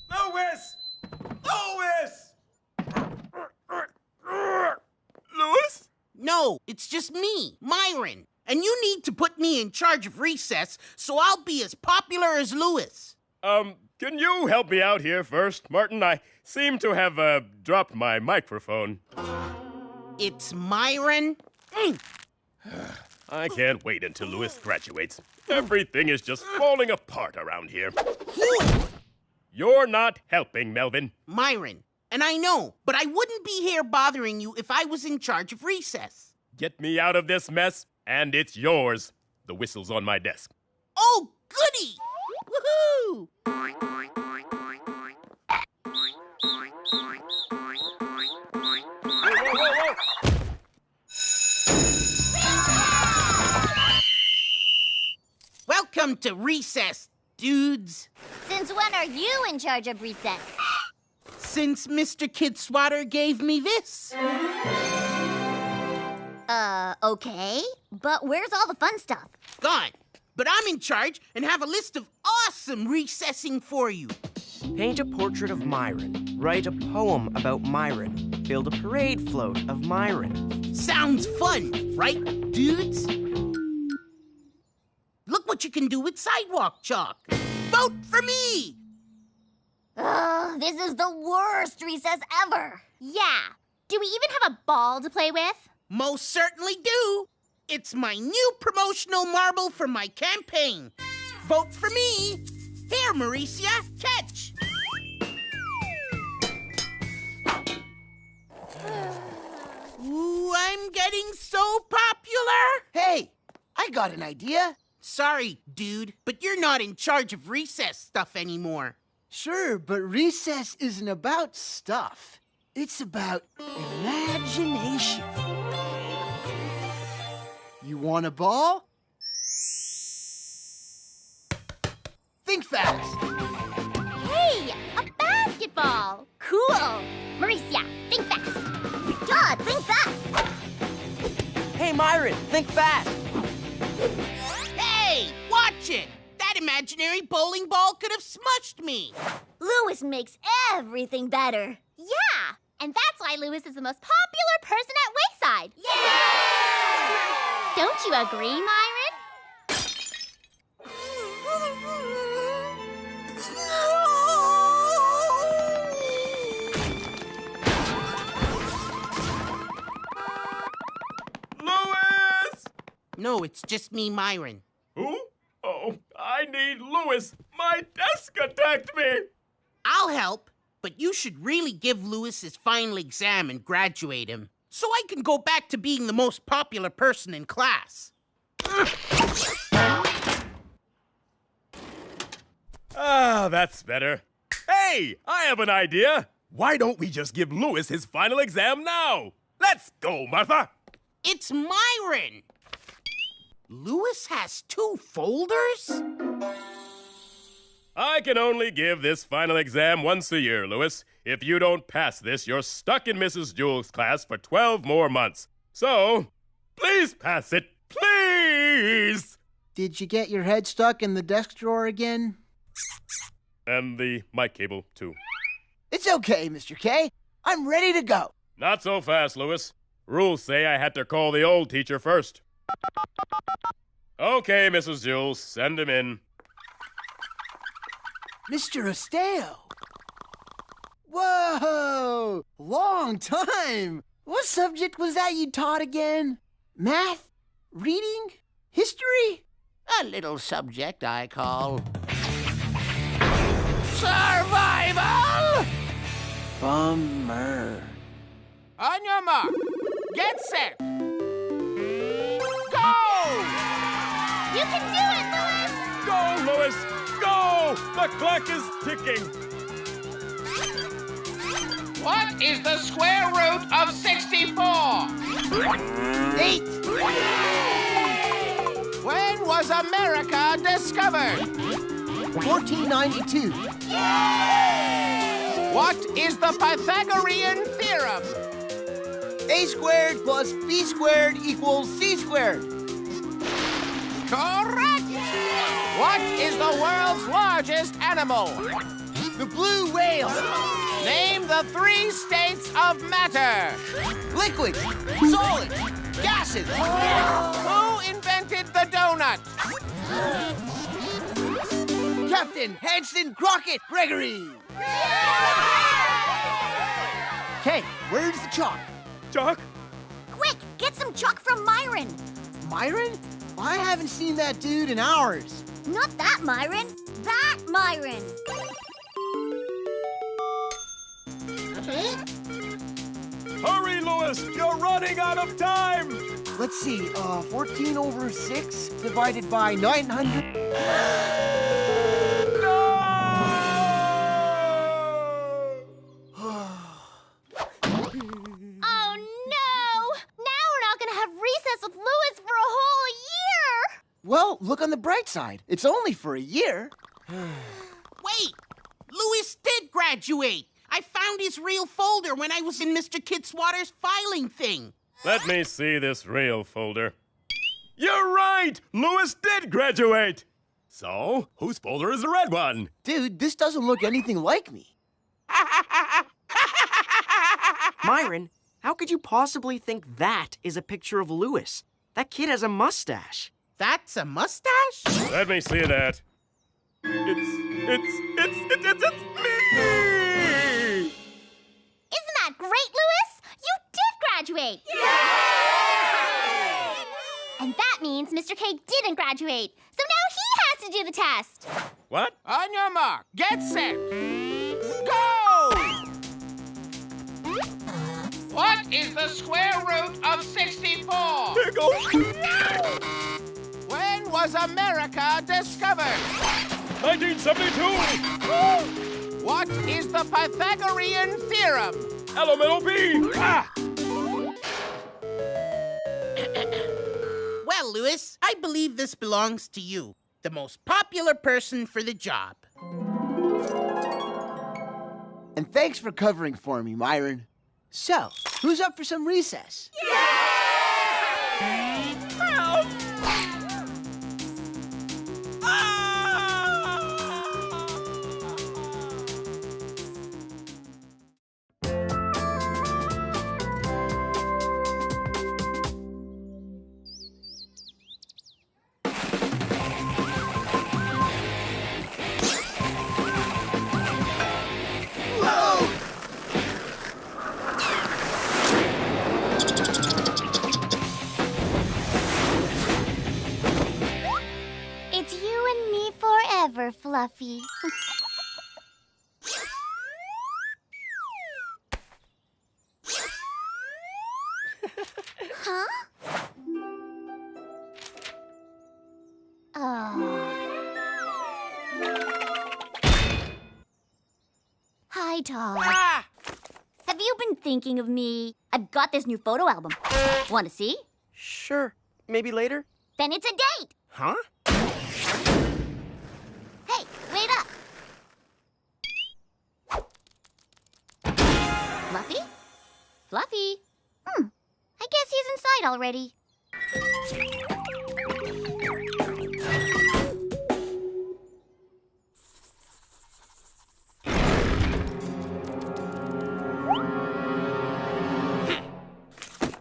Lewis! Lewis? No, it's just me, Myron. And you need to put me in charge of recess so I'll be as popular as Lewis. Can you help me out here first, Martin? I seem to have, dropped my microphone. It's Myron. I can't wait until Lewis graduates. Everything is just falling apart around here. You're not helping, Melvin. Myron. And I know, but I wouldn't be here bothering you if I was in charge of recess. Get me out of this mess, and it's yours. The whistle's on my desk. Oh, goody! Woohoo! Welcome to recess, dudes. Since Since when are you in charge of recess? Since Mr. Kidswatter gave me this. Okay. But where's all the fun stuff? Gone. But I'm in charge and have a list of awesome recessing for you. Paint a portrait of Myron. Write a poem about Myron. Build a parade float of Myron. Sounds fun, right, dudes? Look what you can do with sidewalk chalk. Vote for me! Ugh, this is the worst recess ever. Yeah. Do we even have a ball to play with? Most certainly do. It's my new promotional marble for my campaign. Vote for me. Here, Mauricia, catch. Ooh, I'm getting so popular. Hey, I got an idea. Sorry, dude, but you're not in charge of recess stuff anymore. Sure, but recess isn't about stuff. It's about imagination. You want a ball? Think fast. Hey, a basketball. Cool. Mauricia, think fast. Todd, think fast. Hey, Myron, think fast. Hey, watch it. That imaginary bowling ball could have smushed me. Louis makes everything better. Yeah, and that's why Louis is the most popular person at Wayside. Yeah! Don't you agree, Myron? Louis! No, it's just me, Myron. Who? Oh, I need Louis. My desk attacked me. I'll help, but you should really give Louis his final exam and graduate him, so I can go back to being the most popular person in class. Ah, that's better. Hey, I have an idea. Why don't we just give Louis his final exam now? Let's go, Martha. It's Myron. Louis has 2 folders? I can only give this final exam once a year, Louis. If you don't pass this, you're stuck in Mrs. Jewell's class for 12 more months. So, please pass it. Please! Did you get your head stuck in the desk drawer again? And the mic cable, too. It's okay, Mr. K. I'm ready to go. Not so fast, Louis. Rules say I had to call the old teacher first. Okay, Mrs. Jewell, send him in. Mr. Esteo. Whoa! Long time! What subject was that you taught again? Math? Reading? History? A little subject I call Survival! Bummer. On your mark. Get set. Go! You can do it, Louis! Go, Louis! Go! The clock is ticking. What is the square root of 64? 8. When was America discovered? 1492. What is the Pythagorean theorem? A squared plus B squared equals C squared. Correct! What is the world's largest animal? The blue whale. Name the 3 states of matter. Liquid, solid, gases. Who invented the donut? Captain Hanson Crockett Gregory. Okay, where's the chalk? Chalk? Quick, get some chalk from Myron. Myron? I haven't seen that dude in hours. Not that Myron. That Myron. Hurry, Louis! You're running out of time! Let's see, 14 over 6 divided by 900. Oh, no! Now we're not gonna have recess with Louis for a whole year! Well, look on the bright side. It's only for a year. Hey! Louis did graduate! I found his real folder when I was in Mr. Kidswater's filing thing. Let me see this real folder. You're right! Louis did graduate! So, whose folder is the red one? Dude, this doesn't look anything like me. Myron, how could you possibly think that is a picture of Louis? That kid has a mustache. That's a mustache? Let me see that. It's me! Isn't that great, Louis? You did graduate! And that means Mr. K didn't graduate. So now he has to do the test. What? On your mark, get set, go! What is the square root of 64? When was America discovered? 1972! What is the Pythagorean theorem? Elemental B! Ah! Well, Louis, I believe this belongs to you, the most popular person for the job. And thanks for covering for me, Myron. So, who's up for some recess? It's you and me forever, Fluffy. Huh? Oh. Hi, Todd. Have you been thinking of me? I've got this new photo album. Want to see? Sure. Maybe later? Then it's a date. Huh? Hey, wait up. Fluffy? Fluffy? I guess he's inside already.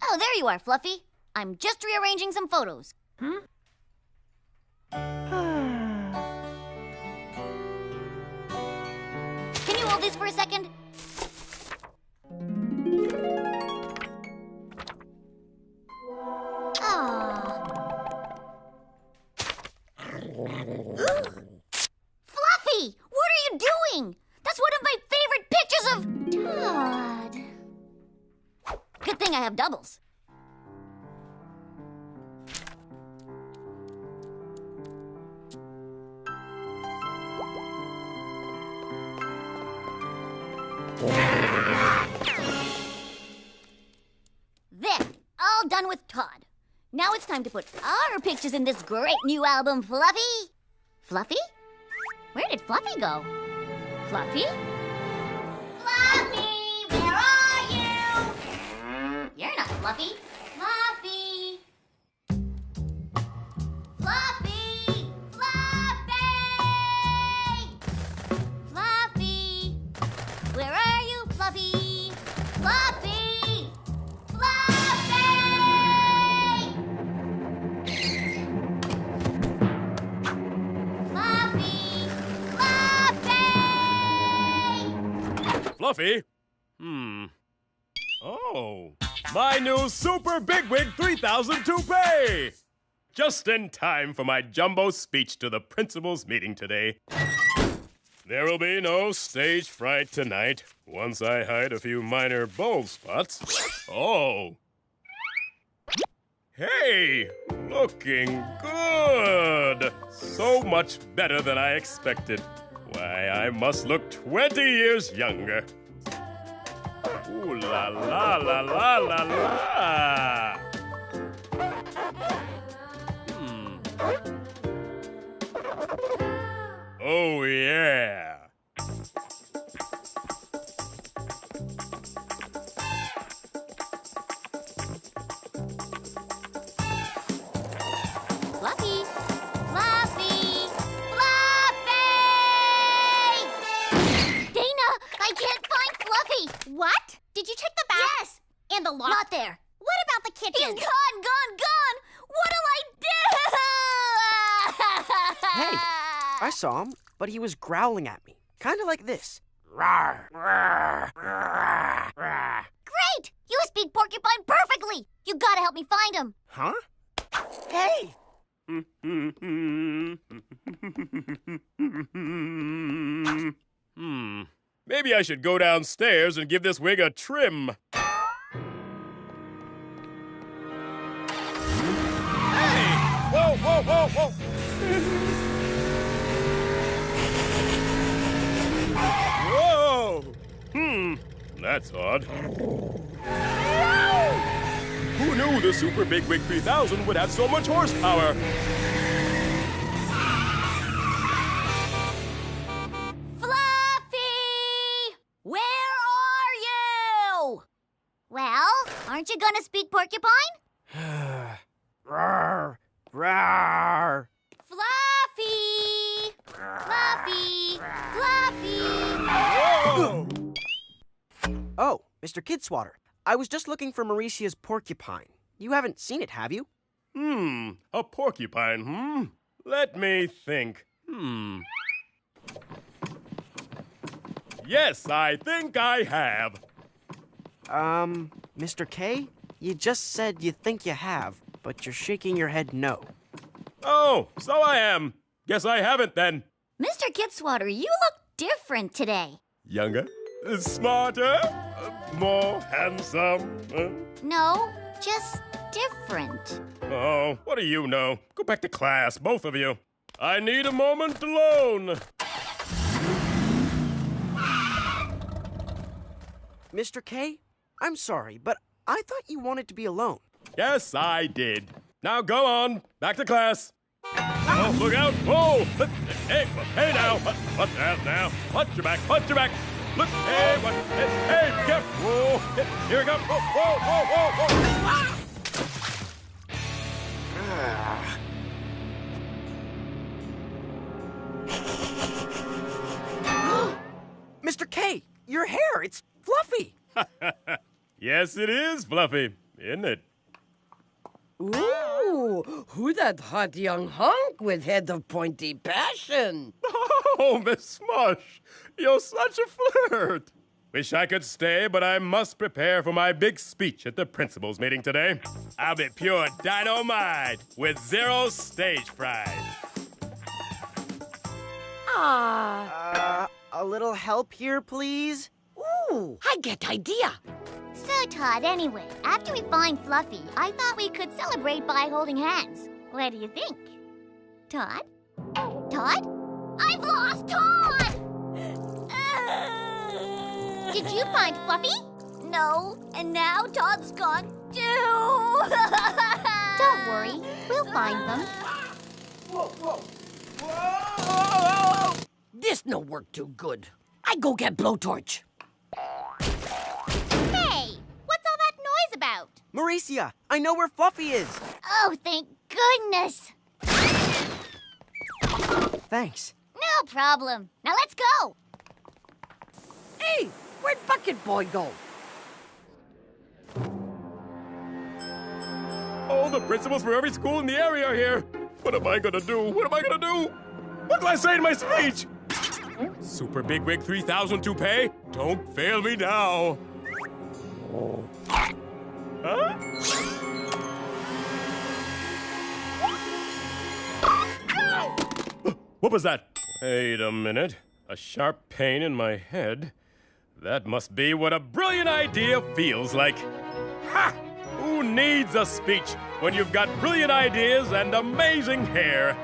Oh, there you are, Fluffy. I'm just rearranging some photos. Can you hold these for a second? Fluffy! What are you doing? That's one of my favorite pictures of Todd. Good thing I have doubles. There, all done with Todd. Now it's time to put our pictures in this great new album, Fluffy. Fluffy? Where did Fluffy go? Fluffy? Fluffy, where are you? You're not Fluffy. Fluffy. Fluffy. Fluffy. Fluffy. Where are you, Fluffy? Fluffy. Fluffy. Fluffy? Oh, my new Super Bigwig 3000 toupee! Just in time for my jumbo speech to the principal's meeting today. There will be no stage fright tonight once I hide a few minor bald spots. Oh. Hey, looking good. So much better than I expected. Why, I must look 20 years younger. Ooh la la la la la la. Oh yeah. I saw him, but he was growling at me. Kind of like this. Rawr, rawr, rawr, rawr. Great! You speak porcupine perfectly! You gotta help me find him. Huh? Hey! Maybe I should go downstairs and give this wig a trim. Hey! Whoa, whoa, whoa, whoa! Whoa! That's odd. Who knew the Super Big Wig 3000 would have so much horsepower? Fluffy! Where are you? Well, aren't you gonna speak porcupine? Rawr, rawr. Fluffy! Fluffy! Fluffy! Whoa! Oh, Mr. Kidswatter. I was just looking for Mauricia's porcupine. You haven't seen it, have you? A porcupine, Let me think. Yes, I think I have. Mr. K? You just said you think you have, but you're shaking your head no. Oh, so I am. Guess I haven't then. Mr. Kidswatter, you look different today. Younger? Smarter? More handsome? No, just different. Oh, what do you know? Go back to class, both of you. I need a moment alone. Mr. K? I'm sorry, but I thought you wanted to be alone. Yes, I did. Now go on. Back to class. Oh, look out. Whoa. Hey now. What now? Punch your back. Punch your back. Look. Hey, what? Hey, get. Whoa. Here we go. Whoa, whoa, whoa, whoa, whoa. Mr. K, your hair, it's fluffy. Yes, it is fluffy, isn't it? Ooh, who that hot young hunk with head of pointy passion? Oh, Miss Smush, you're such a flirt. Wish I could stay, but I must prepare for my big speech at the principal's meeting today. I'll be pure dynamite with 0 stage fright. A little help here, please? Ooh, I get idea. So, Todd, anyway, after we find Fluffy, I thought we could celebrate by holding hands. What do you think? Todd? Todd? I've lost Todd! Did you find Fluffy? No, and now Todd's gone too! Don't worry, we'll find them. Whoa, whoa. Whoa! This no work too good. I go get blowtorch. Hey, what's all that noise about? Mauricia, I know where Fluffy is. Oh, thank goodness! Thanks. No problem. Now let's go! Hey, where'd Bucket Boy go? Oh, the principals for every school in the area are here. What am I gonna do? What am I gonna do? What do I say in my speech? Super Big Wig 3000 toupee? Don't fail me now. Huh? What was that? Wait a minute. A sharp pain in my head. That must be what a brilliant idea feels like. Ha! Who needs a speech when you've got brilliant ideas and amazing hair?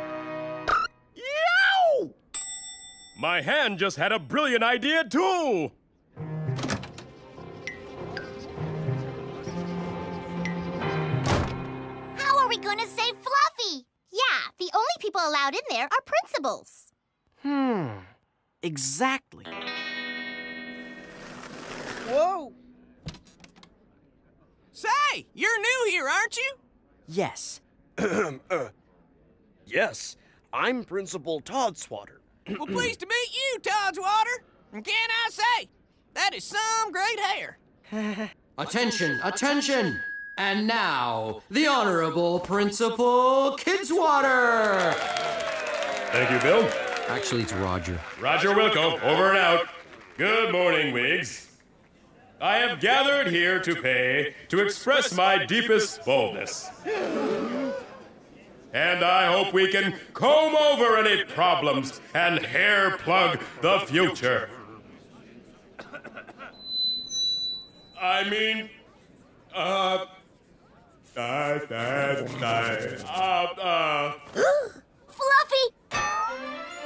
Yow! My hand just had a brilliant idea, too! How are we gonna save Fluffy? Yeah, the only people allowed in there are principals. Exactly. Whoa! Say, you're new here, aren't you? Yes. Yes, I'm Principal Todswatter. Well, pleased to meet you, Todswatter. And can I say, that is some great hair. Attention, attention! And now, the Honorable Principal Kidswatter! Thank you, Bill. Actually, it's Roger. Roger Wilco, over and out. Good morning, Whigs. I have gathered here to express my deepest boldness. And I hope we can comb over any problems and hair plug the future. I mean, Fluffy!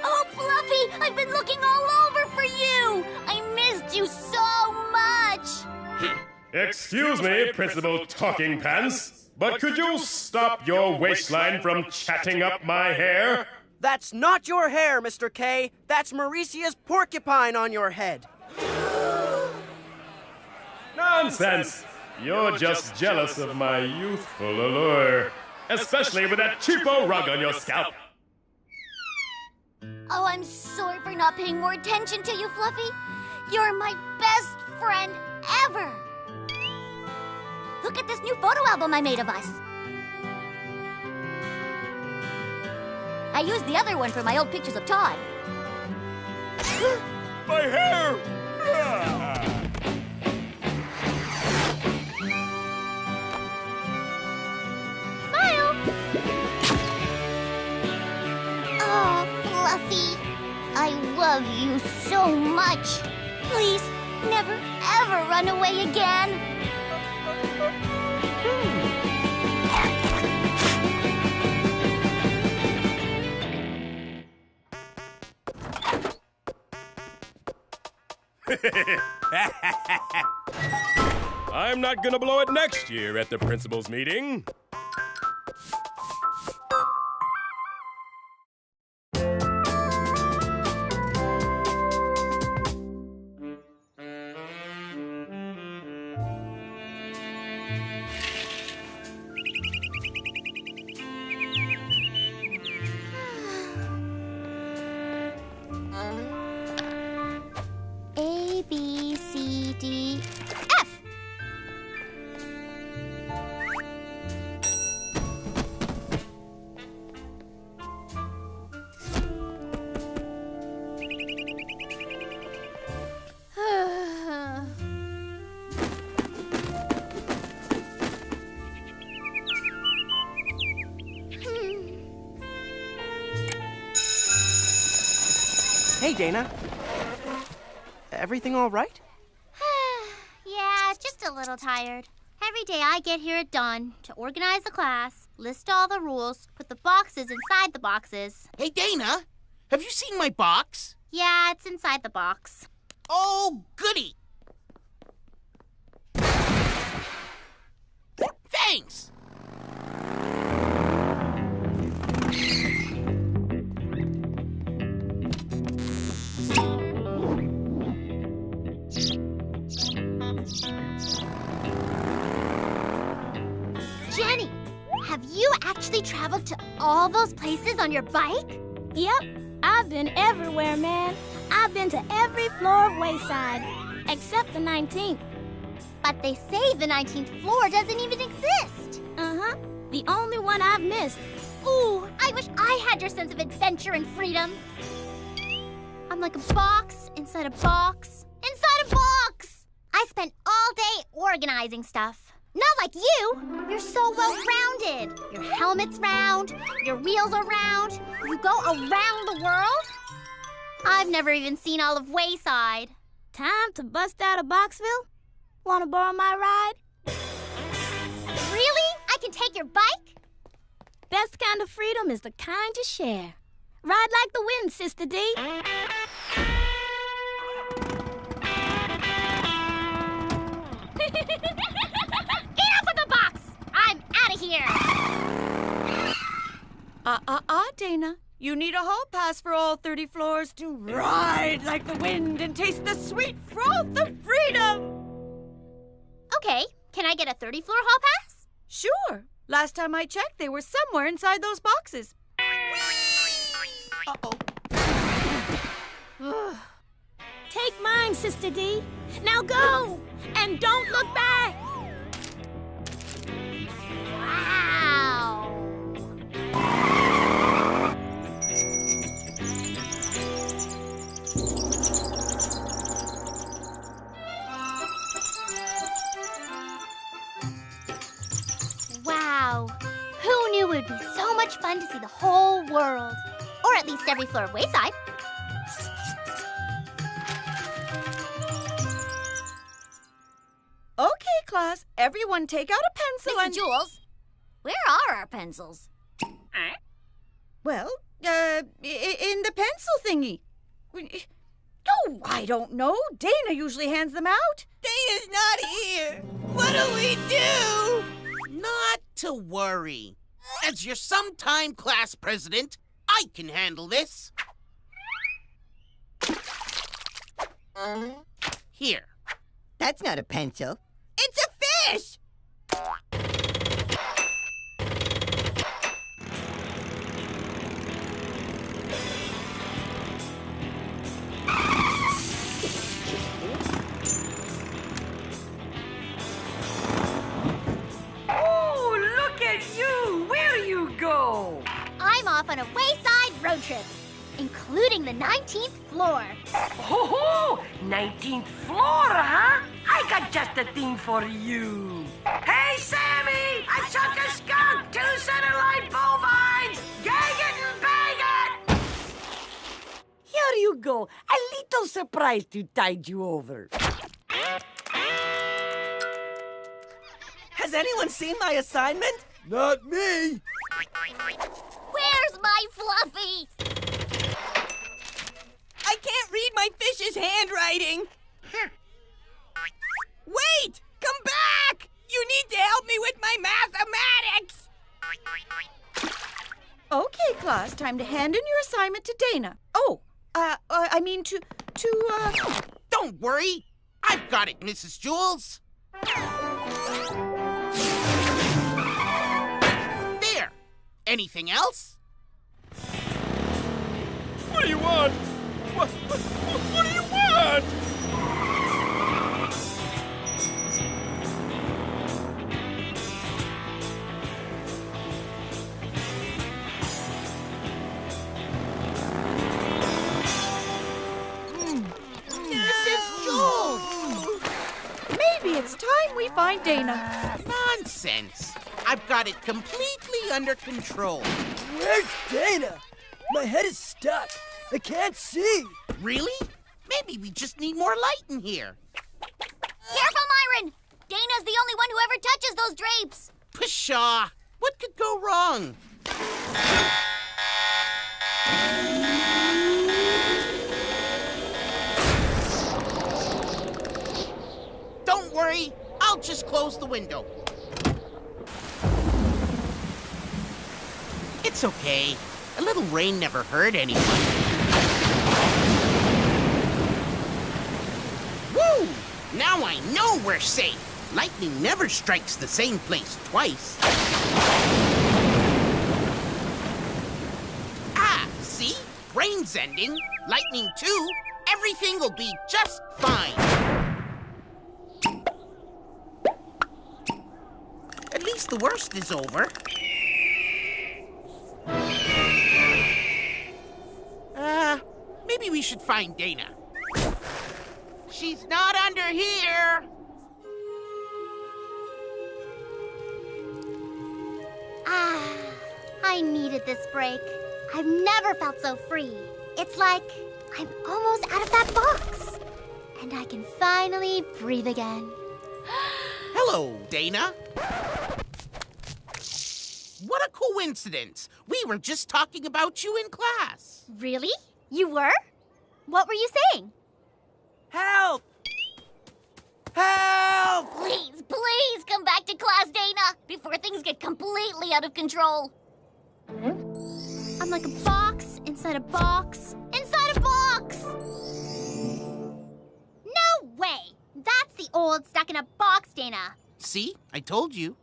Oh, Fluffy, I've been looking all over for you! I missed you so much! Excuse me, Principal Talking Pants, but could you stop your waistline from chatting up my hair? That's not your hair, Mr. K. That's Mauricia's porcupine on your head. Nonsense! You're just jealous of my youthful allure, especially with that cheapo rug on your scalp. Oh, I'm sorry for not paying more attention to you, Fluffy. You're my best friend ever. Look at this new photo album I made of us. I used the other one for my old pictures of Todd. My hair! Smile! Oh, Fluffy, I love you so much. Please, never, ever run away again. I'm not gonna blow it next year at the principal's meeting. A, B, C, D, F. Hey, Dana. Everything all right? Yeah, just a little tired. Every day I get here at dawn to organize the class, list all the rules, put the boxes inside the boxes. Hey, Dana, have you seen my box? Yeah, it's inside the box. Oh, goody. Thanks. Jenny, have you actually traveled to all those places on your bike? Yep, I've been everywhere, man. I've been to every floor of Wayside, except the 19th. But they say the 19th floor doesn't even exist. Uh-huh, the only one I've missed. Ooh, I wish I had your sense of adventure and freedom. I'm like a box inside a box inside a box. I spent all day organizing stuff. Not like you. You're so well-rounded. Your helmet's round, your wheels are round. You go around the world. I've never even seen all of Wayside. Time to bust out of Boxville? Wanna borrow my ride? Really? I can take your bike? Best kind of freedom is the kind you share. Ride like the wind, Sister D. Enough with the box! I'm out of here! Dana. You need a hall pass for all 30 floors to ride like the wind and taste the sweet froth of freedom. Okay, can I get a 30-floor hall pass? Sure. Last time I checked, they were somewhere inside those boxes. Take mine, Sister D. Now go! And don't look back! Wow! Wow. Who knew it would be so much fun to see the whole world? Or at least every floor of Wayside. Okay, class, everyone take out a pencil Mrs. and... Jules, where are our pencils? Well, in the pencil thingy. Oh, I don't know. Dana usually hands them out. Dana's not here. What do we do? Not to worry. As your sometime class president, I can handle this. Here. That's not a pencil. It's a fish! Oh, look at you! Where you go? I'm off on a Wayside road trip, including the 19th floor. Oh, 19th floor, huh? I got just the thing for you. Hey, Sammy! I took a skunk, 2 satellite bovines! Gang it and bang it! Here you go. A little surprise to tide you over. Has anyone seen my assignment? Not me. Where's my Fluffy? I can't read my fish's handwriting. Wait! Come back! You need to help me with my mathematics! Okay, class, time to hand in your assignment to Dana. Oh, I mean to. Don't worry. I've got it, Mrs. Jules. There. Anything else? What do you want? What do you want? Mrs. Jules! Maybe it's time we find Dana. Nonsense. I've got it completely under control. Where's Dana? My head is stuck. I can't see. Really? Maybe we just need more light in here. Careful, Myron! Dana's the only one who ever touches those drapes. Pshaw! What could go wrong? Don't worry. I'll just close the window. It's okay. A little rain never hurt anyone. Woo! Now I know we're safe. Lightning never strikes the same place twice. Ah, see? Rain's ending. Lightning too. Everything will be just fine. At least the worst is over. Maybe we should find Dana. She's not under here. I needed this break. I've never felt so free. It's like I'm almost out of that box. And I can finally breathe again. Hello, Dana. What a coincidence. We were just talking about you in class. Really? You were? What were you saying? Help! Help! Please, please come back to class, Dana, before things get completely out of control. I'm like a box inside a box inside a box. No way! That's the old stuck in a box, Dana. See? I told you.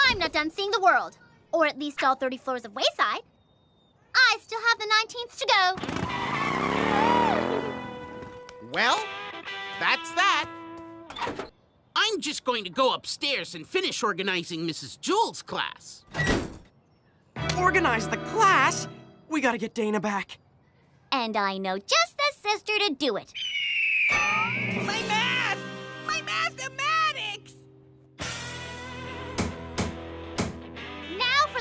I'm not done seeing the world. Or at least all 30 floors of Wayside. I still have the 19th to go. Well, that's that. I'm just going to go upstairs and finish organizing Mrs. Jules' class. Organize the class? We gotta get Dana back. And I know just the sister to do it. My math! My mathematics!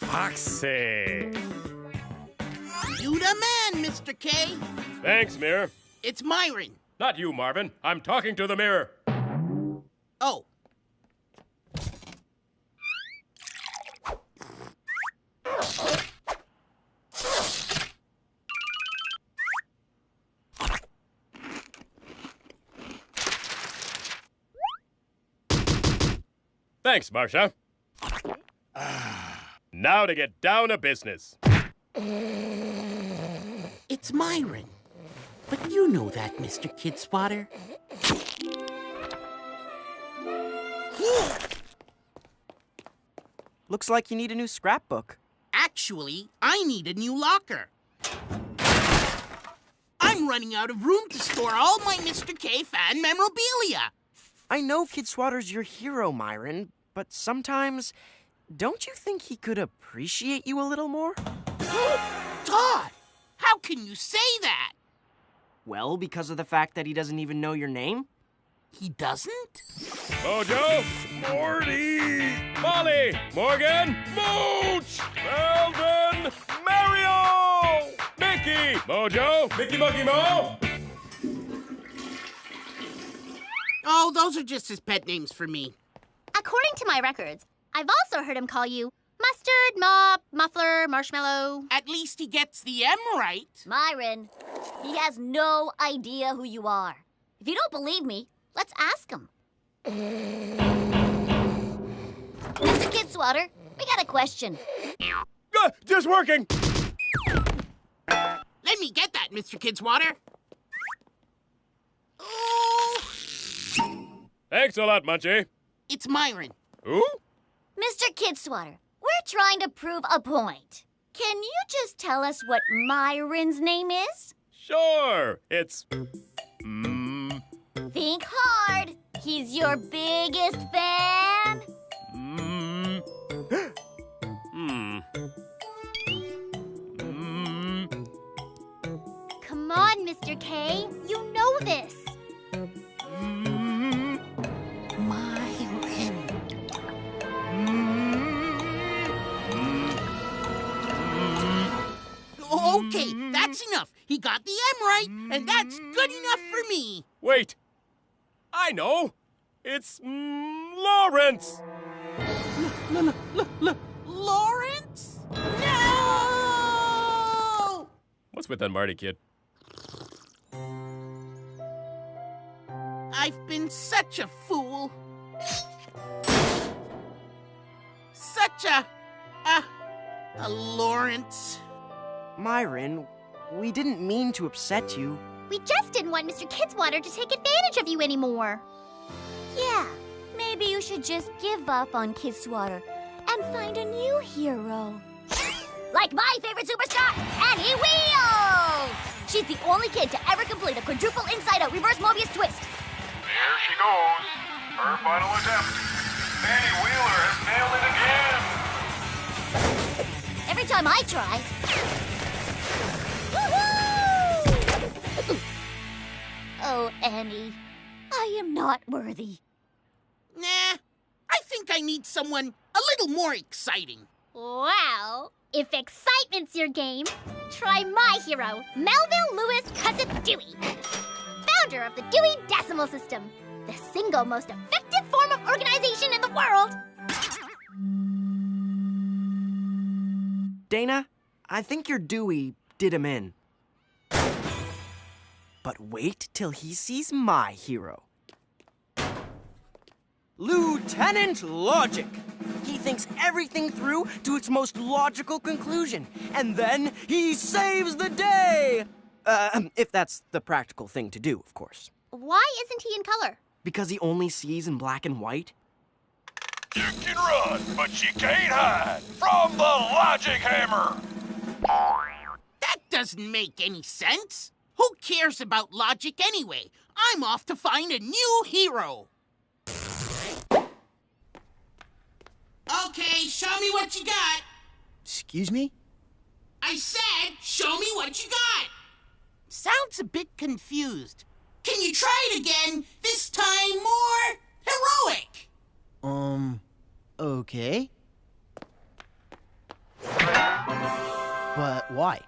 Foxy. You the man, Mr. K. Thanks, Mirror. It's Myron. Not you, Marvin. I'm talking to the mirror. Oh. Thanks, Marcia. Now to get down to business. It's Myron. But you know that, Mr. Kidswatter. Looks like you need a new scrapbook. Actually, I need a new locker. I'm running out of room to store all my Mr. K fan memorabilia. I know Kidswatter's your hero, Myron, but sometimes, don't you think he could appreciate you a little more? Todd, how can you say that? Well, because of the fact that he doesn't even know your name? He doesn't? Mojo, Morty, Molly, Morgan, Mooch, Melvin, Mario, Mickey, Mojo, Mickey Monkey Mo. Oh, those are just his pet names for me. According to my records, I've also heard him call you Mustard, Mop, Muffler, Marshmallow. At least he gets the M right. Myron, he has no idea who you are. If you don't believe me, let's ask him. Mr. Kidswatter, we got a question. Just working. Let me get that, Mr. Kidswatter. Thanks a lot, Munchie. It's Myron. Who? Mr. Kidswatter, we're trying to prove a point. Can you just tell us what Myron's name is? Sure. It's... Think hard. He's your biggest fan. Come on, Mr. K. You know this. Okay, that's enough. He got the M right, and that's good enough for me. Wait. I know. It's Lawrence. Lawrence? No! What's with that Marty kid? I've been such a fool. Such a Lawrence. Myron, we didn't mean to upset you. We just didn't want Mr. Kidswatter to take advantage of you anymore. Yeah, maybe you should just give up on Kidswatter and find a new hero. Like my favorite superstar, Annie Wheels! She's the only kid to ever complete a quadruple inside-out reverse Mobius twist. Here she goes. Her final attempt. Annie Wheeler has nailed it again. Every time I try... Woohoo! Oh, Annie, I am not worthy. Nah, I think I need someone a little more exciting. Well, if excitement's your game, try my hero, Melville Lewis Cussett Dewey. Founder of the Dewey Decimal System, the single most effective form of organization in the world. Dana, I think your Dewey did him in. But wait till he sees my hero. Lieutenant Logic! He thinks everything through to its most logical conclusion, and then he saves the day! If that's the practical thing to do, of course. Why isn't he in color? Because he only sees in black and white? You can run, but you can't hide from the Logic Hammer! That doesn't make any sense. Who cares about logic anyway? I'm off to find a new hero. Okay, show me what you got. Excuse me? I said, show me what you got. Sounds a bit confused. Can you try it again? This time more heroic. Okay. But why?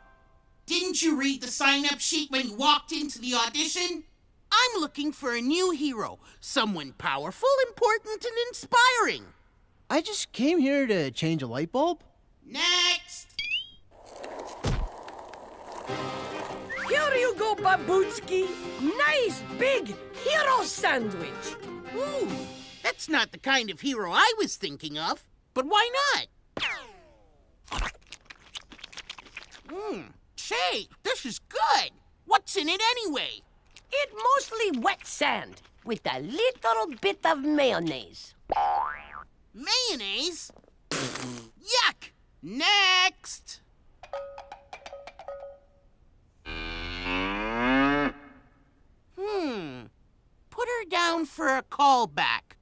Didn't you read the sign-up sheet when you walked into the audition? I'm looking for a new hero. Someone powerful, important, and inspiring. I just came here to change a light bulb. Next! Here you go, Babutsky. Nice big hero sandwich. Ooh, that's not the kind of hero I was thinking of. But why not? Say, this is good. What's in it anyway? It mostly wet sand with a little bit of mayonnaise. Mayonnaise? Yuck! Next! Put her down for a callback.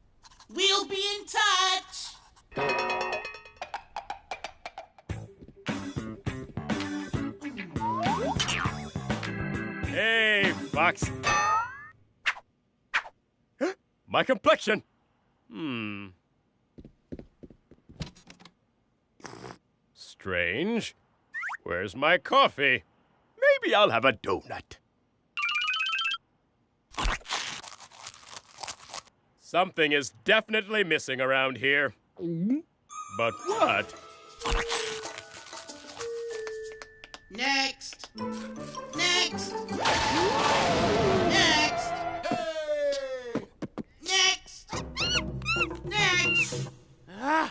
We'll be in touch! Hey, Fox. My complexion. Strange. Where's my coffee? Maybe I'll have a donut. Something is definitely missing around here. But what? Next! Next! Next! Next! Next! A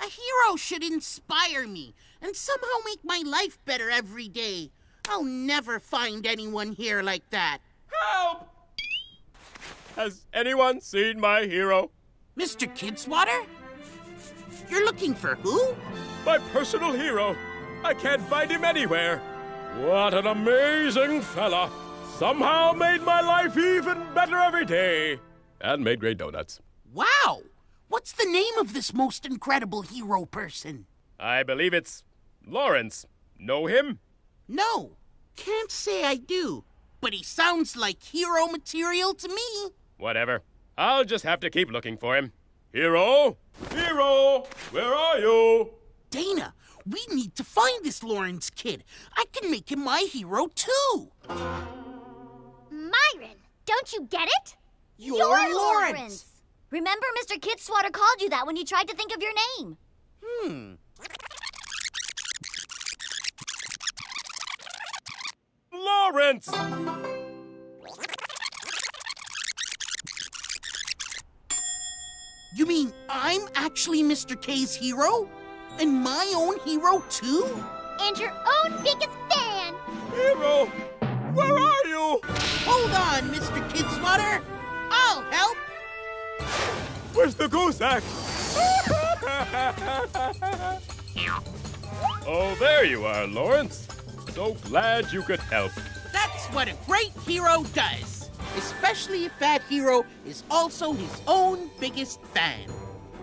hero should inspire me and somehow make my life better every day. I'll never find anyone here like that. Help! Has anyone seen my hero? Mr. Kidswatter? You're looking for who? My personal hero. I can't find him anywhere. What an amazing fella. Somehow made my life even better every day. And made great donuts. Wow! What's the name of this most incredible hero person? I believe it's Lawrence. Know him? No, can't say I do. But he sounds like hero material to me. Whatever. I'll just have to keep looking for him. Hero? Hero! Where are you? Dana, we need to find this Lawrence kid. I can make him my hero, too. Myron, don't you get it? You're Lawrence. Remember Mr. Kidswatter called you that when you tried to think of your name. Lawrence! You mean I'm actually Mr. K's hero? And my own hero, too? And your own biggest fan. Hero! Where are you? Hold on, Mr. Kidswatter. I'll help. Where's the goose act? Oh, there you are, Lawrence. So glad you could help. That's what a great hero does. Especially if that hero is also his own biggest fan.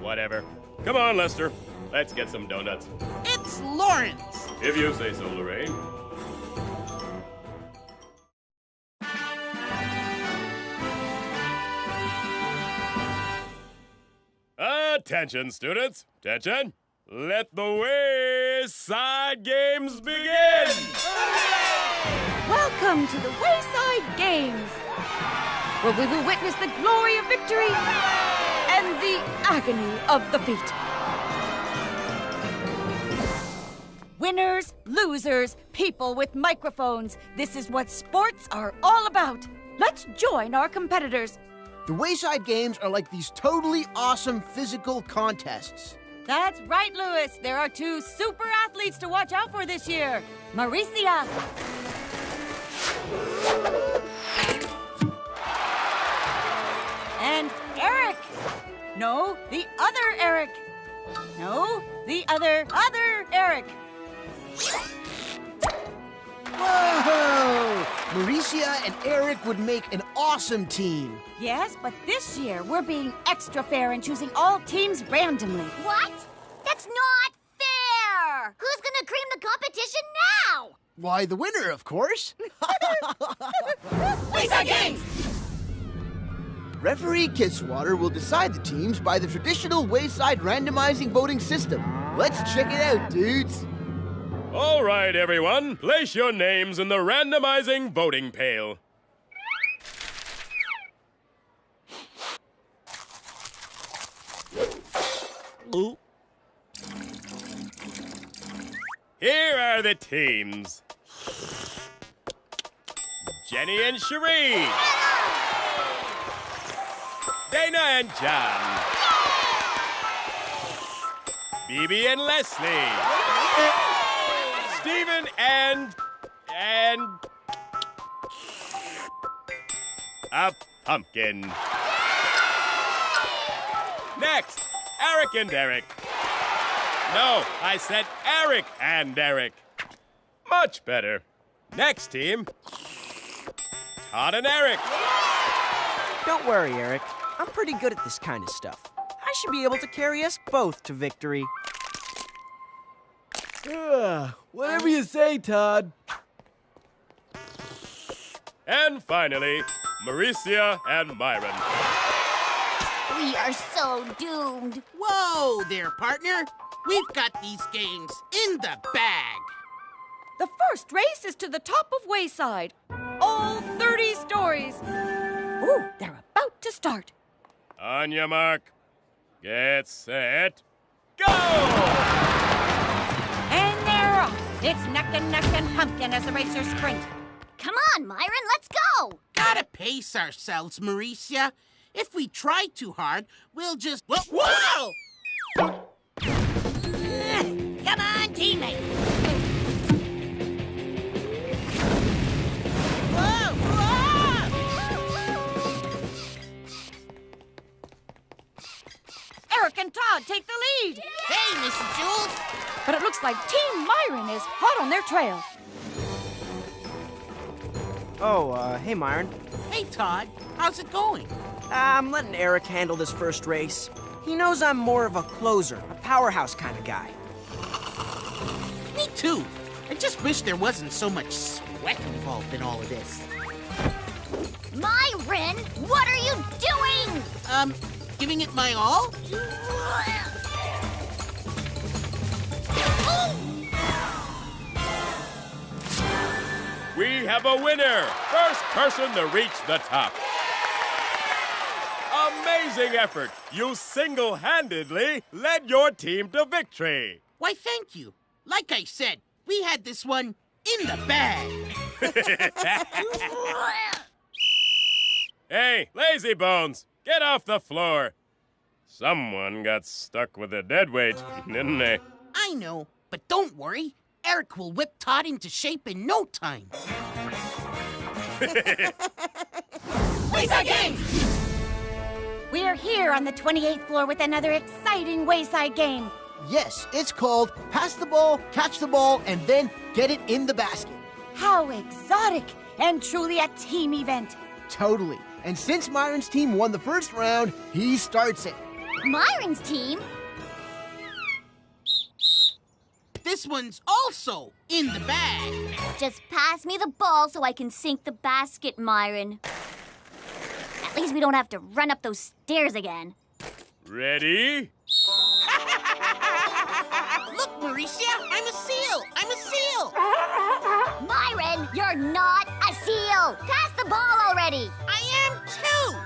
Whatever. Come on, Lester. Let's get some donuts. It's Lawrence. If you say so, Lorraine. Attention, students. Attention. Let the Wayside Games begin! Welcome to the Wayside Games, where we will witness the glory of victory and the agony of defeat. Winners, losers, people with microphones. This is what sports are all about. Let's join our competitors. The Wayside Games are like these totally awesome physical contests. That's right, Lewis. There are two super athletes to watch out for this year. Maricia. And Eric. No, the other Eric. No, the other Eric. Whoa! Maricia and Eric would make an awesome team. Yes, but this year we're being extra fair and choosing all teams randomly. What? That's not fair! Who's gonna cream the competition now? Why, the winner, of course. Wayside Games! Referee Kidswatter will decide the teams by the traditional Wayside randomizing voting system. Let's check it out, dudes. All right, everyone. Place your names in the randomizing voting pail. Ooh. Here are the teams. Jenny and Cherie. Dana and John. Phoebe and Leslie. Stephen and a pumpkin. Next, Eric and Derek. No, I said Eric and Derek. Much better. Next team, Todd and Eric. Don't worry, Eric. I'm pretty good at this kind of stuff. I should be able to carry us both to victory. Whatever you say, Todd. And finally, Mauricia and Myron. We are so doomed. Whoa there, partner. We've got these games in the bag. The first race is to the top of Wayside. All 30 stories. Ooh, they're about to start. On your mark, get set, go! And they're off. It's neck and pumpkin as the racers sprint. Come on, Myron, let's go! Gotta pace ourselves, Mauricia. If we try too hard, we'll just... Whoa! Come on, teammate. Eric and Todd take the lead. Hey, Mrs. Jules. But it looks like Team Myron is hot on their trail. Oh, hey, Myron. Hey, Todd. How's it going? I'm letting Eric handle this first race. He knows I'm more of a closer, a powerhouse kind of guy. Me too. I just wish there wasn't so much sweat involved in all of this. Myron, what are you doing? Giving it my all? We have a winner! First person to reach the top. Amazing effort! You single-handedly led your team to victory. Why, thank you. Like I said, we had this one in the bag. Hey, lazy bones, get off the floor. Someone got stuck with a dead weight, didn't they? I know, but don't worry. Eric will whip Todd into shape in no time. Wayside Games! We're here on the 28th floor with another exciting Wayside game. Yes, it's called Pass the Ball, Catch the Ball, and then Get It in the Basket. How exotic and truly a team event. Totally. And since Myron's team won the first round, he starts it. Myron's team? This one's also in the bag. Just pass me the ball so I can sink the basket, Myron. At least we don't have to run up those stairs again. Ready? Look, Mauricia, I'm a seal. I'm a seal. Myron, you're not a seal. Pass the ball already. I am too.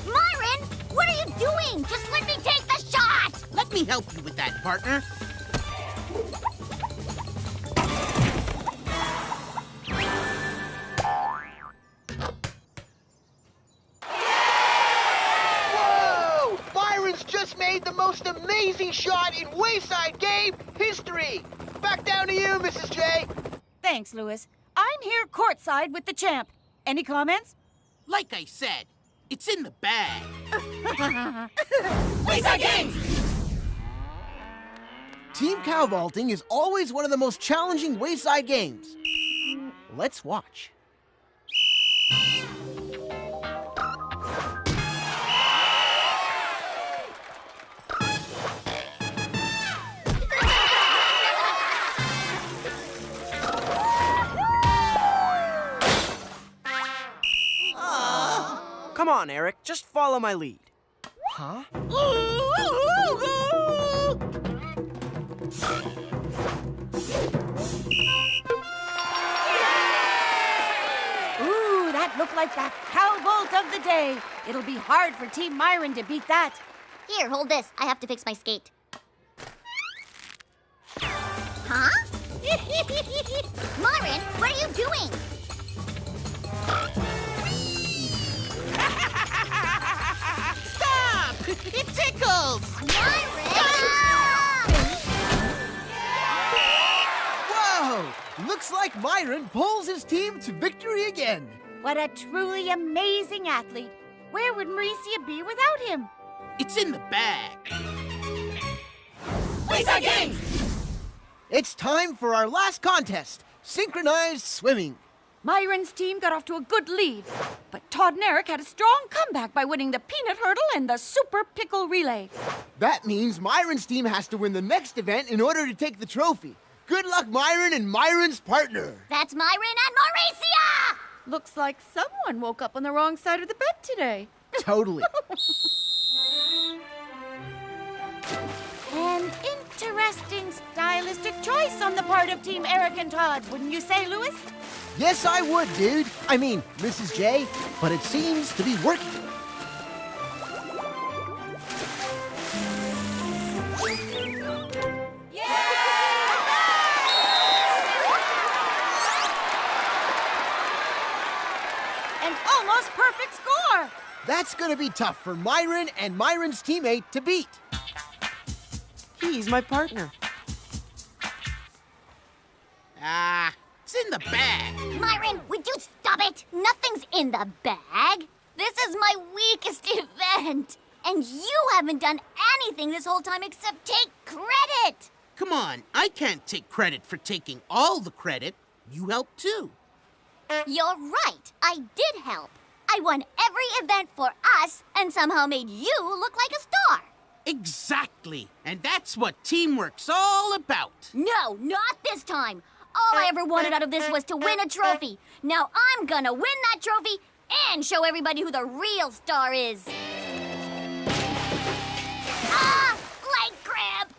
Myron, what are you doing? Just let me take the shot. Let me help you with that, partner. Whoa! Byron's just made the most amazing shot in Wayside game history. Back down to you, Mrs. J. Thanks, Lewis. I'm here courtside with the champ. Any comments? Like I said, it's in the bag. Wayside Games! Team cow vaulting is always one of the most challenging Wayside games. Let's watch. on, Eric. Just follow my lead. Huh? Ooh, that looked like that cow vault of the day. It'll be hard for Team Myron to beat that. Here, hold this. I have to fix my skate. Huh? Myron, what are you doing? Stop! It tickles! Whoa! Looks like Myron pulls his team to victory again. What a truly amazing athlete. Where would Mauricia be without him? It's in the bag. WAYSIDE Games! It's time for our last contest, synchronized swimming. Myron's team got off to a good lead, but Todd and Eric had a strong comeback by winning the peanut hurdle and the super pickle relay. That means Myron's team has to win the next event in order to take the trophy. Good luck, Myron and Myron's partner. That's Myron and Mauricia! Looks like someone woke up on the wrong side of the bed today. Totally. An interesting stylistic choice on the part of Team Eric and Todd, wouldn't you say, Louis? Yes, I would, dude. I mean, Mrs. J, but it seems to be working. An almost perfect score! That's gonna be tough for Myron and Myron's teammate to beat. He's my partner. It's in the bag. Myron, would you stop it? Nothing's in the bag. This is my weakest event. And you haven't done anything this whole time except take credit. Come on, I can't take credit for taking all the credit. You helped too. You're right. I did help. I won every event for us and somehow made you look like a star. Exactly. And that's what teamwork's all about. No, not this time. All I ever wanted out of this was to win a trophy. Now I'm gonna win that trophy and show everybody who the real star is. Ah! Leg cramp!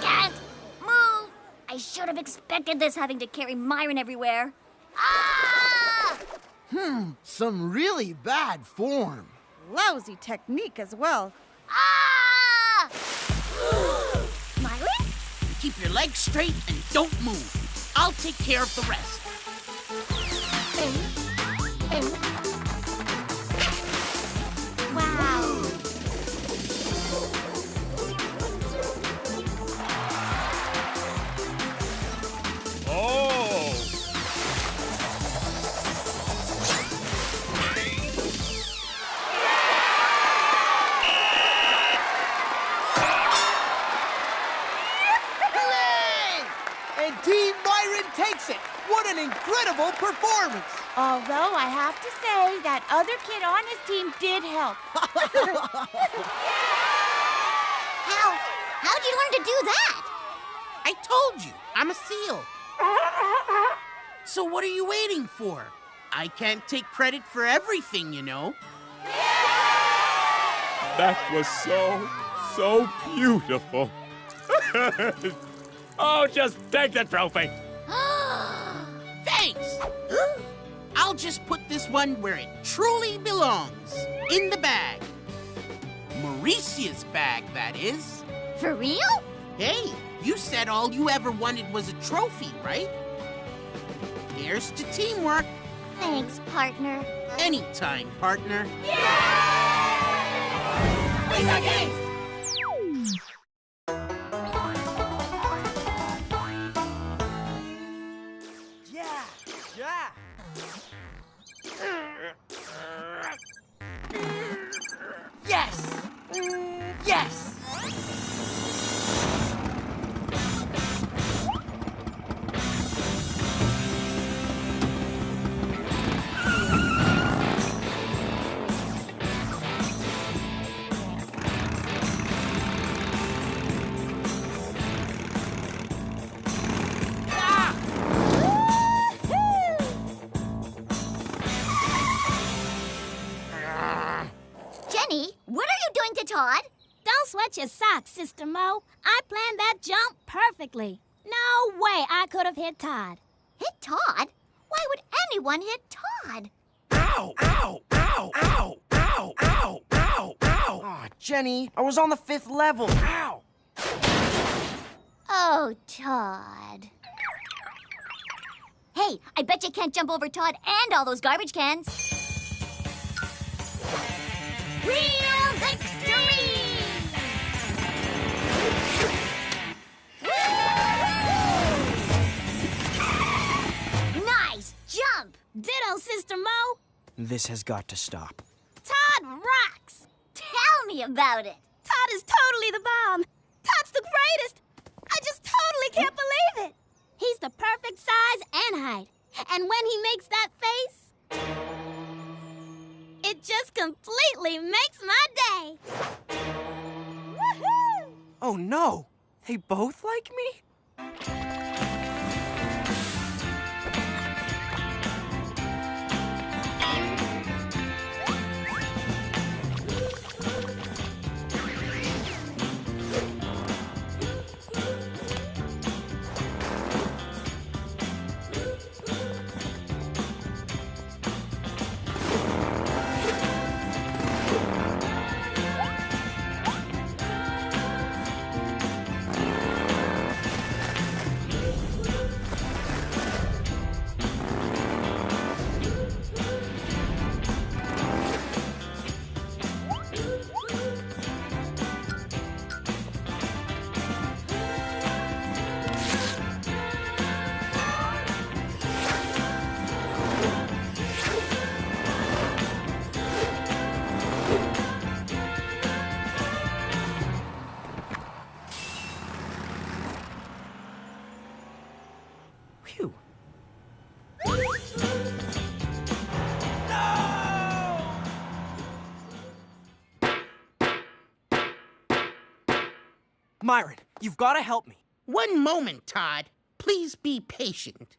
Can't move! I should have expected this, having to carry Myron everywhere. Ah! Some really bad form. Lousy technique as well. Ah! Myron? Keep your legs straight and don't move. I'll take care of the rest. Wow. Oh! And Team Myron takes it. What an incredible performance. Although I have to say, that other kid on his team did help. How'd you learn to do that? I told you, I'm a seal. So what are you waiting for? I can't take credit for everything, you know. That was so beautiful. Oh, just take the trophy. Thanks. I'll just put this one where it truly belongs. In the bag. Mauricia's bag, that is. For real? Hey, you said all you ever wanted was a trophy, right? Here's to teamwork. Thanks, partner. Anytime, partner. WAYSIDE Games! Yeah! Yes! Yes! Todd. Don't sweat your socks, Sister Mo. I planned that jump perfectly. No way I could have hit Todd. Hit Todd? Why would anyone hit Todd? Ow! Ow! Ow! Ow! Ow! Ow! Ow! Ow! Aw, Jenny, I was on the 5th level. Ow! Oh, Todd. Hey, I bet you can't jump over Todd and all those garbage cans. Real victory! Nice jump! Ditto, Sister Mo. This has got to stop. Todd rocks. Tell me about it. Todd is totally the bomb. Todd's the greatest. I just totally can't believe it. He's the perfect size and height. And when he makes that face, it just completely makes my day. Woohoo! Oh no! They both like me? Phew. Myron, you've got to help me. One moment, Todd. Please be patient.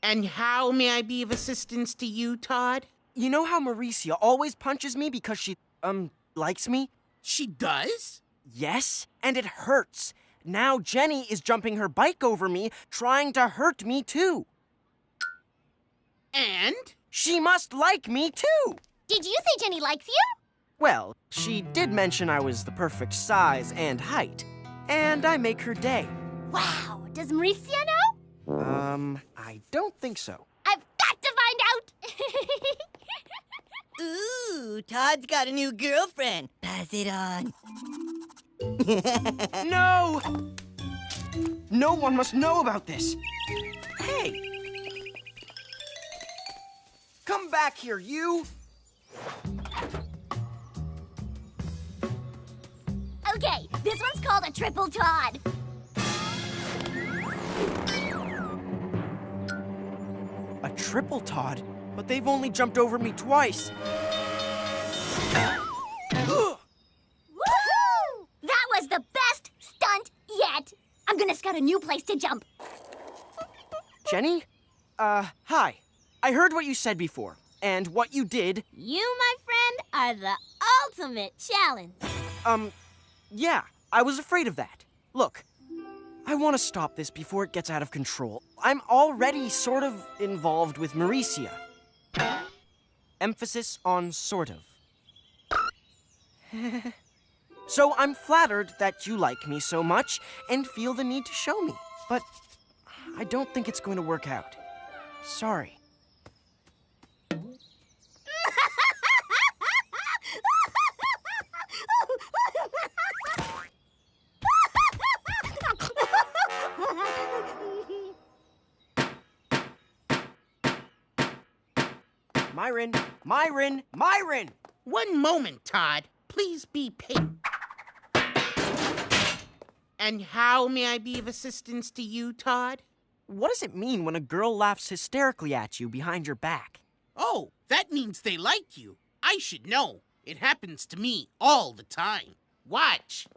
And how may I be of assistance to you, Todd? You know how Mauricia always punches me because she, likes me? She does? Yes, and it hurts. Now Jenny is jumping her bike over me, trying to hurt me too. And? She must like me too. Did you say Jenny likes you? Well, she did mention I was the perfect size and height. And I make her day. Wow, does Mauricia know? I don't think so. I've got to find out! Ooh, Todd's got a new girlfriend. Pass it on. No! No one must know about this. Hey! Come back here, you! Okay, this one's called a triple Todd. A triple Todd? But they've only jumped over me twice. Woohoo! That was the best stunt yet. I'm gonna scout a new place to jump. Jenny? Hi. I heard what you said before, and what you did. You, my friend, are the ultimate challenge. Yeah, I was afraid of that. Look, I want to stop this before it gets out of control. I'm already sort of involved with Mauricia. Emphasis on sort of. So I'm flattered that you like me so much and feel the need to show me. But I don't think it's going to work out. Sorry. Myron! Myron! Myron! One moment, Todd. Please be patient. And how may I be of assistance to you, Todd? What does it mean when a girl laughs hysterically at you behind your back? Oh, that means they like you. I should know. It happens to me all the time. Watch.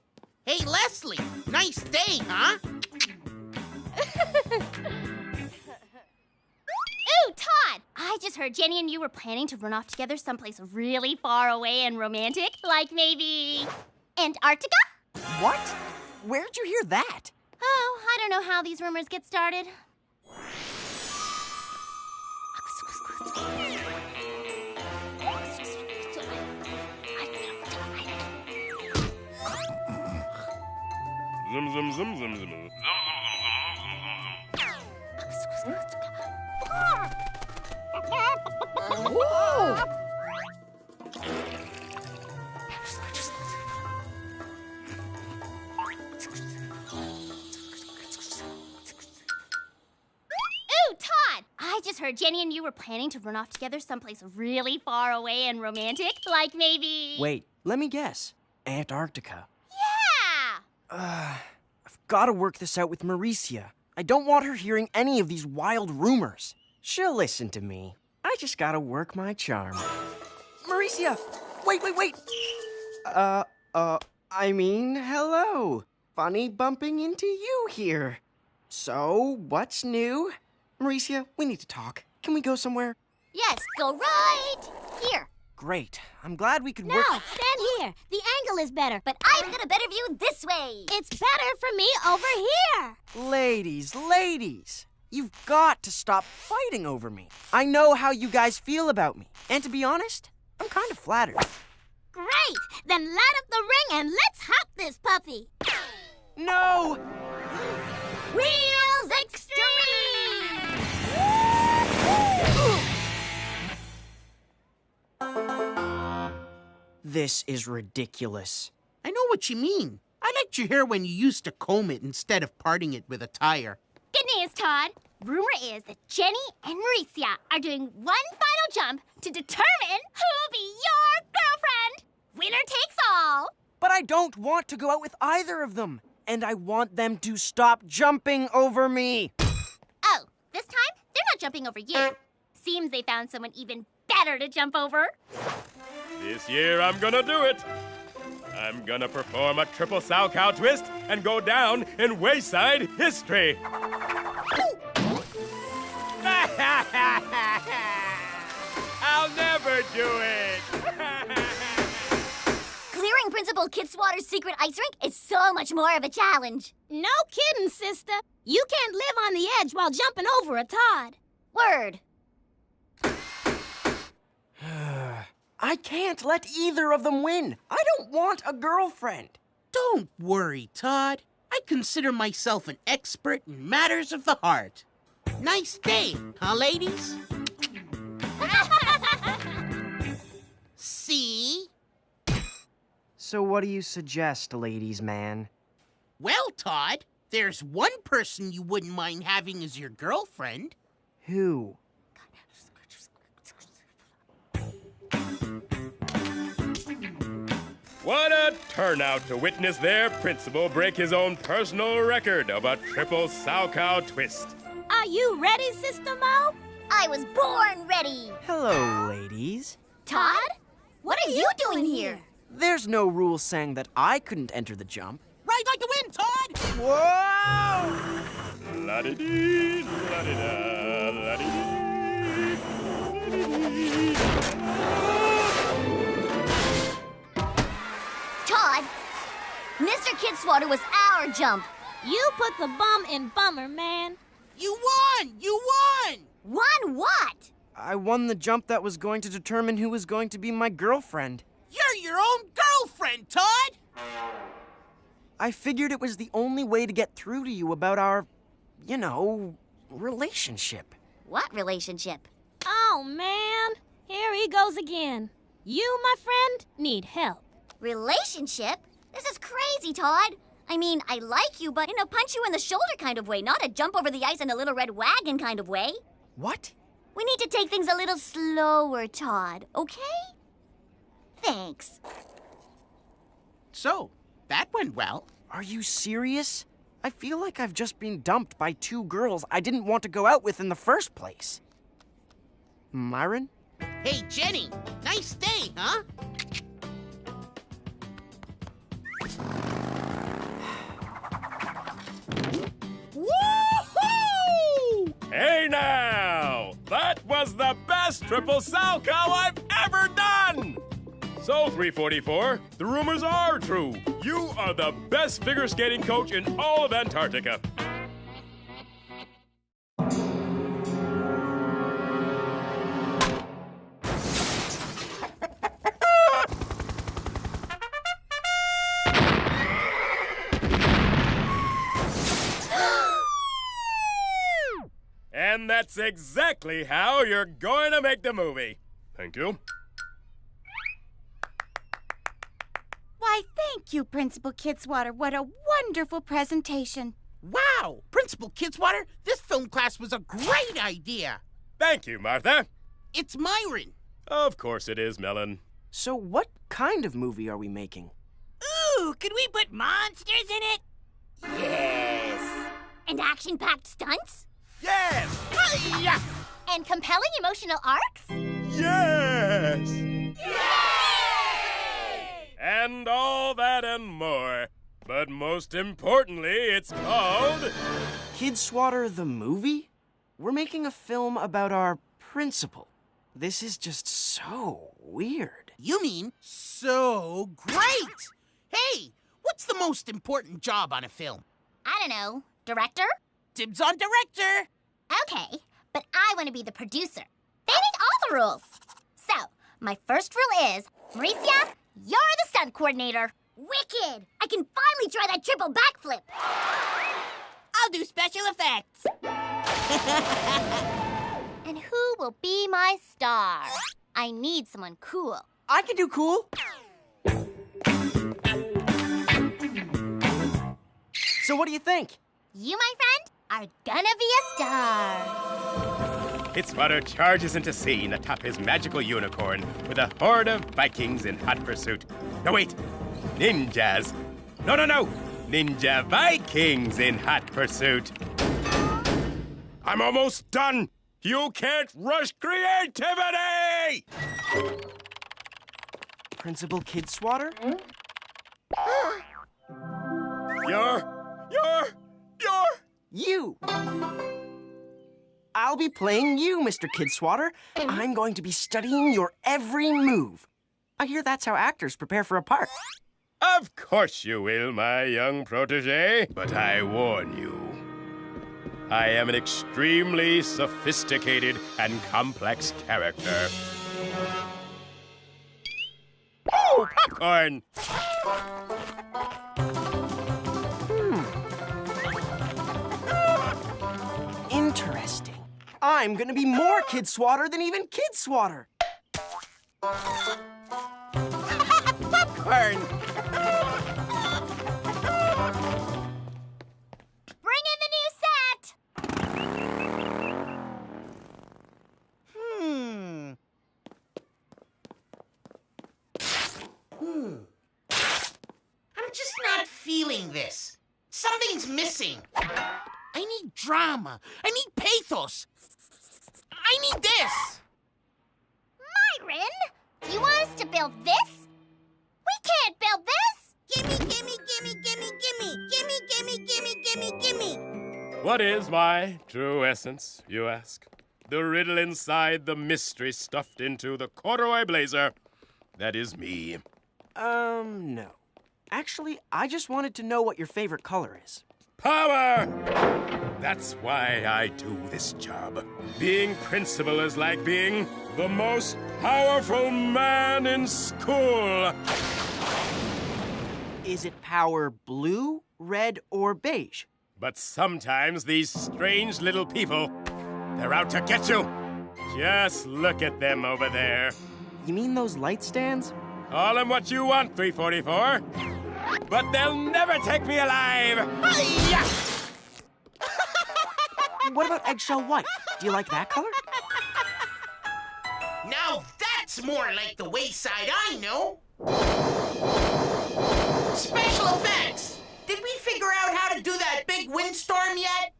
Hey, Leslie, nice day, huh? Ooh, Todd! I just heard Jenny and you were planning to run off together someplace really far away and romantic, like maybe Antarctica? What? Where'd you hear that? Oh, I don't know how these rumors get started. Zum, zum, zum, zum, zum. Whoa! Ooh, Todd! I just heard Jenny and you were planning to run off together someplace really far away and romantic, like maybe... Wait, let me guess. Antarctica. Yeah! I've got to work this out with Mauricia. I don't want her hearing any of these wild rumors. She'll listen to me. I just gotta work my charm. Mauricia! Wait! Hello. Funny bumping into you here. So, what's new? Mauricia, we need to talk. Can we go somewhere? Yes, go right here. Great. I'm glad we could No, work... stand here. The angle is better. But I've got a better view this way. It's better for me over here. Ladies, you've got to stop fighting over me. I know how you guys feel about me. And to be honest, I'm kind of flattered. Great. Then light up the ring and let's hop this puppy. No! Wheels Extreme! This is ridiculous. I know what you mean. I liked your hair when you used to comb it instead of parting it with a tire. Good news, Todd. Rumor is that Jenny and Mauricia are doing one final jump to determine who'll be your girlfriend. Winner takes all. But I don't want to go out with either of them. And I want them to stop jumping over me. Oh, this time they're not jumping over you. Seems they found someone even better to jump over. This year I'm gonna do it. I'm gonna perform a triple sow cow twist and go down in Wayside history. I'll never do it. Clearing Principal Kidswater's secret ice rink is so much more of a challenge. No kidding, sister. You can't live on the edge while jumping over a Todd. Word. I can't let either of them win. I don't want a girlfriend. Don't worry, Todd. I consider myself an expert in matters of the heart. Nice day, huh, ladies? See? So what do you suggest, ladies' man? Well, Todd, there's one person you wouldn't mind having as your girlfriend. Who? What a turnout to witness their principal break his own personal record of a triple sow cow twist. Are you ready, Sister Mo? I was born ready. Hello, ladies. Todd? What are you doing here? There's no rule saying that I couldn't enter the jump. Ride like the wind, Todd! Whoa! La-di-dee, la-di-da, la-di-dee, la-di-dee. Todd, Mr. Kidswater was our jump. You put the bum in bummer, man. You won! You won! Won what? I won the jump that was going to determine who was going to be my girlfriend. You're your own girlfriend, Todd! I figured it was the only way to get through to you about our, relationship. What relationship? Oh, man. Here he goes again. You, my friend, need help. Relationship? This is crazy, Todd. I mean, I like you, but in a punch you in the shoulder kind of way, not a jump over the ice in a little red wagon kind of way. What? We need to take things a little slower, Todd, okay? Thanks. So, that went well. Are you serious? I feel like I've just been dumped by two girls I didn't want to go out with in the first place. Myron? Hey, Jenny, nice day, huh? Woohoo! Hey now! That was the best best triple sow cow I've ever done! So, 344, the rumors are true. You are the best figure skating coach in all of Antarctica. And that's exactly how you're going to make the movie. Thank you. Why, thank you, Principal Kidswatter. What a wonderful presentation. Wow! Principal Kidswatter, this film class was a great idea. Thank you, Martha. It's Myron. Of course it is, Melon. So what kind of movie are we making? Ooh, could we put monsters in it? Yes. And action-packed stunts? Yes! Hi-ya! And compelling emotional arcs? Yes! And all that and more. But most importantly, it's called... Kidswatter the movie? We're making a film about our principal. This is just so weird. You mean so great! Hey, what's the most important job on a film? I don't know. Director? Dibs on director! Okay, but I want to be the producer. They make all the rules. So, my first rule is, Mauricia, you're the stunt coordinator. Wicked! I can finally try that triple backflip. I'll do special effects. And who will be my star? I need someone cool. I can do cool. So what do you think? You, my friend, are gonna be a star. Kidswatter charges into scene atop his magical unicorn with a horde of Vikings in hot pursuit. No, wait. Ninjas. No. Ninja Vikings in hot pursuit. I'm almost done. You can't rush creativity! Principal Kidswatter? You're... You! I'll be playing you, Mr. Kidswatter. I'm going to be studying your every move. I hear that's how actors prepare for a part. Of course you will, my young protege. But I warn you, I am an extremely sophisticated and complex character. Oh, popcorn! Interesting. I'm gonna be more Kidswatter than even Kidswatter. Popcorn! Bring in the new set! I'm just not feeling this. Something's missing. I need drama. I need pathos. I need this. Myron, do you want us to build this? We can't build this! Gimme, gimme, gimme, gimme, gimme, gimme, gimme, gimme, gimme, gimme. What is my true essence, you ask? The riddle inside the mystery stuffed into the corduroy blazer. That is me. No. Actually, I just wanted to know what your favorite color is. Power! That's why I do this job. Being principal is like being the most powerful man in school. Is it power blue, red, or beige? But sometimes these strange little people, they're out to get you. Just look at them over there. You mean those light stands? Call them what you want, 344. But they'll never take me alive! Hi-ya! What about eggshell white? Do you like that color? Now that's more like the Wayside I know. Special effects! Did we figure out how to do that big windstorm yet?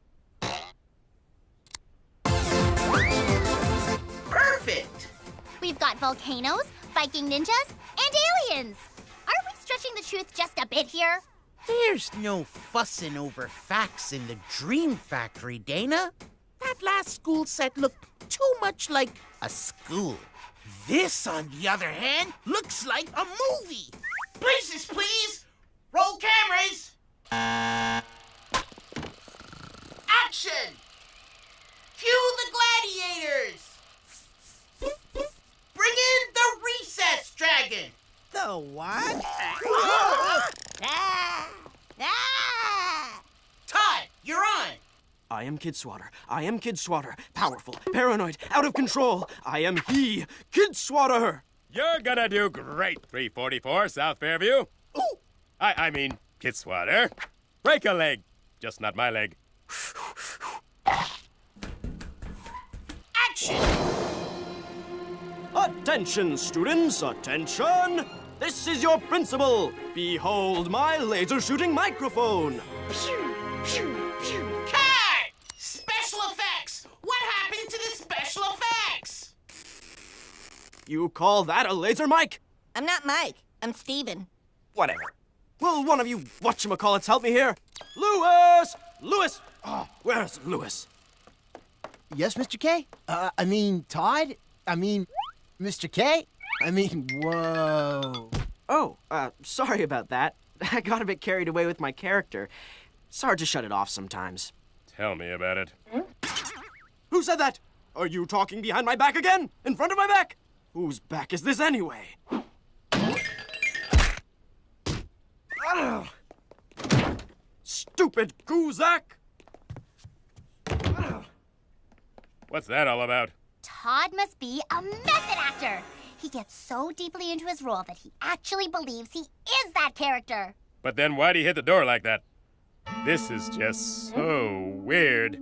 Perfect! We've got volcanoes, Viking ninjas, and aliens. Aren't we stretching the truth just a bit here? There's no fussing over facts in the Dream Factory, Dana. That last school set looked too much like a school. This, on the other hand, looks like a movie. Places, please. Roll cameras. Action! Cue the gladiators. Bring in the recess dragon. The what? Todd, you're on. I am Kid Swatter. I am Kid Swatter. Powerful, paranoid, out of control. I am he, Kid Swatter. You're gonna do great, 344 South Fairview. Ooh. I mean, Kid Swatter. Break a leg. Just not my leg. Action! Attention, students, attention! This is your principal. Behold my laser shooting microphone. Cut! Special effects! What happened to the special effects? You call that a laser mic? I'm not Mike. I'm Steven. Whatever. Will one of you whatchamacallits help me here? Lewis! Lewis! Oh, where's Lewis? Yes, Mr. K? I mean, Todd? I mean, Mr. K? I mean, whoa. Oh, sorry about that. I got a bit carried away with my character. It's hard to shut it off sometimes. Tell me about it. Who said that? Are you talking behind my back again? In front of my back? Whose back is this anyway? Ugh. Stupid Guzak! What's that all about? Todd must be a method actor. He gets so deeply into his role that he actually believes he is that character. But then why'd he hit the door like that? This is just so weird.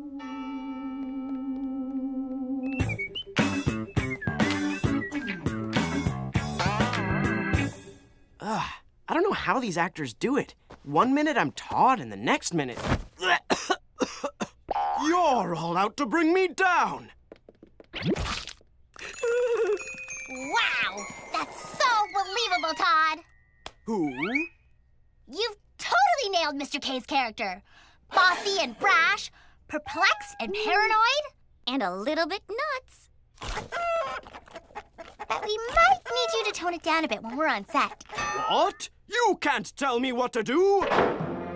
I don't know how these actors do it. One minute I'm Todd, and the next minute... You're all out to bring me down! Wow! That's so believable, Todd! Who? You've totally nailed Mr. K's character. Bossy and brash, perplexed and paranoid, and a little bit nuts. But we might need you to tone it down a bit when we're on set. What? You can't tell me what to do!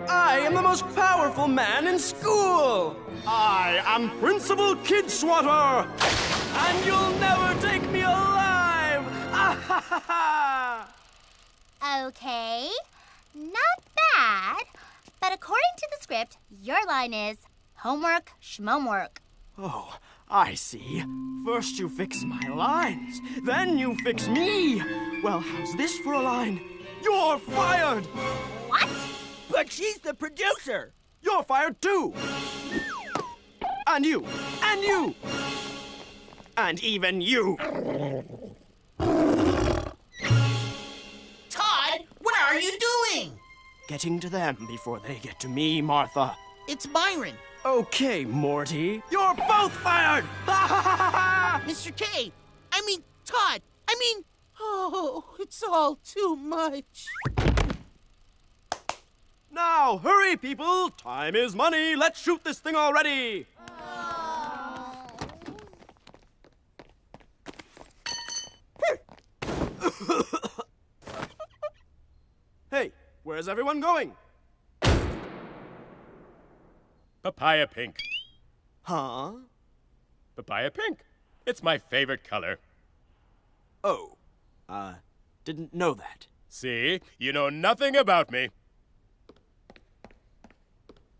I am the most powerful man in school! I am Principal Kid Swatter! And you'll never take me alive! Okay, not bad. But according to the script, your line is homework, schmomework. Oh, I see. First you fix my lines, then you fix me. Well, how's this for a line? You're fired! What? But she's the producer. You're fired too. And you. And you. And even you. Todd, what are you doing? Getting to them before they get to me, Martha. It's Byron. Okay, Morty. You're both fired! Mr. K, I mean, Todd, oh, it's all too much. Now, hurry, people! Time is money! Let's shoot this thing already! Hey, where's everyone going? Papaya pink. Huh? Papaya pink. It's my favorite color. Oh, didn't know that. See? You know nothing about me.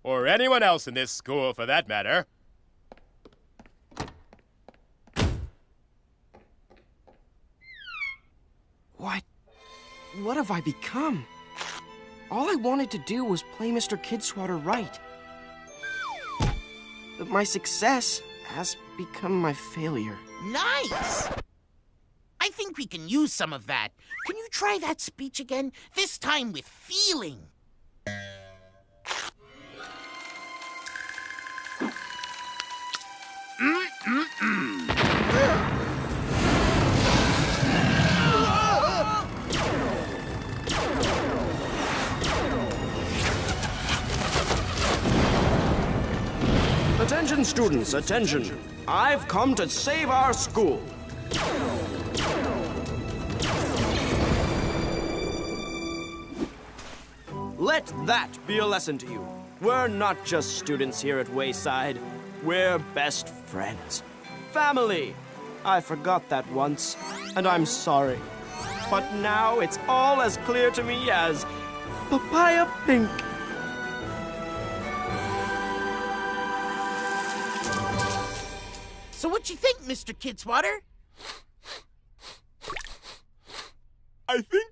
Or anyone else in this school, for that matter. What have I become? All I wanted to do was play Mr. Kid Swatter right. But my success has become my failure. Nice! I think we can use some of that. Can you try that speech again? This time with feeling. Attention, Attention, students, attention. I've come to save our school. Let that be a lesson to you. We're not just students here at Wayside. We're best friends. Family. I forgot that once, and I'm sorry. But now it's all as clear to me as papaya pink. So what you think, Mr. Kidswatter? I think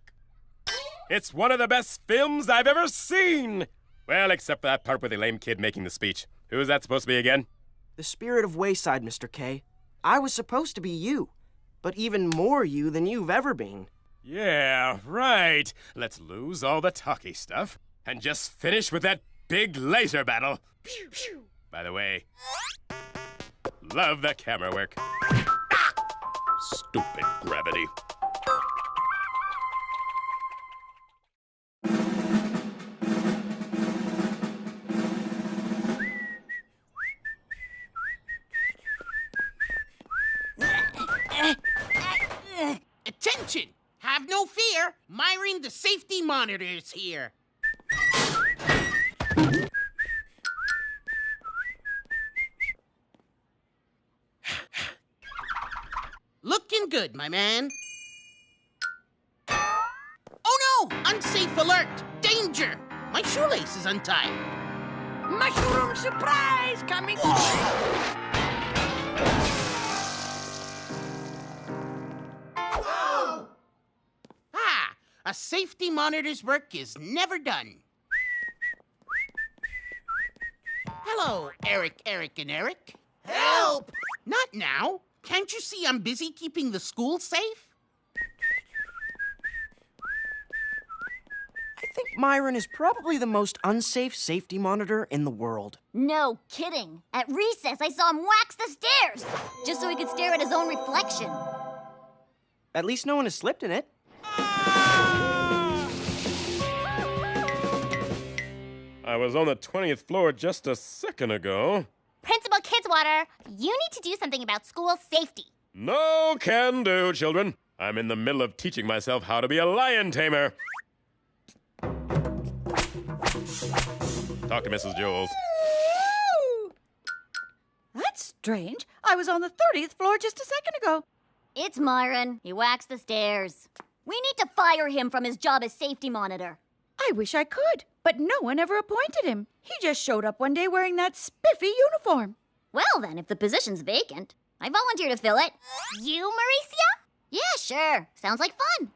it's one of the best films I've ever seen. Well, except for that part with the lame kid making the speech. Who is that supposed to be again? The spirit of Wayside, Mr. K. I was supposed to be you, but even more you than you've ever been. Yeah, right. Let's lose all the talky stuff and just finish with that big laser battle. By the way, love the camera work. Stupid gravity. Attention! Have no fear. Myron, the safety monitor, is here. Looking good, my man. Oh no! Unsafe alert! Danger! My shoelace is untied. Mushroom surprise coming! A safety monitor's work is never done. Hello, Eric, and Eric. Help! Not now. Can't you see I'm busy keeping the school safe? I think Myron is probably the most unsafe safety monitor in the world. No kidding. At recess, I saw him wax the stairs, just so he could stare at his own reflection. At least no one has slipped in it. I was on the 20th floor just a second ago. Principal Kidswatter, you need to do something about school safety. No can do, children. I'm in the middle of teaching myself how to be a lion tamer. Talk to Mrs. Jules. That's strange. I was on the 30th floor just a second ago. It's Myron. He waxed the stairs. We need to fire him from his job as safety monitor. I wish I could, but no one ever appointed him. He just showed up one day wearing that spiffy uniform. Well then, if the position's vacant, I volunteer to fill it. You, Mauricia? Yeah, sure. Sounds like fun.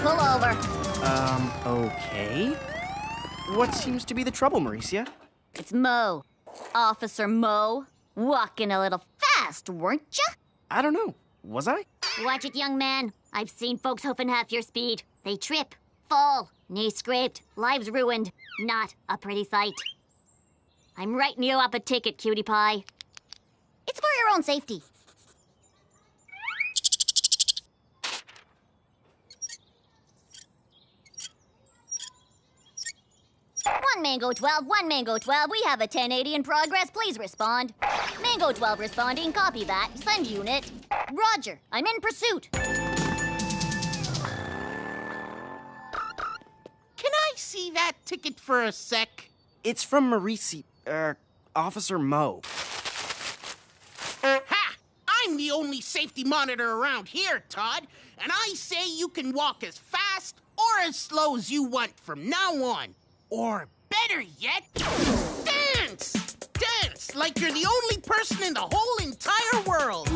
Pull over. Okay. What seems to be the trouble, Mauricia? It's Mo. Officer Mo. Walking a little fast, weren't ya? I don't know. Was I? Watch it, young man. I've seen folks hoofing half your speed. They trip, fall, knees scraped, lives ruined. Not a pretty sight. I'm writing you up a ticket, cutie pie. It's for your own safety. One Mango 12, one Mango 12. We have a 1080 in progress. Please respond. Mango 12 responding. Copy that. Send unit. Roger. I'm in pursuit. Can I see that ticket for a sec? It's from Officer Mo. Ha! I'm the only safety monitor around here, Todd. And I say you can walk as fast or as slow as you want from now on. Or better yet, dance! Dance like you're the only person in the whole entire world.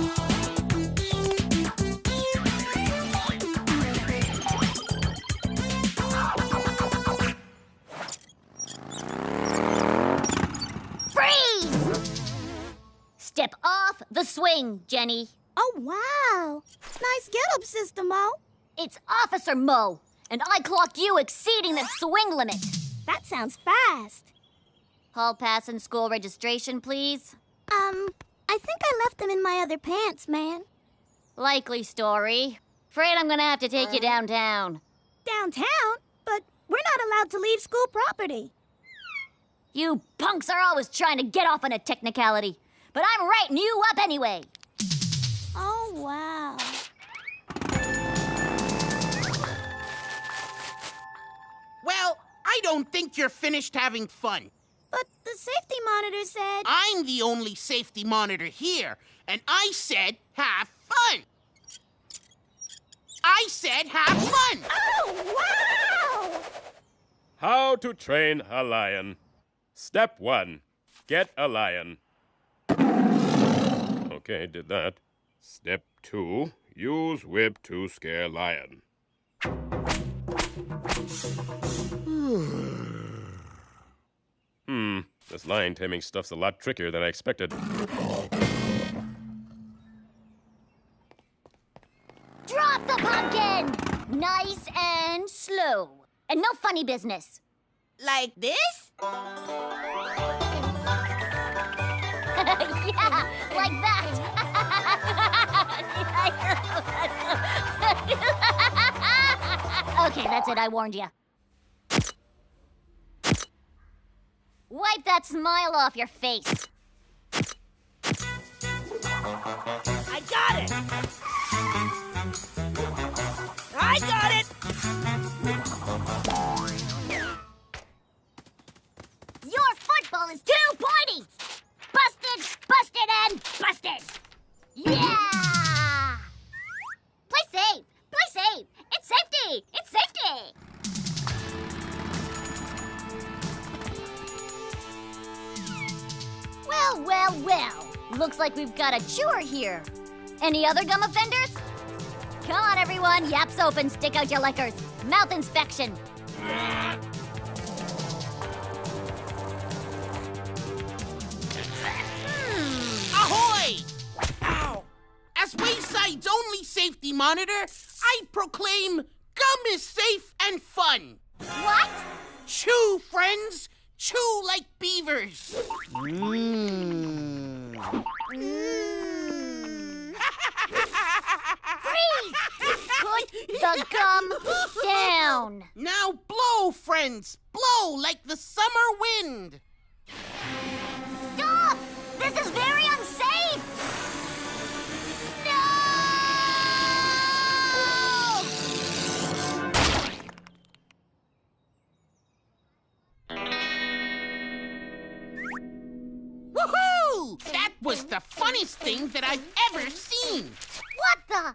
Freeze! Step off the swing, Jenny. Oh, wow. Nice get-up, Sister Mo. It's Officer Mo, and I clock you exceeding the swing limit. That sounds fast. Hall pass and school registration, please. I think I left them in my other pants, man. Likely story. Afraid I'm gonna have to take you downtown. Downtown? But we're not allowed to leave school property. You punks are always trying to get off on a technicality. But I'm writing you up anyway. Oh, wow. Well, I don't think you're finished having fun. But the safety monitor said... I'm the only safety monitor here, and I said have fun. I said have fun. Oh, wow! How to train a lion. Step 1. Get a lion. Okay, did that. Step 2. Use whip to scare lion. This lion taming stuff's a lot trickier than I expected. Drop the pumpkin! Nice and slow. And no funny business. Like this? Yeah, like that. Okay, that's it. I warned you. Wipe that smile off your face. I got it! I got it! Your football is too pointy! Busted, busted, and busted! Yeah! Play safe! Play safe! It's safety! It's safety! Well, well, well. Looks like we've got a chore here. Any other gum offenders? Come on, everyone. Yaps open. Stick out your lickers. Mouth inspection. Ahoy! Ow! As Wayside's only safety monitor, I proclaim gum is safe and fun. What? Chew, friends. Chew like beavers. Freeze! Put the gum down. Now blow, friends. Blow like the summer wind. Stop! This is very unsafe! No! Woohoo! That was the funniest thing that I've ever seen. What the?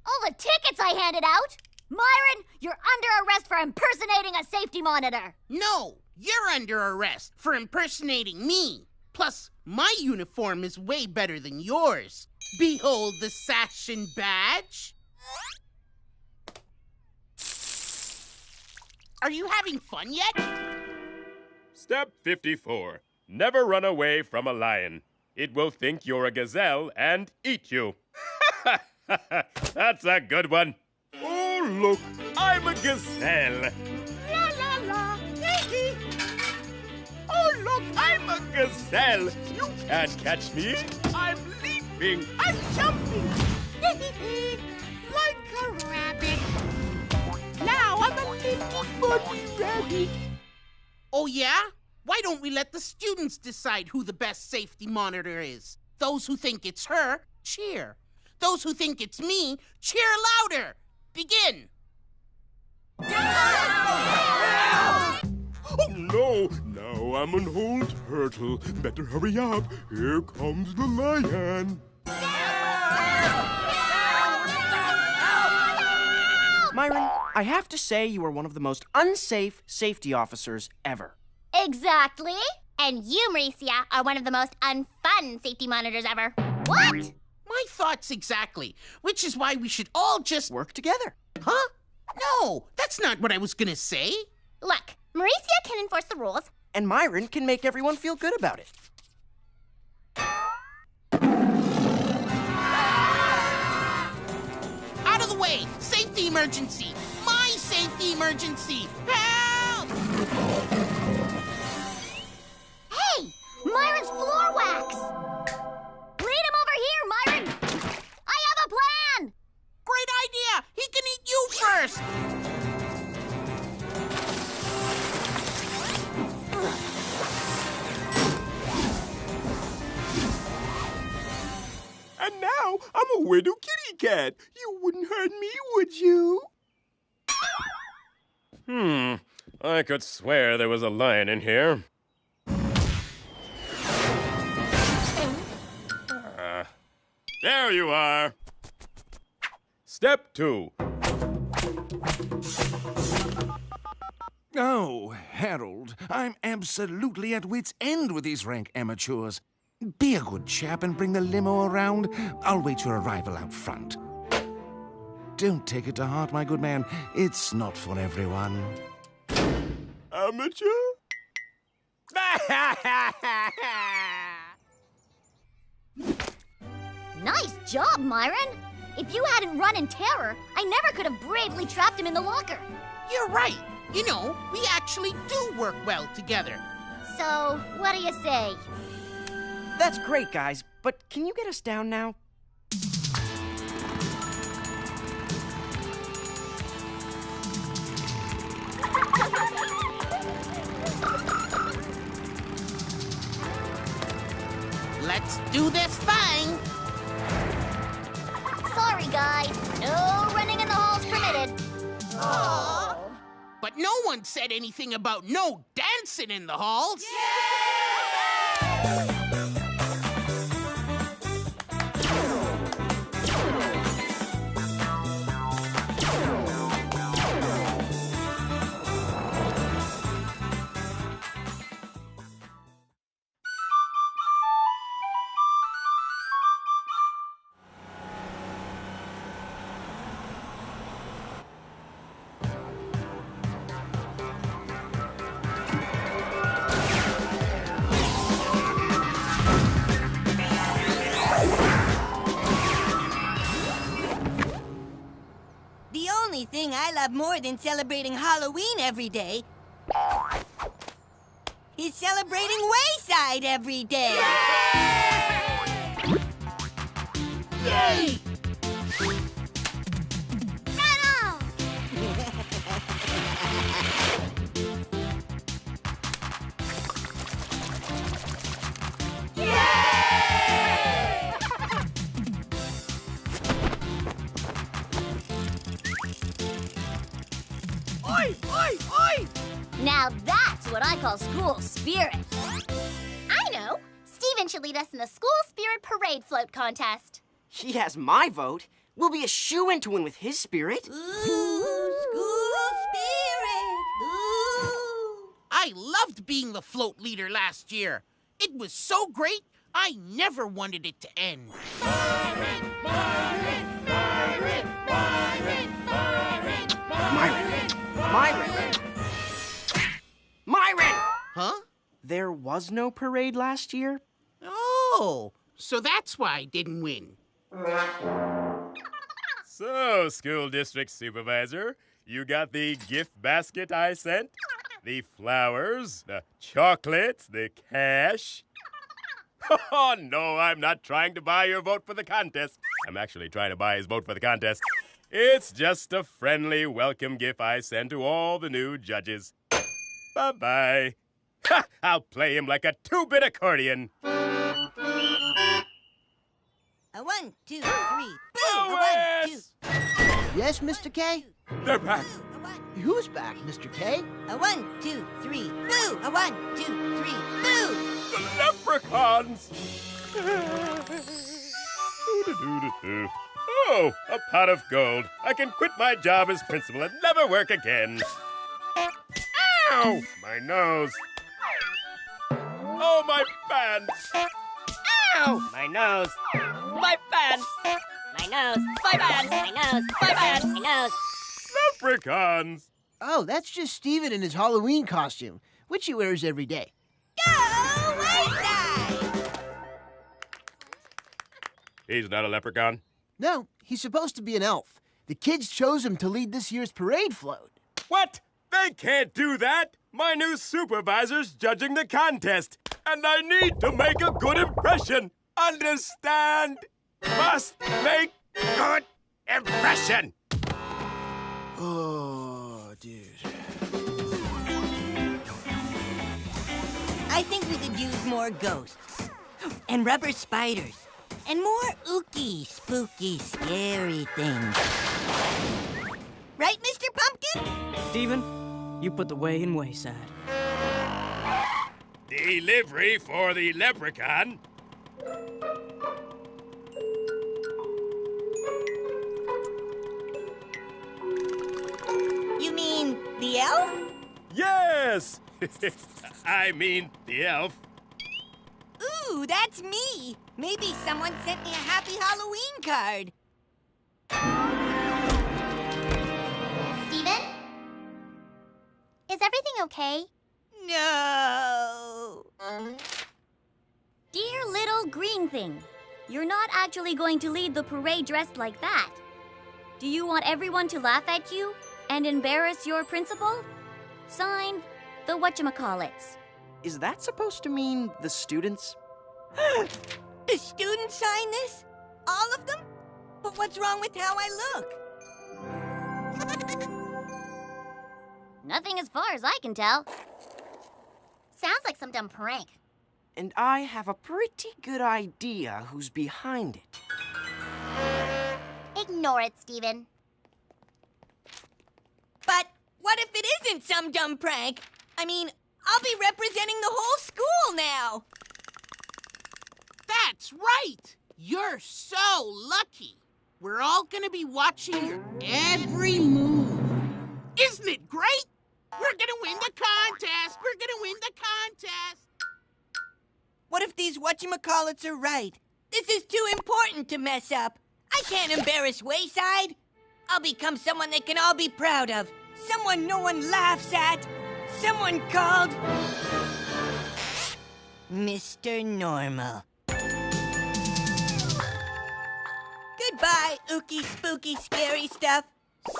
All the tickets I handed out? Myron, you're under arrest for impersonating a safety monitor. No, you're under arrest for impersonating me. Plus, my uniform is way better than yours. Behold the sash and badge. Are you having fun yet? Step 54. Never run away from a lion. It will think you're a gazelle and eat you. That's a good one. Oh, look, I'm a gazelle. La la la. Oh, look, I'm a gazelle. You can't catch me. I'm leaping. I'm jumping. Like a rabbit. Now I'm a little bunny rabbit. Oh, yeah? Why don't we let the students decide who the best safety monitor is? Those who think it's her, cheer. Those who think it's me, cheer louder. Begin. Oh, no. Now I'm an old turtle. Better hurry up. Here comes the lion. Myron, I have to say you are one of the most unsafe safety officers ever. Exactly. And you, Mauricia, are one of the most unfun safety monitors ever. What? My thoughts exactly. Which is why we should all just work together. Huh? No, that's not what I was gonna say. Look, Mauricia can enforce the rules. And Myron can make everyone feel good about it. Out of the way! Safety emergency! My safety emergency! Help! Hey! Myron's floor wax! Lead him over here, Myron! I have a plan! Great idea! He can eat you first! And now I'm a widow kitty cat. You wouldn't hurt me, would you? I could swear there was a lion in here. There you are. Step 2. Oh, Harold, I'm absolutely at wit's end with these rank amateurs. Be a good chap and bring the limo around. I'll wait your arrival out front. Don't take it to heart, my good man. It's not for everyone. Amateur? Nice job, Myron! If you hadn't run in terror, I never could have bravely trapped him in the locker. You're right. You know, we actually do work well together. So, what do you say? That's great, guys, but can you get us down now? Let's do this thing! Sorry, guys. No running in the halls permitted. Aww. But no one said anything about no dancing in the halls. The only thing I love more than celebrating Halloween every day is celebrating Wayside every day. Yay! Oi, oi, oi! Now that's what I call school spirit. I know. Steven should lead us in the school spirit parade float contest. He has my vote. We'll be a shoo-in to win with his spirit. Ooh, school spirit! Ooh! I loved being the float leader last year. It was so great, I never wanted it to end. Myron! Myron! Huh? There was no parade last year? Oh, so that's why I didn't win. So, school district supervisor, you got the gift basket I sent? The flowers, the chocolates, the cash? Oh, no, I'm not trying to buy your vote for the contest. I'm actually trying to buy his vote for the contest. It's just a friendly welcome gift I send to all the new judges. Bye-bye. Ha! I'll play him like a 2-bit accordion. A 1, 2, 3, boo! A 1, 2. Yes, Mr. K? They're back. Who's back, Mr. K? A 1, 2, 3, boo! A 1, 2, 3, boo! The leprechauns! Oh, a pot of gold. I can quit my job as principal and never work again. Ow! My nose. Oh, my pants. Ow! My nose. My pants. My nose. My pants. My nose. My pants. My nose. Leprechauns. Oh, that's just Steven in his Halloween costume, which he wears every day. Go Wayside! He's not a leprechaun. No, he's supposed to be an elf. The kids chose him to lead this year's parade float. What? They can't do that. My new supervisor's judging the contest, and I need to make a good impression. Understand? Must make good impression. Oh, dude. I think we could use more ghosts. And rubber spiders. And more ooky, spooky, scary things. Right, Mr. Pumpkin? Steven, you put the way in Wayside. Delivery for the leprechaun. You mean the elf? Yes! I mean the elf. Ooh, that's me. Maybe someone sent me a Happy Halloween card. Steven? Is everything okay? No. Dear little green thing, you're not actually going to lead the parade dressed like that. Do you want everyone to laugh at you and embarrass your principal? Signed, the whatchamacallits. Is that supposed to mean the students? The students sign this? All of them? But what's wrong with how I look? Nothing as far as I can tell. Sounds like some dumb prank. And I have a pretty good idea who's behind it. Ignore it, Steven. But what if it isn't some dumb prank? I mean, I'll be representing the whole school now. That's right! You're so lucky. We're all gonna be watching your every move. Isn't it great? We're gonna win the contest! We're gonna win the contest! What if these whatchamacallits are right? This is too important to mess up. I can't embarrass Wayside. I'll become someone they can all be proud of. Someone no one laughs at. Someone called... Mr. Normal. Goodbye, ooky, spooky, scary stuff.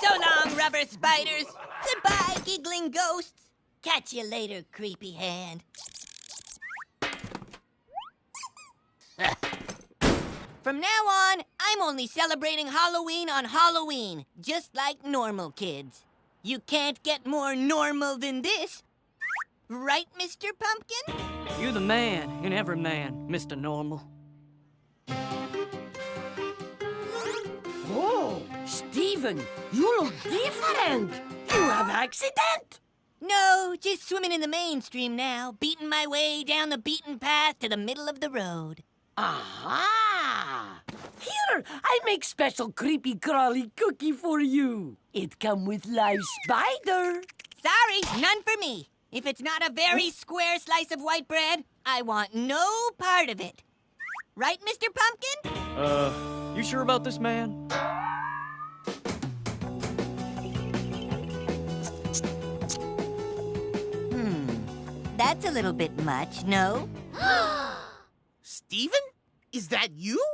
So long, rubber spiders. Goodbye, giggling ghosts. Catch you later, creepy hand. From now on, I'm only celebrating Halloween on Halloween, just like normal kids. You can't get more normal than this. Right, Mr. Pumpkin? You're the man in every man, Mr. Normal. Oh, Steven, you look different. You have accident. No, just swimming in the mainstream now, beating my way down the beaten path to the middle of the road. Aha! Here, I make special creepy crawly cookie for you. It come with live spider. Sorry, none for me. If it's not a very square slice of white bread, I want no part of it. Right, Mr. Pumpkin? You sure about this, man? That's a little bit much, no? Steven? Is that you?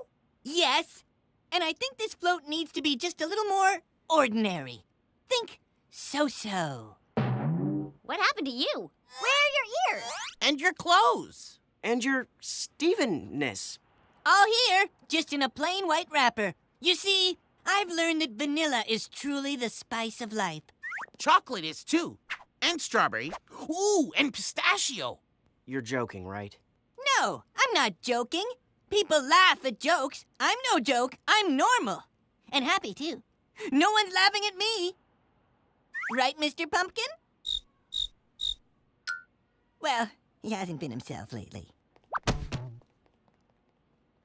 Yes. And I think this float needs to be just a little more ordinary. Think so-so. What happened to you? Where are your ears? And your clothes. And your Stevenness. All here, just in a plain white wrapper. You see, I've learned that vanilla is truly the spice of life. Chocolate is too. And strawberry. Ooh, and pistachio. You're joking, right? No, I'm not joking. People laugh at jokes. I'm no joke. I'm normal. And happy, too. No one's laughing at me. Right, Mr. Pumpkin? Well, he hasn't been himself lately.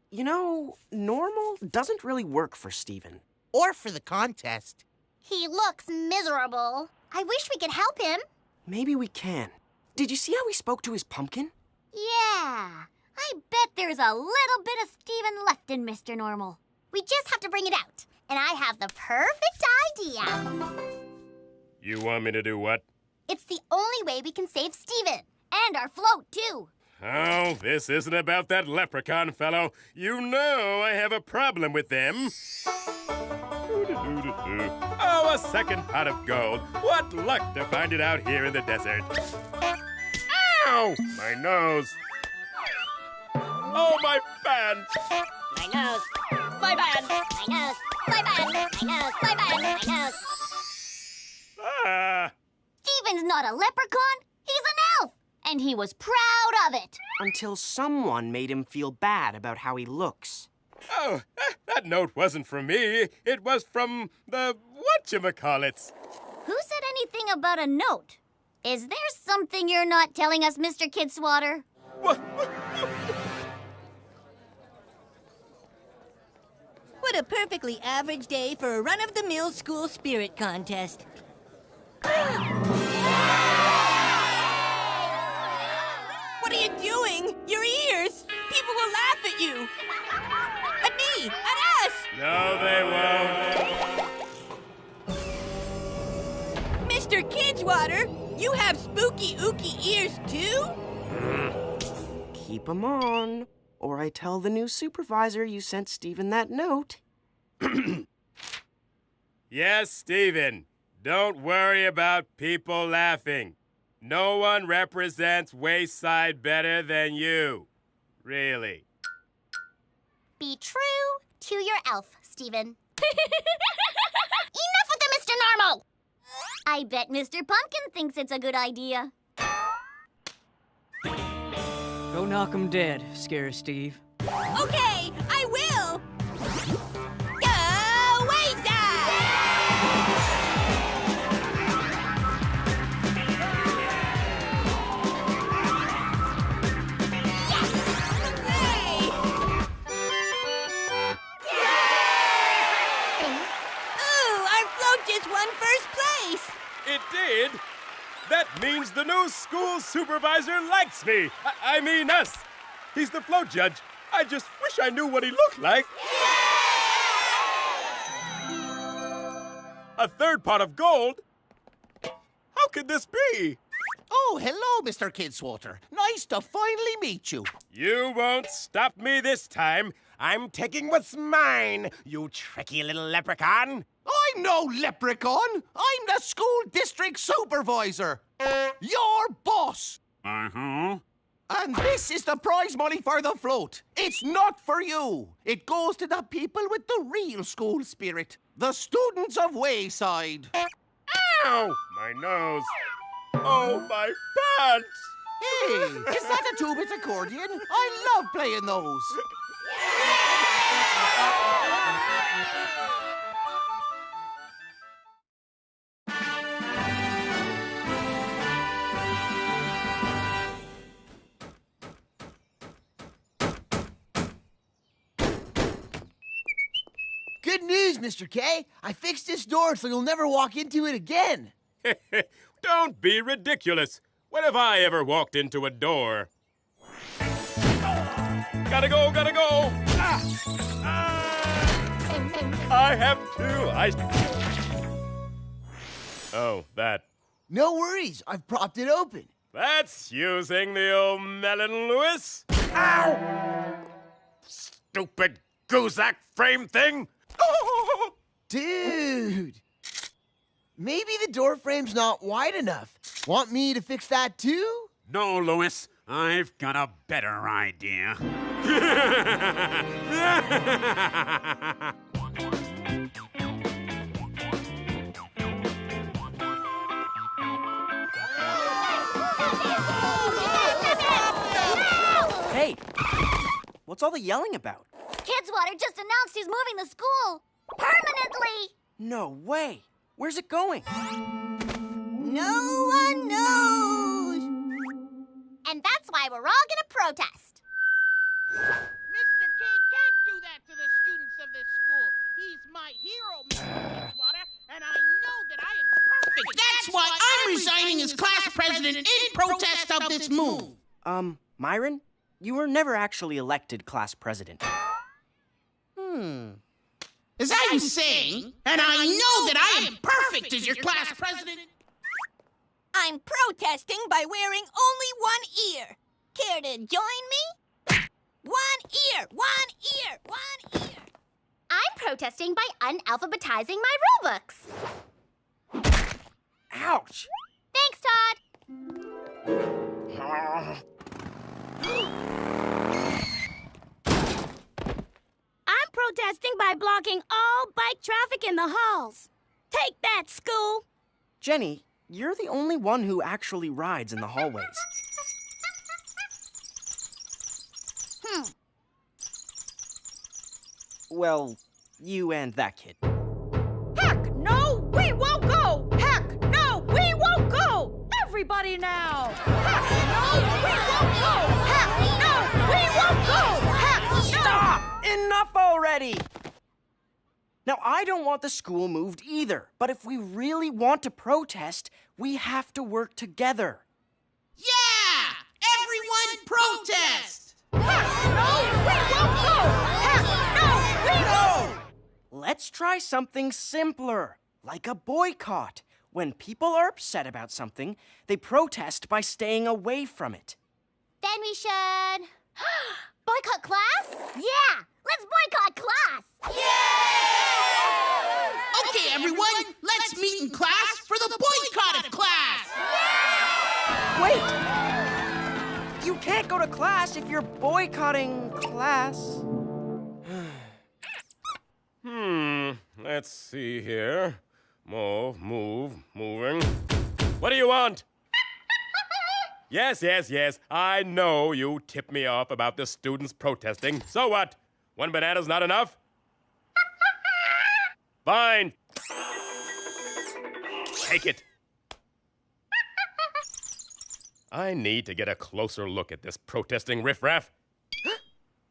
You know, normal doesn't really work for Steven. Or for the contest. He looks miserable. I wish we could help him. Maybe we can. Did you see how he spoke to his pumpkin? Yeah. I bet there's a little bit of Steven left in Mr. Normal. We just have to bring it out. And I have the perfect idea. You want me to do what? It's the only way we can save Steven. And our float, too. Oh, this isn't about that leprechaun fellow. You know I have a problem with them. Oh, a second pot of gold. What luck to find it out here in the desert. Ow! My nose. Oh, my band. My nose. My band. My nose. My band. My nose. My band. My nose. Ah. Steven's not a leprechaun. He's an elf. And he was proud of it. Until someone made him feel bad about how he looks. Oh, that note wasn't from me. It was from the whatchamacallits. Who said anything about a note? Is there something you're not telling us, Mr. Kidswatter? What a perfectly average day for a run-of-the-mill school spirit contest. What are you doing? Your ears! People will laugh at you! At me! At us! No, they won't. Mr. Kidswatter, you have spooky ooky ears too? Keep 'em on, or I tell the new supervisor you sent Steven that note. Yes, Steven. Don't worry about people laughing. No one represents Wayside better than you. Really. Be true to your elf, Steven. Enough with the Mr. Normal! I bet Mr. Pumpkin thinks it's a good idea. Go knock 'em dead, Scary Steve. Okay, I will! Go Wayside! Ooh, our float just won first place! It did? That means the new school supervisor likes me. I mean us. He's the float judge. I just wish I knew what he looked like. A third pot of gold? How could this be? Oh, hello, Mr. Kidswatter. Nice to finally meet you. You won't stop me this time. I'm taking what's mine, you tricky little leprechaun. I'm no leprechaun. I'm the school district supervisor. Your boss. Uh-huh. And this is the prize money for the float. It's not for you. It goes to the people with the real school spirit. The students of Wayside. Ow! My nose. Oh, my pants! Hey, is that a two-bit accordion? I love playing those. Good news, Mr. K. I fixed this door so you'll never walk into it again. Don't be ridiculous. When have I ever walked into a door? Gotta go, gotta go! Ah! Ah! I have to. Oh, that. No worries. I've propped it open. That's using the old melon, Lewis. Ow! Stupid Guzak frame thing. Dude. Maybe the door frame's not wide enough. Want me to fix that too? No, Lewis. I've got a better idea. Hey, what's all the yelling about? Kidswatter just announced he's moving the school. Permanently! No way. Where's it going? No one knows. And that's why we're all gonna protest. Mr. K can't do that to the students of this school. He's my hero, Mr. Kidswatter, and I know that I am perfect. That's why I'm resigning as class president in protest of this move. Myron, you were never actually elected class president. Is that you saying? And I know that I am perfect as your class president. I'm protesting by wearing only one ear. Care to join me? One ear, one ear, one ear. I'm protesting by unalphabetizing my rule books. Ouch! Thanks, Todd. I'm protesting by blocking all bike traffic in the halls. Take that, school! Jenny, you're the only one who actually rides in the hallways. Well, you and that kid. Heck no, we won't go! Heck no, we won't go! Everybody now! Heck no, we won't go! Heck no, we won't go! Heck no! Stop! Enough already! Now, I don't want the school moved either, but if we really want to protest, we have to work together. Yeah! Everyone protest! Heck no, we won't go! Heck no, we won't! Let's try something simpler, like a boycott. When people are upset about something, they protest by staying away from it. Then we should... boycott class? Yeah! Let's boycott class! Okay, everyone, let's meet in class for the boycott of class! Wait! You can't go to class if you're boycotting class. Let's see here. Moving. What do you want? Yes. I know you tipped me off about the students protesting. So what? One banana's not enough? Fine. Take it. I need to get a closer look at this protesting riffraff.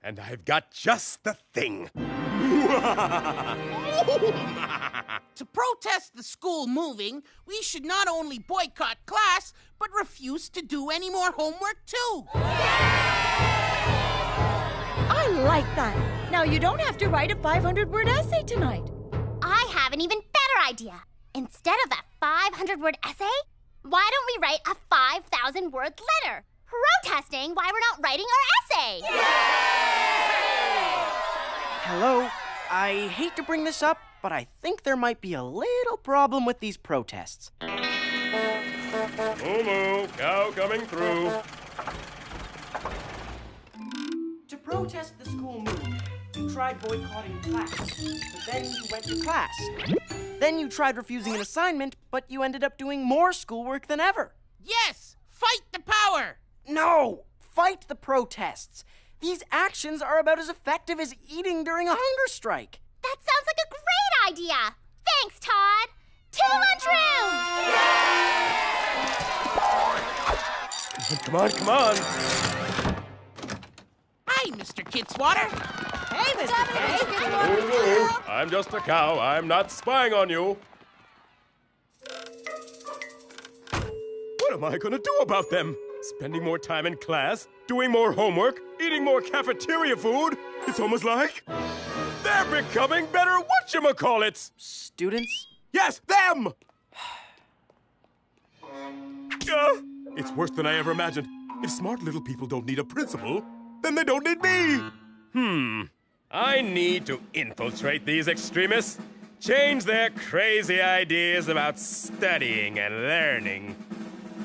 And I've got just the thing. To protest the school moving, we should not only boycott class, but refuse to do any more homework, too. I like that. Now you don't have to write a 500-word essay tonight. I have an even better idea. Instead of a 500-word essay, why don't we write a 5,000-word letter protesting why we're not writing our essay? Hello? I hate to bring this up, but I think there might be a little problem with these protests. Moo, cow coming through. To protest the school move, you tried boycotting class, but then you went to class. Then you tried refusing an assignment, but you ended up doing more schoolwork than ever. Yes! Fight the power! No! Fight the protests! These actions are about as effective as eating during a hunger strike. That sounds like a great idea. Thanks, Todd. To the lunchroom! Come on. Hi, Mr. Kidswater. Hey, Mr. K. I'm just a cow. I'm not spying on you. What am I going to do about them? Spending more time in class, doing more homework, eating more cafeteria food? It's almost like they're becoming better whatchamacallits. Students? Yes, them! It's worse than I ever imagined. If smart little people don't need a principal, then they don't need me. I need to infiltrate these extremists, change their crazy ideas about studying and learning.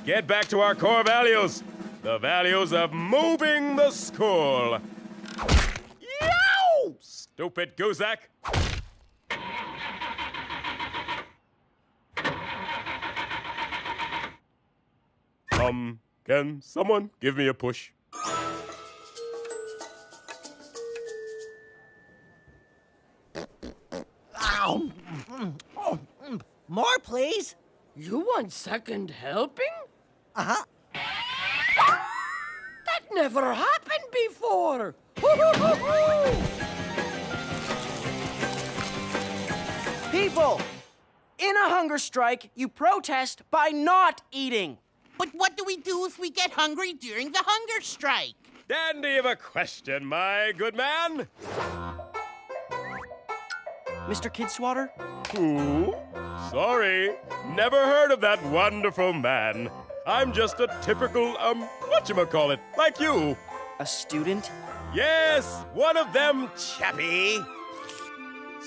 Get back to our core values, the values of moving the school. Yow! Stupid Guzak. Can someone give me a push? Ow! More, please. You want second helping? Uh-huh. That never happened before. People, in a hunger strike, you protest by not eating. But what do we do if we get hungry during the hunger strike? Dandy of a question, my good man. Mr. Kidswater? Who? Sorry, never heard of that wonderful man. I'm just a typical, whatchamacallit, like you. A student? Yes, one of them, chappie.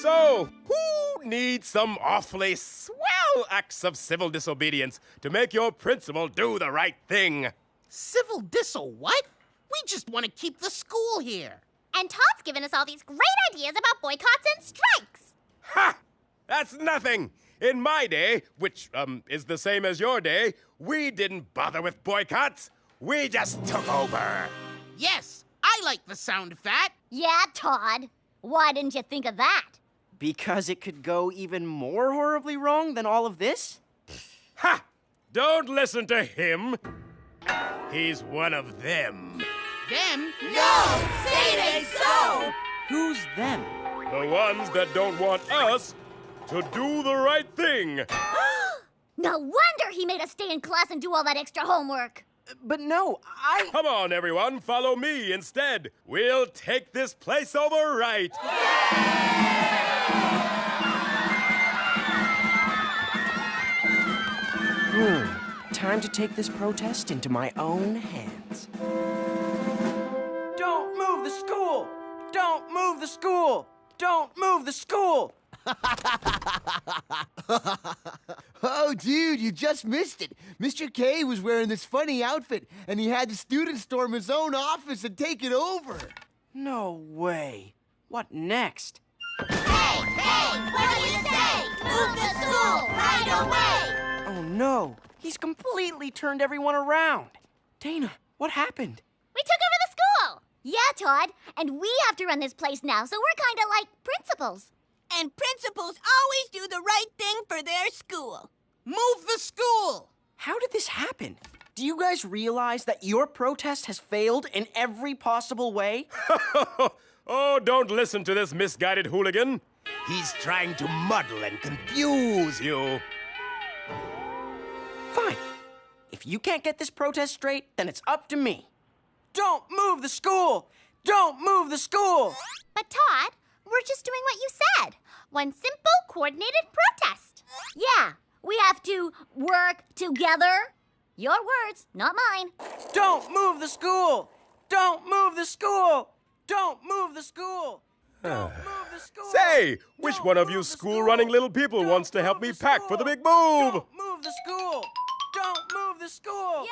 So, who needs some awfully swell acts of civil disobedience to make your principal do the right thing? Civil what? We just want to keep the school here. And Todd's given us all these great ideas about boycotts and strikes. Ha! That's nothing. In my day, which, is the same as your day, we didn't bother with boycotts. We just took over. Yes, I like the sound of that. Yeah, Todd. Why didn't you think of that? Because it could go even more horribly wrong than all of this? Ha! Don't listen to him. He's one of them. Them? No! Say it ain't so! Who's them? The ones that don't want us to do the right thing. No wonder he made us stay in class and do all that extra homework. But no, Come on, everyone, follow me instead. We'll take this place over right. Time to take this protest into my own hands. Don't move the school! Don't move the school! Don't move the school! Oh, dude, you just missed it. Mr. K was wearing this funny outfit, and he had the students storm his own office and take it over. No way. What next? Hey, what do you say? Move the school right away! Oh no, he's completely turned everyone around. Dana, what happened? We took over the school! Yeah, Todd, and we have to run this place now, so we're kind of like principals. And principals always do the right thing for their school. Move the school! How did this happen? Do you guys realize that your protest has failed in every possible way? Oh, don't listen to this misguided hooligan. He's trying to muddle and confuse you. Fine. If you can't get this protest straight, then it's up to me. Don't move the school! Don't move the school! But Todd, we're just doing what you said. One simple, coordinated protest. Yeah, we have to work together. Your words, not mine. Don't move the school! Don't move the school! Don't move the school! Don't move the school! Say, which one of you school-running little people wants to help me pack for the big move? Don't move the school! Don't move the school!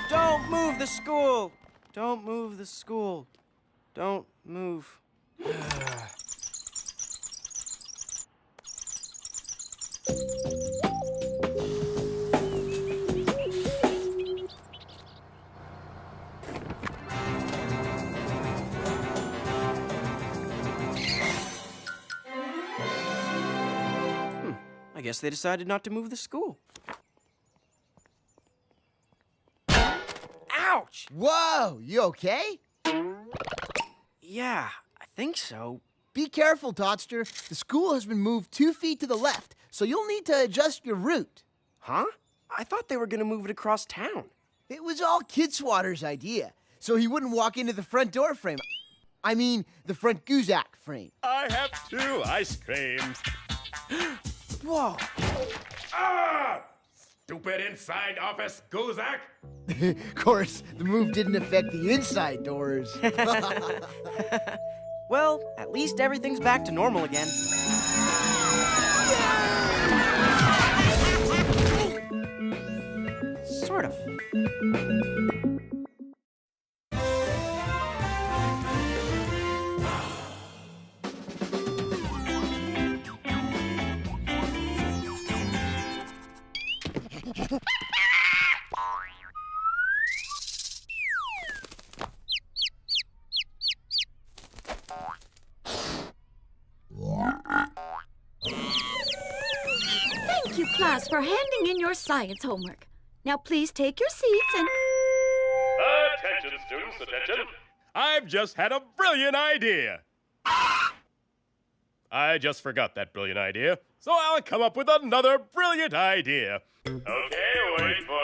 Don't move the school! Don't move the school! Don't move. I guess they decided not to move the school. Ouch! Whoa, you okay? Yeah, I think so. Be careful, Todster. The school has been moved 2 feet to the left, so you'll need to adjust your route. Huh? I thought they were gonna move it across town. It was all Kidswatter's idea, so he wouldn't walk into the front door frame. I mean, the front Guzak frame. I have 2 ice creams. Whoa! Ah! Stupid inside office Guzak! Of course, the move didn't affect the inside doors. Well, at least everything's back to normal again. Sort of. Thank you, class, for handing in your science homework. Now please take your seats and... Attention, students, attention. I've just had a brilliant idea. I just forgot that brilliant idea, so I'll come up with another brilliant idea. Okay, wait for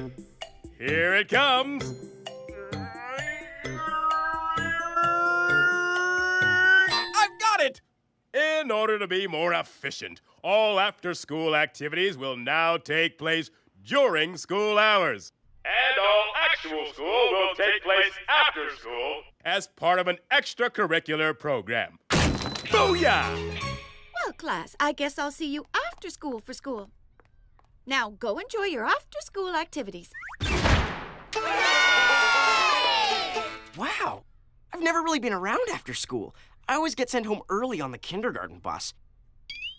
it. Here it comes. I've got it! In order to be more efficient, all after-school activities will now take place during school hours. And all actual school will take place after school. as part of an extracurricular program. Booyah! Well, class, I guess I'll see you after school for school. Now, go enjoy your after-school activities. Wow. I've never really been around after school. I always get sent home early on the kindergarten bus.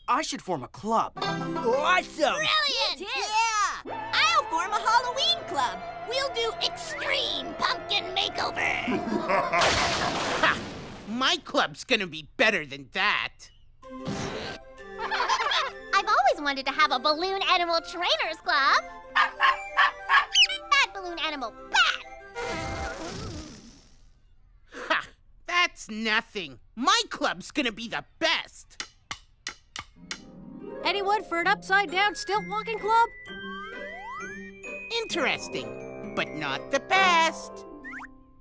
I should form a club. Awesome! Brilliant! Yeah! I'll form a Halloween club. We'll do extreme pumpkin makeover. Ha! My club's gonna be better than that. I've always wanted to have a balloon animal trainers club. Bad balloon animal, bad! Ha! That's nothing. My club's gonna be the best. Anyone for an upside-down stilt walking club? Interesting, but not the best.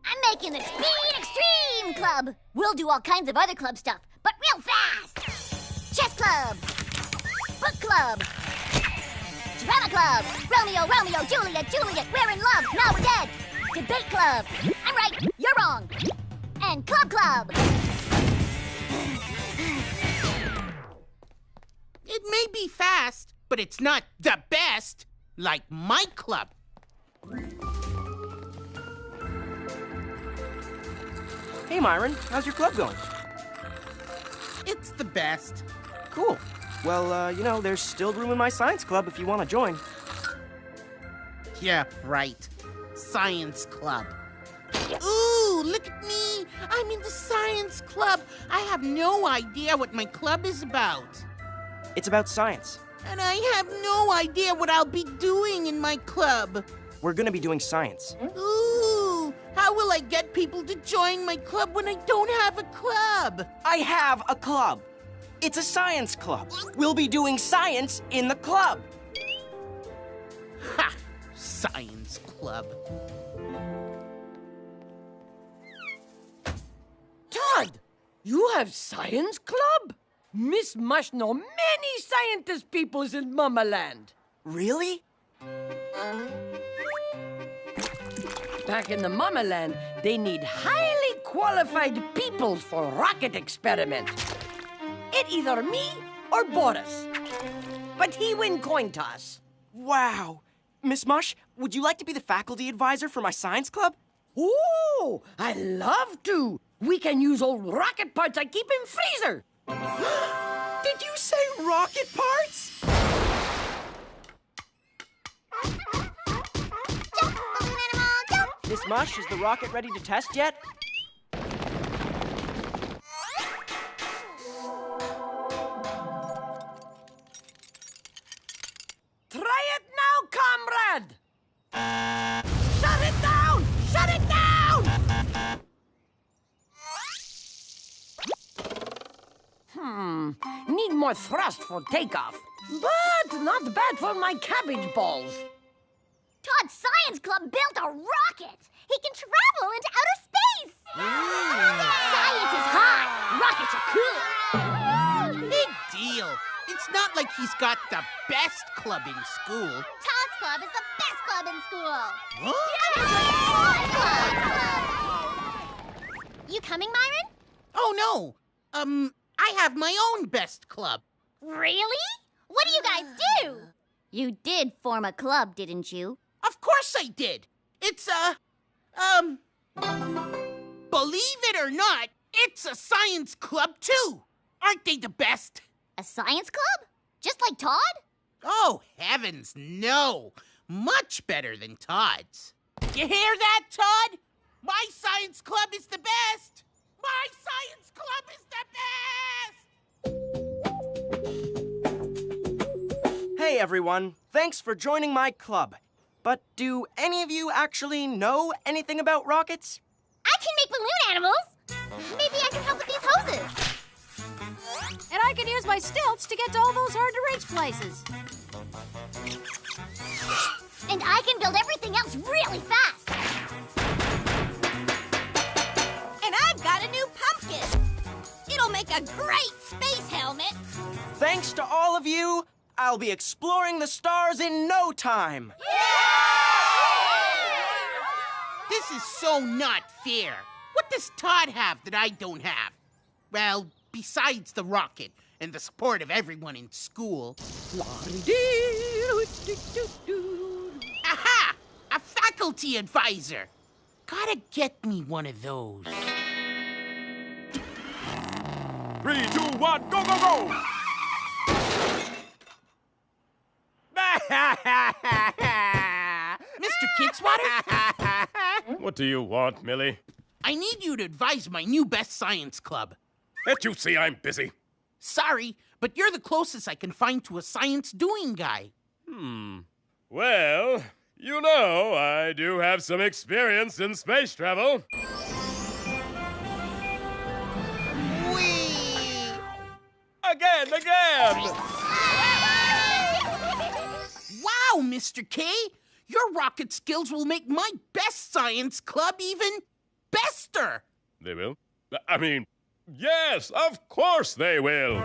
I'm making the Speed Extreme Club. We'll do all kinds of other club stuff, but real fast. Chess Club. Book Club. Drama Club. Romeo, Romeo, Juliet, Juliet, we're in love, now we're dead. Debate Club. I'm right, you're wrong. And Club Club. It may be fast, but it's not the best, like my club. Hey, Myron, how's your club going? It's the best. Cool. Well, you know, there's still room in my science club if you want to join. Yeah, right. Science club. Ooh, look at me. I'm in the science club. I have no idea what my club is about. It's about science. And I have no idea what I'll be doing in my club. We're gonna be doing science. Ooh, how will I get people to join my club when I don't have a club? I have a club. It's a science club. We'll be doing science in the club. Ha! Science club. Todd, you have science club? Miss Mush know many scientist peoples in Mama Land. Really? Back in the Mama Land, they need highly qualified people for rocket experiment. It either me or Boris. But he win coin toss. Wow. Miss Mush, would you like to be the faculty advisor for my science club? Ooh, I'd love to. We can use old rocket parts I keep in freezer. Did you say rocket parts? Jump, balloon animal, jump! Miss Mush, is the rocket ready to test yet? Try it now, comrade! Shut it down! Shut it down! Need more thrust for takeoff. But not bad for my cabbage balls. Todd's Science Club built a rocket. He can travel into outer space. Science is hot. Rockets are cool. Big deal. It's not like he's got the best club in school. Todd's club is the best club in school. What? You coming, Myron? Oh, no. I have my own best club. Really? What do you guys do? You did form a club, didn't you? Of course I did. It's believe it or not, it's a science club too. Aren't they the best? A science club? Just like Todd? Oh, heavens, no. Much better than Todd's. You hear that, Todd? My science club is the best. My science club is the best! Hey, everyone. Thanks for joining my club. But do any of you actually know anything about rockets? I can make balloon animals. Maybe I can help with these hoses. And I can use my stilts to get to all those hard-to-reach places. And I can build everything else really fast. And I've got a new pumpkin. It'll make a great space helmet. Thanks to all of you, I'll be exploring the stars in no time. This is so not fair. What What does Todd have that I don't have? Well, besides the rocket and the support of everyone in school. Aha! A faculty advisor! Gotta get me one of those. 3, 2, 1, go, go, go! Mr. Kidswatter? What do you want, Millie? I need you to advise my new best science club. Can't you see I'm busy? Sorry, but you're the closest I can find to a science-doing guy. Well, you know, I do have some experience in space travel. Whee! Again! Wow, Mr. K! Your rocket skills will make my best science club even bester! They will? I mean, yes, of course they will.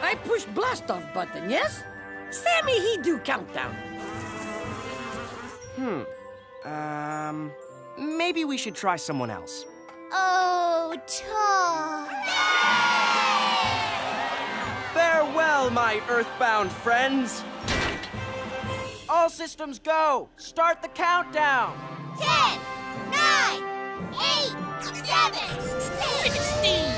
I push blast off button, yes? Sammy, he do countdown. Maybe we should try someone else. Oh, Todd. Farewell, my earthbound friends. All systems go. Start the countdown. 10, 9, 8, 7, 16,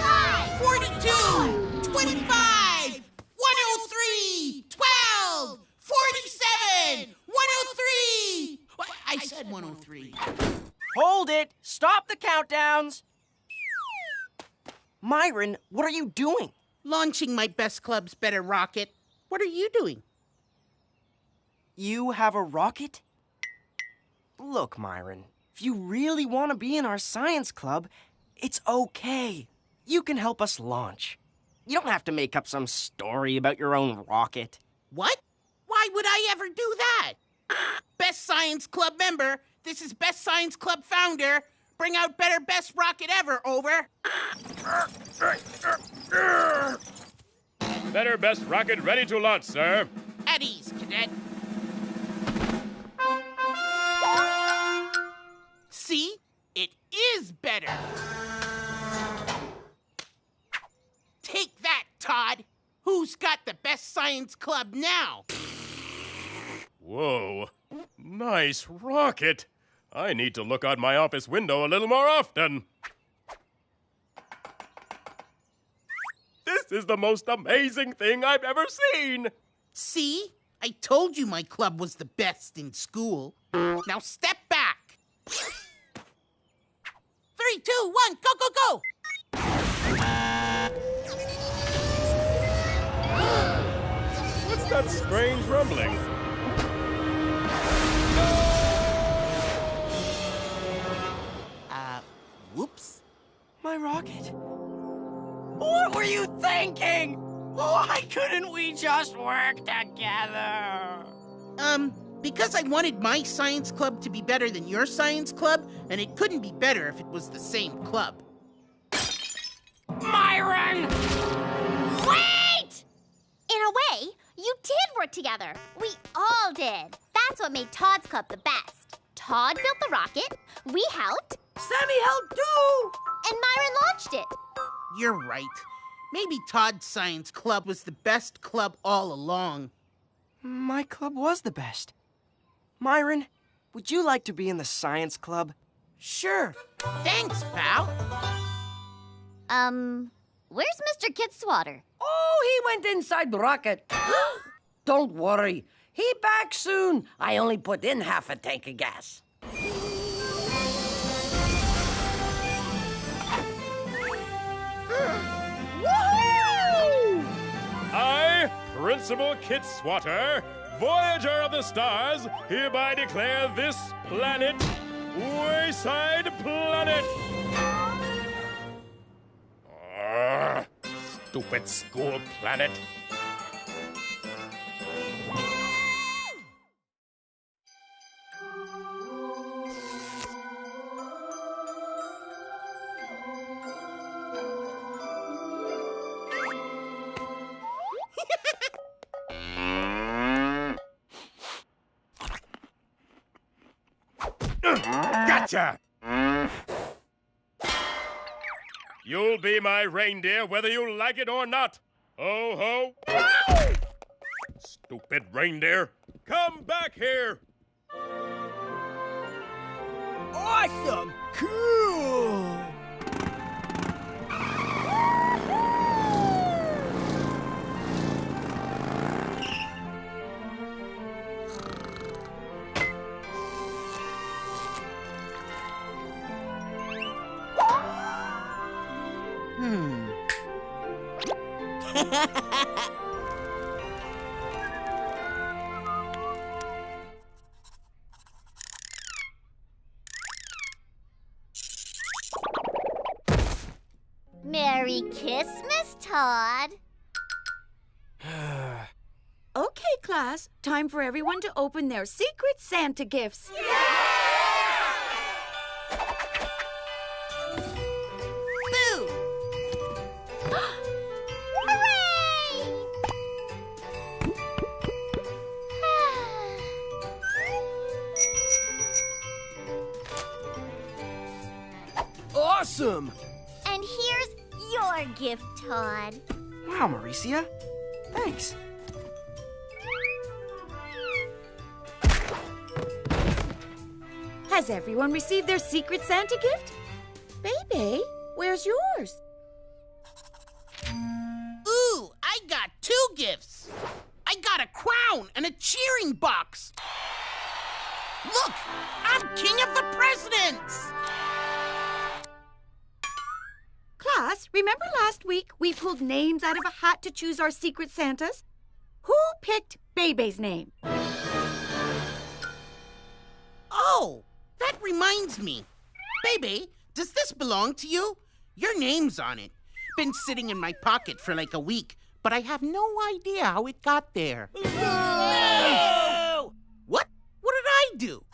42, 25, 103, 12, 47, 103. I said 103. Hold it. Stop the countdowns. Myron, what are you doing? Launching my best club's better rocket. What are you doing? You have a rocket? Look, Myron, if you really want to be in our science club, it's okay. You can help us launch. You don't have to make up some story about your own rocket. What? Why would I ever do that? Best Science Club member, this is Best Science Club founder. Bring out better best rocket ever, over. Better best rocket ready to launch, sir. At ease, cadet. See? It is better. Take that, Todd. Who's got the best science club now? Whoa, nice rocket. I need to look out my office window a little more often. This is the most amazing thing I've ever seen. See? I told you my club was the best in school. Now step back. 3, 2, 1, go, go, go! What's that strange rumbling? Whoops. My rocket. What were you thinking? Why couldn't we just work together? Because I wanted my science club to be better than your science club, and it couldn't be better if it was the same club. Myron! Wait! In a way, you did work together. We all did. That's what made Todd's club the best. Todd built the rocket, we helped. Sammy helped too! And Myron launched it. You're right. Maybe Todd's science club was the best club all along. My club was the best. Myron, would you like to be in the science club? Sure. Thanks, pal. Where's Mr. Kidswatter? Oh, he went inside the rocket. Don't worry. He back soon. I only put in half a tank of gas. Woohoo! I, Principal Kidswatter, Voyager of the Stars, hereby declare this planet Wayside Planet. Stupid school planet. Gotcha! You'll be my reindeer whether you like it or not. Ho ho! Stupid reindeer! Come back here! Awesome! Cool! Merry Christmas, Todd. Okay, class. Time for everyone to open their secret Santa gifts. Boo! Awesome! And here's your gift, Todd. Wow, Mauricia. Thanks. Has everyone received their secret Santa gift? Baby, where's yours? Ooh, I got 2 gifts. I got a crown and a cheering box. Look, I'm king of the presidents. Class, remember last week we pulled names out of a hat to choose our secret Santas? Who picked Bebe's name? Oh, that reminds me. Bebe, does this belong to you? Your name's on it. Been sitting in my pocket for like a week, but I have no idea how it got there. No! What? What did I do?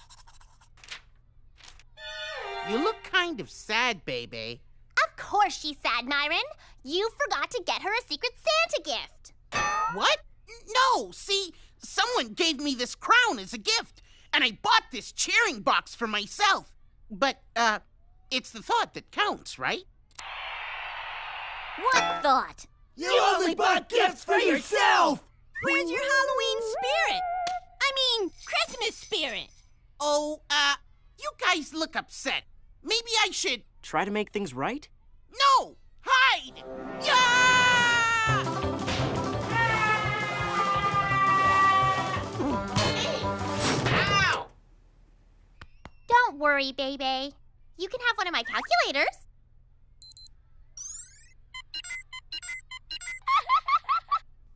You look kind of sad, Bebe. Of course she's sad, Myron. You forgot to get her a secret Santa gift. What? No, see, someone gave me this crown as a gift, and I bought this cheering box for myself. But, it's the thought that counts, right? What thought? You only bought gifts for yourself! Where's your Halloween spirit? I mean, Christmas spirit. Oh, you guys look upset. Maybe I should... Try to make things right? No! Hide! Yeah! Ow! Don't worry, baby. You can have one of my calculators.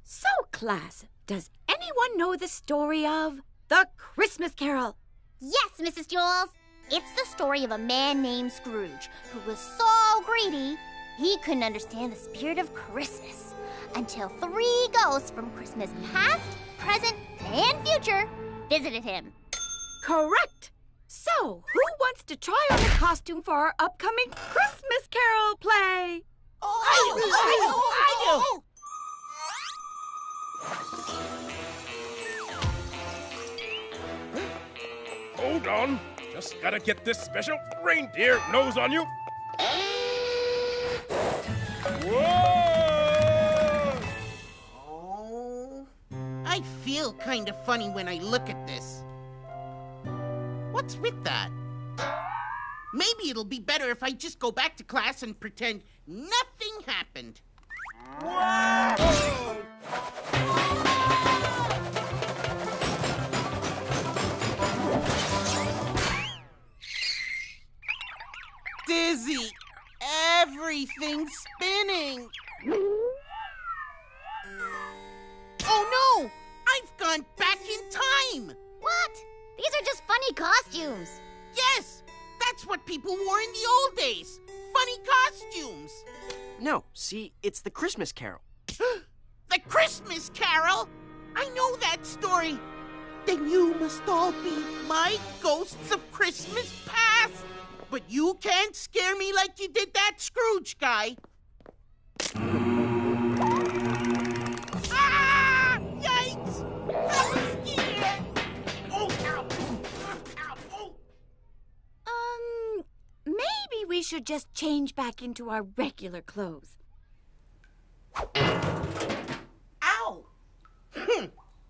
So, class, does anyone know the story of the Christmas Carol? Yes, Mrs. Jules. It's the story of a man named Scrooge who was so greedy he couldn't understand the spirit of Christmas until 3 ghosts from Christmas past, present, and future visited him. Correct! So, who wants to try on a costume for our upcoming Christmas Carol play? I do! Hold on. Just gotta get this special reindeer nose on you. Whoa! Oh, I feel kind of funny when I look at this. What's with that? Maybe it'll be better if I just go back to class and pretend nothing happened. Whoa! Dizzy! Everything's spinning! Oh no! I've gone back in time! What? These are just funny costumes. Yes! That's what people wore in the old days! Funny costumes! No, see, it's the Christmas Carol. The Christmas Carol? I know that story! Then you must all be my ghosts of Christmas past! But you can't scare me like you did that Scrooge guy. Ah! Yikes! I'm scared! Oh, ow! Ow! Oh! should just change back into our regular clothes. Ow!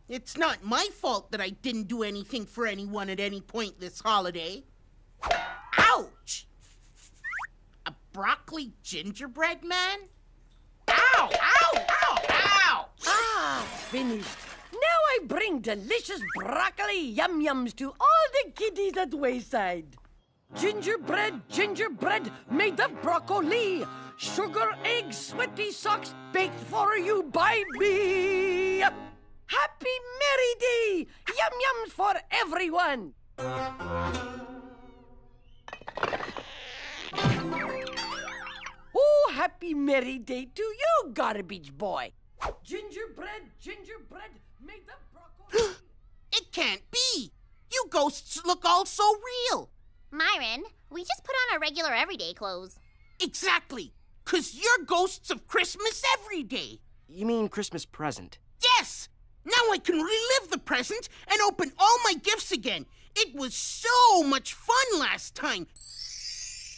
It's not my fault that I didn't do anything for anyone at any point this holiday. Ouch! A broccoli gingerbread man? Ow! Ow! Ow! Ow! Ah, finished. Now I bring delicious broccoli yum-yums to all the kiddies at Wayside. Gingerbread made of broccoli. Sugar, eggs, sweaty socks baked for you by me. Happy Merry Day! Yum-yums for everyone! Oh, happy Merry Day to you, garbage boy! Gingerbread made of broccoli. It can't be! You ghosts look all so real! Myron, we just put on our regular everyday clothes. Exactly! 'Cause you're ghosts of Christmas every day! You mean Christmas present? Yes! Now I can relive the present and open all my gifts again! It was so much fun last time!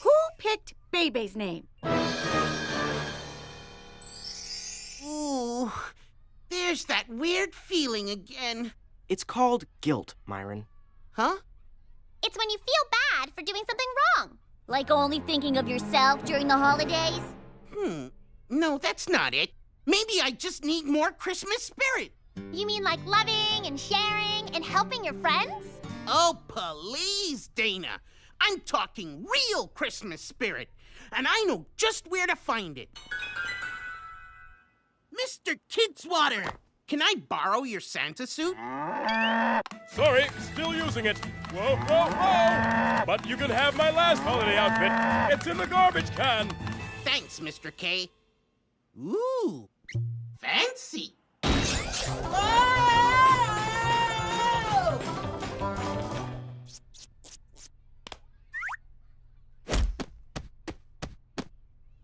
Who picked Bebe's name? Ooh, there's that weird feeling again. It's called guilt, Myron. Huh? It's when you feel bad for doing something wrong. Like only thinking of yourself during the holidays? No, that's not it. Maybe I just need more Christmas spirit. You mean like loving and sharing and helping your friends? Oh, please, Dana. I'm talking real Christmas spirit, and I know just where to find it. Mr. Kidswatter, can I borrow your Santa suit? Sorry, still using it. Whoa, whoa, whoa! But you can have my last holiday outfit. It's in the garbage can. Thanks, Mr. K. Ooh, fancy.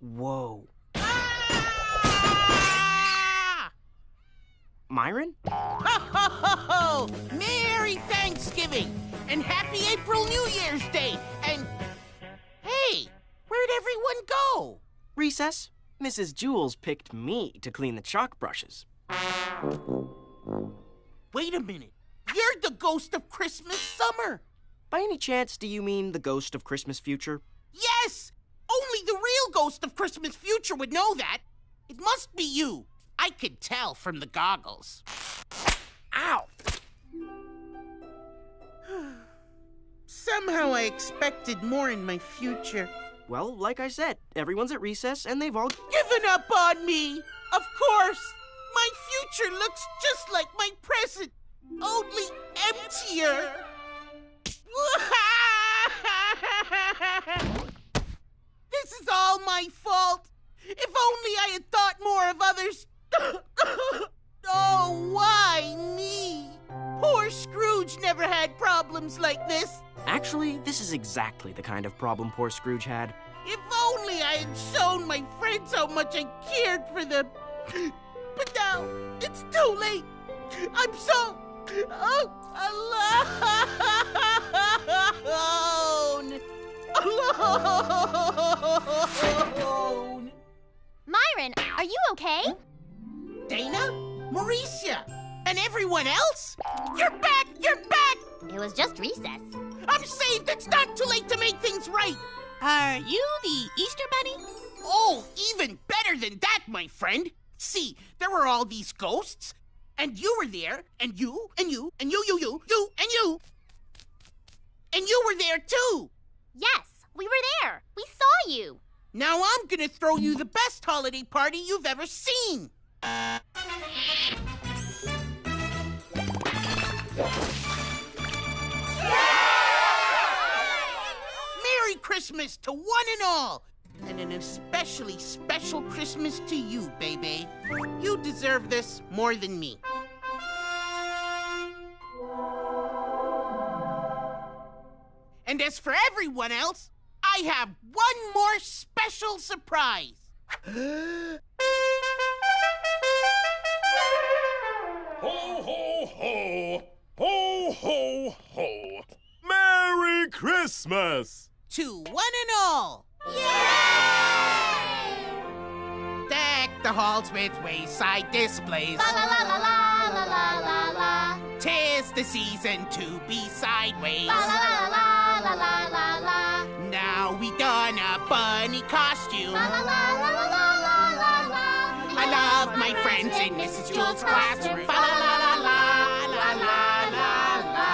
Whoa. Myron? Ho, ho, ho, ho! Merry Thanksgiving! And Happy April New Year's Day! And... Hey, where'd everyone go? Recess? Mrs. Jules picked me to clean the chalk brushes. Wait a minute. You're the ghost of Christmas summer! By any chance, do you mean the ghost of Christmas future? Yes! Only the real ghost of Christmas future would know that. It must be you. I could tell from the goggles. Ow! Somehow I expected more in my future. Well, like I said, everyone's at recess and they've all given up on me. Of course. My future looks just like my present, only emptier. This is all my fault. If only I had thought more of others. Oh, why me? Poor Scrooge never had problems like this. Actually, this is exactly the kind of problem poor Scrooge had. If only I had shown my friends how much I cared for them. But now, it's too late. I'm so... alone. Myron, are you okay? Dana? Mauricia? And everyone else? You're back! You're back! It was just recess. I'm saved! It's not too late to make things right! Are you the Easter Bunny? Oh, even better than that, my friend! See, there were all these ghosts, and you were there, and you, and you, and you, and you. And you were there too! Yes, we were there. We saw you. Now I'm gonna throw you the best holiday party you've ever seen! Merry Christmas to one and all! And an especially special Christmas to you, baby. You deserve this more than me. And as for everyone else, I have one more special surprise. Ho, ho, ho! Ho, ho, ho! Merry Christmas! To one and all. Deck the halls with wayside displays. La la la la la la la la la. 'Tis the season to be sideways. La la la la la la la la. Now we done a bunny costume. La la la la la la la la la. I love my friends in Mrs. Jewls' classroom. La la la la la la la la la.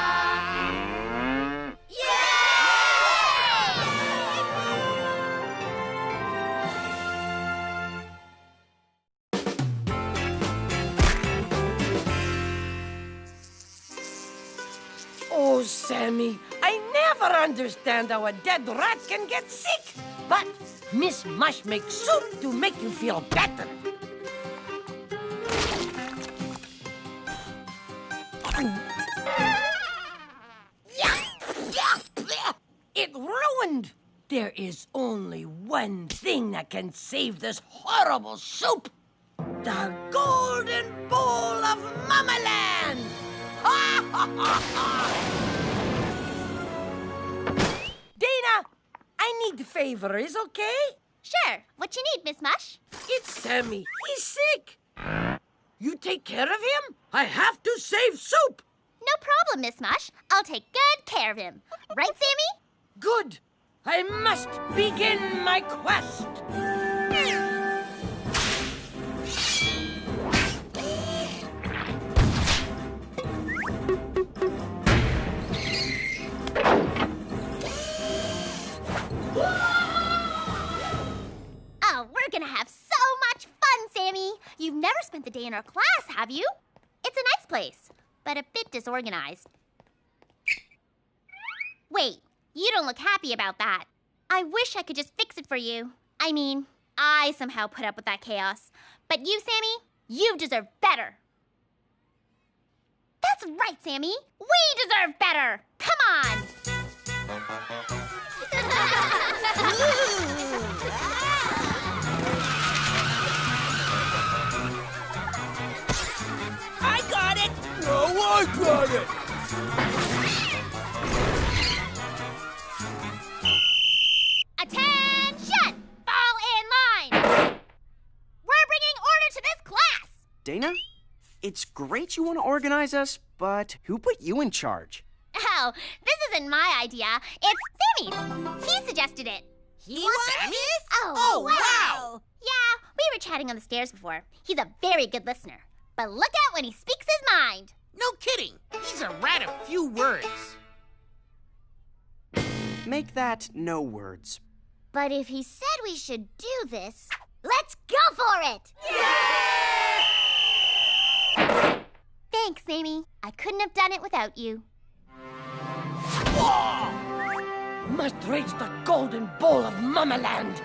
Oh, Sammy, I never understand how a dead rat can get sick. But Miss Mush makes soup to make you feel better. It ruined. There is only one thing that can save this horrible soup. The golden bowl of Mamaland! Dana, I need favors, okay? Sure. What you need, Miss Mush? It's Sammy. He's sick. You take care of him? I have to save soup. No problem, Miss Mush. I'll take good care of him. Right, Sammy? Good. I must begin my quest. Oh, we're gonna have so much fun, Sammy. You've never spent the day in our class, have you? It's a nice place, but a bit disorganized. Wait, you don't look happy about that. I wish I could just fix it for you. I mean, I somehow put up with that chaos. But you, Sammy, you deserve better. That's right, Sammy. We deserve better. Come on. I got it! No, I got it! Attention! Fall in line! We're bringing order to this class! Dana, it's great you want to organize us, but who put you in charge? Oh, this isn't my idea. It's Sammy's. He suggested it. He wanted this? Oh, wow! Yeah, we were chatting on the stairs before. He's a very good listener. But look out when he speaks his mind. No kidding. He's a rat of few words. Make that no words. But if he said we should do this, let's go for it! Thanks, Sammy. I couldn't have done it without you. Must reach the golden bowl of Mamaland.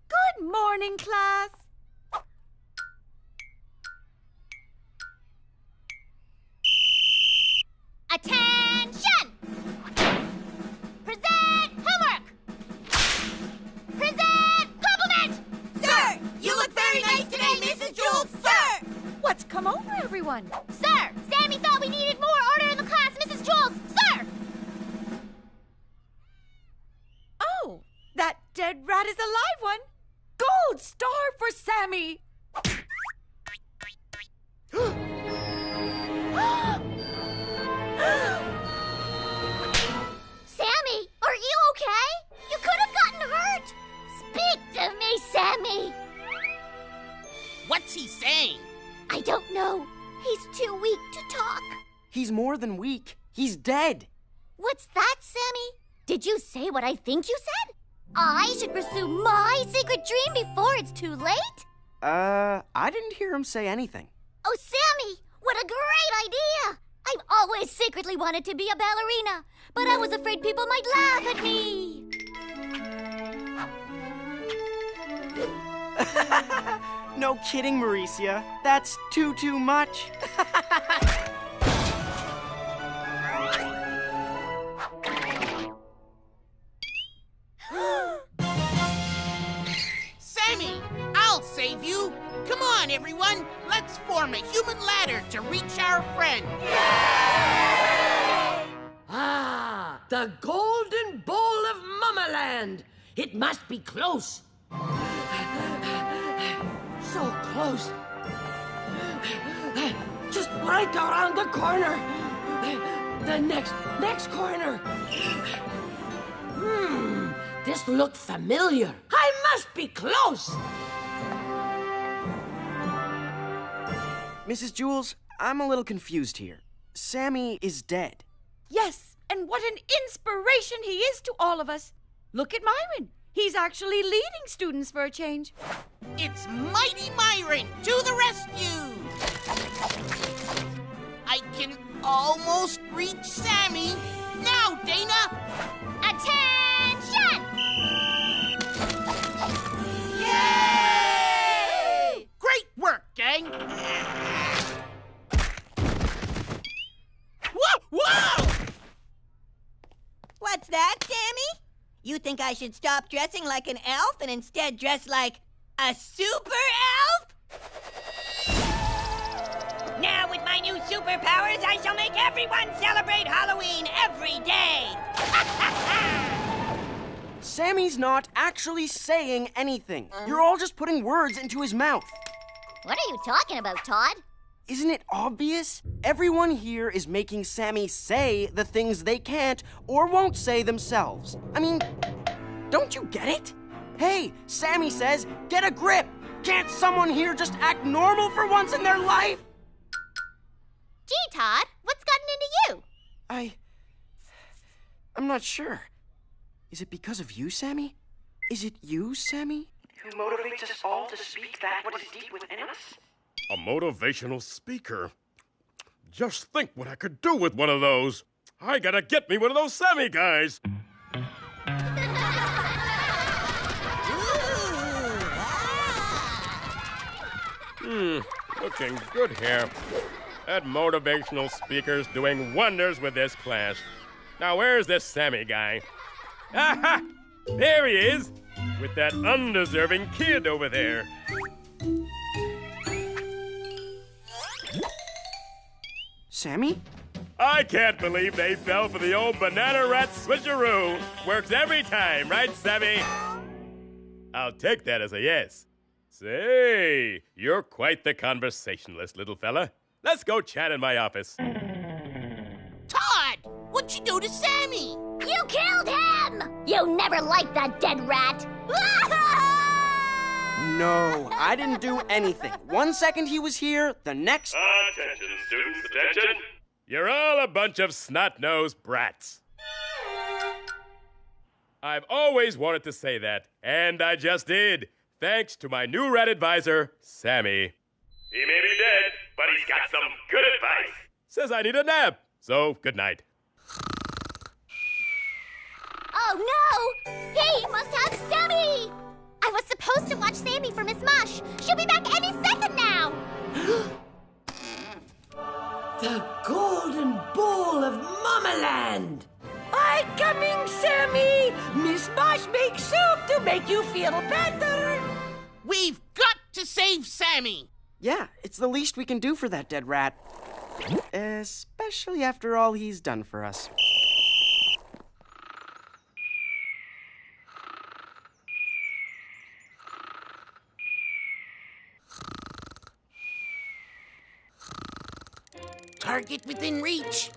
Good morning, class. Attention! Present homework! Present compliment! Sir, you look very nice today, Mrs. Jewls, sir! What's come over everyone? Sir, Sammy thought we needed more order in the class, Mrs. Jewls, sir! Oh, that dead rat is a live one. Gold star for Sammy. Sammy, are you okay? You could have gotten hurt. Speak to me, Sammy. What's he saying? I don't know. He's too weak to talk. He's more than weak. He's dead. What's that, Sammy? Did you say what I think you said? I should pursue my secret dream before it's too late? I didn't hear him say anything. Oh, Sammy, what a great idea! I've always secretly wanted to be a ballerina, but I was afraid people might laugh at me. No kidding, Mauricia. That's too much. form a human ladder to reach our friend. Ah, the golden bowl of Mamaland. It must be close. So close. Just right around the corner. The next corner. This looked familiar. I must be close. Mrs. Jules, I'm a little confused here. Sammy is dead. Yes, and what an inspiration he is to all of us. Look at Myron. He's actually leading students for a change. It's Mighty Myron to the rescue! I can almost reach Sammy. Now, Dana! Attention! Yay! Great work, gang! Whoa! Whoa! What's that, Sammy? You think I should stop dressing like an elf and instead dress like a super elf? Now, with my new superpowers, I shall make everyone celebrate Halloween every day! Sammy's not actually saying anything. You're all just putting words into his mouth. What are you talking about, Todd? Isn't it obvious? Everyone here is making Sammy say the things they can't or won't say themselves. I mean, don't you get it? Hey, Sammy says, get a grip. Can't someone here just act normal for once in their life? Gee, Todd, what's gotten into you? I'm not sure. Is it because of you, Sammy? Is it you, Sammy, who motivates us all to speak that what is deep within us? A motivational speaker? Just think what I could do with one of those. I gotta get me one of those Sammy guys. Looking good here. That motivational speaker's doing wonders with this class. Now, where's this Sammy guy? Aha! There he is, with that undeserving kid over there. Sammy? I can't believe they fell for the old banana rat switcheroo. Works every time, right, Sammy? I'll take that as a yes. Say, you're quite the conversationalist, little fella. Let's go chat in my office. Todd! What'd you do to Sammy? You killed him! You never liked that dead rat. No, I didn't do anything. 1 second he was here, the next... Attention, students, attention. You're all a bunch of snot-nosed brats. I've always wanted to say that, and I just did, thanks to my new rat advisor, Sammy. He may be dead, but he's got some good advice. Says I need a nap, so good night. Oh, no! He must have Sammy! I was supposed to watch Sammy for Miss Mush. She'll be back any second now. The golden bowl of Mamaland. I coming, Sammy. Miss Mush makes soup to make you feel better. We've got to save Sammy. Yeah, it's the least we can do for that dead rat. Especially after all he's done for us. Target within reach.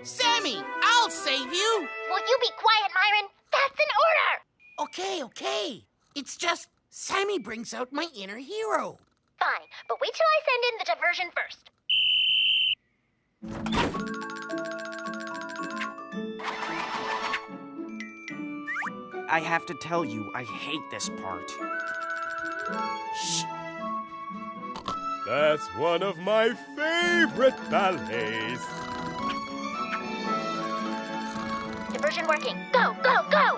Sammy, I'll save you. Will you be quiet, Myron? That's an order! Okay. It's just Sammy brings out my inner hero. Fine, but wait till I send in the diversion first. I have to tell you, I hate this part. Shh. That's one of my favorite ballets. Diversion working. Go, go, go!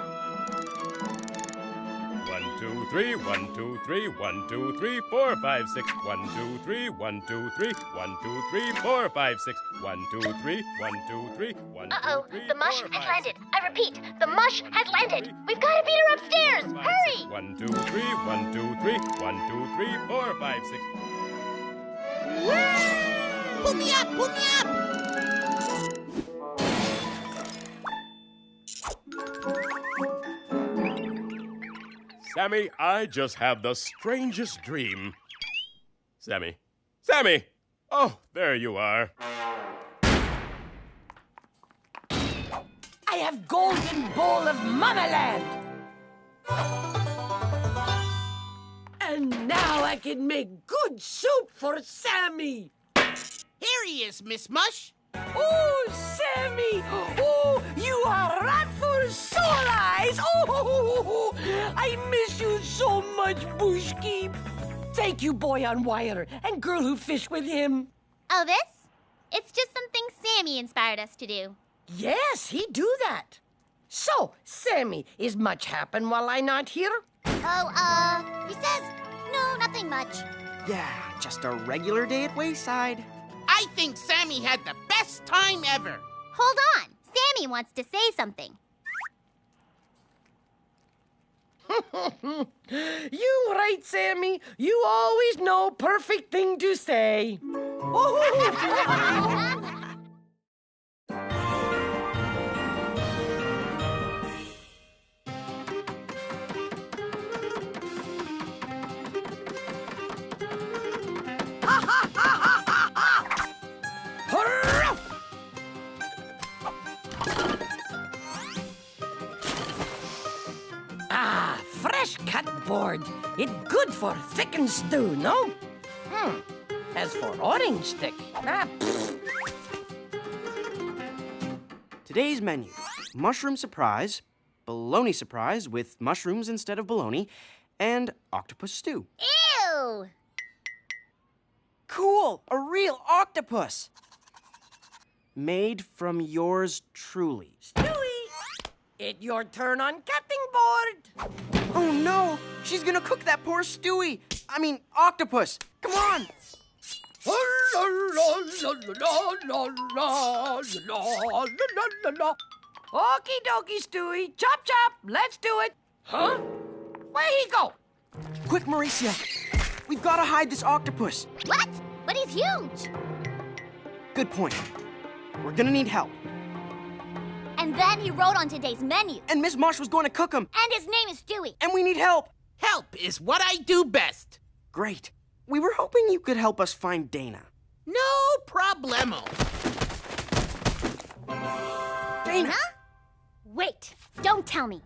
1, 2, 3, 1, 2, 3, 1, 2, 3, 4, 5, 6, 1, 2, 3, 1, 2, 3, 1, 2, 3, 4, 5, 6, 1, 2, 3, 1, 2, 3, 1, 2, 3. Uh-oh, the mush has landed. I repeat, the mush has landed. We've got to beat her upstairs. Hurry! 1, 2, 3, 1, 2, 3, 1, 2, 3, 4, 5, 6. Pull me up! Pull me up! Sammy, I just had the strangest dream. Sammy. Sammy! Oh, there you are. I have golden bowl of Mamaland. And now I can make good soup for Sammy. Here he is, Miss Mush. Oh, Sammy! Oh, you are rat for soul eyes! Oh, I miss you so much, Bushki. Thank you, boy on wire, and girl who fished with him. Oh, this? It's just something Sammy inspired us to do. Yes, he do that. So, Sammy, is much happen while I not here? Oh, he says, no, nothing much. Yeah, just a regular day at Wayside. I think Sammy had the best time ever. Hold on. Sammy wants to say something. You right, Sammy. You always know perfect thing to say. Ah, fresh cut board. It good for thicken stew, no? As for orange stick, Today's menu: mushroom surprise, bologna surprise with mushrooms instead of bologna, and octopus stew. Ew! Cool! A real octopus! Made from yours truly. Stewie, it's your turn on cutting board. Oh no! She's gonna cook that poor Stewie! I mean, octopus! Come on! Okie dokie, Stewie. Chop chop. Let's do it. Huh? Where he go? Quick, Mauricia! We've gotta hide this octopus. What? But he's huge. Good point. We're gonna need help. And then he wrote on today's menu. And Miss Marsh was going to cook him. And his name is Stewie. And we need help. Help is what I do best. Great. We were hoping you could help us find Dana. No problemo. Dana? Wait, don't tell me.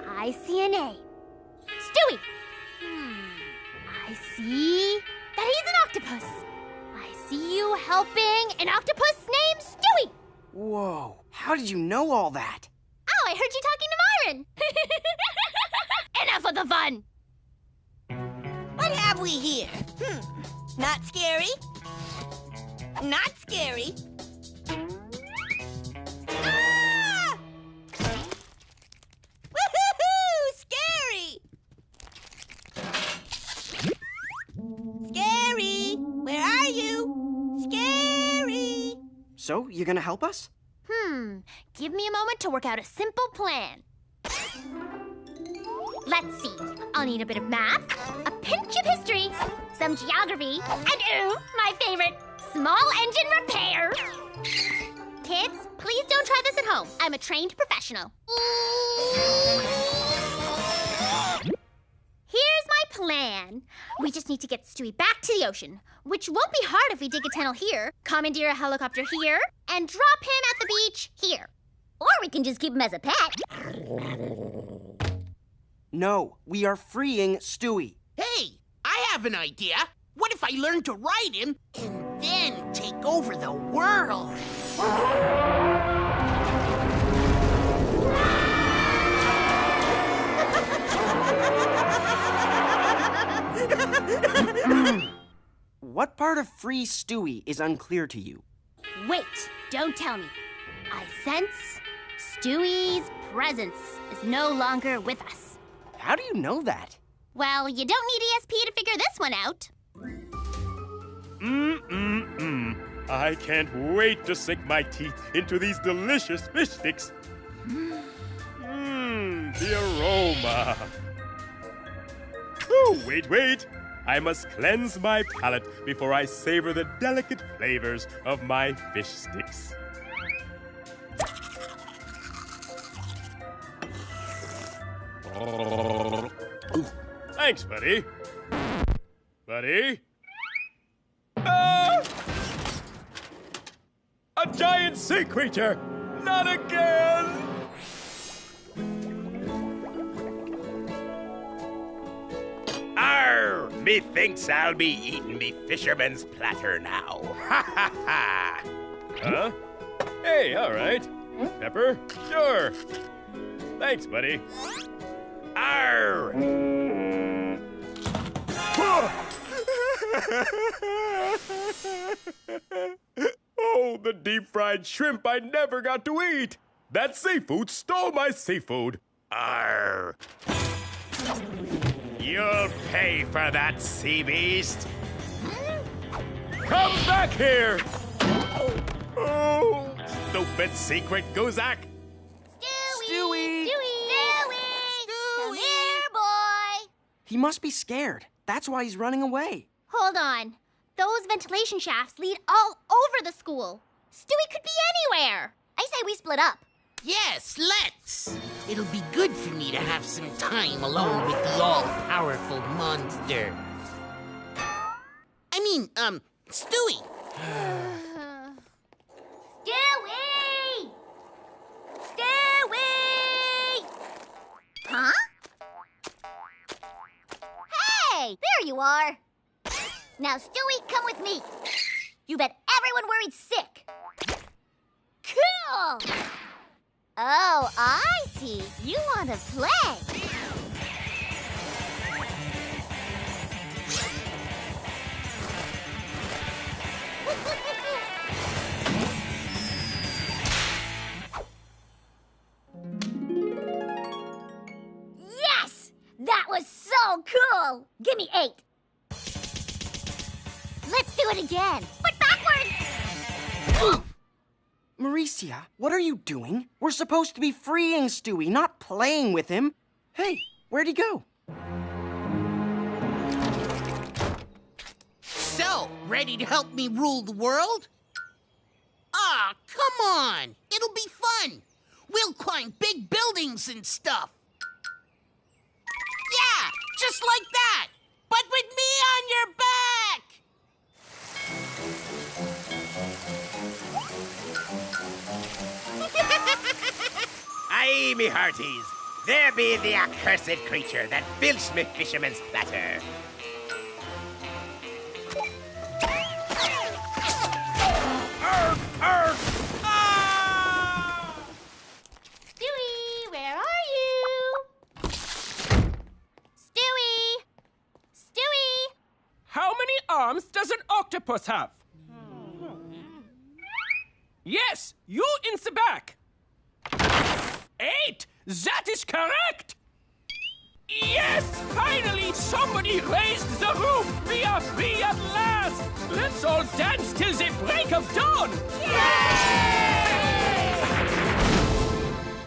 I see a name. Stewie. I see that he's an octopus. I see you helping an octopus named Stewie. Whoa, how did you know all that? Oh, I heard you talking to Myron. Enough of the fun. What have we here? Not scary. Not scary. Ah! Woohoo! Scary! Scary! Where are you? Scary! So, you gonna help us? Give me a moment to work out a simple plan. Let's see. I'll need a bit of math, a pinch of history, some geography, and my favorite, small engine repair. Kids, please don't try this at home. I'm a trained professional. Here's my plan. We just need to get Stewie back to the ocean, which won't be hard if we dig a tunnel here, commandeer a helicopter here, and drop him at the beach here. Or we can just keep him as a pet. No, we are freeing Stewie. Hey, I have an idea. What if I learn to ride him and then take over the world? What part of free Stewie is unclear to you? Wait, don't tell me. I sense Stewie's presence is no longer with us. How do you know that? Well, you don't need ESP to figure this one out. I can't wait to sink my teeth into these delicious fish sticks. The aroma. Oh, wait. I must cleanse my palate before I savor the delicate flavors of my fish sticks. Thanks, buddy. Buddy? Ah! A giant sea creature! Not again! Arr! Methinks I'll be eating me fisherman's platter now. Ha ha ha! Huh? Hey, all right. Pepper? Sure. Thanks, buddy. Arr! Oh, the deep-fried shrimp I never got to eat! That seafood stole my seafood! Arr! You'll pay for that, sea beast! Come back here! Oh, stupid secret Guzak! Stewie! Come here, boy! He must be scared. That's why he's running away. Hold on. Those ventilation shafts lead all over the school. Stewie could be anywhere. I say we split up. Yes, let's. It'll be good for me to have some time alone with the all-powerful monster. I mean, Stewie. Stewie! Stewie! Huh? Hey, there you are. Now, Stewie, come with me. You bet everyone worried sick. Cool! Oh, I see. You want to play. Yes! That was so cool! Give me 8. Let's do it again, but backwards! Mauricia, what are you doing? We're supposed to be freeing Stewie, not playing with him. Hey, where'd he go? So, ready to help me rule the world? Ah, come on! It'll be fun! We'll climb big buildings and stuff! Yeah, just like that! But with me on your back! Aye, me hearties. There be the accursed creature that filched me fisherman's platter. Arr! Arr! Ah! Stewie, where are you? Stewie! Stewie! How many arms does an octopus have? Yes, you in the back. 8! That is correct! Yes! Finally, somebody raised the roof! We are free at last! Let's all dance till the break of dawn! Yay!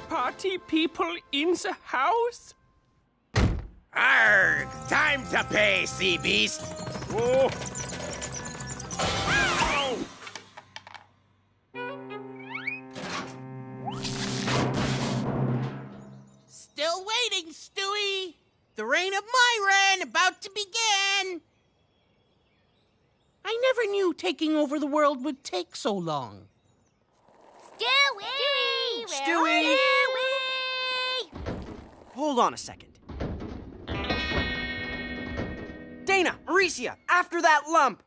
Party people in the house? Arrgh! Time to pay, sea beast! Whoa! Still waiting, Stewie! The reign of Myron about to begin! I never knew taking over the world would take so long. Stewie! Stewie! Hold on a second. Dana, Mauricia, after that lump!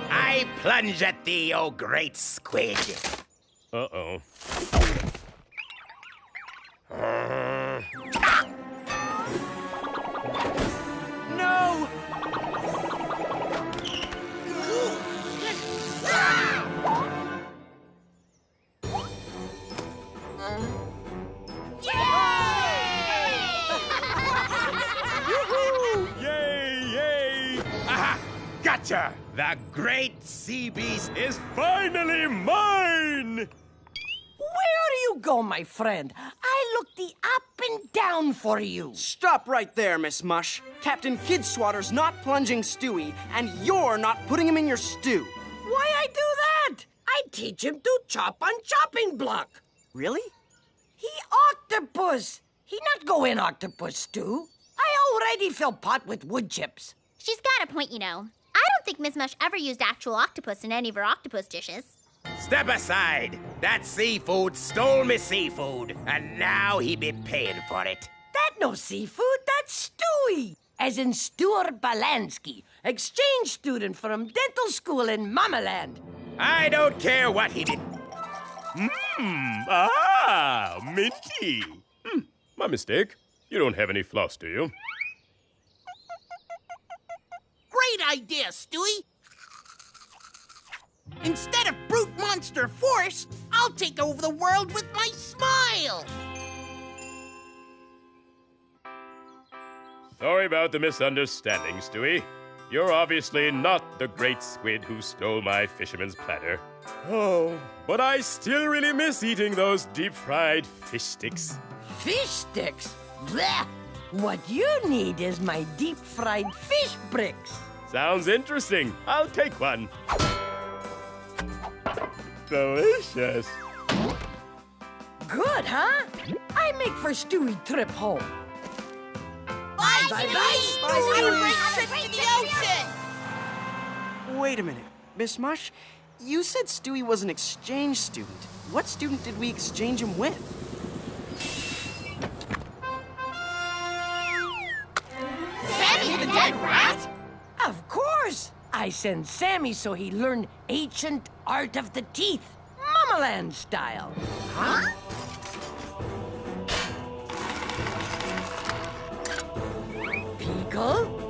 I plunge at thee, O great squid. Uh-oh. No! Yay, yay! Aha! Gotcha! The great sea beast is finally mine! Where you go, my friend? I looked the up and down for you. Stop right there, Miss Mush. Captain Kidswatter's not plunging Stewie, and you're not putting him in your stew. Why I do that? I teach him to chop on chopping block. Really? He octopus. He not go in octopus stew. I already fill pot with wood chips. She's got a point, you know. I don't think Miss Mush ever used actual octopus in any of her octopus dishes. Step aside. That seafood stole me seafood, and now he be paying for it. That no seafood, that's Stewie. As in Stuart Balansky, exchange student from dental school in Mamaland. I don't care what he did. Minty. My mistake. You don't have any floss, do you? Great idea, Stewie. Instead of brute monster force, I'll take over the world with my smile. Sorry about the misunderstanding, Stewie. You're obviously not the great squid who stole my fisherman's platter. Oh, but I still really miss eating those deep-fried fish sticks. Fish sticks? Blech! What you need is my deep-fried fish bricks. Sounds interesting. I'll take one. Delicious. Good, huh? I make for Stewie trip home. Bye, Bye, Stewie! bye. Have a great Bye, trip to the ocean! Wait a minute. Miss Mush, you said Stewie was an exchange student. What student did we exchange him with? Sammy the dead rat? Of course! I sent Sammy so he learned ancient art of the teeth, Mamaland style. Huh? Pickle?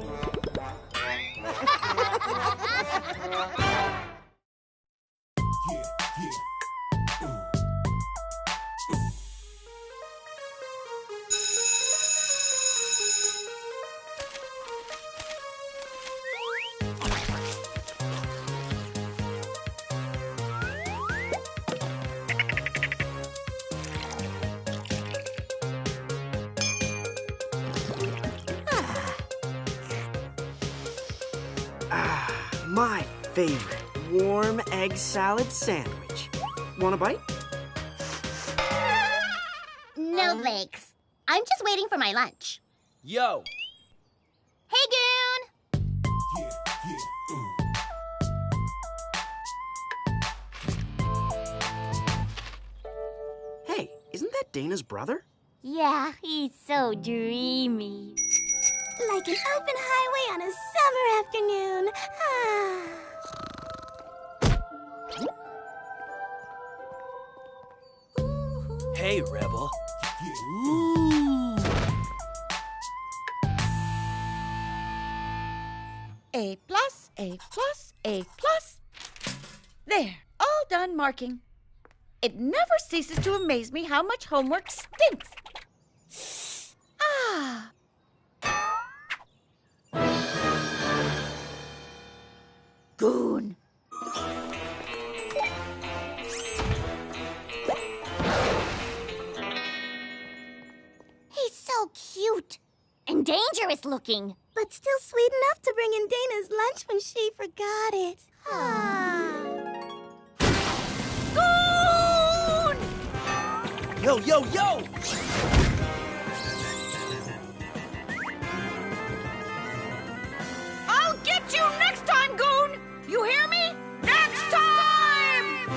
My favorite, warm egg salad sandwich. Want a bite? No thanks. I'm just waiting for my lunch. Yo. Hey, Goon! Hey, isn't that Dana's brother? Yeah, he's so dreamy. Like an open highway on a summer afternoon. Hey, Rebel. A plus, A plus, A plus. There, all done marking. It never ceases to amaze me how much homework stinks. Ah. Goon. He's so cute and dangerous looking. But still sweet enough to bring in Dana's lunch when she forgot it. Goon! Yo, yo, yo! I'll get you next time, Goon! You hear me? Next time!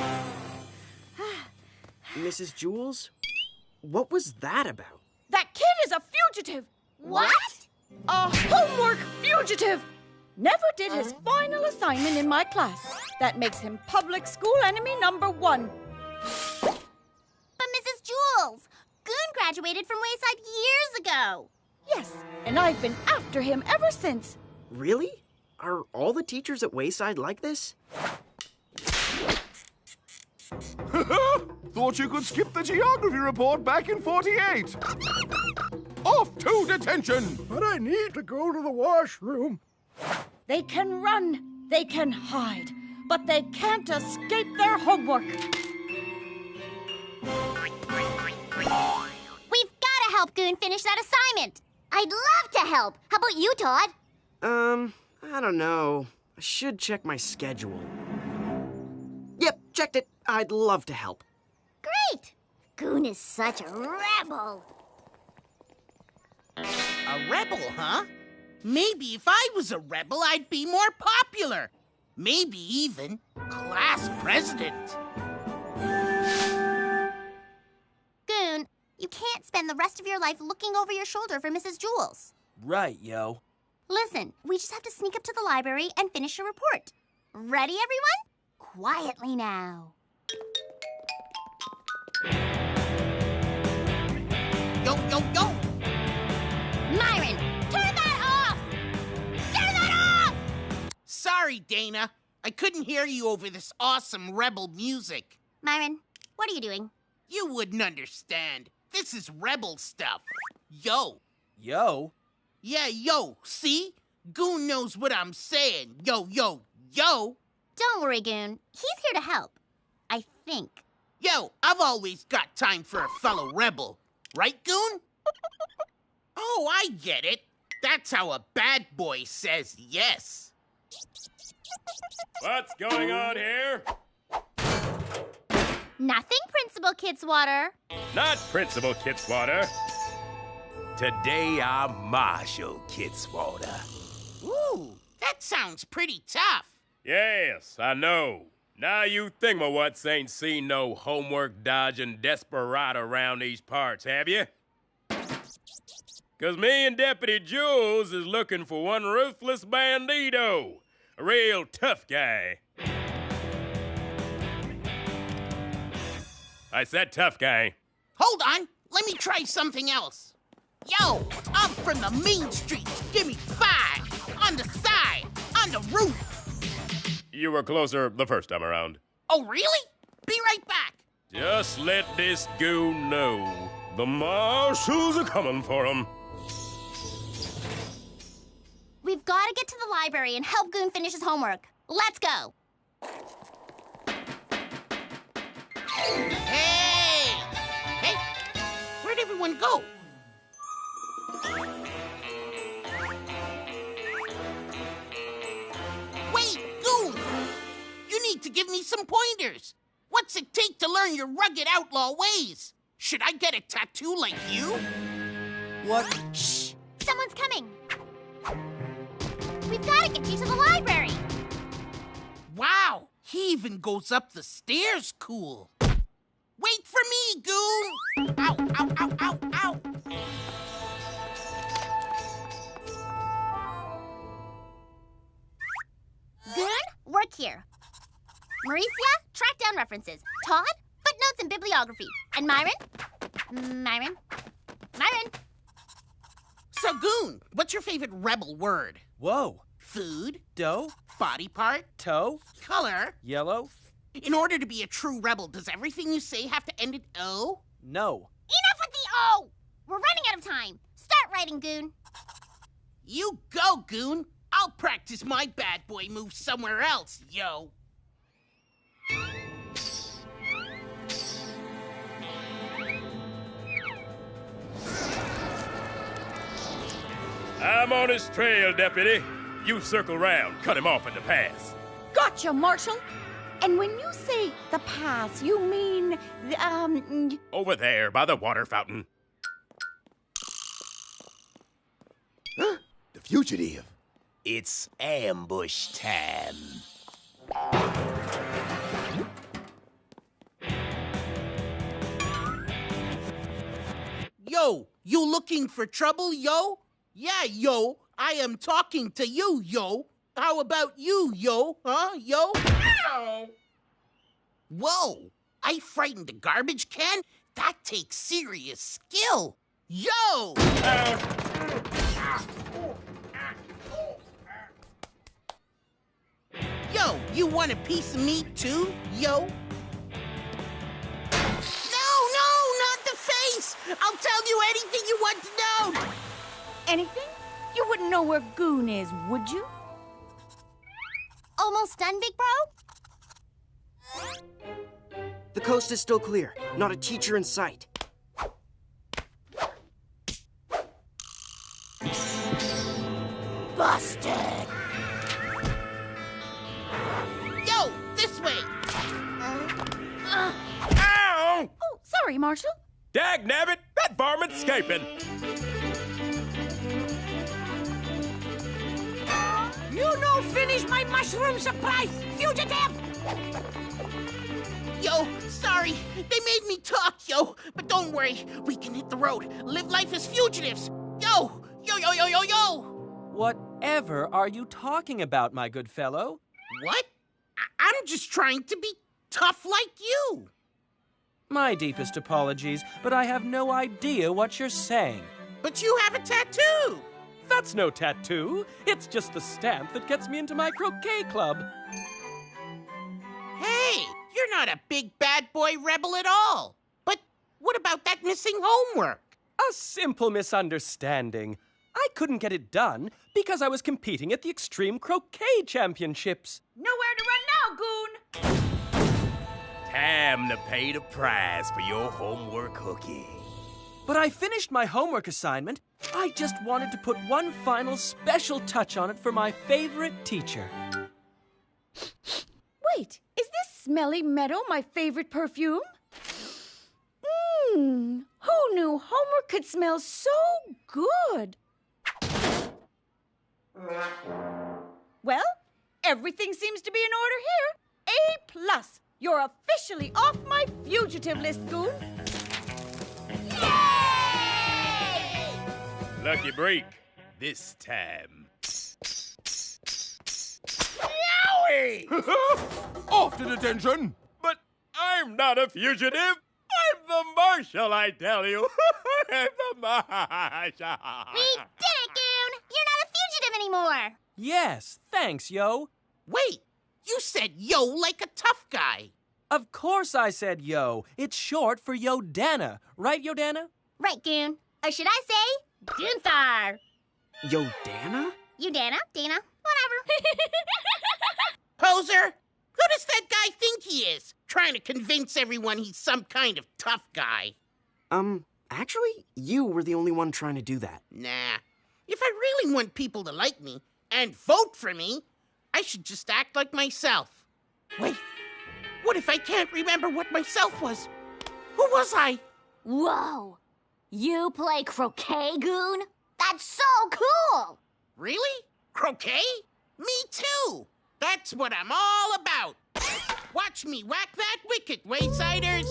Mrs. Jules, what was that about? That kid is a fugitive! What? A homework fugitive! Never did his final assignment in my class. That makes him public school enemy #1. But Mrs. Jules, Goon graduated from Wayside years ago. Yes, and I've been after him ever since. Really? Are all the teachers at Wayside like this? Thought you could skip the geography report back in 48. Off to detention! But I need to go to the washroom. They can run, They can hide, but they can't escape their homework. We've got to help Goon finish that assignment. I'd love to help. How about you, Todd? I don't know. I should check my schedule. Yep, checked it. I'd love to help. Great! Goon is such a rebel. A rebel, huh? Maybe if I was a rebel, I'd be more popular. Maybe even class president. Goon, you can't spend the rest of your life looking over your shoulder for Mrs. Jules. Right, yo. Listen, we just have to sneak up to the library and finish your report. Ready, everyone? Quietly now. Yo, yo, yo! Myron, turn that off! Turn that off! Sorry, Dana. I couldn't hear you over this awesome rebel music. Myron, what are you doing? You wouldn't understand. This is rebel stuff. Yo. Yo? Yeah, yo, see? Goon knows what I'm saying. Yo, yo, yo! Don't worry, Goon. He's here to help. I think. Yo, I've always got time for a fellow rebel. Right, Goon? Oh, I get it. That's how a bad boy says yes. What's going on here? Nothing, Principal Kidswater. Not Principal Kidswater. Today I'm Marshal Kidswater. Ooh, that sounds pretty tough. Yes, I know. Now you think-my-whats ain't seen no homework-dodging desperado around these parts, have you? 'Cause me and Deputy Jules is looking for one ruthless bandito. A real tough guy. I said tough guy. Hold on, let me try something else. Yo, I'm from the mean streets. Give me 5. On the side, on the roof. You were closer the first time around. Oh, really? Be right back. Just let this goon know the marshals are coming for him. We've got to get to the library and help Goon finish his homework. Let's go. Hey! Hey, where'd everyone go? Wait, Goon! You need to give me some pointers. What's it take to learn your rugged outlaw ways? Should I get a tattoo like you? What? Shh! Someone's coming. We've got to get you to the library. Wow, he even goes up the stairs cool. Wait for me, Goon! Ow, ow, ow, ow, ow! Goon, work here. Mauricia, track down references. Todd, footnotes and bibliography. And Myron? Myron? So, Goon, what's your favorite rebel word? Whoa. Food, Dough? body part, Toe? color. Yellow? In order to be a true rebel, does everything you say have to end in O? No. Enough with the O! We're running out of time. Start writing, Goon. You go, Goon. I'll practice my bad boy moves somewhere else, yo. I'm on his trail, Deputy. You circle round, cut him off in the pass. Gotcha, Marshal. And when you say the pass, you mean Over there, by the water fountain. The fugitive. It's ambush time. Yo, you looking for trouble, yo? Yeah, yo, I am talking to you, yo. How about you, yo? Huh, yo? Ow! Whoa, I frightened a garbage can? That takes serious skill. Yo! Yo, you want a piece of meat too, yo? No, not the face! I'll tell you anything you want to know! anything? You wouldn't know where Goon is, would you? almost done, big bro? The coast is still clear. Not a teacher in sight. Busted! Yo, this way! Ow! Oh, sorry, Marshall. Dag nabbit, that varmint's escaping. You no finish my mushroom surprise, fugitive! Yo, sorry. They made me talk, yo. But don't worry. We can hit the road. Live life as fugitives. Yo! Yo, yo, yo, yo, yo! Whatever are you talking about, my good fellow? What? I'm just trying to be tough like you. My deepest apologies, but I have no idea what you're saying. But you have a tattoo. That's no tattoo. It's just the stamp that gets me into my croquet club. Hey, you're not a big bad boy rebel at all. But what about that missing homework? A simple misunderstanding. I couldn't get it done because I was competing at the Extreme Croquet Championships. Nowhere to run now, goon! Time to pay the price for your homework cookie. But I finished my homework assignment. I just wanted to put one final special touch on it for my favorite teacher. Wait, is this Smelly Meadow my favorite perfume? Who knew homework could smell so good? Well, everything seems to be in order here. A+. You're officially off my fugitive list, goon. Lucky break. This time. Yowie! Off to detention! But I'm not a fugitive. I'm the marshal, I tell you. I'm the marshal. We did it, Goon! You're not a fugitive anymore! Yes, thanks, yo. Wait, you said yo like a tough guy. Of course I said yo. It's short for Yodana. Right, Yodana? Right, Goon. Or should I say, Gunther? Yodana? You Dana, whatever. Poser, who does that guy think he is? Trying to convince everyone he's some kind of tough guy. Actually, you were the only one trying to do that. Nah. If I really want people to like me and vote for me, I should just act like myself. Wait, what if I can't remember what myself was? Who was I? Whoa! You play croquet, Goon? That's so cool! Really? Croquet? Me too! That's what I'm all about! Watch me whack that wicket, Waysiders!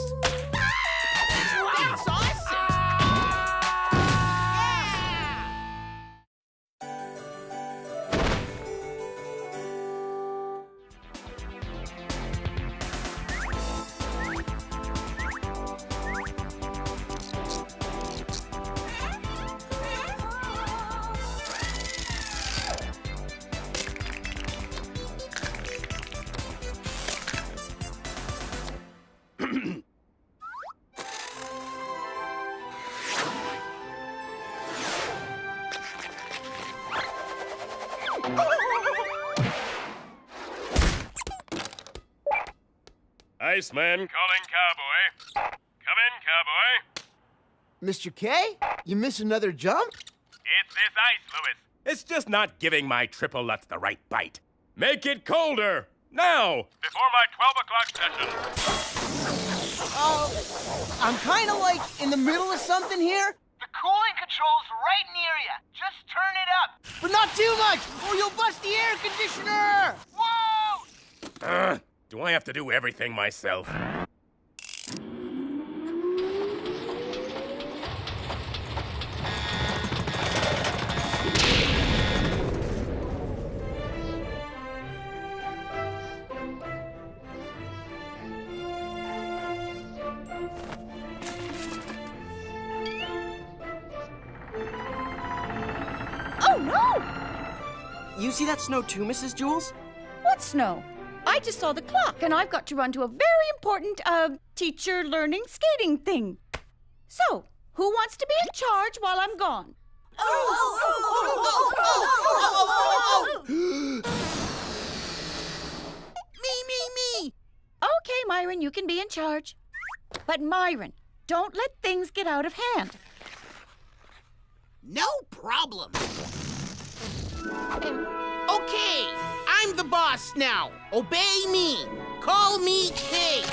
That's awesome! Iceman calling cowboy. Come in, cowboy. Mr. K, you miss another jump? It's this ice, Lewis. It's just not giving my triple nuts the right bite. Make it colder! Now! Before my 12 o'clock session. I'm kind of like in the middle of something here. The cooling control's right near you. Just turn it up. But not too much, or you'll bust the air conditioner! Whoa! Do I have to do everything myself? Oh, no! You see that snow too, Mrs. Jules? What snow? I just saw the clock, and I've got to run to a very important, teacher learning skating thing. So, who wants to be in charge while I'm gone? Okay, Myron, you can be in charge. But Myron, don't let things get out of hand. No problem. Okay, I'm the boss now. Obey me. Call me King.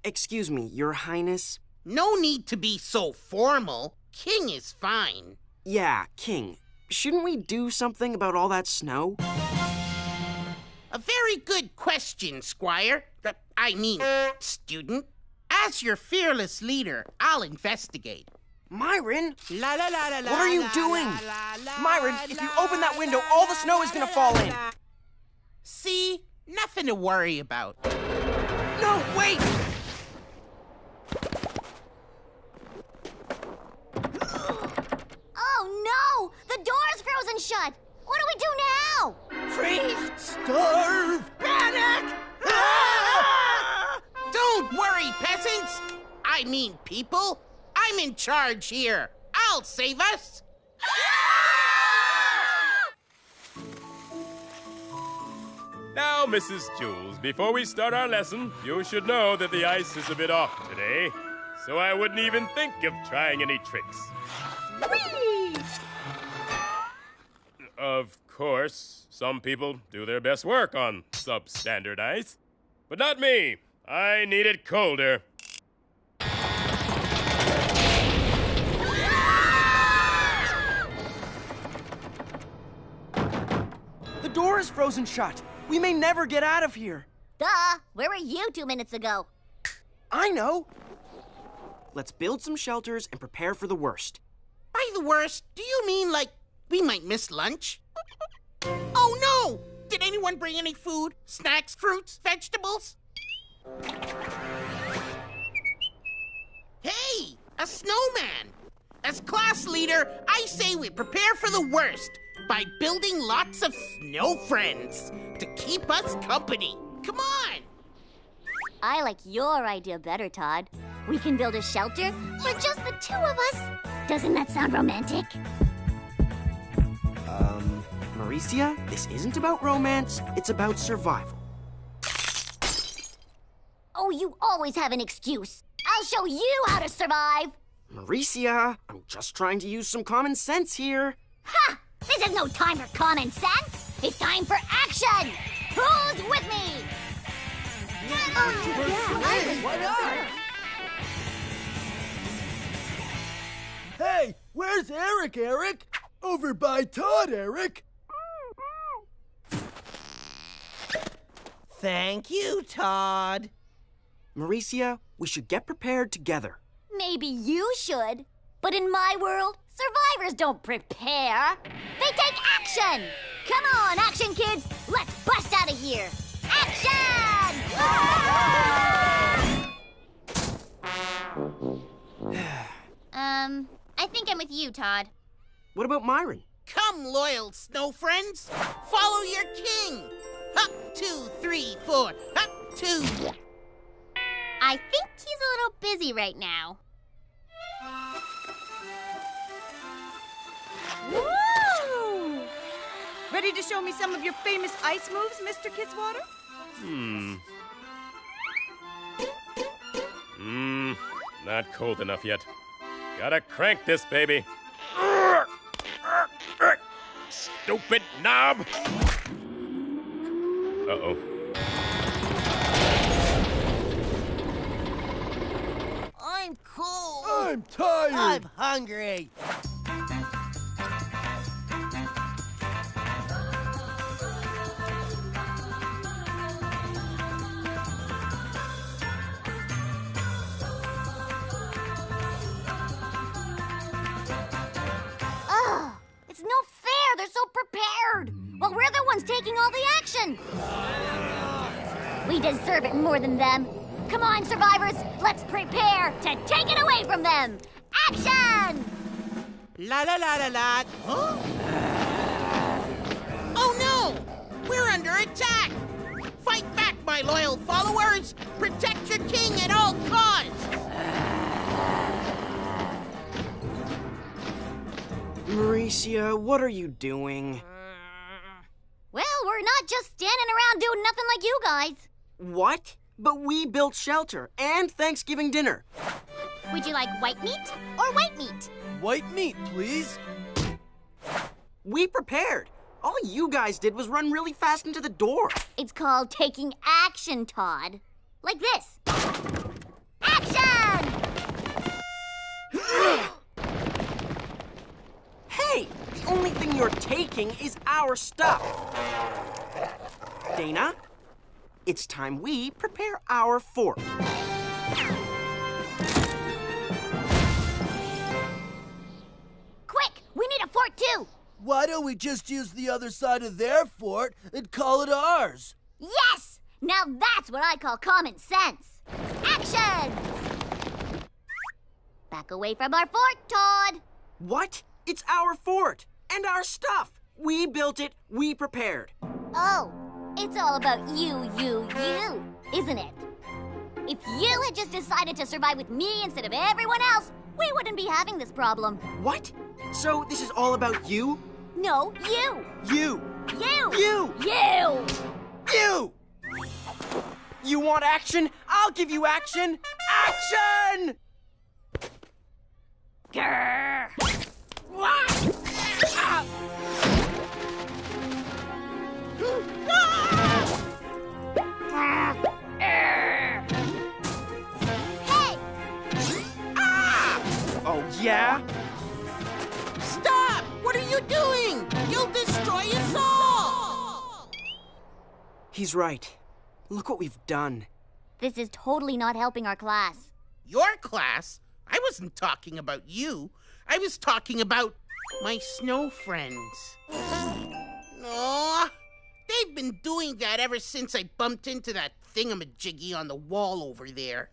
Excuse me, Your Highness? No need to be so formal. King is fine. Yeah, King. Shouldn't we do something about all that snow? A very good question, Squire. Student. As your fearless leader, I'll investigate. Myron! La la la la la. What are you doing? Myron, if you open that window, all the snow is gonna fall in. See? Nothing to worry about. No, wait! Oh no! The door's frozen shut! What do we do now? Freeze! Starve! Panic! Ah! Don't worry, peasants! I mean people. I'm in charge here. I'll save us! Now, Mrs. Jules, before we start our lesson, you should know that the ice is a bit off today, so I wouldn't even think of trying any tricks. Whee! Of course, some people do their best work on substandard ice, but not me. I need it colder. The door is frozen shut. We may never get out of here. Duh! Where were you 2 minutes ago? I know. Let's build some shelters and prepare for the worst. By the worst, do you mean like we might miss lunch? Oh no! Did anyone bring any food? Snacks, fruits, vegetables? Hey! A snowman! As class leader, I say we prepare for the worst by building lots of snow friends to keep us company. Come on! I like your idea better, Todd. We can build a shelter for just the two of us. Doesn't that sound romantic? Mauricia, this isn't about romance, it's about survival. Oh, you always have an excuse. I'll show you how to survive. Mauricia, I'm just trying to use some common sense here. Ha! This is no time for common sense. It's time for action. Who's with me? Hey, where's Eric, Eric? Over by Todd, Eric. Thank you, Todd. Mauricia, we should get prepared together. Maybe you should. But in my world, survivors don't prepare. They take action. Come on, action kids. Let's bust out of here. Action! I think I'm with you, Todd. What about Myron? Come, loyal snow friends. Follow your king. Up, 2, 3, 4. Up, 2. I think he's a little busy right now. Woo! Ready to show me some of your famous ice moves, Mr. Kidswater? Not cold enough yet. Gotta crank this baby. Stupid knob! Uh-oh. I'm cold. I'm tired. I'm hungry. Ugh, it's no fair. They're so prepared. Well, we're the ones taking all the action. We deserve it more than them. Come on, survivors. Let's prepare to take it away from them. Action! La la la la la. Huh? Oh no! We're under attack! Fight back, my loyal followers! Protect your king at all costs! Mauricia, what are you doing? Well, we're not not just standing around doing nothing like you guys. What? But we built shelter and Thanksgiving dinner. Would you like white meat or white meat? White meat, please. We prepared. All you guys did was run really fast into the door. It's called taking action, Todd. Like this. Action! Hey, the only thing you're taking is our stuff. Dana, it's time we prepare our fort. Quick, we need a fort too. Why don't we just use the other side of their fort and call it ours? Yes! Now that's what I call common sense. Action! Back away from our fort, Todd. What? It's our fort and our stuff. We built it, we prepared. Oh, it's all about you, isn't it? If you had just decided to survive with me instead of everyone else, we wouldn't be having this problem. What? So this is all about you? No, you. You. You. You. You. You! You want action? I'll give you action! Action! Grrr. What? Ah! Hey! Ah! Oh, yeah? Stop! What are you doing? You'll destroy us all! He's right. Look what we've done. This is totally not helping our class. Your class? I wasn't talking about you. I was talking about my snow friends. Aw, they've been doing that ever since I bumped into that thingamajiggy on the wall over there.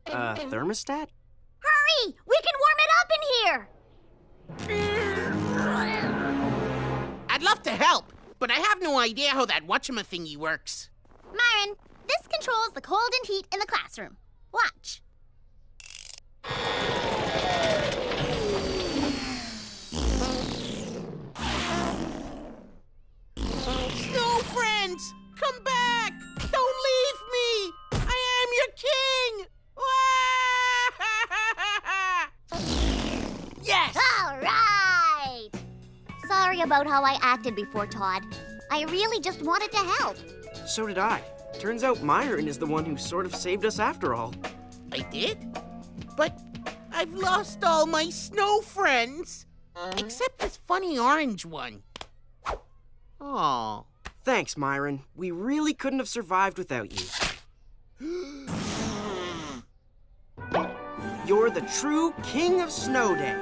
Thermostat? Hurry! We can warm it up in here! I'd love to help, but I have no idea how that whatchamathingy works. Myron, this controls the cold and heat in the classroom. Watch. Snow friends, come back! Don't leave me! I am your king! Yes! All right! Sorry about how I acted before, Todd. I really just wanted to help. So did I. Turns out Myron is the one who sort of saved us after all. I did? But I've lost all my snow friends. Except this funny orange one. Aw. Thanks, Myron. We really couldn't have survived without you. You're the true king of Snow Day.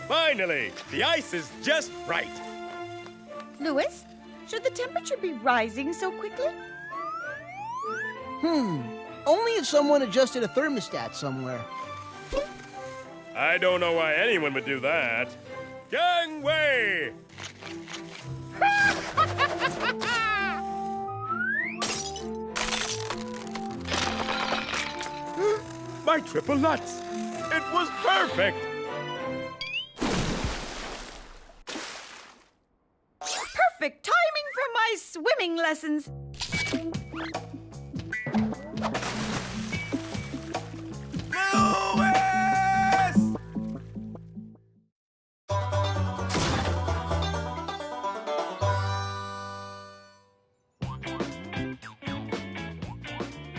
Finally, the ice is just right. Louis, should the temperature be rising so quickly? Only if someone adjusted a thermostat somewhere. I don't know why anyone would do that. Gangway! My triple nuts! It was perfect! Perfect timing for my swimming lessons.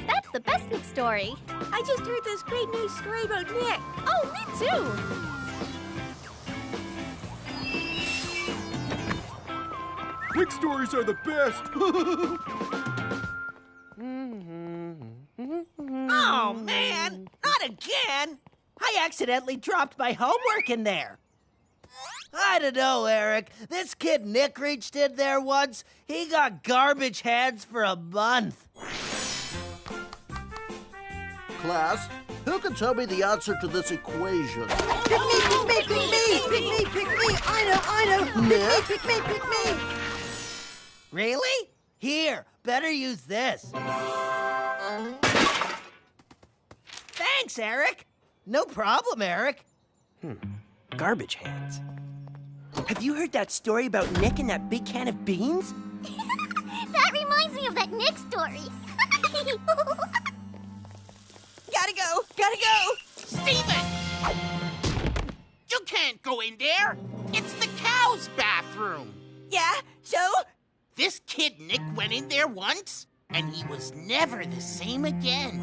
That's the best Nick story. I just heard this great news story about Nick. Oh, me too. Nick stories are the best. Oh, man! Not again! I accidentally dropped my homework in there. I don't know, Eric. This kid Nick reached in there once. He got garbage hands for a month. Class, who can tell me the answer to this equation? Pick me, pick me, pick me! Pick me, pick me! I know! Nick? Pick me, pick me! Really? Here, better use this. Thanks, Eric. No problem, Eric. Garbage hands. Have you heard that story about Nick and that big can of beans? That reminds me of that Nick story. Gotta go! Steven! You can't go in there. It's the cow's bathroom. Yeah, so? This kid Nick went in there once, and he was never the same again.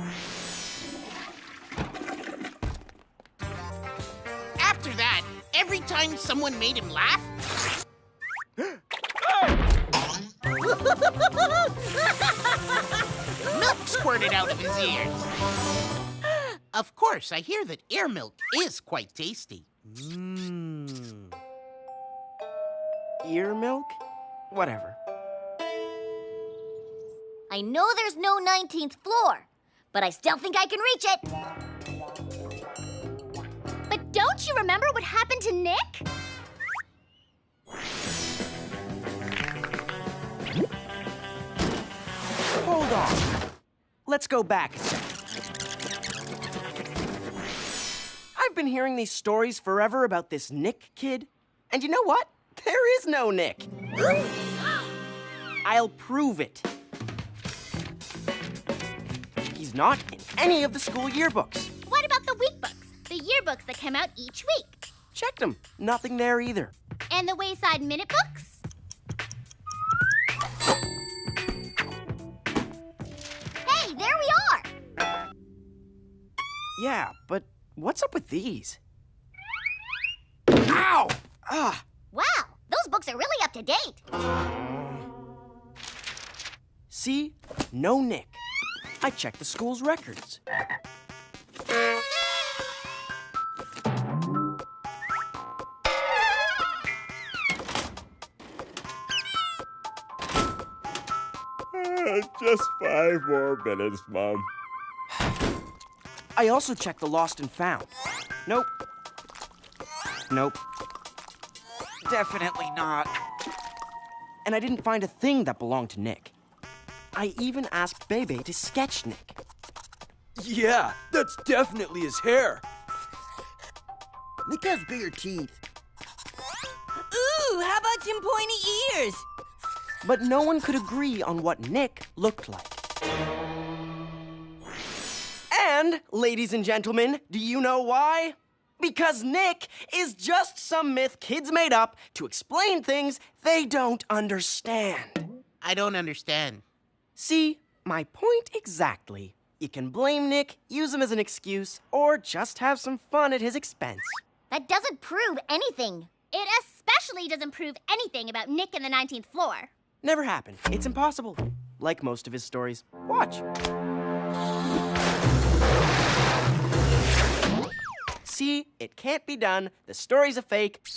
After that, every time someone made him laugh, milk squirted out of his ears. Of course, I hear that ear milk is quite tasty. Ear milk? Whatever. I know there's no 19th floor, but I still think I can reach it. But don't you remember what happened to Nick? Hold on. Let's go back a second. I've been hearing these stories forever about this Nick kid. And you know what? There is no Nick. I'll prove it. He's not in any of the school yearbooks. What about the week books? The yearbooks that come out each week. Checked them. Nothing there either. And the Wayside Minute books? Hey, there we are! Yeah, but what's up with these? Ow! Ah! Wow, those books are really up to date. See? No Nick. I checked the school's records. Just 5 more minutes, Mom. I also checked the lost and found. Nope. Nope. Definitely not. And I didn't find a thing that belonged to Nick. I even asked Bebe to sketch Nick. Yeah, that's definitely his hair. Nick has bigger teeth. Ooh, how about some pointy ears? But no one could agree on what Nick looked like. And, ladies and gentlemen, do you know why? Because Nick is just some myth kids made up to explain things they don't understand. I don't understand. See, my point exactly. You can blame Nick, use him as an excuse, or just have some fun at his expense. That doesn't prove anything. It especially doesn't prove anything about Nick and the 19th floor. Never happened. It's impossible. Like most of his stories. Watch. See, it can't be done. The story's a fake.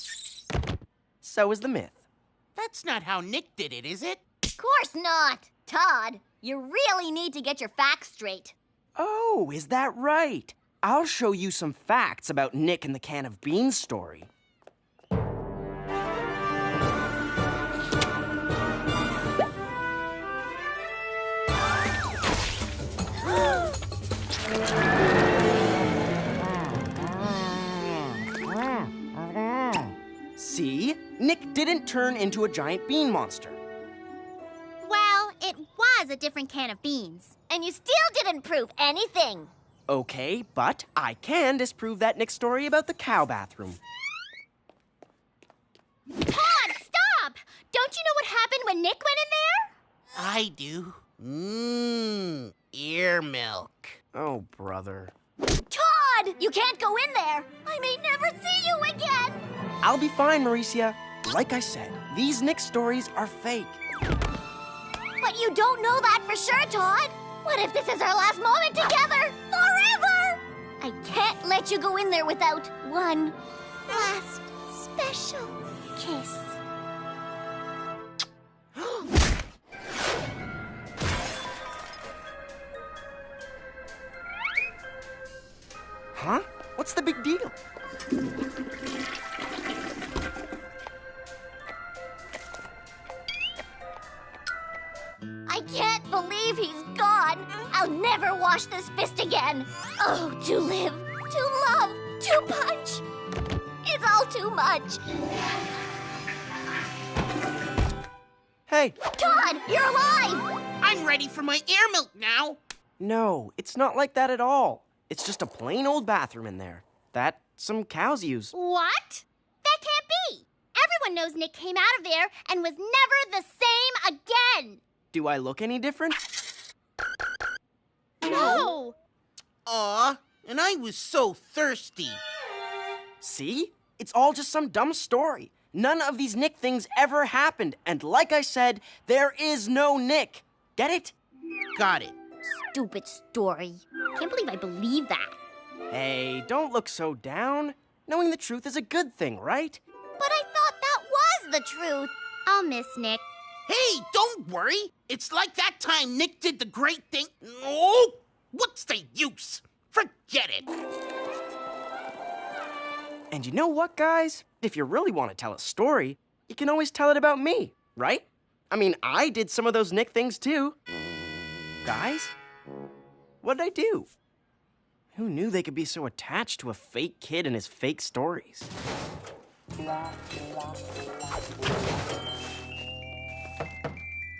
So is the myth. That's not how Nick did it, is it? Of course not. Todd, you really need to get your facts straight. Oh, is that right? I'll show you some facts about Nick and the can of beans story. See? Nick didn't turn into a giant bean monster. Well, it was a different can of beans. And you still didn't prove anything. Okay, but I can disprove that Nick story about the cow bathroom. Todd, stop! Don't you know what happened when Nick went in there? I do. Ear milk. Oh, brother. Todd! You can't go in there! I may never see you again! I'll be fine, Mauricia. Like I said, these Nick stories are fake. But you don't know that for sure, Todd! What if this is our last moment together? Forever! I can't let you go in there without one last special kiss. Huh? What's the big deal? I can't believe he's gone. I'll never wash this fist again. Oh, to live to love, to punch. It's all too much. Hey! Todd, you're alive! I'm ready for my air milk now. No, it's not like that at all. It's just a plain old bathroom in there that some cows use. What? That can't be. Everyone knows Nick came out of there and was never the same again. Do I look any different? No. Aw, and I was so thirsty. See? It's all just some dumb story. None of these Nick things ever happened. And like I said, there is no Nick. Get it? Got it. Stupid story. Can't believe I believe that. Hey, don't look so down. Knowing the truth is a good thing, right? But I thought that was the truth. I'll miss Nick. Hey, don't worry. It's like that time Nick did the great thing. Oh, what's the use? Forget it. And you know what, guys? If you really want to tell a story, you can always tell it about me, right? I mean, I did some of those Nick things too. Guys, what did I do? Who knew they could be so attached to a fake kid and his fake stories?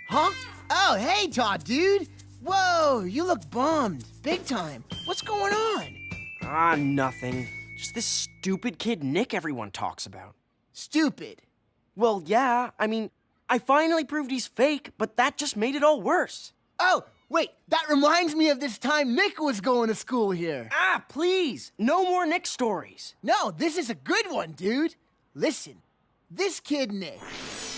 Huh? Oh, hey, Todd, dude. Whoa, you look bummed. Big time. What's going on? Ah, nothing. Just this stupid kid Nick everyone talks about. Stupid? Well, yeah. I mean, I finally proved he's fake, but that just made it all worse. Oh, wait. That reminds me of this time Nick was going to school here. Ah, please. No more Nick stories. No, this is a good one, dude. Listen, this kid Nick,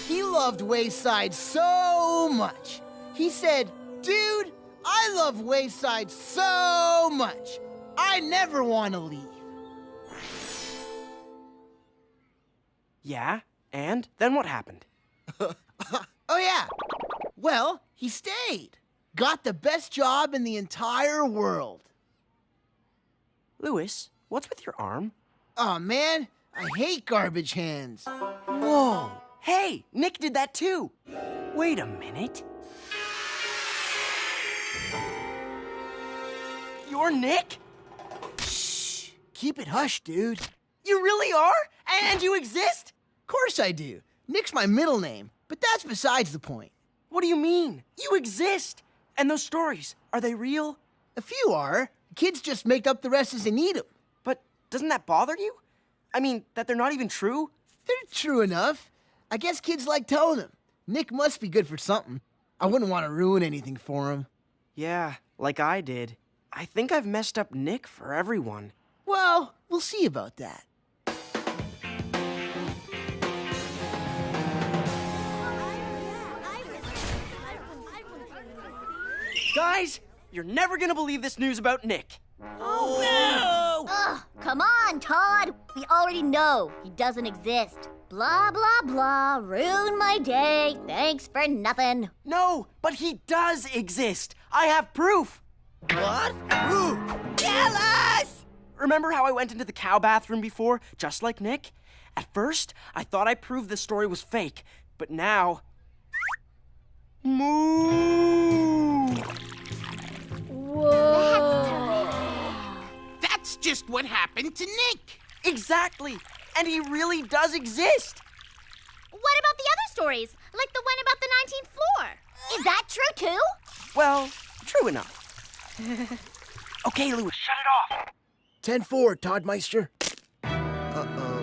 he loved Wayside so much. He said, dude, I love Wayside so much. I never want to leave. Yeah, and then what happened? Oh, yeah. Well, he stayed. Got the best job in the entire world. Louis, what's with your arm? Oh, man, I hate garbage hands. Whoa! Hey, Nick did that too. Wait a minute. You're Nick? Shh. Keep it hush, dude. You really are? And you exist? Of course I do. Nick's my middle name, but that's besides the point. What do you mean? You exist. And those stories, are they real? A few are. Kids just make up the rest as they need them. But doesn't that bother you? I mean, that they're not even true? They're true enough. I guess kids like telling them. Nick must be good for something. I wouldn't want to ruin anything for him. Yeah, like I did. I think I've messed up Nick for everyone. Well, we'll see about that. Guys, you're never gonna believe this news about Nick. Oh, no! Ugh, come on, Todd. We already know he doesn't exist. Blah, blah, blah. Ruin my day. Thanks for nothing. No, but he does exist. I have proof. What? Tell us! Remember how I went into the cow bathroom before, just like Nick? At first, I thought I proved the story was fake, but now... Moo! Whoa. That's just what happened to Nick. Exactly. And he really does exist. What about the other stories? Like the one about the 19th floor? Is that true, too? Well, true enough. Okay, Louis, shut it off. 10-4, Toddmeister. Uh-oh.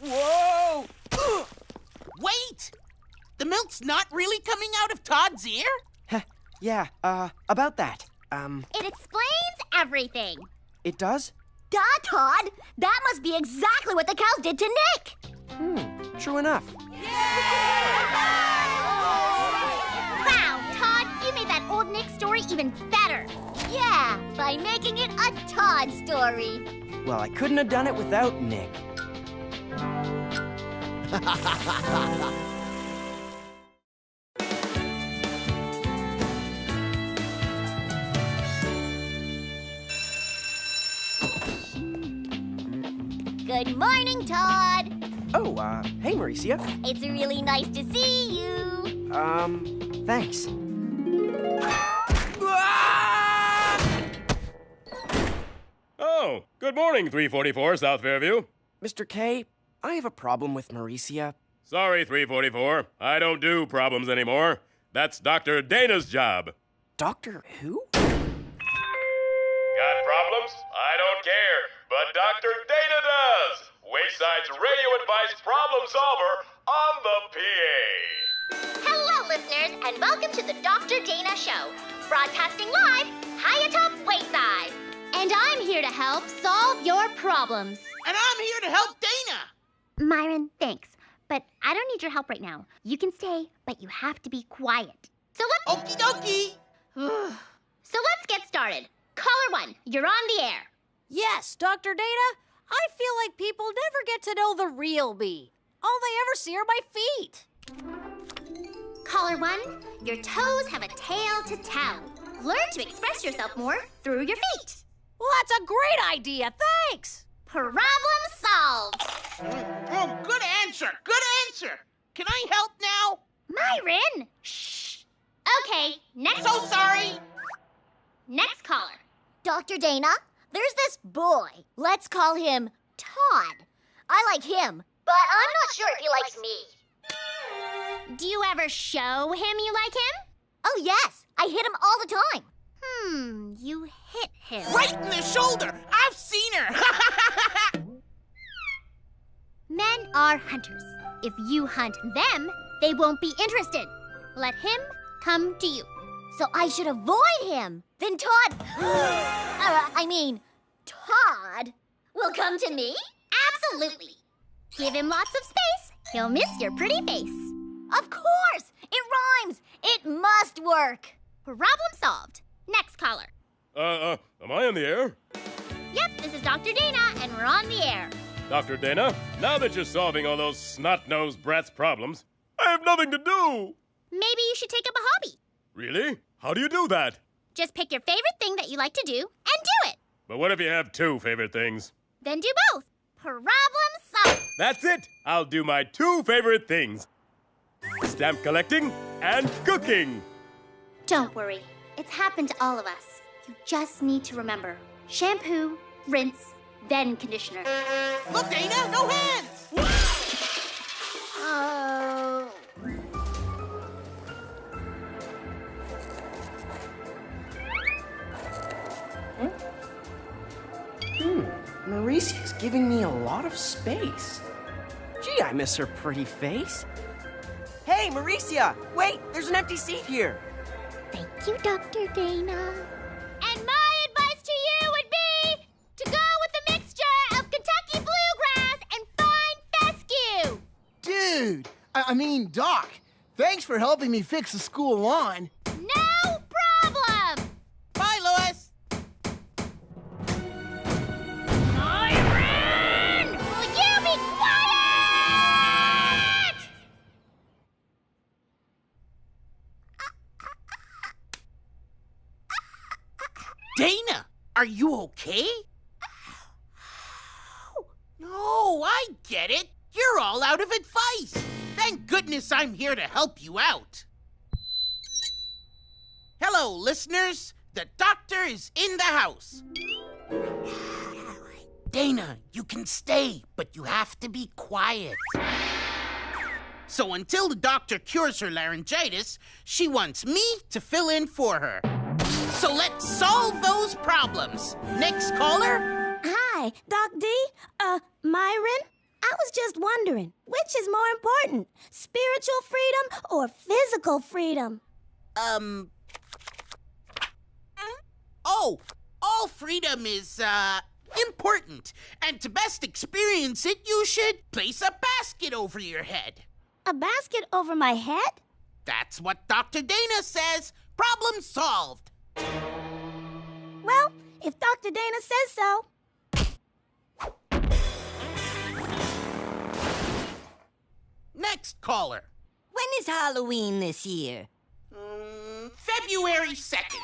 Whoa! Wait! The milk's not really coming out of Todd's ear? Yeah, about that. It explains everything. It does? Duh, Todd. That must be exactly what the cows did to Nick. True enough. Wow, Todd, you made that old Nick story even better. Yeah, by making it a Todd story. Well, I couldn't have done it without Nick. Good morning, Todd. Oh, hey, Mauricia. It's really nice to see you. Thanks. Oh, good morning, 344 South Fairview. Mr. K, I have a problem with Mauricia. Sorry, 344. I don't do problems anymore. That's Dr. Dana's job. Doctor who? Got problems? I don't care. But Dr. Dana does. Wayside's radio advice problem solver on the PA. Hello, listeners, and welcome to the Dr. Dana Show, broadcasting live high atop Wayside. And I'm here to help solve your problems. And I'm here to help Dana. Myron, thanks, but I don't need your help right now. You can stay, but you have to be quiet. So let's... Okie dokie. So let's get started. Caller 1, you're on the air. Yes, Dr. Dana. I feel like people never get to know the real me. All they ever see are my feet. Caller 1, your toes have a tale to tell. Learn to express yourself more through your feet. Well, that's a great idea. Thanks. Problem solved. Oh, good answer. Good answer. Can I help now? Myron! Shh. Okay, next. So sorry. Next caller. Dr. Dana, there's this boy. Let's call him Todd. I like him, but I'm not sure if he likes me. Do you ever show him you like him? Oh, yes. I hit him all the time. You hit him. Right in the shoulder. I've seen her. Men are hunters. If you hunt them, they won't be interested. Let him come to you. So I should avoid him. Then Todd... Todd will come to me? Absolutely. Give him lots of space. He'll miss your pretty face. Of course. It rhymes. It must work. Problem solved. Next caller. Am I on the air? Yep, this is Dr. Dana, and we're on the air. Dr. Dana, now that you're solving all those snot-nosed brats' problems, I have nothing to do. Maybe you should take up a hobby. Really? How do you do that? Just pick your favorite thing that you like to do and do it. But what if you have two favorite things? Then do both. Problem solved. That's it. I'll do my two favorite things. Stamp collecting and cooking. Don't worry. It's happened to all of us. You just need to remember. Shampoo, rinse, then conditioner. Look, Dana, no hands. Oh. Mauricia's giving me a lot of space. Gee, I miss her pretty face. Hey, Mauricia! Wait, there's an empty seat here. Thank you, Dr. Dana. And my advice to you would be to go with a mixture of Kentucky bluegrass and fine fescue. Dude, I mean, Doc, thanks for helping me fix the school lawn. No problem. Bye, Lois. Myron! Will you be quiet? Dana, are you okay? No, I get it. You're all out of advice. Thank goodness I'm here to help you out. Hello, listeners. The doctor is in the house. Dana, you can stay, but you have to be quiet. So until the doctor cures her laryngitis, she wants me to fill in for her. So let's solve those problems. Next caller. Hi, Doc D. Myron? I was just wondering, which is more important, spiritual freedom or physical freedom? Oh, all freedom is, important. And to best experience it, you should place a basket over your head. A basket over my head? That's what Dr. Dana says. Problem solved. Well, if Dr. Dana says so. Next caller. When is Halloween this year? February 2nd.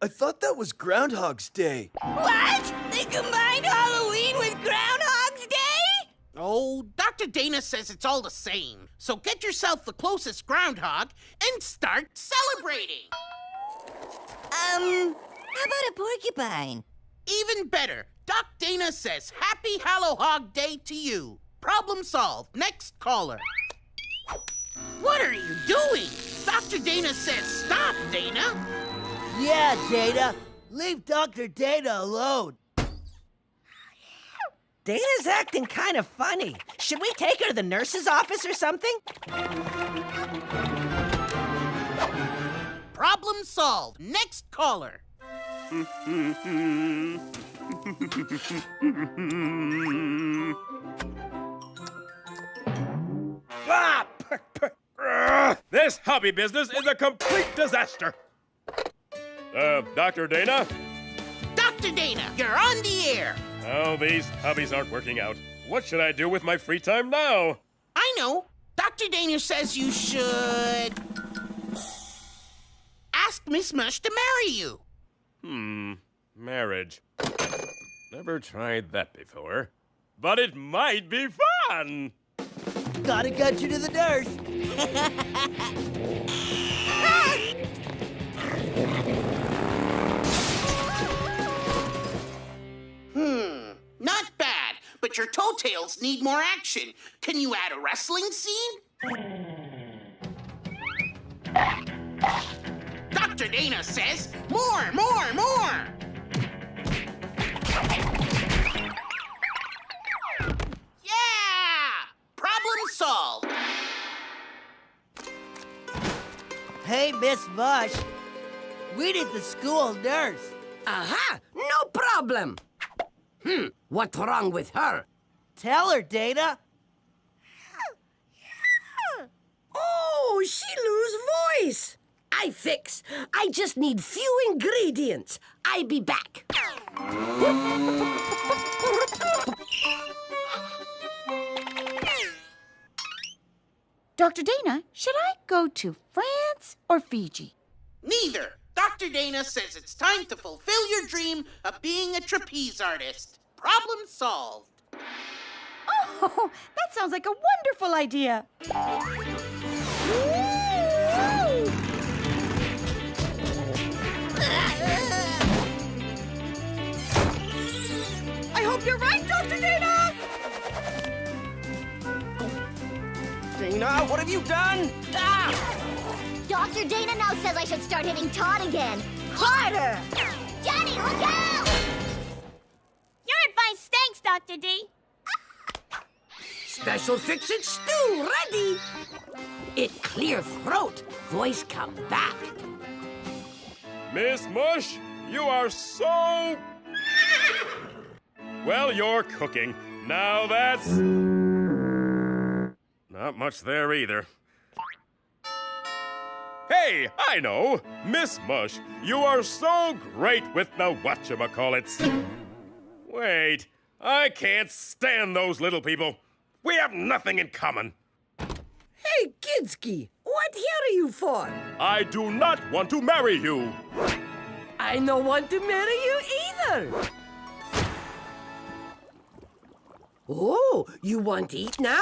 I thought that was Groundhog's Day. What? They combined Halloween with Groundhog Dr. Dana says it's all the same. So get yourself the closest groundhog and start celebrating. How about a porcupine? Even better. Doc Dana says Happy Hallowhog Day to you. Problem solved. Next caller. What are you doing? Dr. Dana says stop, Dana. Yeah, Dana. Leave Dr. Dana alone. Dana's acting kind of funny. Should we take her to the nurse's office or something? Problem solved. Next caller. This hobby business is a complete disaster. Dr. Dana? Dr. Dana, you're on the air. Oh, these hobbies aren't working out. What should I do with my free time now? I know. Dr. Dana says you should ask Miss Mush to marry you. Marriage. Never tried that before. But it might be fun! Gotta get you to the nurse. Not bad, but your toe tails need more action. Can you add a wrestling scene? Dr. Dana says more, more, more. Yeah! Problem solved. Hey, Miss Mush. We need the school nurse. Aha! No problem. What's wrong with her? Tell her, Dana. Oh, she lose voice. I fix. I just need few ingredients. I be back. Dr. Dana, should I go to France or Fiji? Neither. Dr. Dana says it's time to fulfill your dream of being a trapeze artist. Problem solved. Oh, that sounds like a wonderful idea. I hope you're right, Dr. Dana! Dana, what have you done? Ah! Dr. Dana now says I should start hitting Todd again. Harder! Johnny, look out! Your advice stinks, Dr. D. Special fix-it stew ready. It clear throat. Voice come back. Miss Mush, you are so... Well, you're cooking. Now that's... Not much there either. Hey, I know! Miss Mush, you are so great with the whatchamacallits. Wait, I can't stand those little people. We have nothing in common. Hey, Kidsky, what here are you for? I do not want to marry you. I no want to marry you either. Oh, you want to eat now?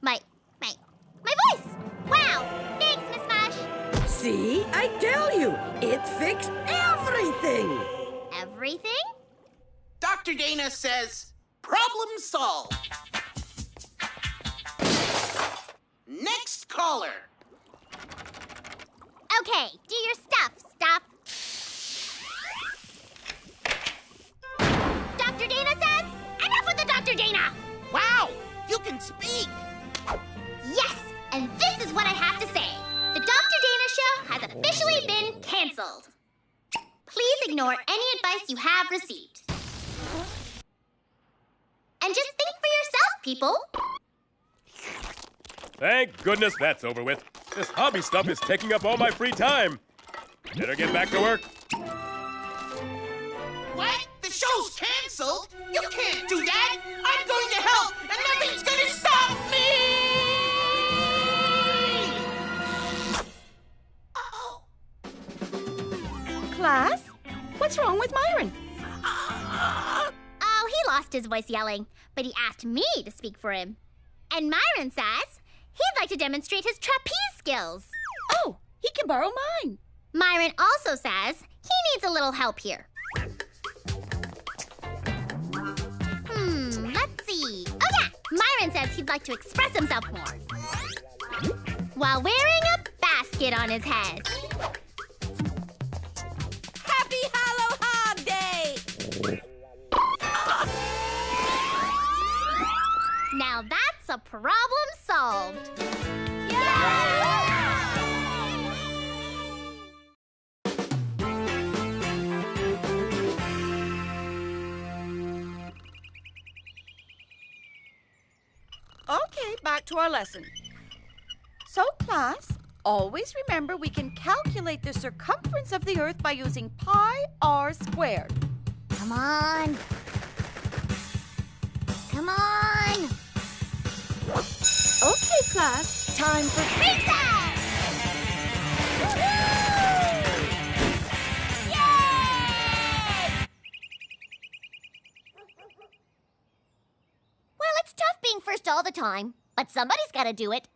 My voice! Wow! Thanks, Miss Mush! See, I tell you, it fixed everything. Everything? Dr. Dana says, problem solved. Next caller. Okay, do your stuff. Dr. Dana says, enough with the Dr. Dana! Wow, you can speak. Yes, and this is what I have to say. The Dr. Dana show has officially been canceled. Please ignore any advice you have received. And just think for yourself, people. Thank goodness that's over with. This hobby stuff is taking up all my free time. Better get back to work. What? The show's canceled? You can't do that. I'm going to help, and nothing's going to stop me. Class, what What's wrong with Myron? Oh, he lost his voice yelling, but he asked me to speak for him. And Myron says he'd like to demonstrate his trapeze skills. Oh, he can borrow mine. Myron also says he needs a little help here. Let's see. Oh yeah, Myron says he'd like to express himself more while wearing a basket on his head. Happy Hollow Hog Day! Now that's a problem solved. Okay, back to our lesson. So, class, always remember we can calculate the circumference of the Earth by using pi r squared. Come on. Come on. Okay, class, time for pizza! Well, it's tough being first all the time, but somebody's got to do it.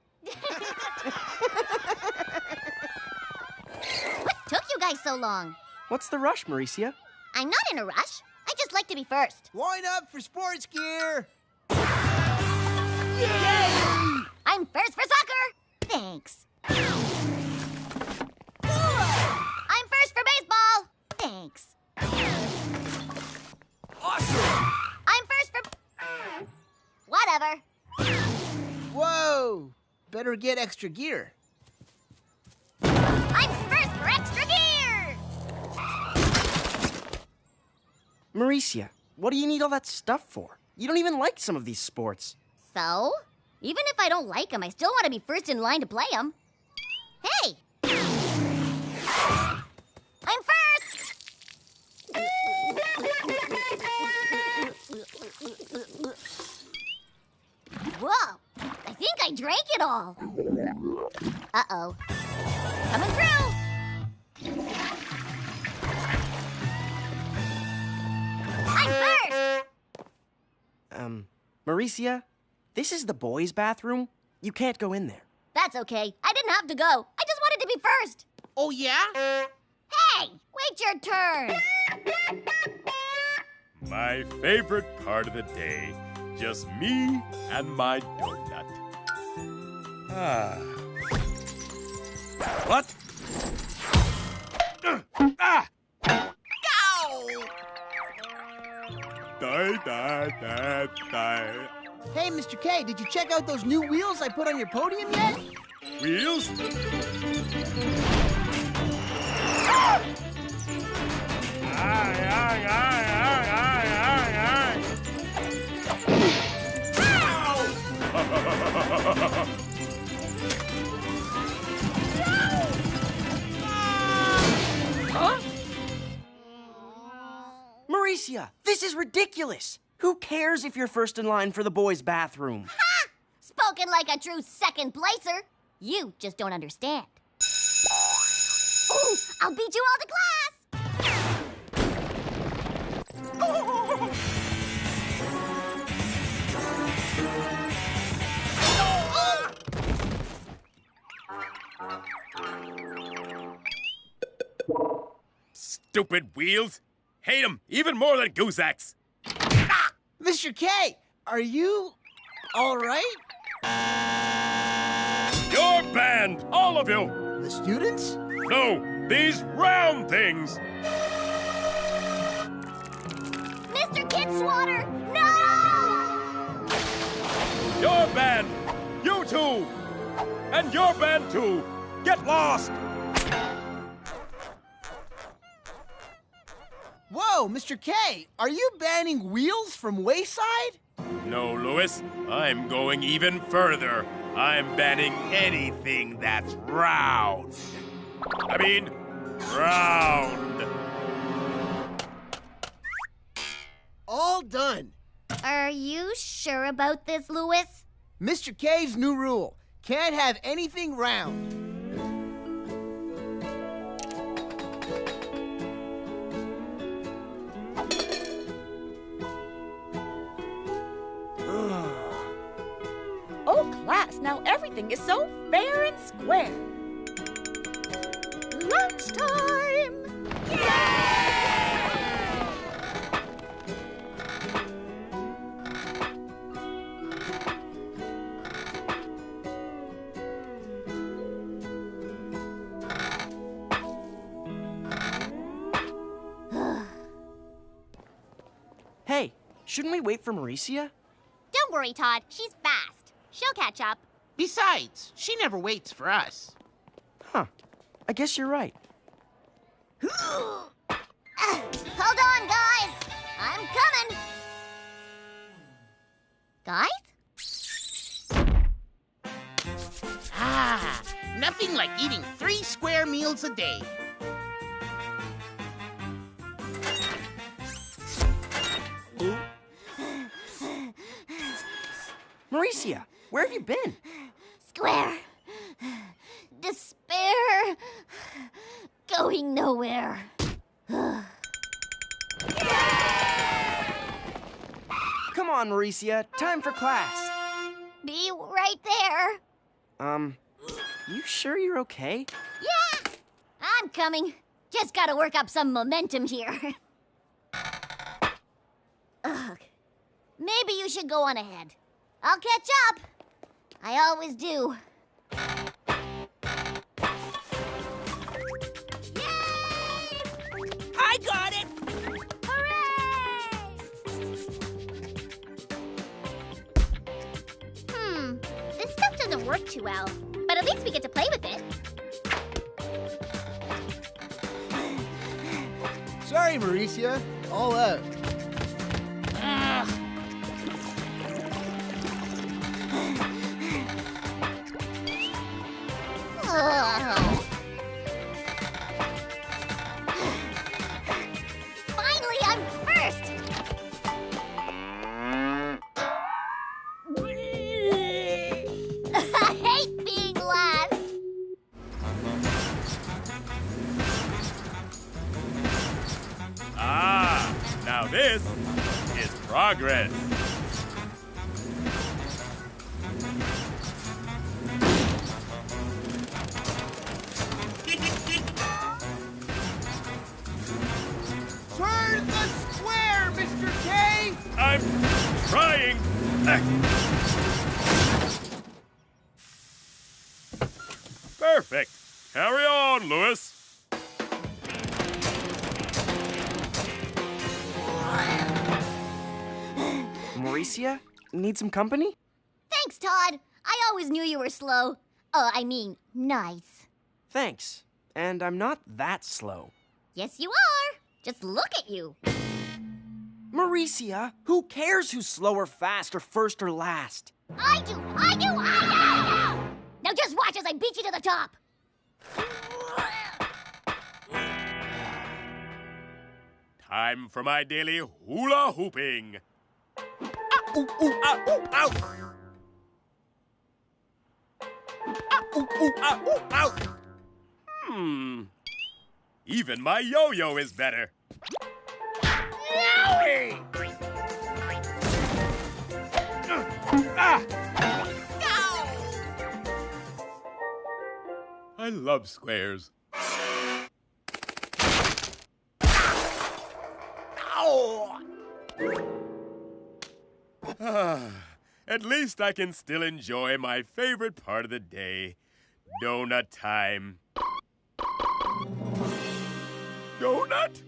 What took you guys so long? What's the rush, Mauricia? I'm not in a rush. I just like to be first. Line up for sports gear. Yay! I'm first for soccer. Thanks. I'm first for baseball. Thanks. Awesome! I'm first for... whatever. Whoa! Better get extra gear. I'm first for extra gear! Mauricia, what do you need all that stuff for? You don't even like some of these sports. So? Even if I don't like them, I still want to be first in line to play them. Hey! I'm first! Whoa! I think I drank it all. Uh-oh. Coming through! I'm first! Mauricia, this is the boys' bathroom. You can't go in there. That's okay. I didn't have to go. I just wanted to be first. Oh, yeah? Hey! Wait your turn! My favorite part of the day. Just me and my donut. Ah. What? Ah! Die, die, die, die. Hey, Mr. K, did you check out those new wheels I put on your podium yet? Wheels? Ah! Aye, aye, aye, aye, aye, aye, aye. Huh? Mauricia, this is ridiculous. Who cares if you're first in line for the boys' bathroom? Ha! Spoken like a true second placer. You just don't understand. Ooh, I'll beat you all to class! Stupid wheels. Hate them even more than goose eggs. Mr. K, are you all right? You're banned, all of you. The students? No, these round things. Mr. Kidswatter, no! You're banned. You too. And you're banned too. Get lost. Whoa, Mr. K, are you banning wheels from Wayside? No, Louis. I'm going even further. I'm banning anything that's round. I mean, round. All done. Are you sure about this, Louis? Mr. K's new rule. Can't have anything round. everything is so fair and square. Lunchtime! Hey, shouldn't we wait for Mauricia? Don't worry, Todd. She's fast. She'll catch up. Besides, she never waits for us. Huh. I guess you're right. Hold on, guys. I'm coming. Guys? Ah, nothing like eating 3 square meals a day. Mauricia, where have you been? Square. Despair. Going nowhere. Come on, Mauricia. Time for class. Be right there. You sure you're okay? Yeah, I'm coming. Just gotta work up some momentum here. Ugh. Maybe you should go on ahead. I'll catch up. I always do. I got it! This stuff doesn't work too well, but at least we get to play with it. Sorry, Mauricia. All out. Finally, I'm first! I hate being last! Ah, now this is progress. Turn the square, Mr. K! I'm trying. Perfect. Carry on, Lewis. Mauricia, need some company? Thanks, Todd. I always knew you were slow. I mean, nice. Thanks. And I'm not that slow. Yes, you are. Just look at you. Mauricia, who cares who's slow or fast or first or last? I do! Now just watch as I beat you to the top. Time for my daily hula hooping. Ooh, ooh, ah, ooh, ow! Ooh, ooh, ah, ooh, ow! Even my yo-yo is better. Yowie! I love squares. At least I can still enjoy my favorite part of the day, donut time. Donut?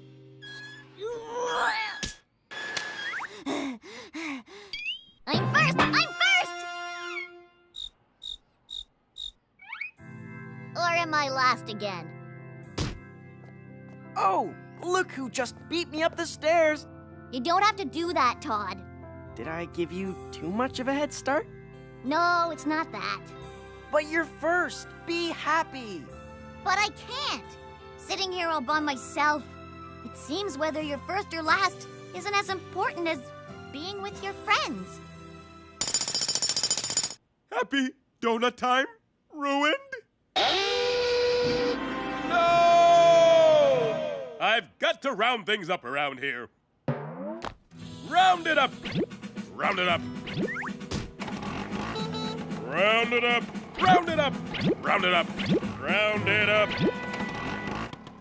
I'm first! Or am I last again? Oh, look who just beat me up the stairs. You don't have to do that, Todd. Did I give you too much of a head start? No, it's not that. But you're first. Be happy. But I can't. Sitting here all by myself. It seems whether you're first or last isn't as important as being with your friends. Happy donut time ruined? No! I've got to round things up around here. Round it up! Round it up! Round it up! Round it up! Round it up! Round it up!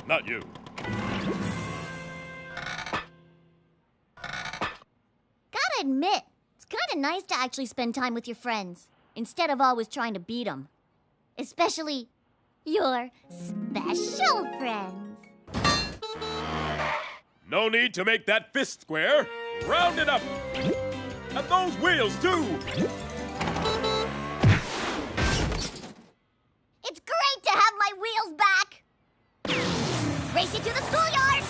Not you. Gotta admit, it's kind of nice to actually spend time with your friends, instead of always trying to beat them. Especially your special friends. No need to make that fist square. Round it up! And those wheels, too! It's great to have my wheels back! Race you to the schoolyard!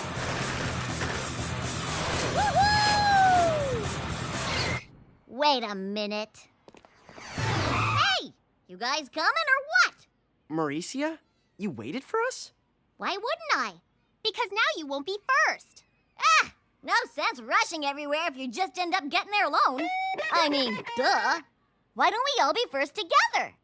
Woohoo! Wait a minute. Hey! You guys coming or what? Mauricia, you waited for us? Why wouldn't I? Because now you won't be first. Ah! No sense rushing everywhere if you just end up getting there alone. I mean, duh. Why don't we all be first together?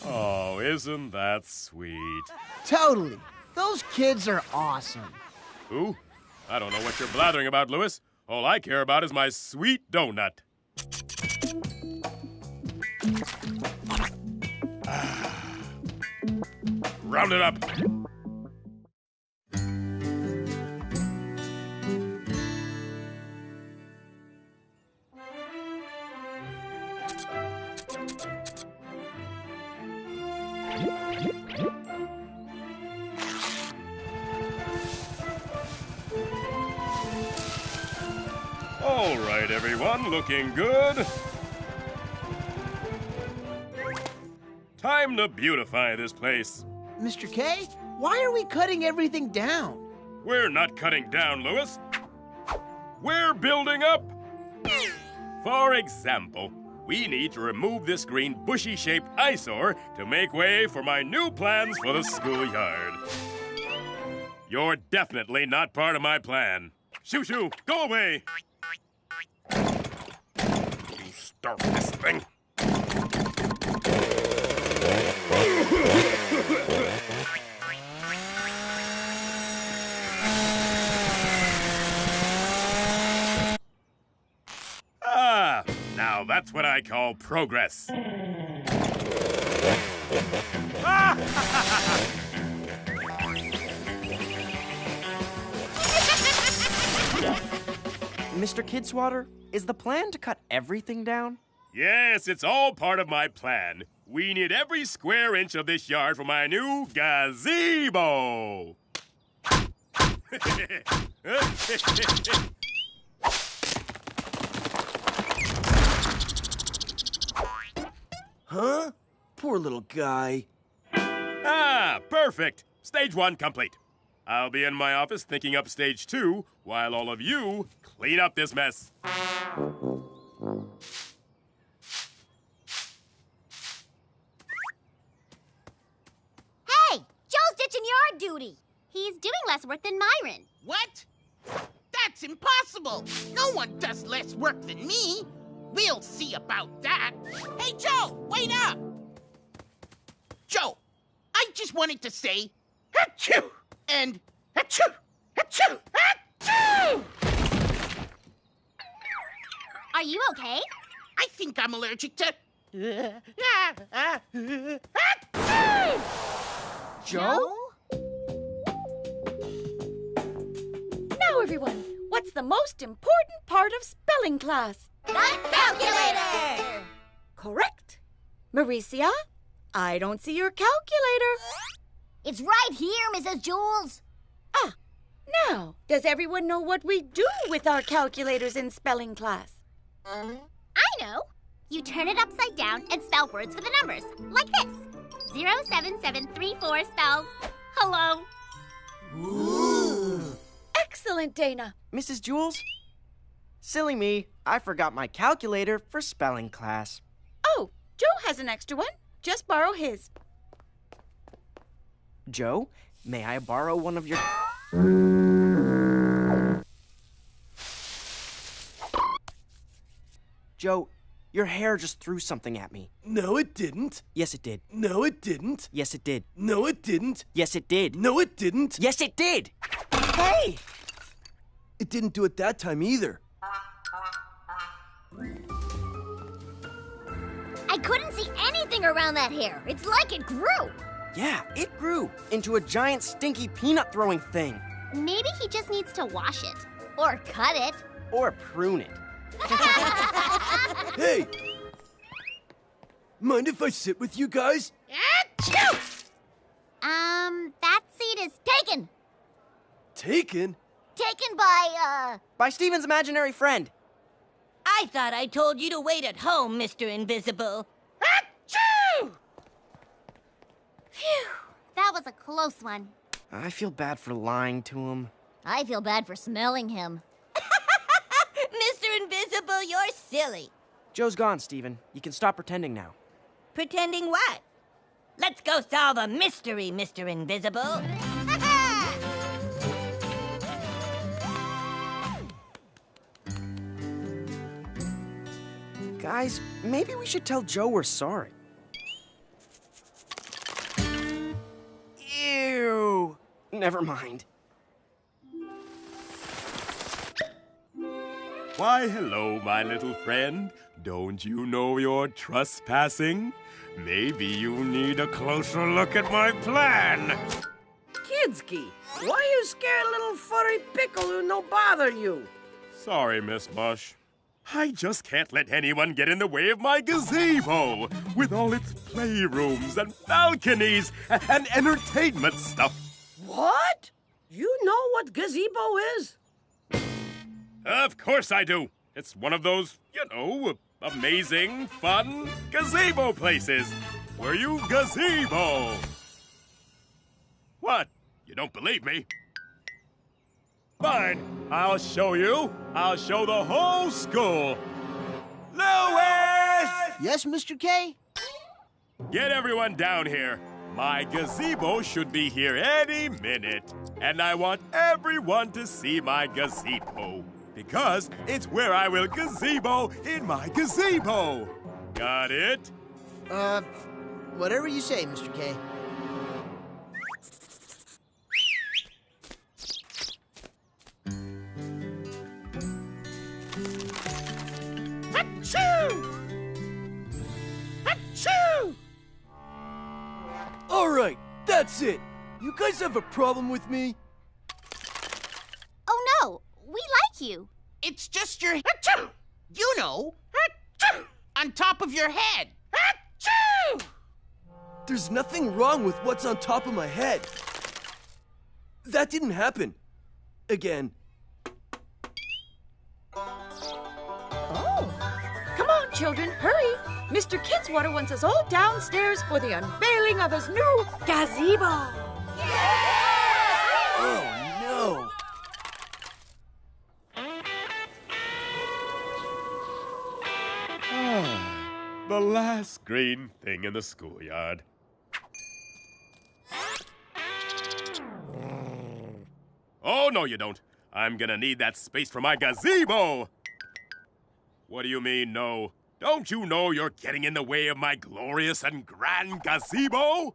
Oh, isn't that sweet? Totally. Those kids are awesome. Who? I don't know what you're blathering about, Louis. All I care about is my sweet donut. Round it up. All right, everyone, looking good. Time to beautify this place. Mr. K, why are we cutting everything down? We're not cutting down, Louis. We're building up. For example, we need to remove this green bushy-shaped eyesore to make way for my new plans for the schoolyard. You're definitely not part of my plan. Shoo-shoo, go away. You start this thing. Ah, now that's what I call progress. Mr. Kidswatter, is the plan to cut everything down? Yes, it's all part of my plan. We need every square inch of this yard for my new gazebo. Huh? Poor little guy. Ah, perfect. Stage 1 complete. I'll be in my office thinking up stage 2 while all of you clean up this mess. Hey, Joe's ditching yard duty. He's doing less work than Myron. What? That's impossible. No one does less work than me. We'll see about that. Hey, Joe, wait up. Joe, I just wanted to say, achoo, and achoo, achoo, achoo! Are you okay? I think I'm allergic to... Joe? Now, everyone, what's the most important part of spelling class? The calculator! Correct. Mauricia, I don't see your calculator. It's right here, Mrs. Jules. Ah, now, does everyone know what we do with our calculators in spelling class? I know. You turn it upside down and spell words for the numbers, like this. 07734 spells hello. Ooh. Excellent, Dana. Mrs. Jules? Silly me, I forgot my calculator for spelling class. Oh, Joe has an extra one. Just borrow his. Joe, may I borrow one of your... Joe, your hair just threw something at me. No, it didn't. Yes, it did. No, it didn't. Yes, it did. No, it didn't. Yes, it did. No, it didn't. Yes, it did! Hey! It didn't do it that time either. I couldn't see anything around that hair. It's like it grew. Yeah, it grew into a giant stinky peanut throwing thing. Maybe he just needs to wash it. Or cut it. Or prune it. Hey! Mind if I sit with you guys? Achoo! That seat is taken. Taken? Taken by, By Steven's imaginary friend. I thought I told you to wait at home, Mr. Invisible. Achoo! Phew, that was a close one. I feel bad for lying to him. I feel bad for smelling him. Mr. Invisible, you're silly. Joe's gone, Steven. You can stop pretending now. Pretending what? Let's go solve a mystery, Mr. Invisible. Guys, maybe we should tell Joe we're sorry. Ew. Never mind. Why, hello, my little friend. Don't you know you're trespassing? Maybe you need a closer look at my plan. Kidsky, why you scare little furry pickle who no bother you? Sorry, Miss Bush. I just can't let anyone get in the way of my gazebo with all its playrooms and balconies and entertainment stuff. What? You know what gazebo is? Of course I do. It's one of those, amazing, fun gazebo places where you gazebo. What? You don't believe me? Fine, I'll show you. I'll show the whole school. Louis! Yes, Mr. K? Get everyone down here. My gazebo should be here any minute. And I want everyone to see my gazebo. Because it's where I will gazebo in my gazebo. Got it? Whatever you say, Mr. K. Achoo! Achoo! All right, that's it. You guys have a problem with me? Oh no, we like you. It's just your achoo! You know, achoo! On top of your head. Achoo! There's nothing wrong with what's on top of my head. That didn't happen. Again. Oh. Come on, children, hurry. Mr. Kidswater wants us all downstairs for the unveiling of his new gazebo. Oh, no. The last green thing in the schoolyard. Oh, no, you don't. I'm gonna need that space for my gazebo. What do you mean, no? Don't you know you're getting in the way of my glorious and grand gazebo?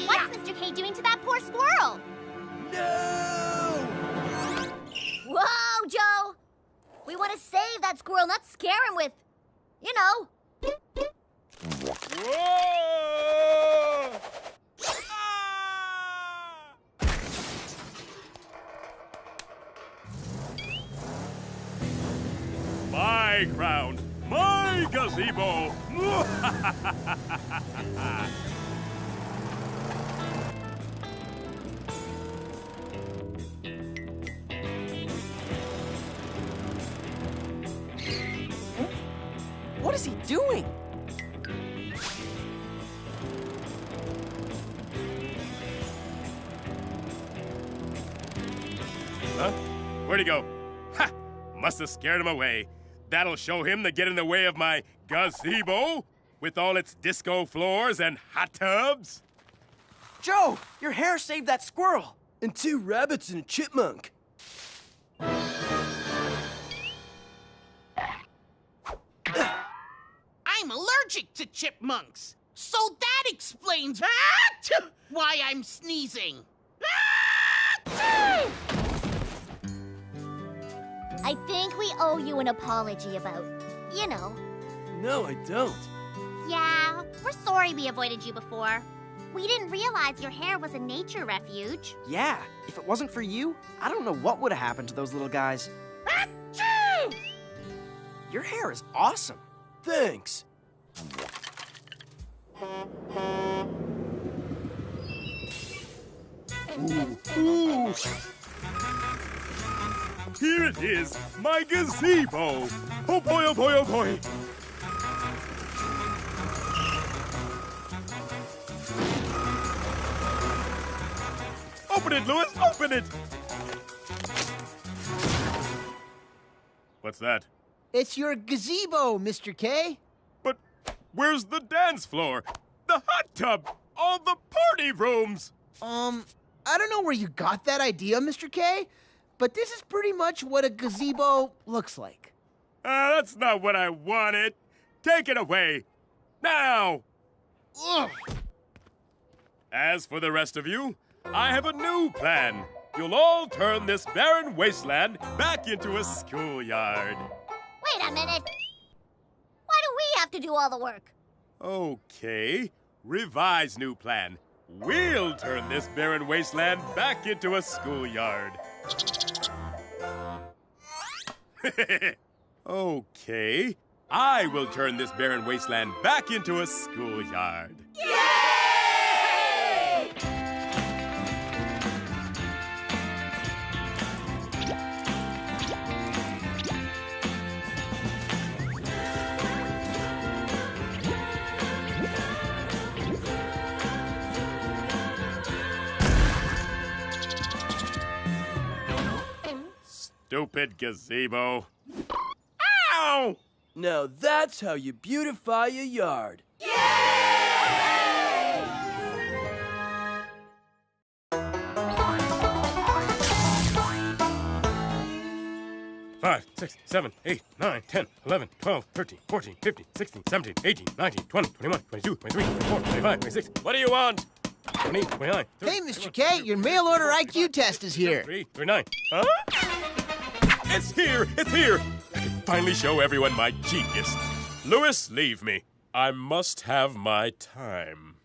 What's Mr. K doing to that poor squirrel? No! Whoa, Joe! We want to save that squirrel, not scare him with, Whoa! My ground, my gazebo. What is he doing? Huh? Where'd he go? Ha! Must have scared him away. That'll show him to get in the way of my gazebo with all its disco floors and hot tubs. Joe, your hair saved that squirrel. And 2 rabbits and a chipmunk. allergic to chipmunks. So that explains why I'm sneezing. I think we owe you an apology about, you know. No, I don't. Yeah, we're sorry we avoided you before. We didn't realize your hair was a nature refuge. Yeah, if it wasn't for you, I don't know what would have happened to those little guys. Your hair is awesome. Thanks. Ooh. Here it is, my gazebo. Oh boy, oh boy, oh boy. Open it, Louis, open it. What's that? It's your gazebo, Mr. K. But where's the dance floor? The hot tub? All the party rooms? I don't know where you got that idea, Mr. K, but this is pretty much what a gazebo looks like. That's not what I wanted. Take it away. Now! Ugh. As for the rest of you, I have a new plan. You'll all turn this barren wasteland back into a schoolyard. Wait a minute. Why do we have to do all the work? Okay. Revise new plan. We'll turn this barren wasteland back into a schoolyard. Okay. I will turn this barren wasteland back into a schoolyard. Yay! Stupid gazebo. Ow! Now that's how you beautify a yard. Five, 6, 7, 8, 9, 10, 11, 12, 13, 14, 15, 16, 17, 18, 19, 20, 21, 22, 23, 24, 25, 26. What do you want? 28, 29, 30, Hey, Mr. K, your mail order IQ test is here. 39. Huh? It's here! It's here! I can finally show everyone my genius. Louis, leave me. I must have my time.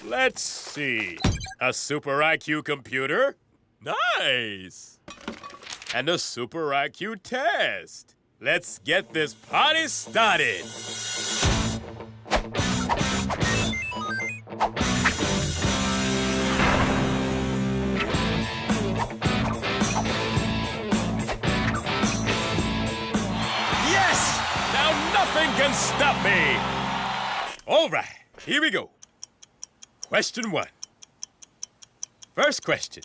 Let's see. A Super IQ computer? Nice! And a Super IQ test. Let's get this party started. Nothing can stop me! All right, here we go. Question 1. First question.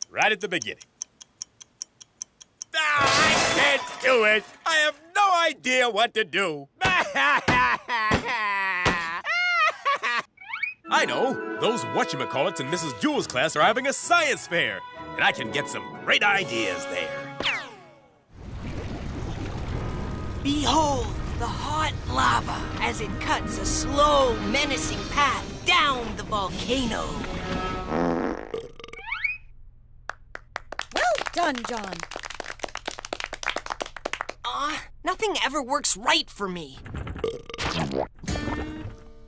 Right at the beginning. I can't do it! I have no idea what to do. I know. Those whatchamacallits in Mrs. Jewell's class are having a science fair, and I can get some great ideas there. Behold the hot lava as it cuts a slow, menacing path down the volcano. Well done, John. Nothing ever works right for me.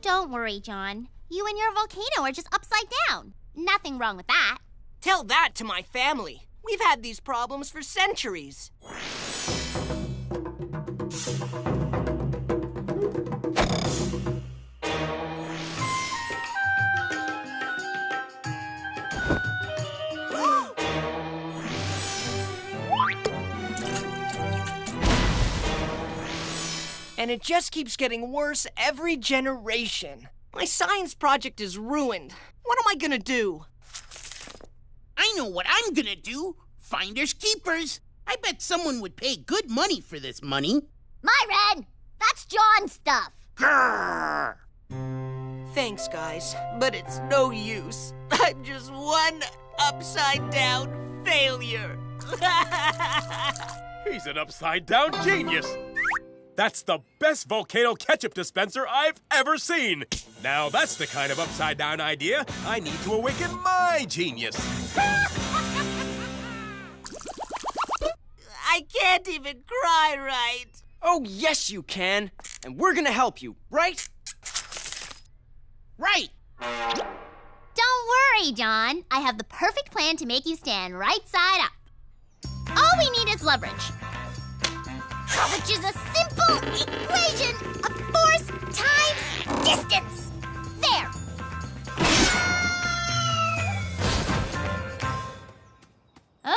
Don't worry, John. You and your volcano are just upside down. Nothing wrong with that. Tell that to my family. We've had these problems for centuries. And it just keeps getting worse every generation. My science project is ruined. What am I gonna do? I know what I'm gonna do. Finders keepers. I bet someone would pay good money for this money. Myron, that's John's stuff. Grrr. Thanks, guys, but it's no use. I'm just one upside-down failure. He's an upside-down genius. That's the best volcano ketchup dispenser I've ever seen. Now that's the kind of upside-down idea I need to awaken my genius. I can't even cry right. Oh, yes, you can. And we're gonna help you, right? Right. Don't worry, John. I have the perfect plan to make you stand right side up. All we need is leverage, which is a simple equation of force times distance. There.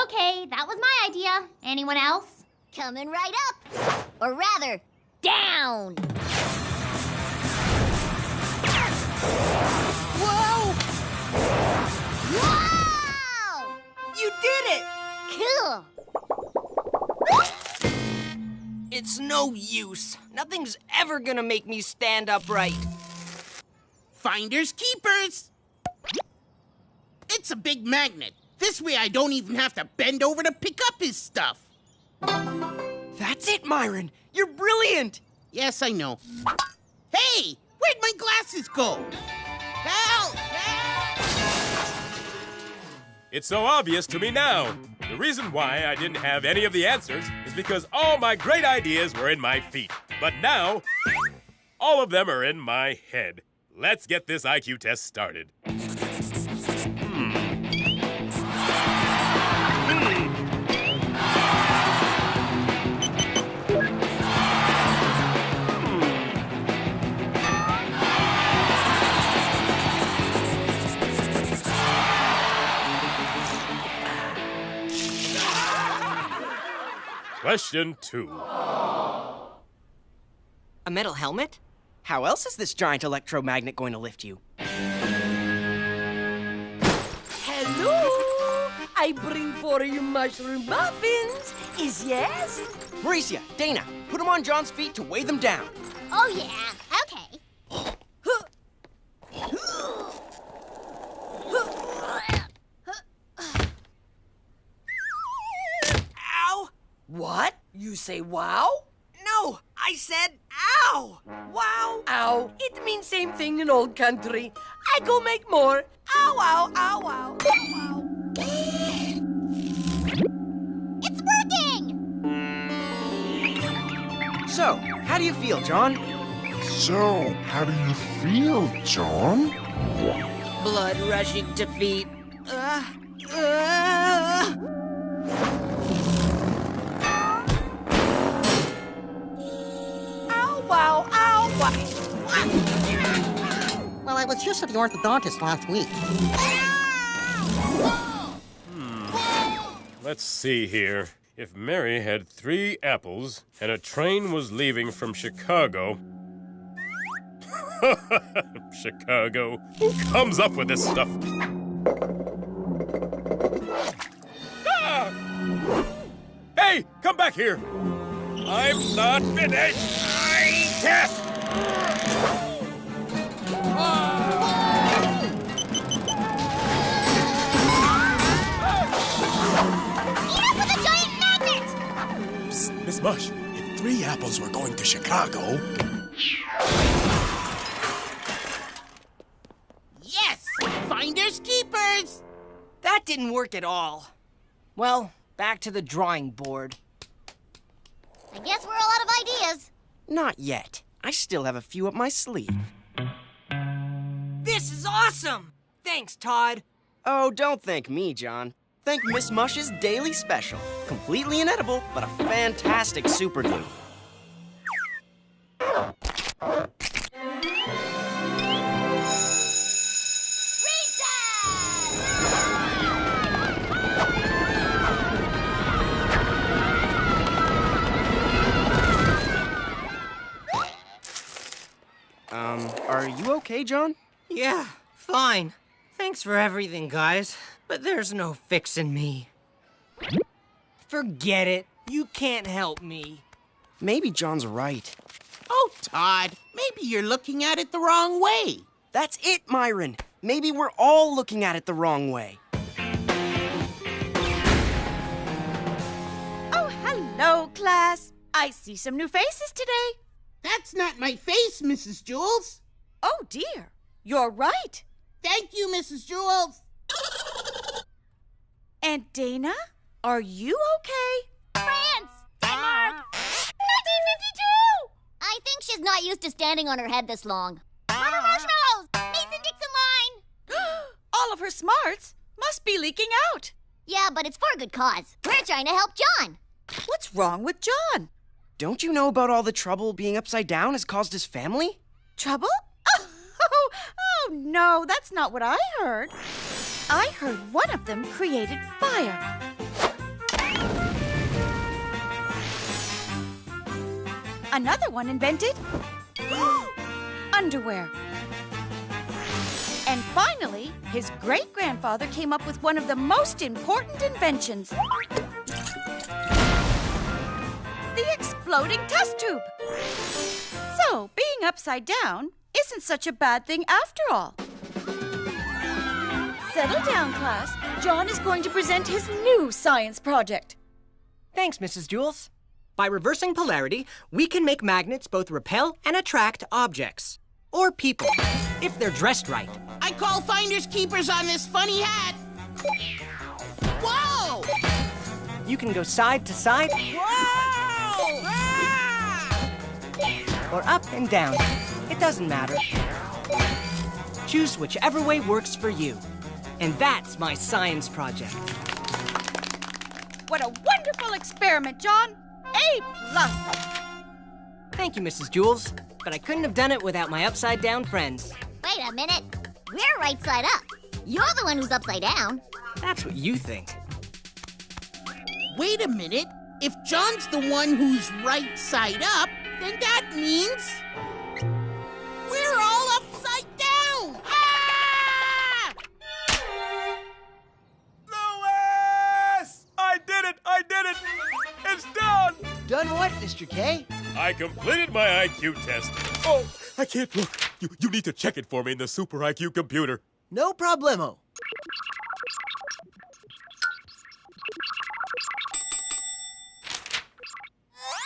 Okay, that was my idea. Anyone else? Coming right up. Or rather, down. Whoa! Wow! You did it! Cool. It's no use. Nothing's ever gonna make me stand upright. Finders keepers. It's a big magnet. This way I don't even have to bend over to pick up his stuff. That's it, Myron. You're brilliant. Yes, I know. Hey, where'd my glasses go? Help! Help! It's so obvious to me now. The reason why I didn't have any of the answers is because all my great ideas were in my feet. But now, all of them are in my head. Let's get this IQ test started. Question 2. A metal helmet? How else is this giant electromagnet going to lift you? Hello! I bring for you mushroom muffins. Is yes? Mauricia, Dana, put them on John's feet to weigh them down. Oh, yeah. Okay. Ow! What? You say wow? No, I said ow! Wow! Ow. It means same thing in old country. I go make more. Ow, ow, ow, ow, ow, ow. It's working! So, how do you feel, John? So, how do you feel, John? Blood rushing to feet. Wow, ow, wow. Well, I was just at the orthodontist last week. Let's see here. If Mary had 3 apples and a train was leaving from Chicago... Chicago. Who comes up with this stuff? Ah! Hey, come back here! I'm not finished! Test! Psst, Miss Mush, if 3 apples were going to Chicago... Yes! Finders keepers! That didn't work at all. Well, back to the drawing board. I guess we're all out of ideas. Not yet. I still have a few up my sleeve. This is awesome! Thanks, Todd. Oh, don't thank me, John. Thank Miss Mush's daily special. Completely inedible, but a fantastic super glue. Are you okay, John? Yeah, fine. Thanks for everything, guys. But there's no fixing me. Forget it. You can't help me. Maybe John's right. Oh, Todd, maybe you're looking at it the wrong way. That's it, Myron. Maybe we're all looking at it the wrong way. class. I see some new faces today. That's not my face, Mrs. Jules. Oh, dear. You're right. Thank you, Mrs. Jules. Aunt Dana, are you okay? France! Denmark! 1952! I think she's not used to standing on her head this long. Murder marshmallows! Mason-Dixon line! All of her smarts must be leaking out. Yeah, but it's for a good cause. We're trying to help John. What's wrong with John? Don't you know about all the trouble being upside down has caused his family? Trouble? Oh, no, that's not what I heard. I heard one of them created fire. Another one invented underwear. And finally, his great-grandfather came up with one of the most important inventions. The exploding test tube. So, being upside down isn't such a bad thing after all. Settle down, class. John is going to present his new science project. Thanks, Mrs. Jules. By reversing polarity, we can make magnets both repel and attract objects. Or people, if they're dressed right. I call finders keepers on this funny hat. Whoa! You can go side to side. Whoa! Ah! Or up and down. It doesn't matter. Choose whichever way works for you. And that's my science project. What a wonderful experiment, John! A+. Thank you, Mrs. Jules. But I couldn't have done it without my upside-down friends. Wait a minute. We're right side up. You're the one who's upside down. That's what you think. Wait a minute. If John's the one who's right side up, then that means we're all upside down. Ah! Louis! I did it! I did it! It's done! Done what, Mr. K? I completed my IQ test. Oh, I can't look. You need to check it for me in the Super IQ computer. No problemo.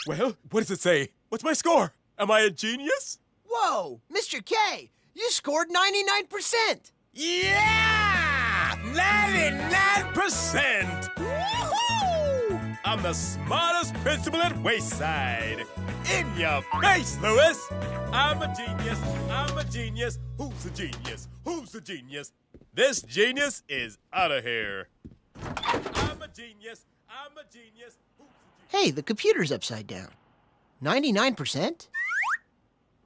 Well, what does it say? What's my score? Am I a genius? Whoa, Mr. K, you scored 99%. Yeah! 99%! Woohoo! I'm the smartest principal at Wayside. In your face, Louis! I'm a genius. I'm a genius. Who's a genius? Who's a genius? This genius is out of here. I'm a genius. I'm a genius. Hey, the computer's upside down. 99%?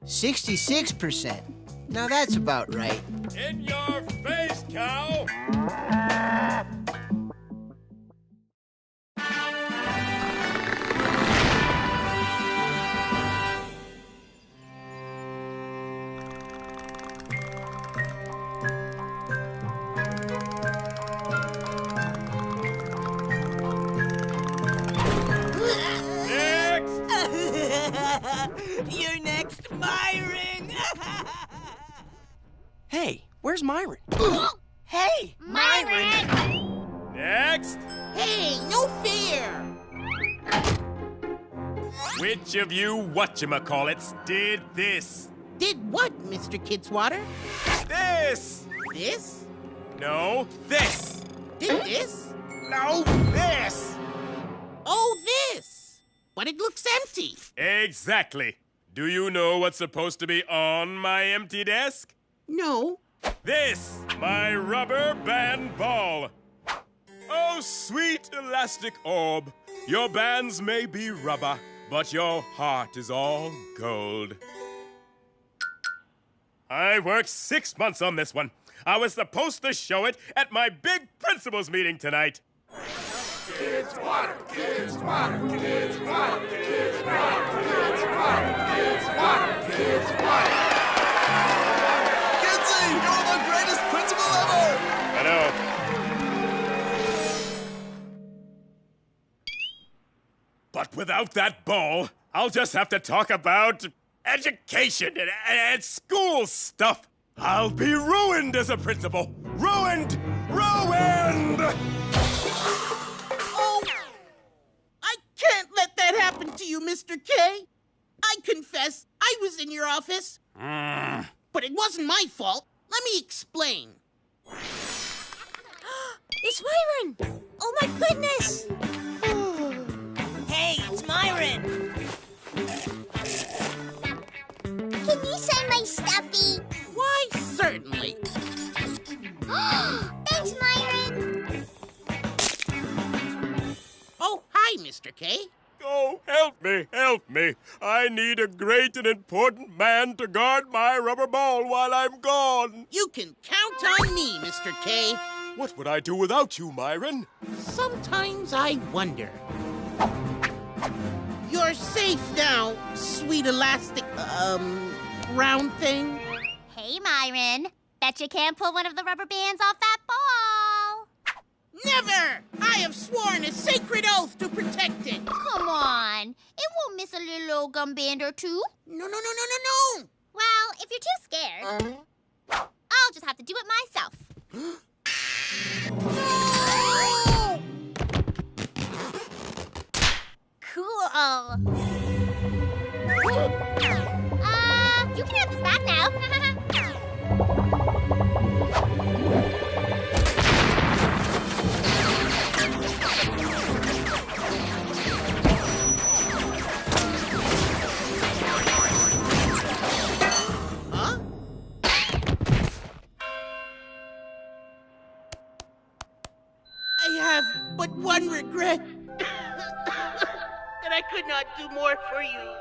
66%. Now that's about right. In your face, cow! You're next, Myron! Hey, where's Myron? Hey, Myron! Next! Hey, no fear! Which of you whatchamacallits did this? Did what, Mr. Kidswatter? This! This? No, this! Did this? No, this! Oh, this! But it looks empty. Exactly. Do you know what's supposed to be on my empty desk? No. This, my rubber band ball. Oh, sweet elastic orb. Your bands may be rubber, but your heart is all gold. I worked 6 months on this one. I was supposed to show it at my big principals meeting tonight. Kids water, kids water, kids water, kids water, kids water, kids water, kids water. Kinsey, you're the greatest principal ever! I know. But without that ball, I'll just have to talk about education and school stuff. I'll be ruined as a principal. Ruined! Ruined! Can't let that that happened to you, Mr. K? I confess, I was in your office. But it wasn't my fault. Let me explain. It's Myron! Oh my goodness! Hey, it's Myron. Can you sign my stuffy? Why, certainly. Thanks, Myron. Oh, hi, Mr. K. Oh, help me, help me. I need a great and important man to guard my rubber ball while I'm gone. You can count on me, Mr. K. What would I do without you, Myron? Sometimes I wonder. You're safe now, sweet elastic, round thing. Hey, Myron. Bet you can't pull one of the rubber bands off that ball. Never! I have sworn a sacred oath to protect it. Come on. It won't miss a little old gum band or two. No. Well, if you're too scared, I'll just have to do it myself. No! Cool. You can have this back now. Huh? I have but one regret. That I could not do more for you,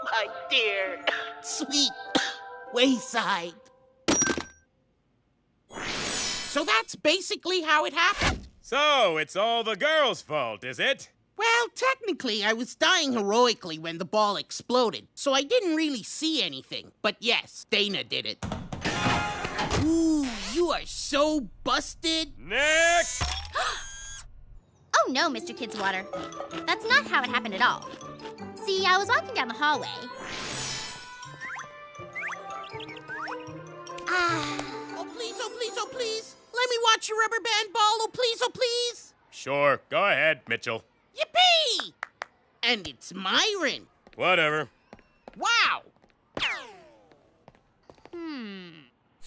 my dear, sweet Wayside. So that's basically how it happened. So, it's all the girls' fault, is it? Well, technically, I was dying heroically when the ball exploded, so I didn't really see anything. But yes, Dana did it. Ooh, you are so busted. Next! Oh no, Mr. Kidswater. That's not how it happened at all. See, I was walking down the hallway. Oh, please, oh, please, oh, please. Let me watch your rubber band ball, oh, please, oh, please. Sure, go ahead, Mitchell. Yippee! And it's Myron. Whatever. Wow! Hmm.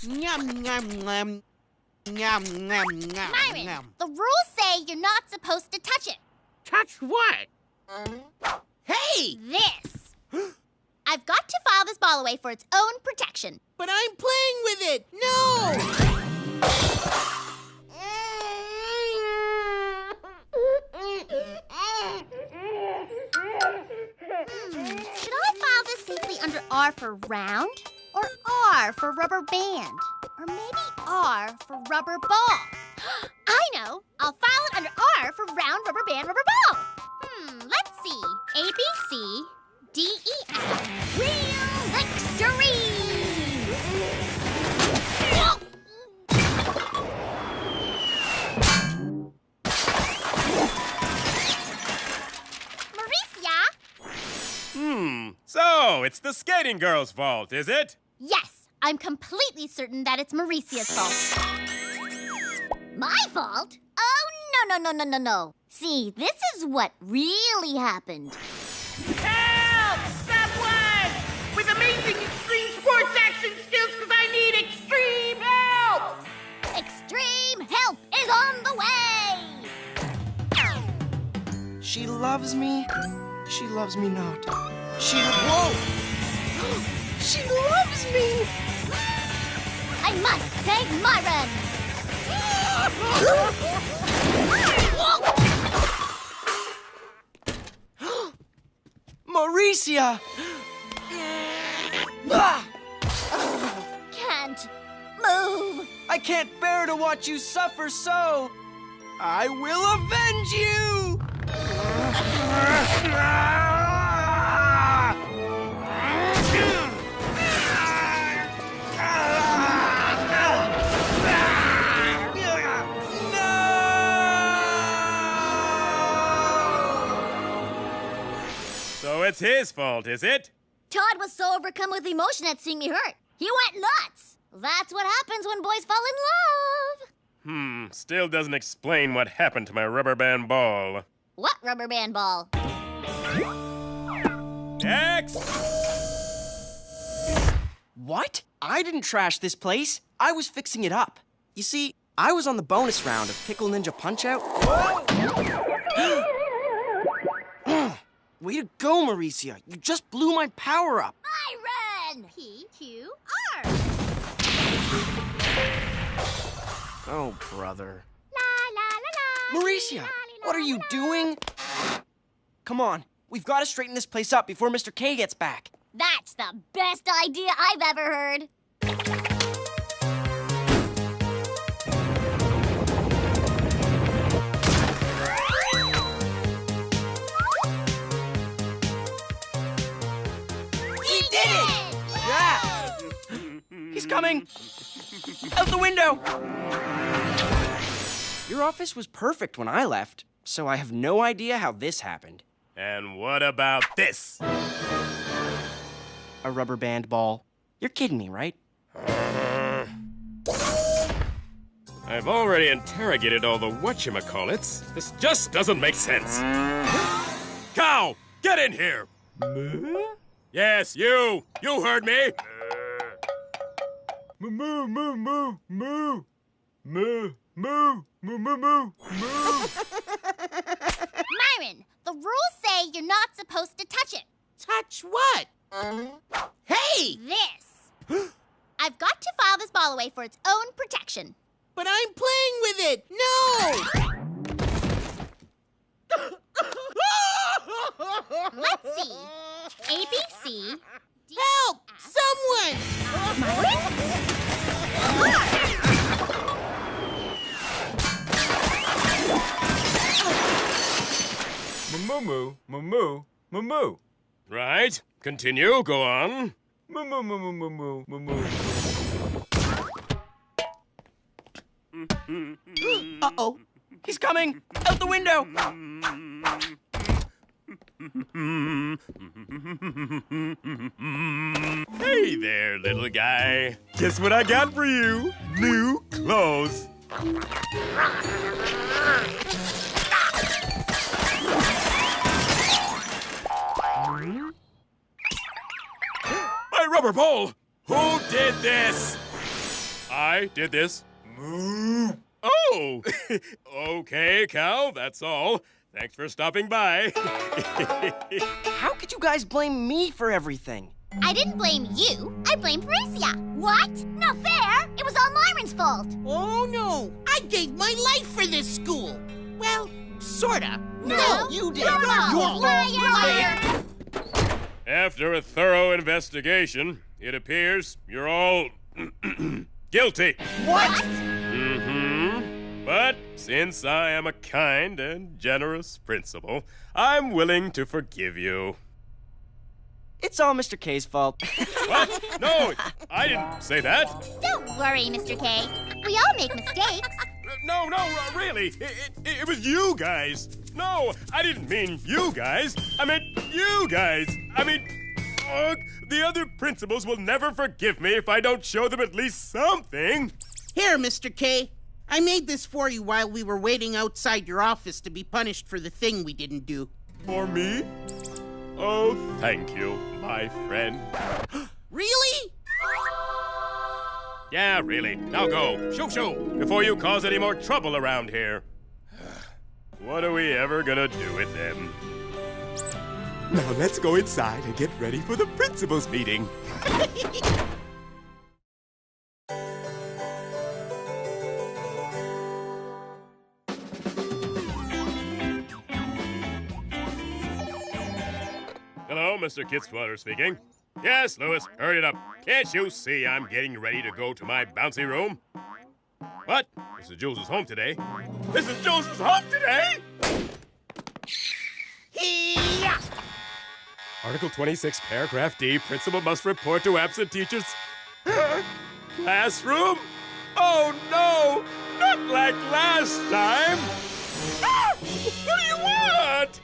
Yum, yum, yum. Yum, yum, yum, Myron, yum. the rules say you're not supposed to touch it. Touch what? Hey! This. I've got to file this ball away for its own protection. But I'm playing with it. No! Should I file this safely under R for round? Or R for rubber band? Or maybe R for rubber ball? I know! I'll file it under R for round, rubber band, rubber ball. Let's see. A, B, C, D, E, F. Real Extreme! So, it's the skating girl's fault, is it? Yes, I'm completely certain that it's Mauricia's fault. My fault? Oh, no. See, this is what really happened. Help! Someone! With amazing extreme sports action skills, because I need extreme help! Extreme help is on the way! She loves me. She loves me not. Whoa! She loves me! I must save Myron! Mauricia! Can't move! I can't bear to watch you suffer so! I will avenge you! So it's his fault, is it? Todd was so overcome with emotion at seeing me hurt. He went nuts. That's what happens when boys fall in love. Still doesn't explain what happened to my rubber band ball. What rubber band ball? Next! What? I didn't trash this place. I was fixing it up. You see, I was on the bonus round of Pickle Ninja Punch-Out. Way to go, Mauricia. You just blew my power up. Byron! P-Q-R. Oh, brother. La, la, la, la. Mauricia, what are you doing? Come on, we've got to straighten this place up before Mr. K gets back. That's the best idea I've ever heard. We did it! Yeah! He's coming! Out the window! Your office was perfect when I left, so I have no idea how this happened. And what about this? A rubber band ball. You're kidding me, right? I've already interrogated all the whatchamacallits. This just doesn't make sense. Cow, get in here! Yes, you! You heard me! Moo, moo, moo, moo, moo. Moo, moo, moo, moo, moo, moo. Myron, the rules say you're not supposed to touch it. Touch what? Hey! This. I've got to file this ball away for its own protection. But I'm playing with it! No! Let's see. A, B, C. D, Help! Someone! Myron? Moo, moo, moo, moo, moo. Right. Continue. Go on. Moo, moo, moo, moo, moo, moo, moo. Uh-oh. He's coming! Out the window! Hey there, little guy. Guess what I got for you? New clothes. My rubber ball! Who did this? I did this. Oh! Okay, Cow, that's all. Thanks for stopping by. How could you guys blame me for everything? I didn't blame you. I blamed Mauricia. What? Not fair! It was all Myron's fault! Oh, no! I gave my life for this school! Well, sorta. No, you did. You're liar! After a thorough investigation, it appears you're all guilty. What? Mm-hmm. But since I am a kind and generous principal, I'm willing to forgive you. It's all Mr. K's fault. What? No, I didn't say that. Don't worry, Mr. K. We all make mistakes. No, really. It was you guys. No, I didn't mean you guys. I meant you guys. I mean, the other principals will never forgive me if I don't show them at least something. Here, Mr. K. I made this for you while we were waiting outside your office to be punished for the thing we didn't do. For me? Oh, thank you, my friend. Really? Yeah, really. Now go. Shoo, shoo, before you cause any more trouble around here. What are we ever gonna do with them? Now let's go inside and get ready for the principal's meeting. Hello, Mr. Kidswater speaking. Yes, Louis, hurry it up. Can't you see I'm getting ready to go to my bouncy room? What? Mrs. Jules is home today. Mrs. Jules is home today? Hey-ya! Article 26, paragraph D, principal must report to absent teachers. Classroom? Oh, no! Not like last time! Ah! What do you want?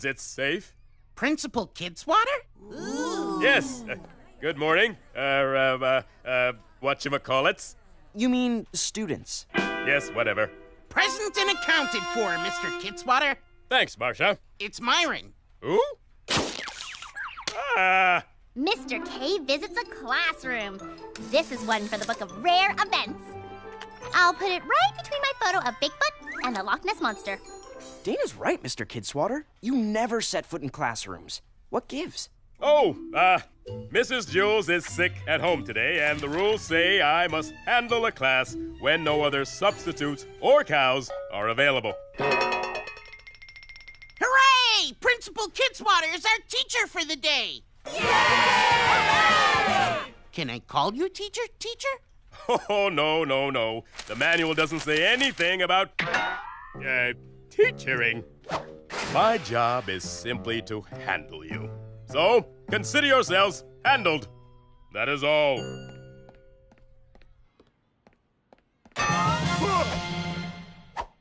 Is it safe? Principal Kidswatter? Yes. Good morning. Whatchamacallits? You mean students? Yes, whatever. Present and accounted for, Mr. Kidswatter. Thanks, Marcia. It's Myron. Who? Ah. Mr. K visits a classroom. This is one for the Book of Rare Events. I'll put it right between my photo of Bigfoot and the Loch Ness Monster. Dana's right, Mr. Kidswatter. You never set foot in classrooms. What gives? Oh, Mrs. Jules is sick at home today, and the rules say I must handle a class when no other substitutes or cows are available. Hooray! Principal Kidswatter is our teacher for the day. Can I call you teacher? Oh, no. The manual doesn't say anything about, teachering. My job is simply to handle you. So, consider yourselves handled. That is all.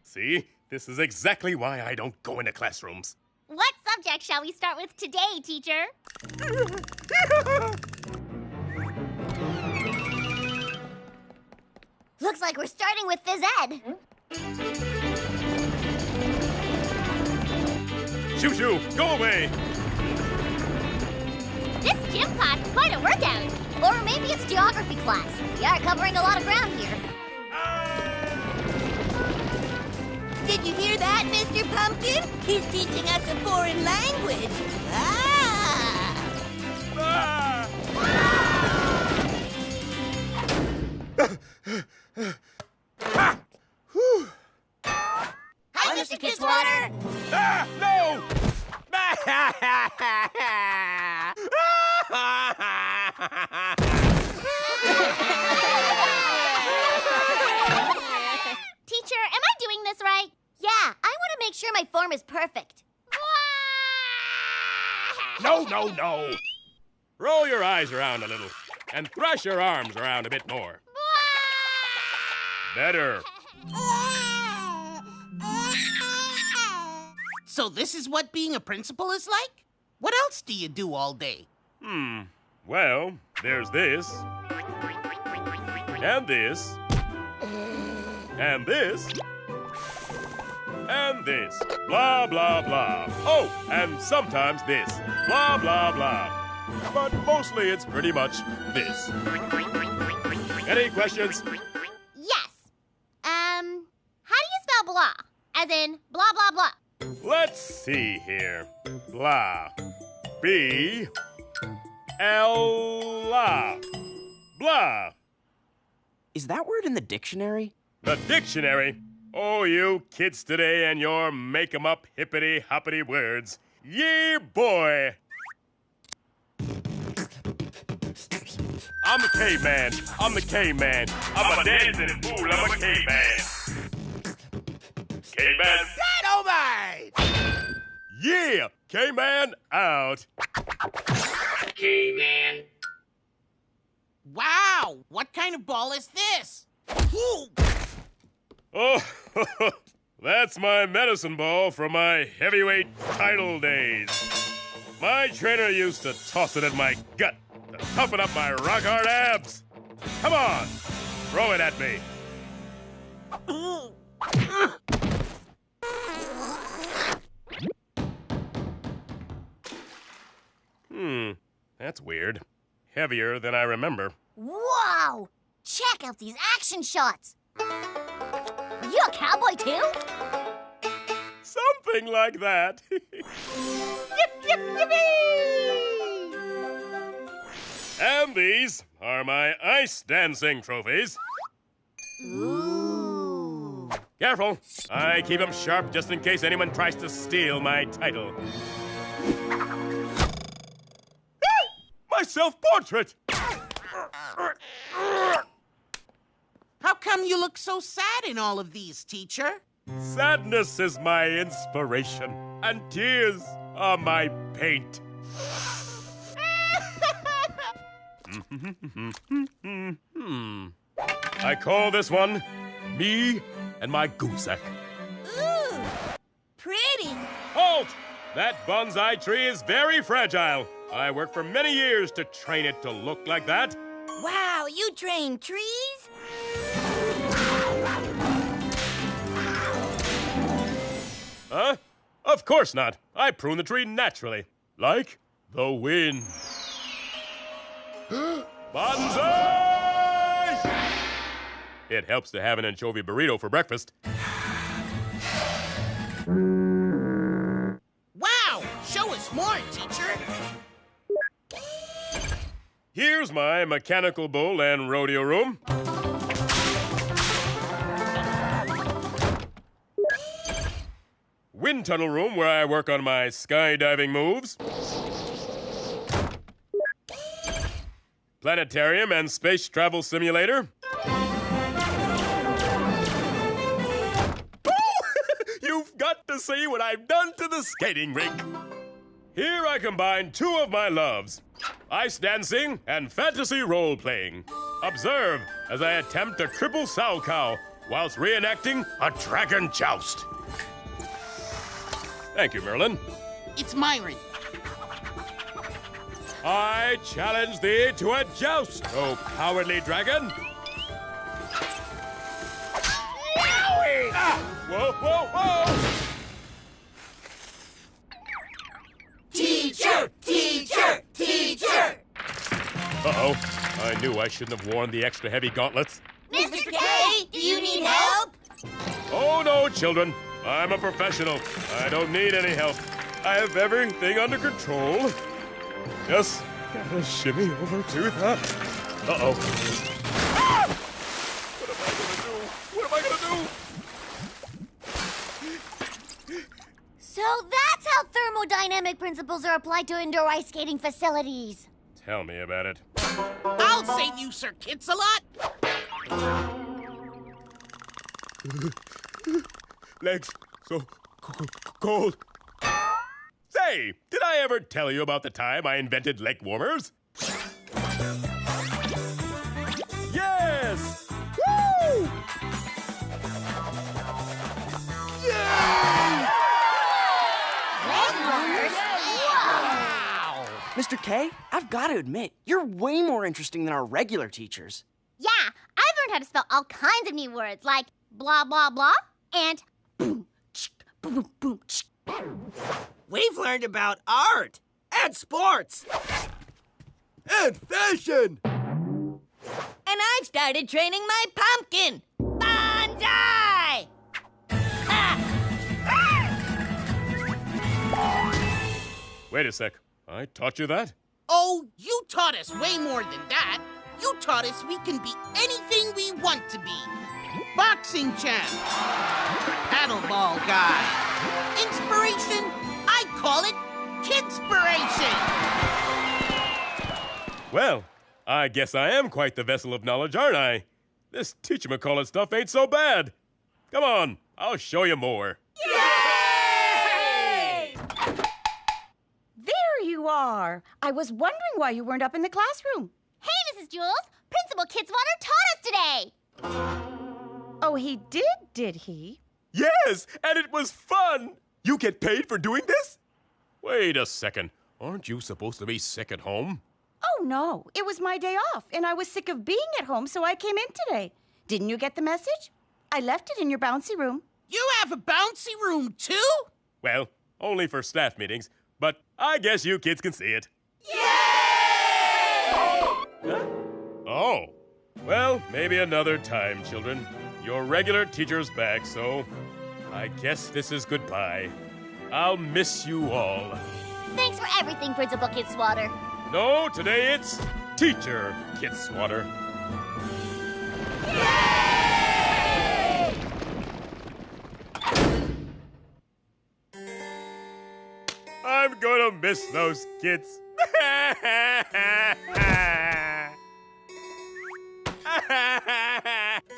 See? This is exactly why I don't go into classrooms. What subject shall we start with today, teacher? Looks like we're starting with phys ed. Shoo, go away! This gym class is quite a workout. Or maybe it's geography class. We are covering a lot of ground here. Did you hear that, Mr. Pumpkin? He's teaching us a foreign language. Hi, Mr. Kidswatter. No! Teacher, am I doing this right? Yeah, I want to make sure my form is perfect. No. Roll your eyes around a little and thrash your arms around a bit more. Better. So this is what being a principal is like? What else do you do all day? Well, there's this. And this. And this. And this. Blah, blah, blah. Oh, and sometimes this. Blah, blah, blah. But mostly it's pretty much this. Any questions? Yes. How do you spell blah? As in, blah, blah, blah. Let's see here. Blah. B-L-A. Blah. Is that word in the dictionary? The dictionary? Oh, you kids today and your make-em-up hippity-hoppity words. Yeah, boy. I'm the caveman. I'm a dancing fool. I'm a caveman. Caveman. Dynamite! Yeah! Caveman out. Caveman. Wow, what kind of ball is this? Oh, that's my medicine ball from my heavyweight title days. My trainer used to toss it in my gut to toughen up my rock-hard abs. Come on, throw it at me. That's weird. Heavier than I remember. Wow! Check out these action shots. Are you a cowboy too? Something like that. And these are my ice dancing trophies. Ooh. Careful. I keep them sharp just in case anyone tries to steal my title. My self-portrait! How come you look so sad in all of these, teacher? Sadness is my inspiration, and tears are my paint. I call this one Me and My Gooseck. Ooh, pretty. Halt! That bonsai tree is very fragile. I worked for many years to train it to look like that. Wow, you train trees? Huh? Of course not. I prune the tree naturally, like the wind. Bonsai! It helps to have an anchovy burrito for breakfast. Wow! Show us more, teacher! Here's my mechanical bull and rodeo room. Wind tunnel room where I work on my skydiving moves. Planetarium and space travel simulator. You've got to see what I've done to the skating rink. Here I combine two of my loves, ice dancing and fantasy role-playing. Observe as I attempt to cripple Sow Cow whilst reenacting a dragon joust. Thank you, Merlin. It's Myron. I challenge thee to a joust, O cowardly dragon. Ah! Whoa, whoa, whoa! Teacher! Teacher! Teacher! Uh-oh. I knew I shouldn't have worn the extra heavy gauntlets. Mr. K, do you need help? Oh, no, children. I'm a professional. I don't need any help. I have everything under control. Just gotta shimmy over to the... Uh-oh. Ah! What am I gonna do? So that's how thermodynamic principles are applied to indoor ice skating facilities. Tell me about it. I'll save you, Sir Kitsalot. Legs so cold. Say, did I ever tell you about the time I invented leg warmers? Yes! Woo! Yay! Wow! Mr. K, I've got to admit, you're way more interesting than our regular teachers. Yeah, I've learned how to spell all kinds of new words like blah, blah, blah, and boom, boom, boom. We've learned about art and sports and fashion. And I've started training my pumpkin. Bonsai! Wait a sec. I taught you that? Oh, you taught us way more than that. You taught us we can be anything we want to be. Boxing champ, paddleball guy, inspiration, I call it kidspiration. Well, I guess I am quite the vessel of knowledge, aren't I? This teacher-McCall-it stuff ain't so bad. Come on, I'll show you more. Yay! There you are. I was wondering why you weren't up in the classroom. Hey, Mrs. Jules, Principal Kidswater taught us today. Oh, he did he? Yes, and it was fun. You get paid for doing this? Wait a second. Aren't you supposed to be sick at home? Oh, no. It was my day off, and I was sick of being at home, so I came in today. Didn't you get the message? I left it in your bouncy room. You have a bouncy room, too? Well, only for staff meetings, but I guess you kids can see it. Yay! Huh? Oh. Well, maybe another time, children. Your regular teacher's back, so I guess this is goodbye. I'll miss you all. Thanks for everything, Principal Kidswater. No, today it's Teacher Kidswater. Yay! I'm gonna miss those kids.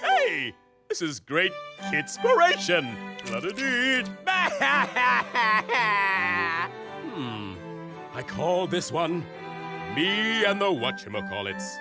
Hey, this is great kidspiration. La-da-dee. I call this one Me and the Whatchamacallits.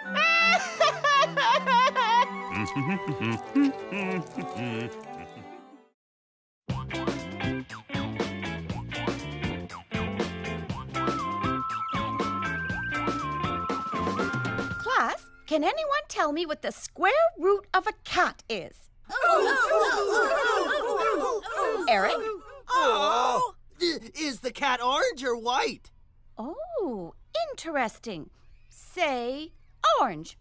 Can anyone tell me what the square root of a cat is? Eric? Oh! Is the cat orange or white? Oh, interesting. Say orange.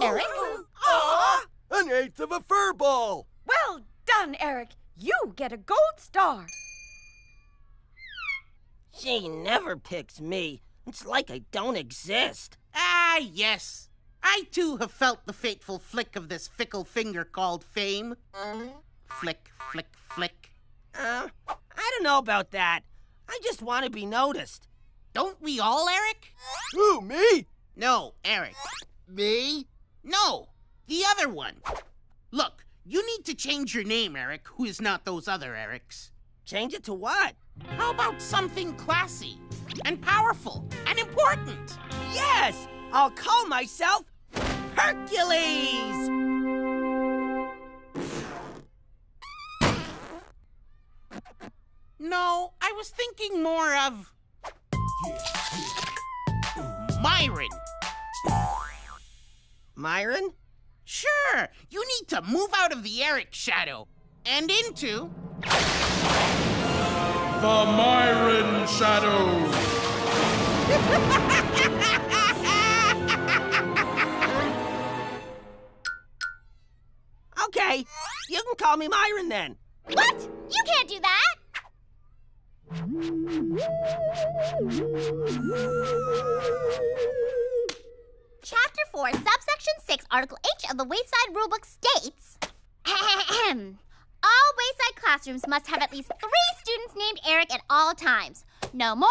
Eric? An eighth of a fur ball. Well done, Eric. You get a gold star. She never picks me. It's like I don't exist. Ah, yes. I too have felt the fateful flick of this fickle finger called fame. Flick, flick, flick. I don't know about that. I just want to be noticed. Don't we all, Eric? Who, me? No, Eric. Me? No, the other one. Look, you need to change your name, Eric, who is not those other Erics. Change it to what? How about something classy and powerful and important? Yes! I'll call myself Hercules! No, I was thinking more of Myron. Myron? Sure, you need to move out of the Eric shadow and into The Myron Shadow. Okay, you can call me Myron then. What? You can't do that! Chapter 4, Subsection 6, Article H of the Wayside Rulebook states... All Wayside classrooms must have at least 3 students named Eric at all times. No more,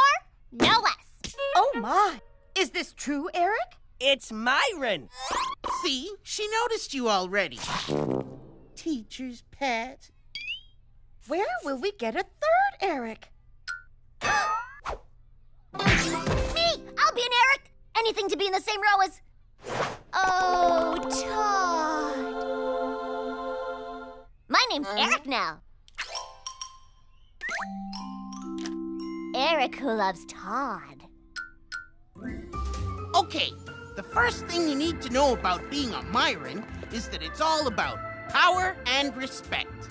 no less. Oh my! Is this true, Eric? It's Myron. See, she noticed you already. Teacher's pet. Where will we get a third Eric? Me! I'll be an Eric! Anything to be in the same row as... Oh, Todd. My name's Eric now. Eric who loves Todd. Okay, the first thing you need to know about being a Myron is that it's all about power and respect.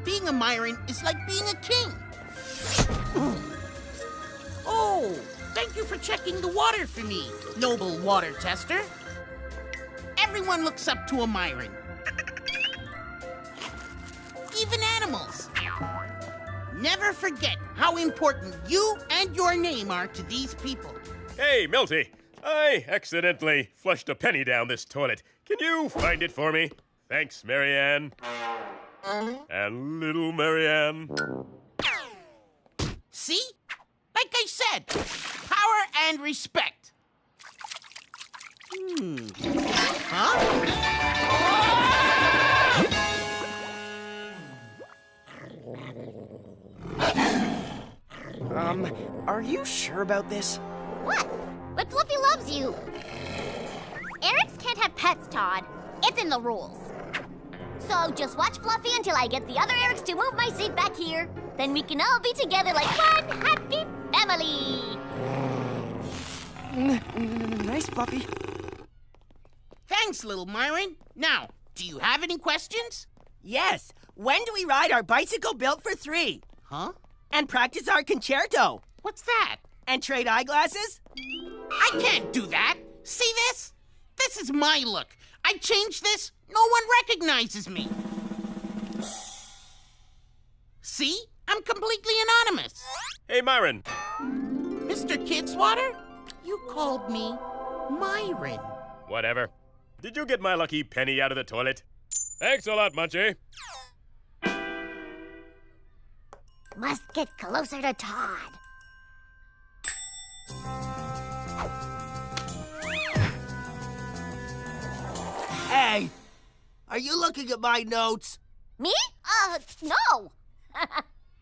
Being a Myron is like being a king. Oh, thank you for checking the water for me, noble water tester. Everyone looks up to a Myron. Even animals. Never forget how important you and your name are to these people. Hey, Milty. I accidentally flushed a penny down this toilet. Can you find it for me? Thanks, Marianne. And little Marianne. See? Like I said, power and respect. Are you sure about this? What? But Fluffy loves you. Erics can't have pets, Todd. It's in the rules. So just watch Fluffy until I get the other Erics to move my seat back here. Then we can all be together like one happy family. Nice, Fluffy. Thanks, little Myron. Now, do you have any questions? Yes. When do we ride our bicycle built for 3? Huh? And practice our concerto. What's that? And trade eyeglasses? I can't do that. See this? This is my look. I change this, no one recognizes me. See? I'm completely anonymous. Hey, Myron. Mr. Kidswater? You called me Myron. Whatever. Did you get my lucky penny out of the toilet? Thanks a lot, Munchie. Must get closer to Todd. Hey, are you looking at my notes? Me? No.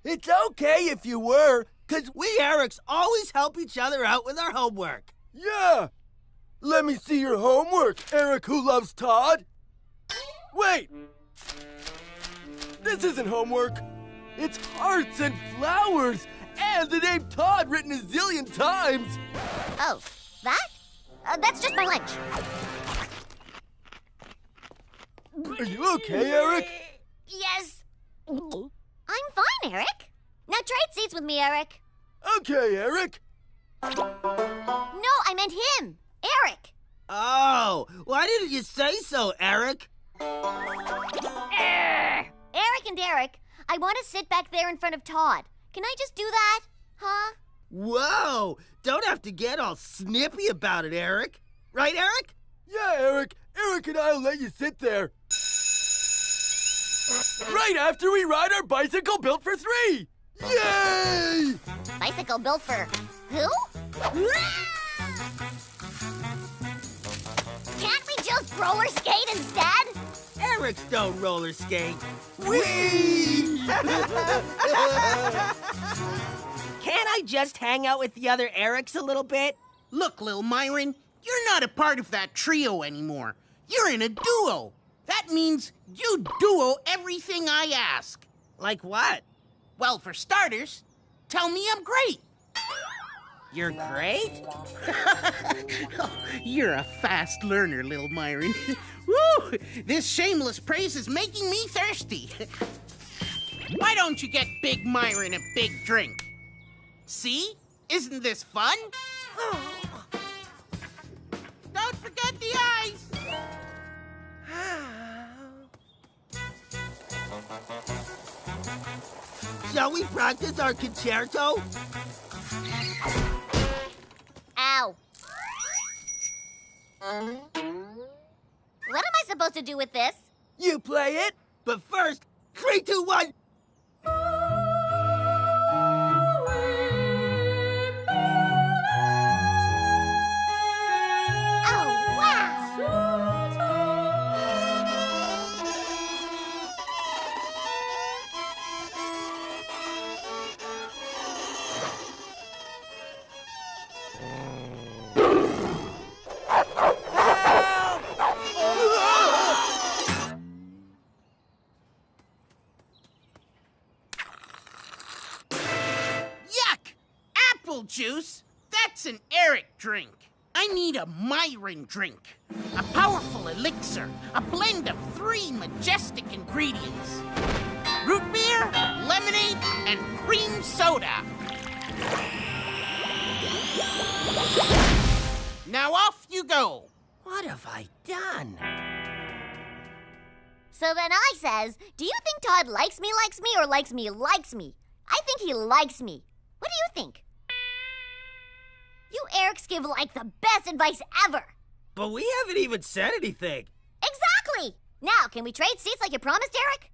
It's okay if you were, 'cause we Erics always help each other out with our homework. Yeah. Let me see your homework, Eric who loves Todd. Wait. This isn't homework. It's hearts and flowers and the name Todd written a zillion times. Oh, that? That's just my lunch. Are you okay, Eric? Yes. I'm fine, Eric. Now trade seats with me, Eric. Okay, Eric. No, I meant him. Eric. Oh, why didn't you say so, Eric? Eric and Eric, I want to sit back there in front of Todd. Can I just do that? Huh? Whoa! Don't have to get all snippy about it, Eric. Right, Eric? Yeah, Eric. Eric and I'll let you sit there. Right after we ride our bicycle built for 3! Yay! Bicycle built for who? Can't we just roller skate instead? Eric's don't roller skate. Whee! Can't I just hang out with the other Erics a little bit? Look, Lil Myron, you're not a part of that trio anymore. You're in a duo. That means you duo everything I ask. Like what? Well, for starters, tell me I'm great. You're great? You're a fast learner, Lil Myron. Woo! This shameless praise is making me thirsty. Why don't you get Big Myron a big drink? See? Isn't this fun? Don't forget the eyes. Shall we practice our concerto? Ow. What am I supposed to do with this? You play it, but first, 3, 2, 1. Juice? That's an Eric drink. I need a Myron drink. A powerful elixir, a blend of 3 majestic ingredients. Root beer, lemonade, and cream soda. Now off you go. What have I done? So then I says, do you think Todd likes me or likes me? I think he likes me. What do you think? You Erics give like the best advice ever. But we haven't even said anything. Exactly. Now, can we trade seats like you promised, Eric?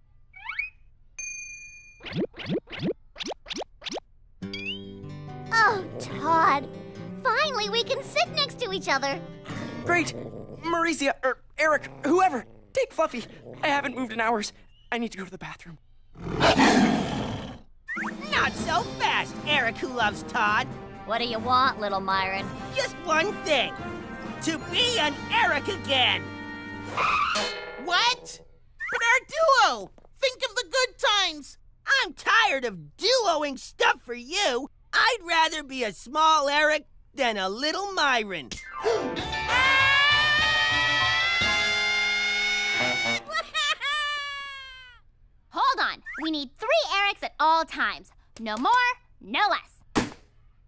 Oh, Todd. Finally, we can sit next to each other. Great. Mauricia, Eric, whoever, take Fluffy. I haven't moved in hours. I need to go to the bathroom. Not so fast, Eric who loves Todd. What do you want, little Myron? Just one thing. To be an Eric again. What? But our duo! Think of the good times! I'm tired of duoing stuff for you. I'd rather be a small Eric than a little Myron. Hold on. We need 3 Erics at all times. No more, no less.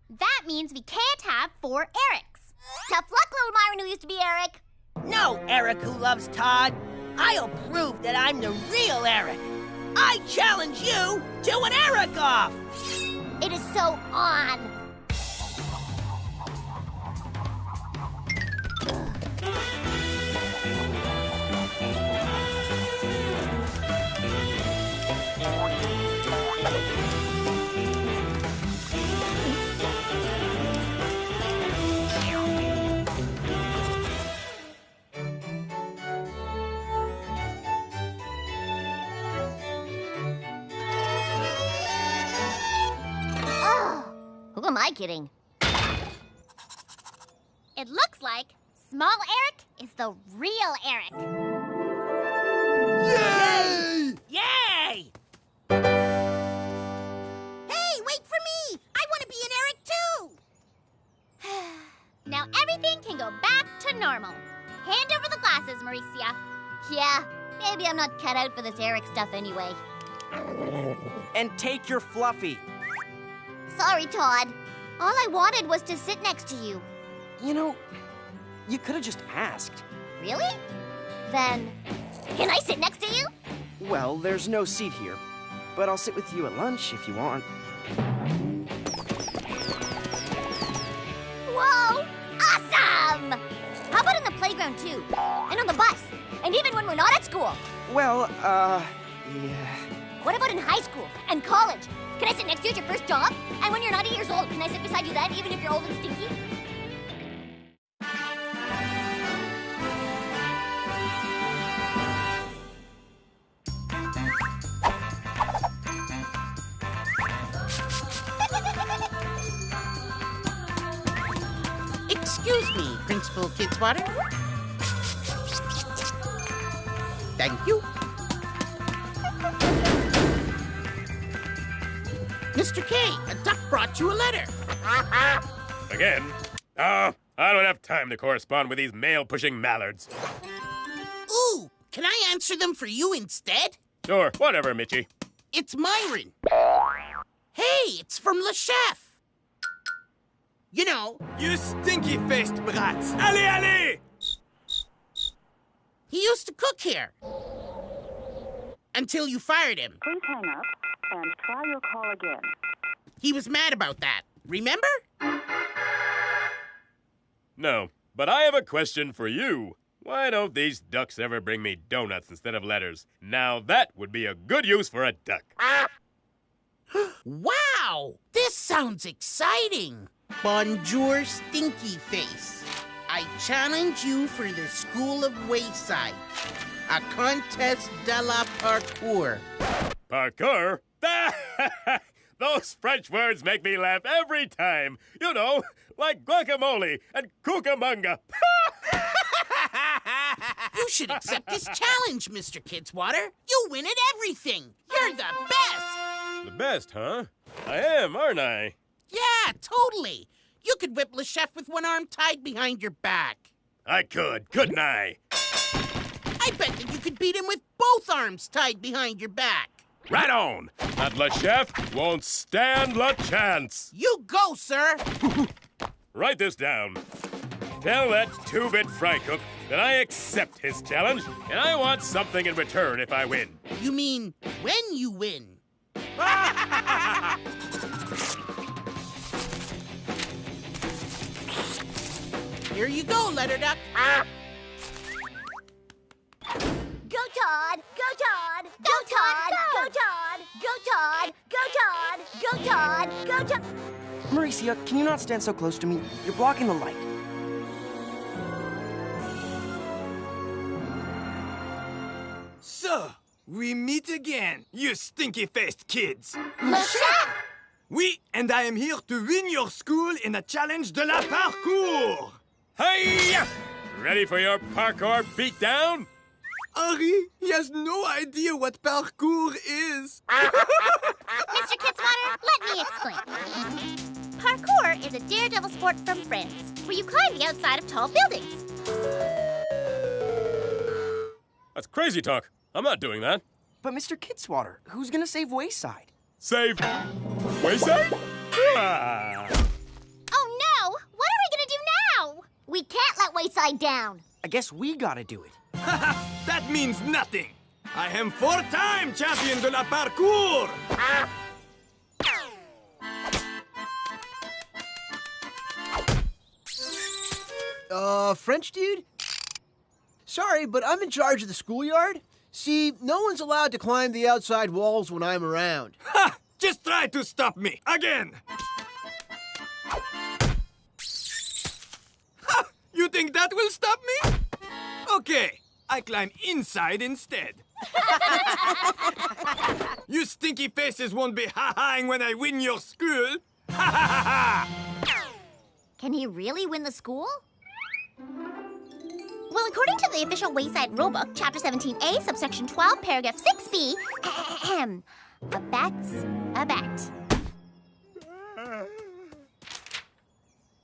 That means we can't have 4 Erics. Tough luck, little Myron who used to be Eric. No, Eric who loves Todd. I'll prove that I'm the real Eric. I challenge you to an Eric off. It is so on. Who am I kidding? It looks like small Eric is the real Eric. Yay! Yay! Hey, wait for me! I want to be an Eric too! Now everything can go back to normal. Hand over the glasses, Mauricia. Yeah, maybe I'm not cut out for this Eric stuff anyway. And take your Fluffy. Sorry, Todd. All I wanted was to sit next to you. You know, you could have just asked. Really? Then, can I sit next to you? Well, there's no seat here, but I'll sit with you at lunch if you want. Whoa! Awesome! How about in the playground, too? And on the bus? And even when we're not at school? Well, yeah. What about in high school and college? Can I sit next to you at your first job? And when you're not 8 years old, can I sit beside you then, even if you're old and stinky? Excuse me, Principal Kidswatter. Thank you. Mr. K, a duck brought you a letter. Again? I don't have time to correspond with these mail-pushing mallards. Ooh, can I answer them for you instead? Sure, whatever, Mitchie. It's Myron. Hey, it's from Le Chef. You know... You stinky-faced brats! Allez, allez! He used to cook here. Until you fired him. Please hang up and try your call again. He was mad about that. Remember? No, but I have a question for you. Why don't these ducks ever bring me donuts instead of letters? Now that would be a good use for a duck. Wow! This sounds exciting. Bonjour, Stinky Face. I challenge you for the School of Wayside. A contest de la parkour. Parkour? Those French words make me laugh every time. You know, like guacamole and cucamonga. You should accept this challenge, Mr. Kidswatter. You win at everything. You're the best. The best, huh? I am, aren't I? Yeah, totally. You could whip Le Chef with one arm tied behind your back. I could, couldn't I? I bet that you could beat him with both arms tied behind your back. Right on. That Le Chef won't stand a chance. You go, sir. Write this down. Tell that two-bit fry cook that I accept his challenge, and I want something in return if I win. You mean when you win? Here you go, Letter Duck. Go Todd! Go Todd! Go Todd! Go Todd! Go Todd! Go Todd! Go Todd! Go Todd! Mauricia, can you not stand so close to me? You're blocking the light. So, we meet again, you stinky-faced kids. Le Chef! Oui, and I am here to win your school in a challenge de la parkour. Hey! Ready for your parkour beatdown? Henri, he has no idea what parkour is. Mr. Kidswatter, let me explain. Parkour is a daredevil sport from France, where you climb the outside of tall buildings. That's crazy talk. I'm not doing that. But Mr. Kidswatter, who's gonna save Wayside? Save Wayside? Ah. Oh no! What are we gonna do now? We can't let Wayside down. I guess we gotta do it. That means nothing. I am 4-time champion de la parkour. French dude? Sorry, but I'm in charge of the schoolyard. See, no one's allowed to climb the outside walls when I'm around. Ha! Just try to stop me, again! Ha! You think that will stop me? Okay, I climb inside instead. You stinky faces won't be ha-haing when I win your school. Ha ha ha ha! Can he really win the school? Well, according to the official Wayside Rulebook, Chapter 17A, Subsection 12, Paragraph 6B, a bat's a bat.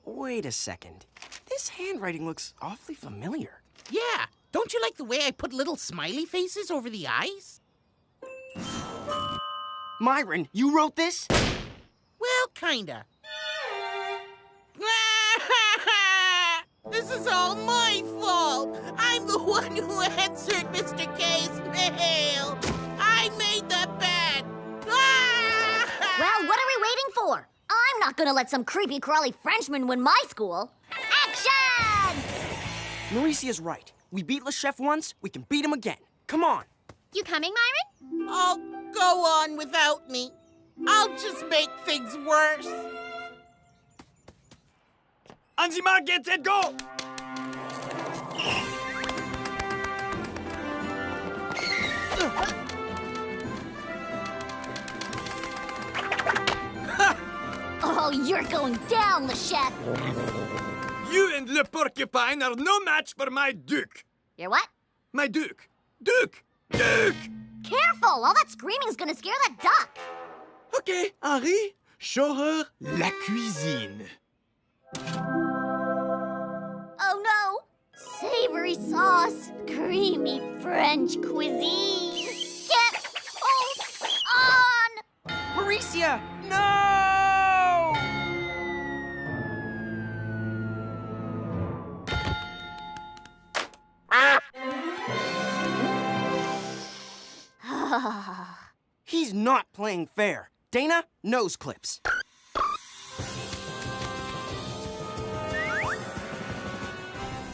Wait a second. This handwriting looks awfully familiar. Yeah. Don't you like the way I put little smiley faces over the eyes? Myron, you wrote this? Well, kinda. This is all my fault. I'm the one who answered Mr. K's mail. I made the bet. Well, what are we waiting for? I'm not gonna let some creepy crawly Frenchman win my school. Action! Mauricia's right. We beat Le Chef once, we can beat him again. Come on. You coming, Myron? Oh, go on without me. I'll just make things worse. On the mark, get set, go! Oh, you're going down, Le Chef. You and Le Porcupine are no match for my Duke. Your what? My Duke. Duke! Duke! Careful! All that screaming's gonna scare that duck. Okay, Henri, show her la cuisine. Oh no! Savory sauce, creamy French cuisine. Get on! Mauricia, no! He's not playing fair. Dana, nose clips.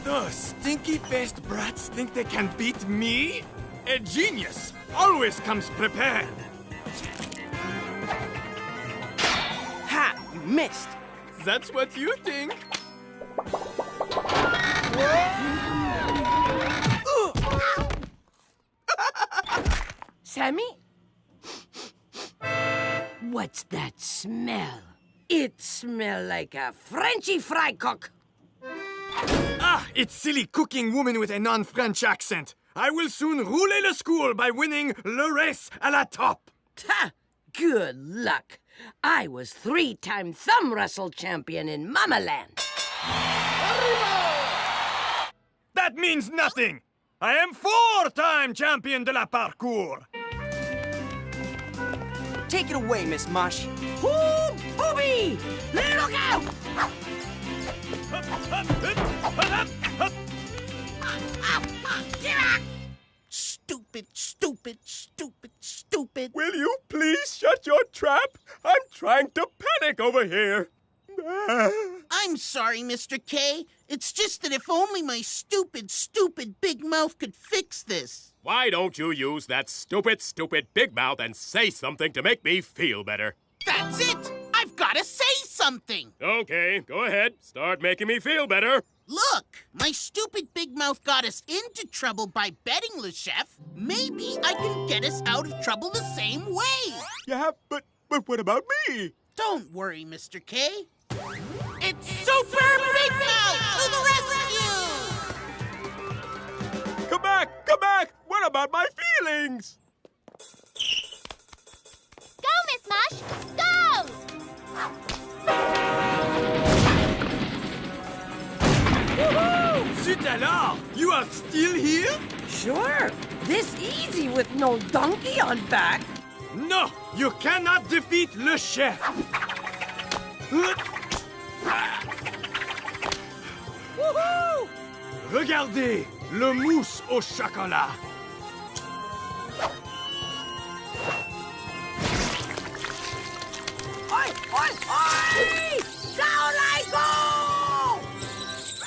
Those stinky-faced brats think they can beat me? A genius always comes prepared. Ha! You missed. That's what you think. Sammy? What's that smell? It smells like a Frenchy fry cook. Ah, it's silly cooking woman with a non-French accent. I will soon rouler le school by winning le race à la top. Ta! Good luck. I was 3-time thumb wrestle champion in Mamaland. That means nothing. I am 4-time champion de la parkour. Take it away, Miss Mush. Ooh, booby! Look out! Stupid, stupid, stupid, stupid. Will you please shut your trap? I'm trying to panic over here. I'm sorry, Mr. K. It's just that if only my stupid, stupid big mouth could fix this. Why don't you use that stupid, stupid big mouth and say something to make me feel better? That's it! I've got to say something! Okay, go ahead. Start making me feel better. Look! My stupid big mouth got us into trouble by betting, Le Chef. Maybe I can get us out of trouble the same way. Yeah, but what about me? Don't worry, Mr. K. It's Super Big Mouth to the rescue! Come back! Come back! What about my feelings? Go, Miss Mush! Go! Woohoo! Zut alors! You are still here? Sure. This easy with no donkey on back. No! You cannot defeat Le Chef! Woohoo! Regardez! Le mousse au chocolat! Oi! Oi! Oi! Down I go!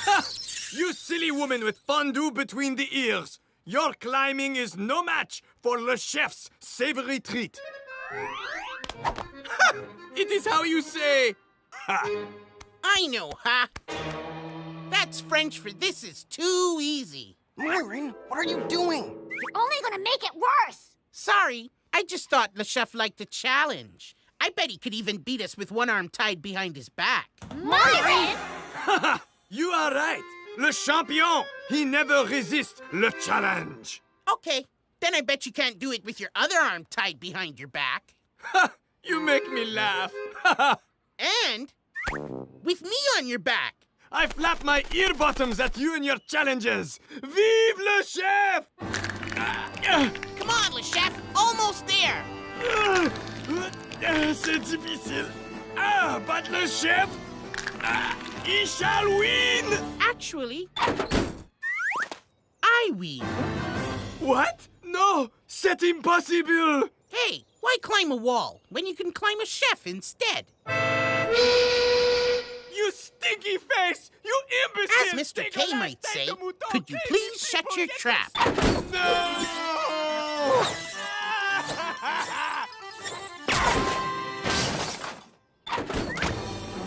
Ha! You silly woman with fondue between the ears! Your climbing is no match for Le Chef's savory treat. Ha! It is how you say, ha! I know, ha! That's French for this is too easy. Myron, what are you doing? You're only gonna make it worse. Sorry, I just thought Le Chef liked the challenge. I bet he could even beat us with one arm tied behind his back. Myron! Ha ha! You are right. Le champion, he never resists le challenge. Okay, then I bet you can't do it with your other arm tied behind your back. Ha! You make me laugh. Ha ha! And with me on your back. I flap my ear bottoms at you and your challenges. Vive le chef! Come on, Le Chef. Almost there. C'est difficile. But le chef, he shall win! Actually, I win. What? No, c'est impossible! Hey, why climb a wall when you can climb a chef instead? You stinky face! You imbecile! As Mr. K might say, could you please shut your trap? No!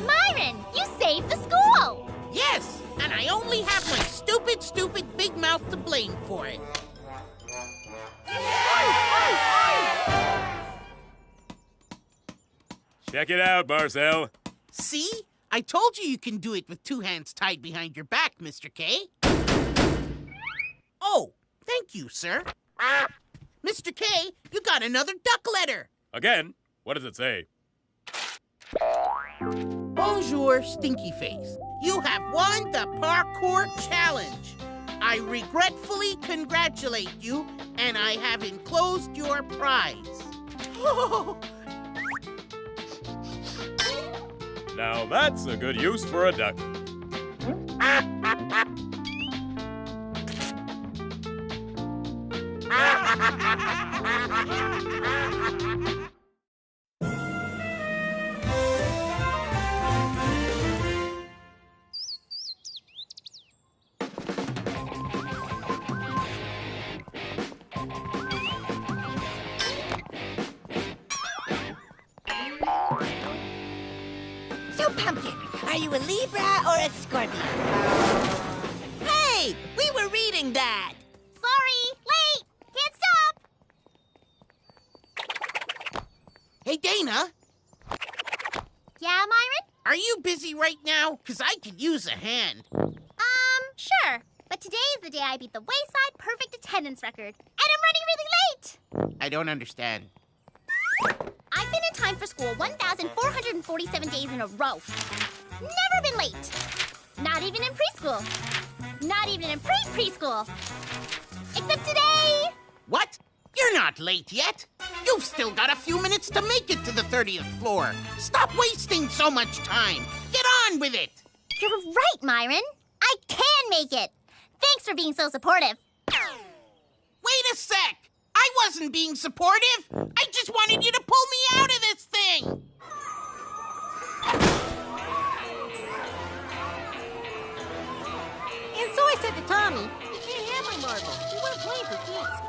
Myron, you saved the school! Yes, and I only have my stupid big mouth to blame for it. Check it out, Marcel. See? I told you can do it with two hands tied behind your back, Mr. K. Oh, thank you, sir. Mr. K, you got another duck letter. Again? What does it say? Bonjour, Stinky Face. You have won the parkour challenge. I regretfully congratulate you, and I have enclosed your prize. Now that's a good use for a duck. So, Pumpkin, are you a Libra or a Scorpio? Hey, we were reading that. Sorry, late! Can't stop! Hey, Dana. Yeah, Myron? Are you busy right now? Because I could use a hand. Sure. But today is the day I beat the Wayside perfect attendance record. And I'm running really late! I don't understand. I've been in time for school 1,447 days in a row. Never been late. Not even in preschool. Not even in preschool. Except today! What? You're not late yet. You've still got a few minutes to make it to the 30th floor. Stop wasting so much time. Get on with it. You're right, Myron. I can make it. Thanks for being so supportive. Wait a sec. I wasn't being supportive. I just wanted you to pull me out of this thing. And so I said to Tommy, you can't have my marbles. We weren't playing for keeps.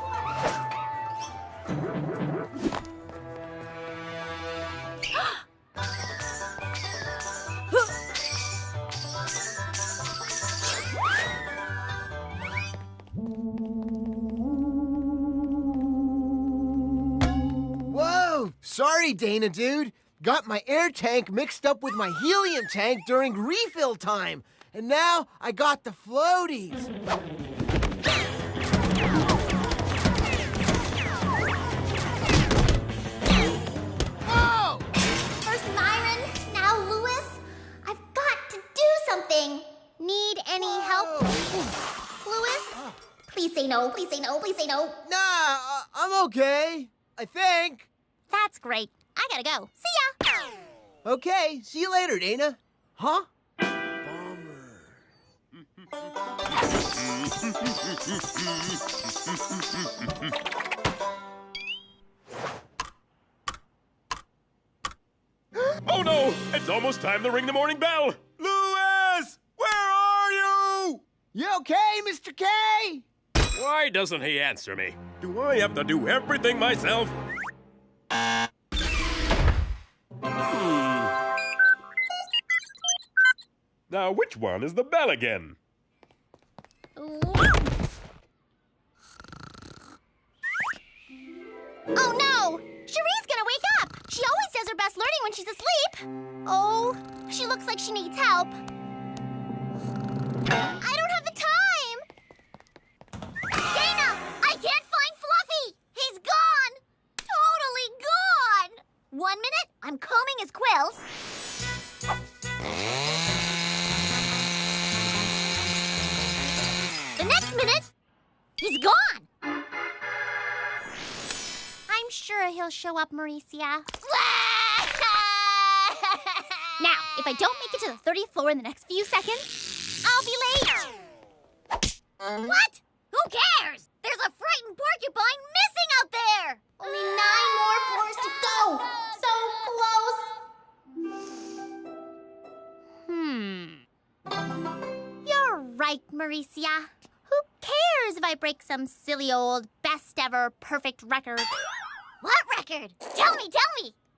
Whoa! Sorry, Dana, dude. Got my air tank mixed up with my helium tank during refill time. And now I got the floaties. Whoa! First Myron, now Lewis. I've got to do something. Need any help? Lewis? Please say no, please say no, please say no. Nah, I'm okay. I think. That's great. I gotta go. See ya! Okay, see you later, Dana. Huh? Oh no! It's almost time to ring the morning bell! Louis! Where are you? You okay, Mr. K? Why doesn't he answer me? Do I have to do everything myself? Now, which one is the bell again? Oh no! Cherie's gonna wake up! She always does her best learning when she's asleep! Oh, she looks like she needs help. I don't have the time! Dana! I can't find Fluffy! He's gone! Totally gone! 1 minute, I'm combing his quills. next minute, he's gone. I'm sure he'll show up, Mauricia. Now, if I don't make it to the 30th floor in the next few seconds, I'll be late. What? Who cares? There's a frightened porcupine missing out there. Only 9 more floors to go. So close. You're right, Mauricia. Who cares if I break some silly old best ever perfect record? What record? Tell me.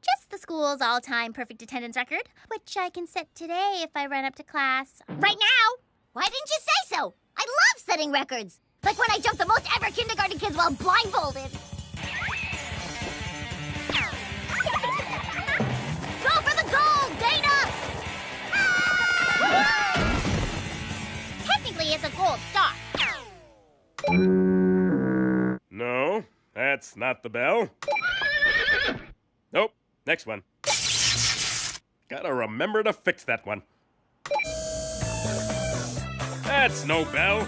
Just the school's all-time perfect attendance record, which I can set today if I run up to class right now. Why didn't you say so? I love setting records. Like when I jumped the most ever kindergarten kids while blindfolded. Go for the gold, Dana! Technically, it's a gold star. No, that's not the bell. Nope, next one. Gotta remember to fix that one. That's no bell.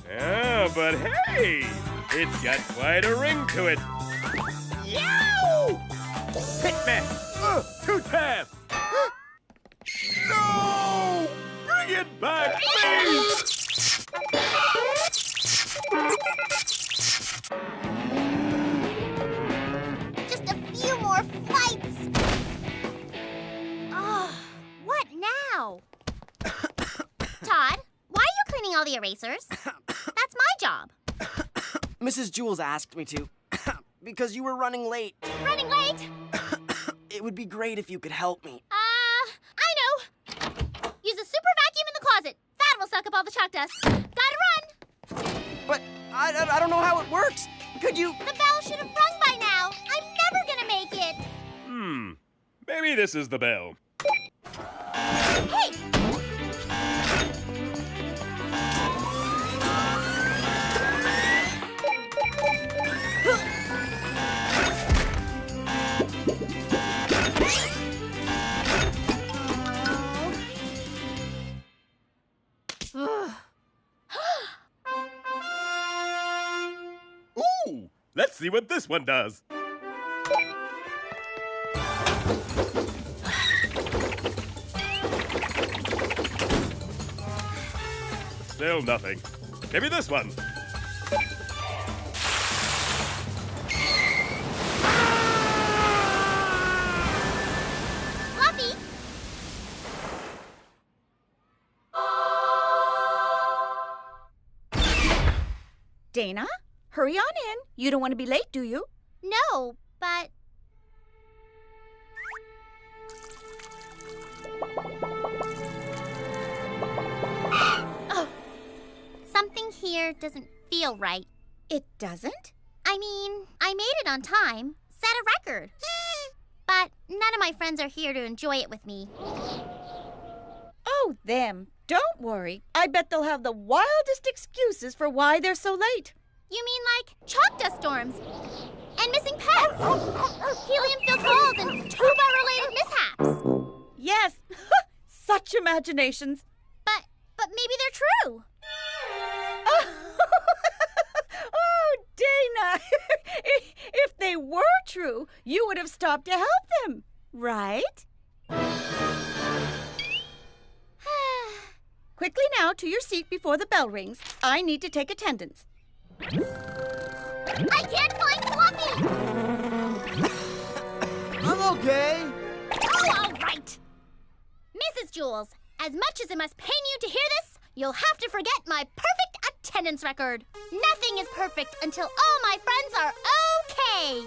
Yeah, but hey, it's got quite a ring to it. Yow! Hitman! Two tabs! No! Bring it back, please! Just a few more fights. Oh, what now? Todd, why are you cleaning all the erasers? That's my job. Mrs. Jules asked me to, because you were running late. Running late? It would be great if you could help me. I know. Use a super vacuum in the closet. That will suck up all the chalk dust. Gotta run. But I don't know how it works. Could you? The bell should have rung by now. I'm never gonna make it. Maybe this is the bell. Hey! Ooh, let's see what this one does. Still nothing. Maybe this one. Fluffy! Dana, hurry on in. You don't want to be late, do you? No, but... Oh, something here doesn't feel right. It doesn't? I mean, I made it on time, set a record. But none of my friends are here to enjoy it with me. Oh, them. Don't worry. I bet they'll have the wildest excuses for why they're so late. You mean like chalk dust storms and missing pets, helium-filled holes, and tuba-related mishaps? Yes, such imaginations. But maybe they're true. Oh, Dana, if they were true, you would have stopped to help them, right? Quickly now to your seat before the bell rings. I need to take attendance. I can't find Fluffy! I'm okay. Oh, all right. Mrs. Jules, as much as it must pain you to hear this, you'll have to forget my perfect attendance record. Nothing is perfect until all my friends are okay.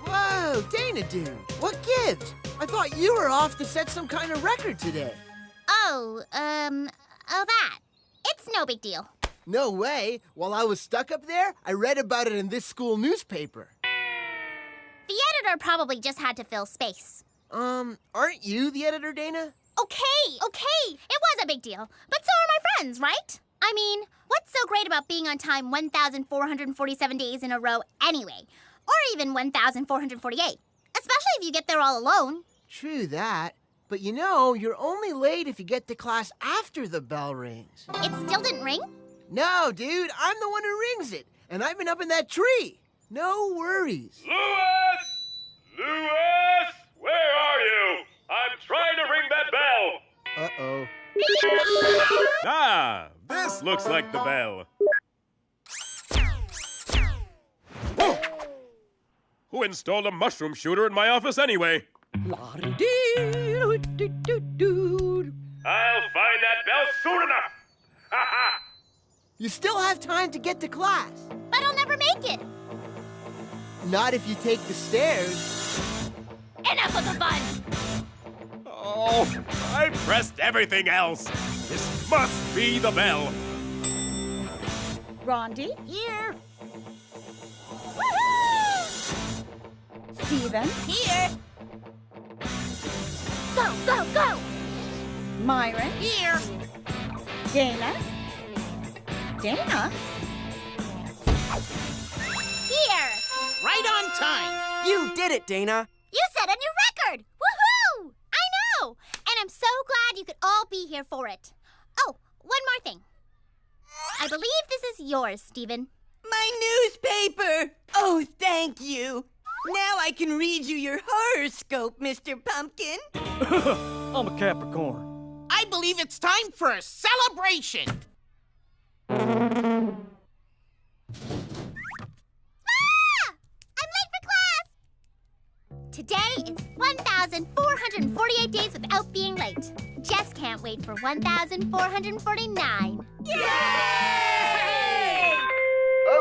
Whoa, Dana dude, what gives? I thought you were off to set some kind of record today. Oh, that. It's no big deal. No way. While I was stuck up there, I read about it in this school newspaper. The editor probably just had to fill space. Aren't you the editor, Dana? Okay. It was a big deal. But so are my friends, right? I mean, what's so great about being on time 1,447 days in a row anyway? Or even 1,448? Especially if you get there all alone. True that. But you know, you're only late if you get to class after the bell rings. It still didn't ring? No, dude, I'm the one who rings it. And I've been up in that tree. No worries. Louis! Where are you? I'm trying to ring that bell. Uh-oh. Ah, this looks like the bell. Who installed a mushroom shooter in my office anyway? I'll find that bell soon enough. Ha ha! You still have time to get to class. But I'll never make it. Not if you take the stairs. Enough of the fun! Oh, I pressed everything else. This must be the bell. Rondi? Here. Woohoo! Steven? Here. Go! Myron? Here. Dana? Dana? Here. Right on time. You did it, Dana. You set a new record! Woohoo! I know! And I'm so glad you could all be here for it. Oh, one more thing. I believe this is yours, Stephen. My newspaper! Oh, thank you. Now I can read you your horoscope, Mr. Pumpkin. I'm a Capricorn. I believe it's time for a celebration. Today is 1,448 days without being late. Just can't wait for 1,449. Yay!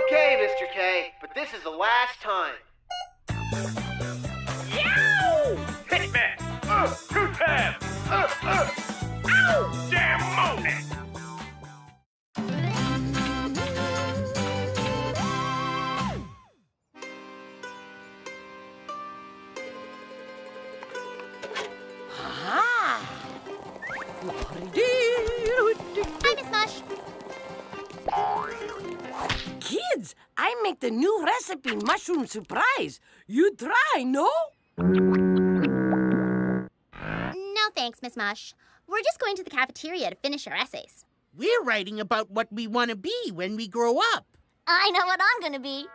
Okay, Mr. K, but this is the last time. Yow! Hit me! 210! Ow! Damn moaning! Hi, Miss Mush. Kids, I make the new recipe mushroom surprise. You try, no? No thanks, Miss Mush. We're just going to the cafeteria to finish our essays. We're writing about what we want to be when we grow up. I know what I'm gonna be.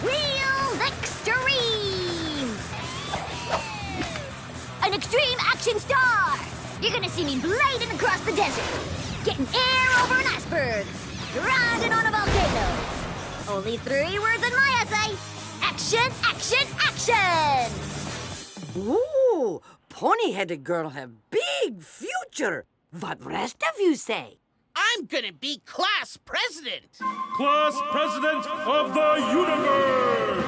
Wheels Extreme! An extreme action star! You're gonna see me blading across the desert, getting air over an iceberg, grinding on a volcano. Only 3 words in my essay. Action, action, action! Ooh, pony-headed girl have big future. What rest of you say? I'm gonna be class president. Class president of the universe!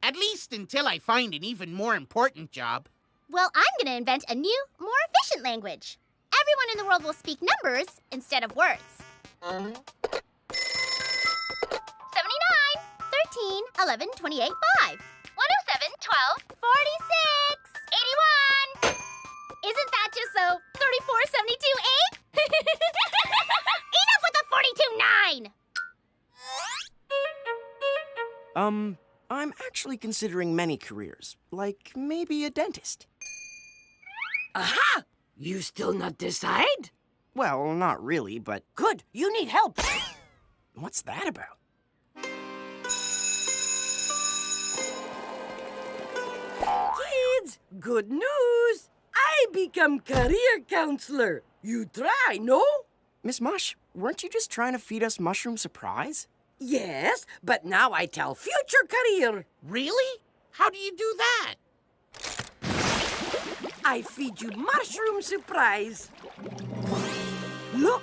At least until I find an even more important job. Well, I'm going to invent a new, more efficient language. Everyone in the world will speak numbers instead of words. 79, 13, 11, 28, 5. 107, 12, 46, 81. Isn't that just so 34, 72, 8? Enough with the 42, 9. I'm actually considering many careers, like maybe a dentist. Aha! You still not decide? Well, not really, but... Good, you need help. What's that about? Kids, good news. I become career counselor. You try, no? Miss Mush, weren't you just trying to feed us mushroom surprise? Yes, but now I tell future career. Really? How do you do that? I feed you mushroom surprise. Look,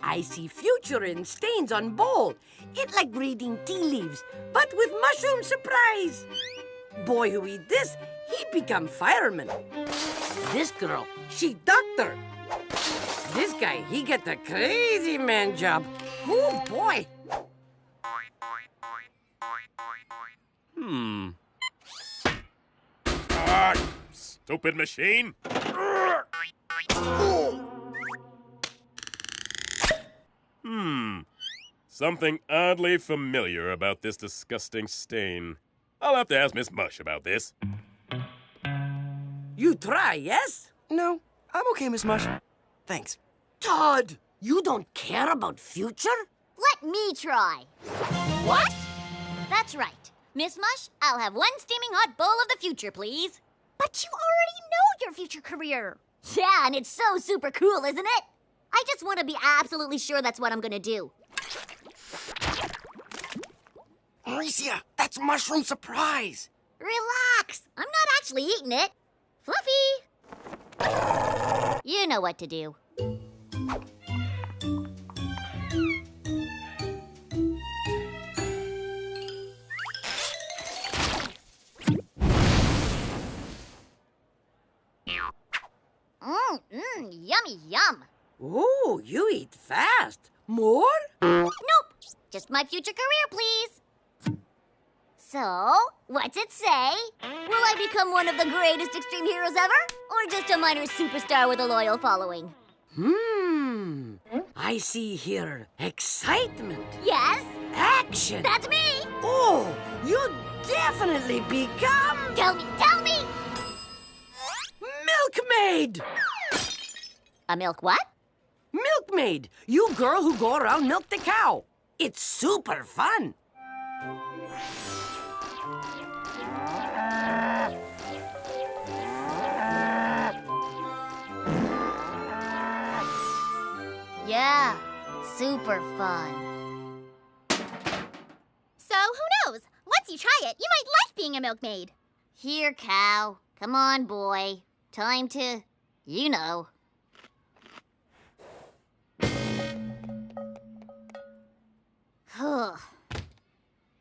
I see future in stains on bowl. It like reading tea leaves, but with mushroom surprise. Boy who eat this, he become fireman. This girl, she doctor. This guy, he get the crazy man job. Oh, boy. Ah, stupid machine. Something oddly familiar about this disgusting stain. I'll have to ask Miss Mush about this. You try, yes? No, I'm okay, Miss Mush. Thanks. Todd, you don't care about future? Let me try. What? That's right. Miss Mush, I'll have one steaming hot bowl of the future, please. But you already know your future career. Yeah, and it's so super cool, isn't it? I just want to be absolutely sure that's what I'm gonna do. Mauricia, that's mushroom surprise. Relax. I'm not actually eating it. Fluffy! You know what to do. Yummy yum. Ooh, you eat fast. More? Nope. Just my future career, please. So, what's it say? Will I become one of the greatest extreme heroes ever? Or just a minor superstar with a loyal following? I see here excitement. Yes? Action. That's me! Oh, you definitely become... Tell me! Milkmaid! A milk what? Milkmaid! You girl who go around milk the cow. It's super fun. Yeah, super fun. So, who knows? Once you try it, you might like being a milkmaid. Here, cow. Come on, boy. Time to, you know.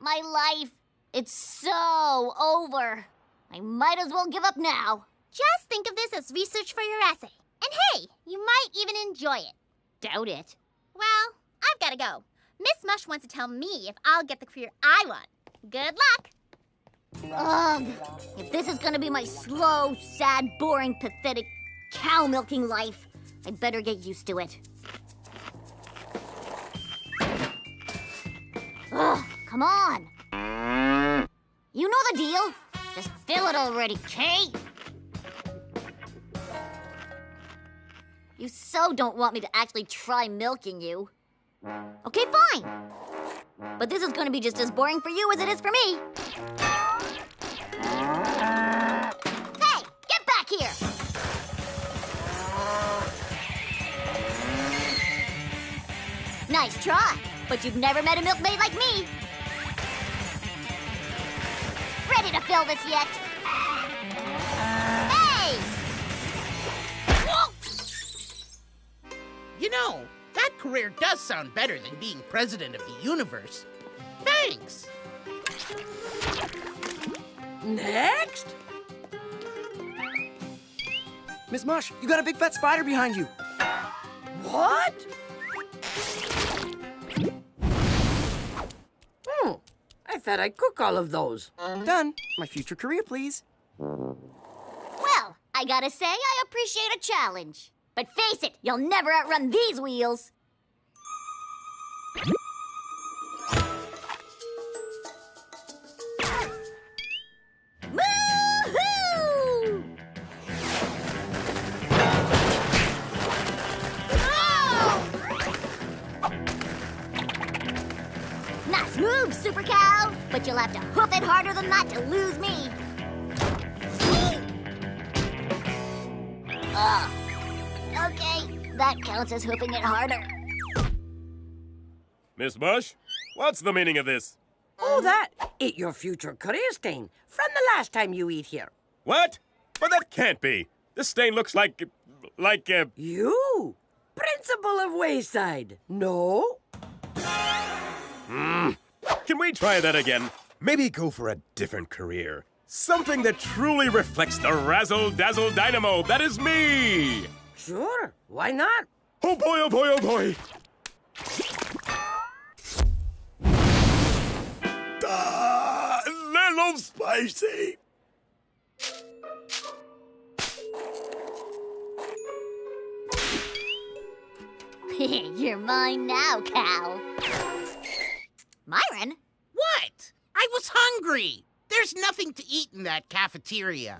My life, it's so over. I might as well give up now. Just think of this as research for your essay. And hey, you might even enjoy it. Doubt it. Well, I've got to go. Miss Mush wants to tell me if I'll get the career I want. Good luck. Ugh. If this is gonna be my slow, sad, boring, pathetic cow milking life, I better get used to it. Ugh, come on. You know the deal. Just fill it already, Kay. You so don't want me to actually try milking you. Okay, fine. But this is gonna be just as boring for you as it is for me. Hey, get back here! Nice try, but you've never met a milkmaid like me. Ready to fill this yet? Hey! Whoa! You know, that career does sound better than being president of the universe. Thanks! Next? Miss Mush, you got a big fat spider behind you. What? I thought I'd cook all of those. Done. My future career, please. Well, I gotta say, I appreciate a challenge. But face it, you'll never outrun these wheels. Woo-hoo! Nice move, Super Cow! But you'll have to hoof it harder than that to lose me. Okay, that counts as hoofing it harder. Miss Mush, what's the meaning of this? Oh, that. It's your future career stain from the last time you eat here. What? But that can't be. This stain looks like... You? Principal of Wayside. No? Can we try that again? Maybe go for a different career. Something that truly reflects the razzle-dazzle dynamo that is me! Sure, why not? Oh boy, oh boy, oh boy! Little spicy! You're mine now, Cal. Myron? What? I was hungry. There's nothing to eat in that cafeteria.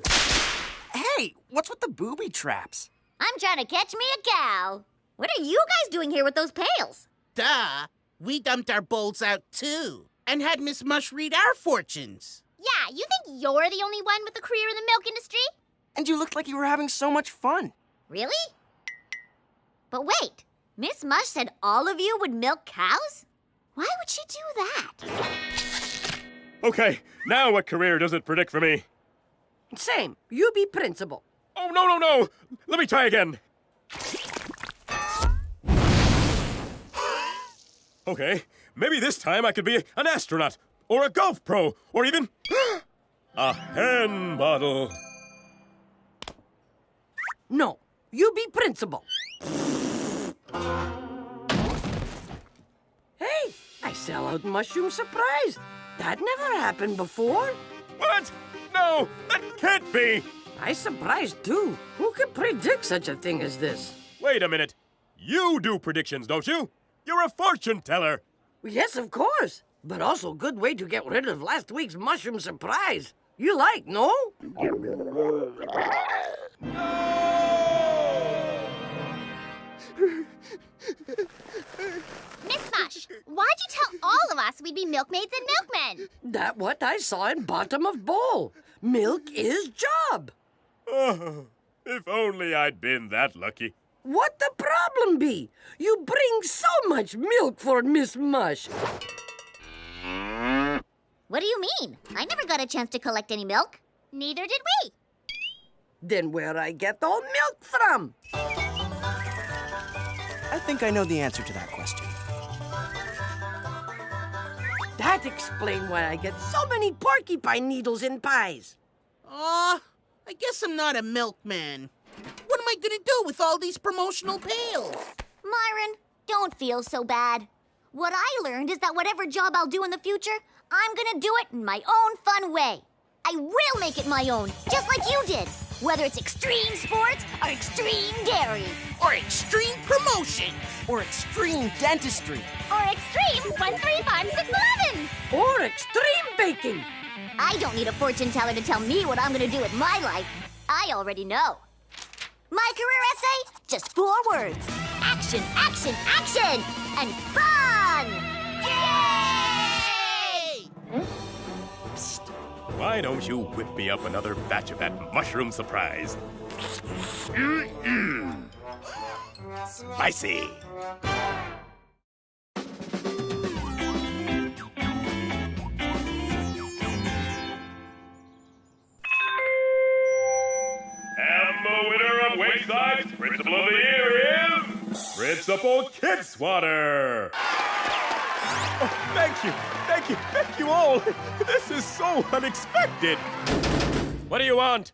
Hey, what's with the booby traps? I'm trying to catch me a cow. What are you guys doing here with those pails? Duh. We dumped our bowls out, too, and had Miss Mush read our fortunes. Yeah, you think you're the only one with a career in the milk industry? And you looked like you were having so much fun. Really? But wait, Miss Mush said all of you would milk cows? Why would she do that? Okay, now what career does it predict for me? Same. You be principal. Oh, no! Let me try again. Okay, maybe this time I could be an astronaut, or a golf pro, or even a hen bottle. No, you be principal. Hey, I sell out Mushroom Surprise. That never happened before. What? No, that can't be. I surprised too. Who could predict such a thing as this? Wait a minute. You do predictions, don't you? You're a fortune teller. Yes, of course. But also a good way to get rid of last week's Mushroom Surprise. You like, no? Miss Mush, why'd you tell all of us we'd be milkmaids and milkmen? That what I saw in bottom of bowl. Milk is job. Oh, if only I'd been that lucky. What the problem be? You bring so much milk for Miss Mush. What do you mean? I never got a chance to collect any milk. Neither did we. Then where I get all milk from? I think I know the answer to that question. That explains why I get so many porcupine needles in pies. I guess I'm not a milkman. What am I gonna do with all these promotional pails? Myron, don't feel so bad. What I learned is that whatever job I'll do in the future, I'm gonna do it in my own fun way. I will make it my own, just like you did. Whether it's extreme sports or extreme dairy. Or extreme promotion. Or extreme dentistry. Or extreme 1, 3, 5, 6, 11. Or extreme baking. I don't need a fortune teller to tell me what I'm gonna do with my life. I already know. My career essay? Just 4 words. Action, action, action! And fun! Yay! Psst. Why don't you whip me up another batch of that mushroom surprise? Spicy! And the winner of Wayside's Principal of the Year is Principal Kidswatter! Oh, thank you all! This is so unexpected! What do you want?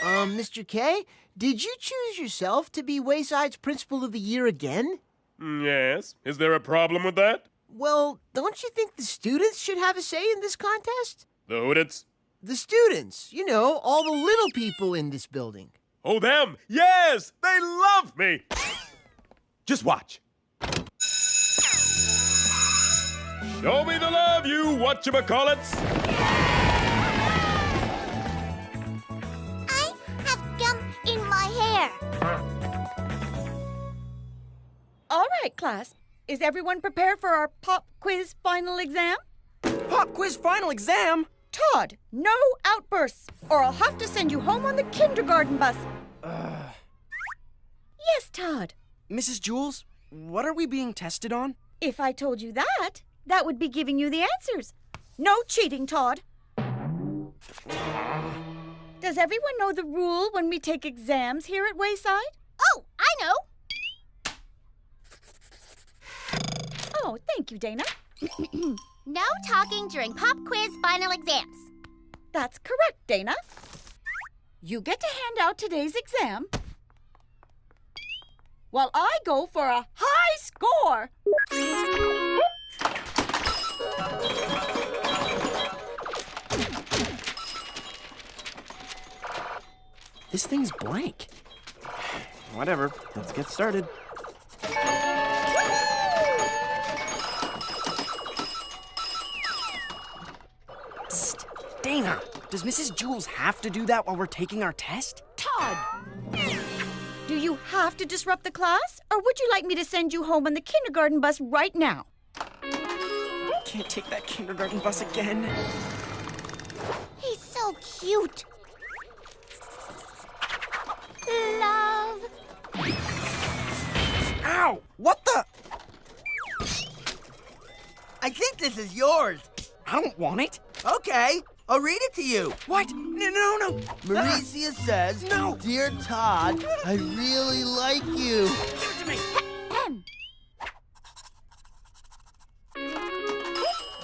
Mr. K, did you choose yourself to be Wayside's Principal of the Year again? Yes. Is there a problem with that? Well, don't you think the students should have a say in this contest? The Hoodits? The students, you know, all the little people in this building. Oh, them! Yes! They love me! Just watch. Show me the love, you whatchamacallits! I have gum in my hair. All right, class. Is everyone prepared for our pop quiz final exam? Pop quiz final exam? Todd, no outbursts, or I'll have to send you home on the kindergarten bus. Yes, Todd. Mrs. Jules, what are we being tested on? If I told you that, that would be giving you the answers. No cheating, Todd. Does everyone know the rule when we take exams here at Wayside? Oh, I know. Oh, thank you, Dana. No talking during pop quiz final exams. That's correct, Dana. You get to hand out today's exam, while I go for a high score. This thing's blank. Whatever, let's get started. Psst, Dana, does Mrs. Jules have to do that while we're taking our test? Todd! Do you have to disrupt the class, or would you like me to send you home on the kindergarten bus right now? Can't take that kindergarten bus again. He's so cute. Love. Ow! What the? I think this is yours. I don't want it. Okay, I'll read it to you. What? No. Mauricia says, No. Dear Todd, I really like you. Give it to me.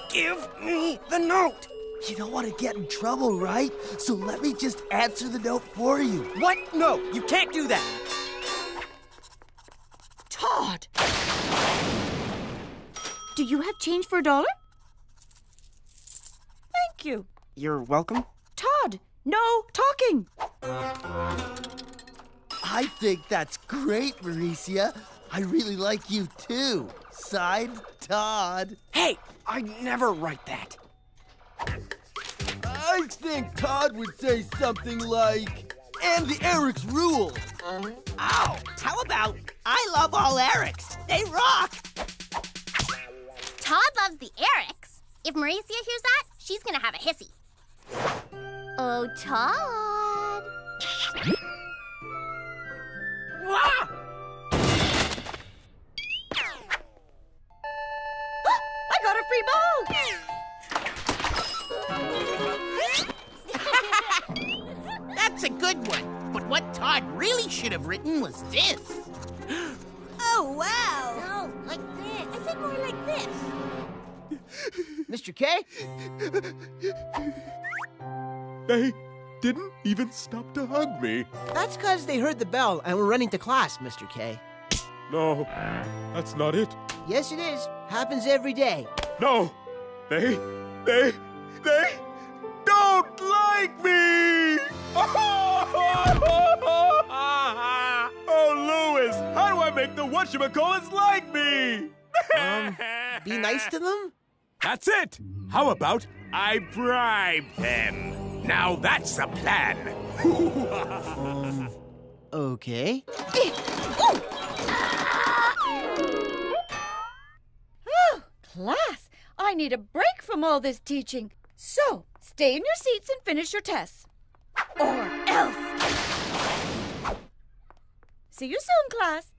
Give me the note. You don't want to get in trouble, right? So let me just answer the note for you. What? No, you can't do that. Todd! Do you have change for $1? Thank you. You're welcome. Todd, no talking. I think that's great, Mauricia. I really like you too. Signed, Todd. Hey, I'd never write that. I think Todd would say something like, and the Eric's rule. Oh, how about, I love all Erics. They rock. Todd loves the Erics. If Mauricia hears that, she's gonna have a hissy. Oh, Todd. I got a free ball! That's a good one. But what Todd really should have written was this. Oh, wow. No, like this. I think more like this. Mr. K? They didn't even stop to hug me. That's because they heard the bell and were running to class, Mr. K. No, that's not it. Yes, it is. Happens every day. No, they don't like me! Oh, Louis, how do I make the whatchamacallits like me? Be nice to them? That's it! How about I bribe them? Now that's a plan! Okay. Class, I need a break from all this teaching. So, stay in your seats and finish your tests. Or else. See you soon, class.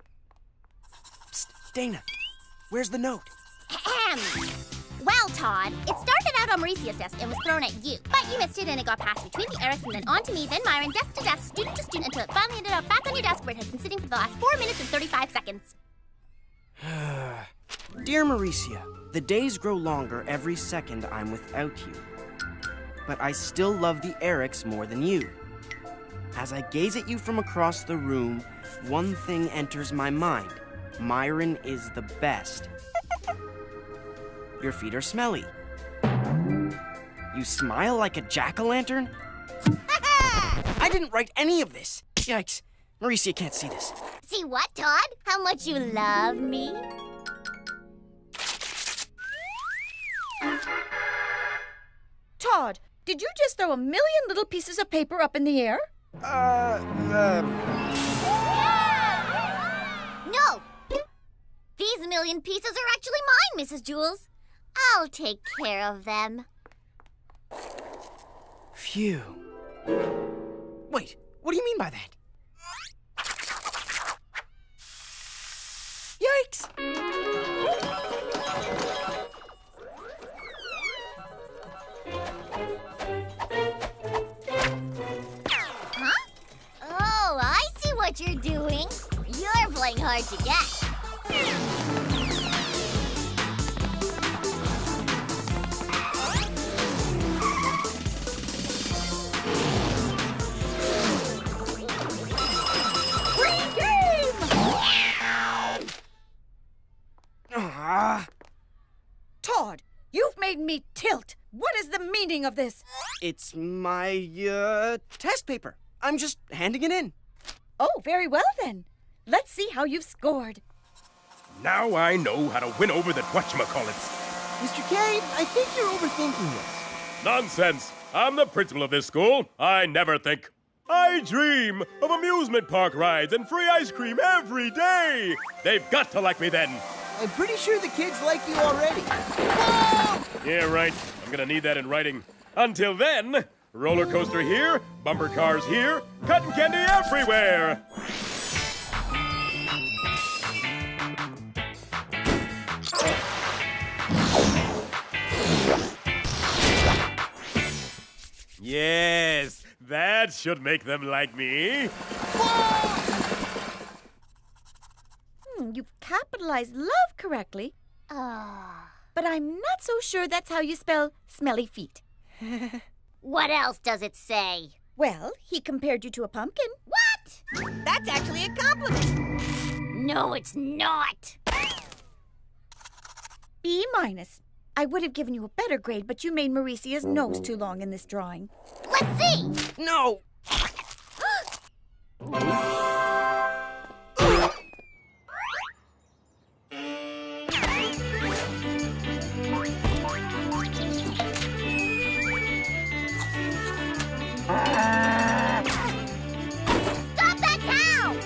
Psst, Dana, where's the note? Well, Todd, it started out on Mauricia's desk and was thrown at you. But you missed it and it got passed between the Erics and then on to me, then Myron, desk to desk, student to student, until it finally ended up back on your desk where it has been sitting for the last 4 minutes and 35 seconds. Dear Mauricia, the days grow longer every second I'm without you. But I still love the Erics more than you. As I gaze at you from across the room, one thing enters my mind. Myron is the best. Your feet are smelly. You smile like a jack-o'-lantern? I didn't write any of this. Yikes. Mauricia can't see this. See what, Todd? How much you love me? Todd, did you just throw 1 million little pieces of paper up in the air? No! These 1 million pieces are actually mine, Mrs. Jules. I'll take care of them. Phew. Wait, what do you mean by that? Yikes! Huh? Oh, I see what you're doing. You're playing hard to get. made me tilt. What is the meaning of this? It's my, test paper. I'm just handing it in. Oh, very well then. Let's see how you've scored. Now I know how to win over the whatchamacallits. Mr. K, I think you're overthinking this. Nonsense! I'm the principal of this school. I never think. I dream of amusement park rides and free ice cream every day. They've got to like me then. I'm pretty sure the kids like you already. Yeah, right. I'm gonna need that in writing. Until then, roller coaster here, bumper cars here, cotton candy everywhere. Yes, that should make them like me. You've capitalized love correctly. But I'm not so sure that's how you spell smelly feet. What else does it say? Well, he compared you to a pumpkin. What? That's actually a compliment. No, it's not. B-. I would have given you a better grade, but you made Mauricia's nose too long in this drawing. Let's see. No! Stop that cow!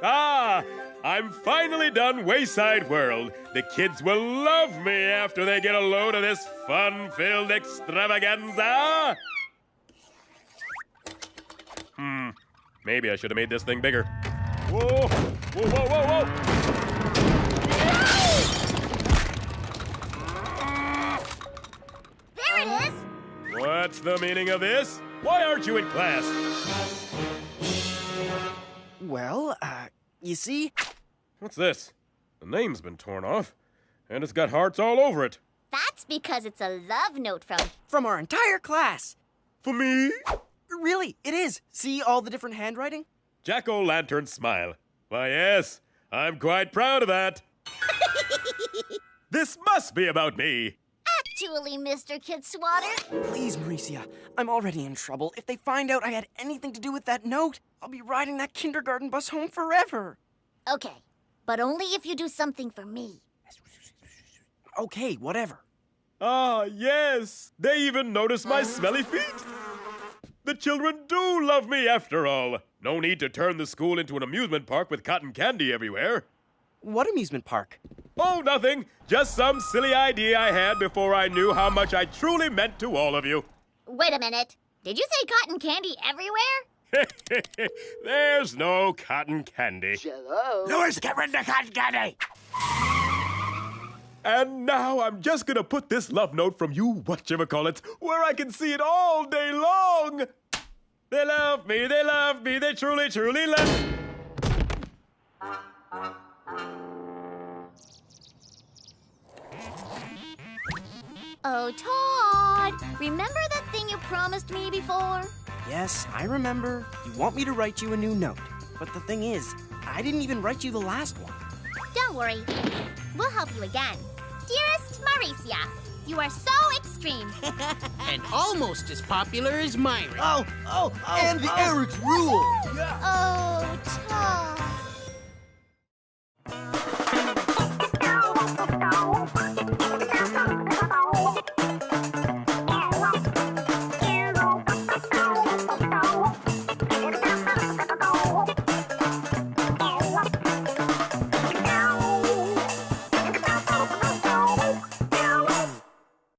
Ah, I'm finally done Wayside World. The kids will love me after they get a load of this fun-filled extravaganza. Maybe I should have made this thing bigger. Whoa, whoa, whoa, whoa, whoa. There it is. What's the meaning of this? Why aren't you in class? Well, you see? What's this? The name's been torn off, and it's got hearts all over it. That's because it's a love note From our entire class. For me? Really, it is. See all the different handwriting? Jack-o'-lantern smile. Why, yes, I'm quite proud of that. This must be about me. Actually, Mr. Kidswatter. Please, Mauricia. I'm already in trouble. If they find out I had anything to do with that note, I'll be riding that kindergarten bus home forever. Okay, but only if you do something for me. Okay, whatever. Ah, yes. They even notice my smelly feet. The children do love me after all. No need to turn the school into an amusement park with cotton candy everywhere. What amusement park? Oh, nothing. Just some silly idea I had before I knew how much I truly meant to all of you. Wait a minute. Did you say cotton candy everywhere? There's no cotton candy. Hello. Louis, get rid of the cotton candy! And now I'm just gonna put this love note from you whatchamacallits where I can see it all day long. They love me, they truly, truly love me. Oh, Todd, remember that thing you promised me before? Yes, I remember. You want me to write you a new note. But the thing is, I didn't even write you the last one. Don't worry. We'll help you again. Dearest Mauricia, you are so extreme. And almost as popular as Myra. And the Eric's rule.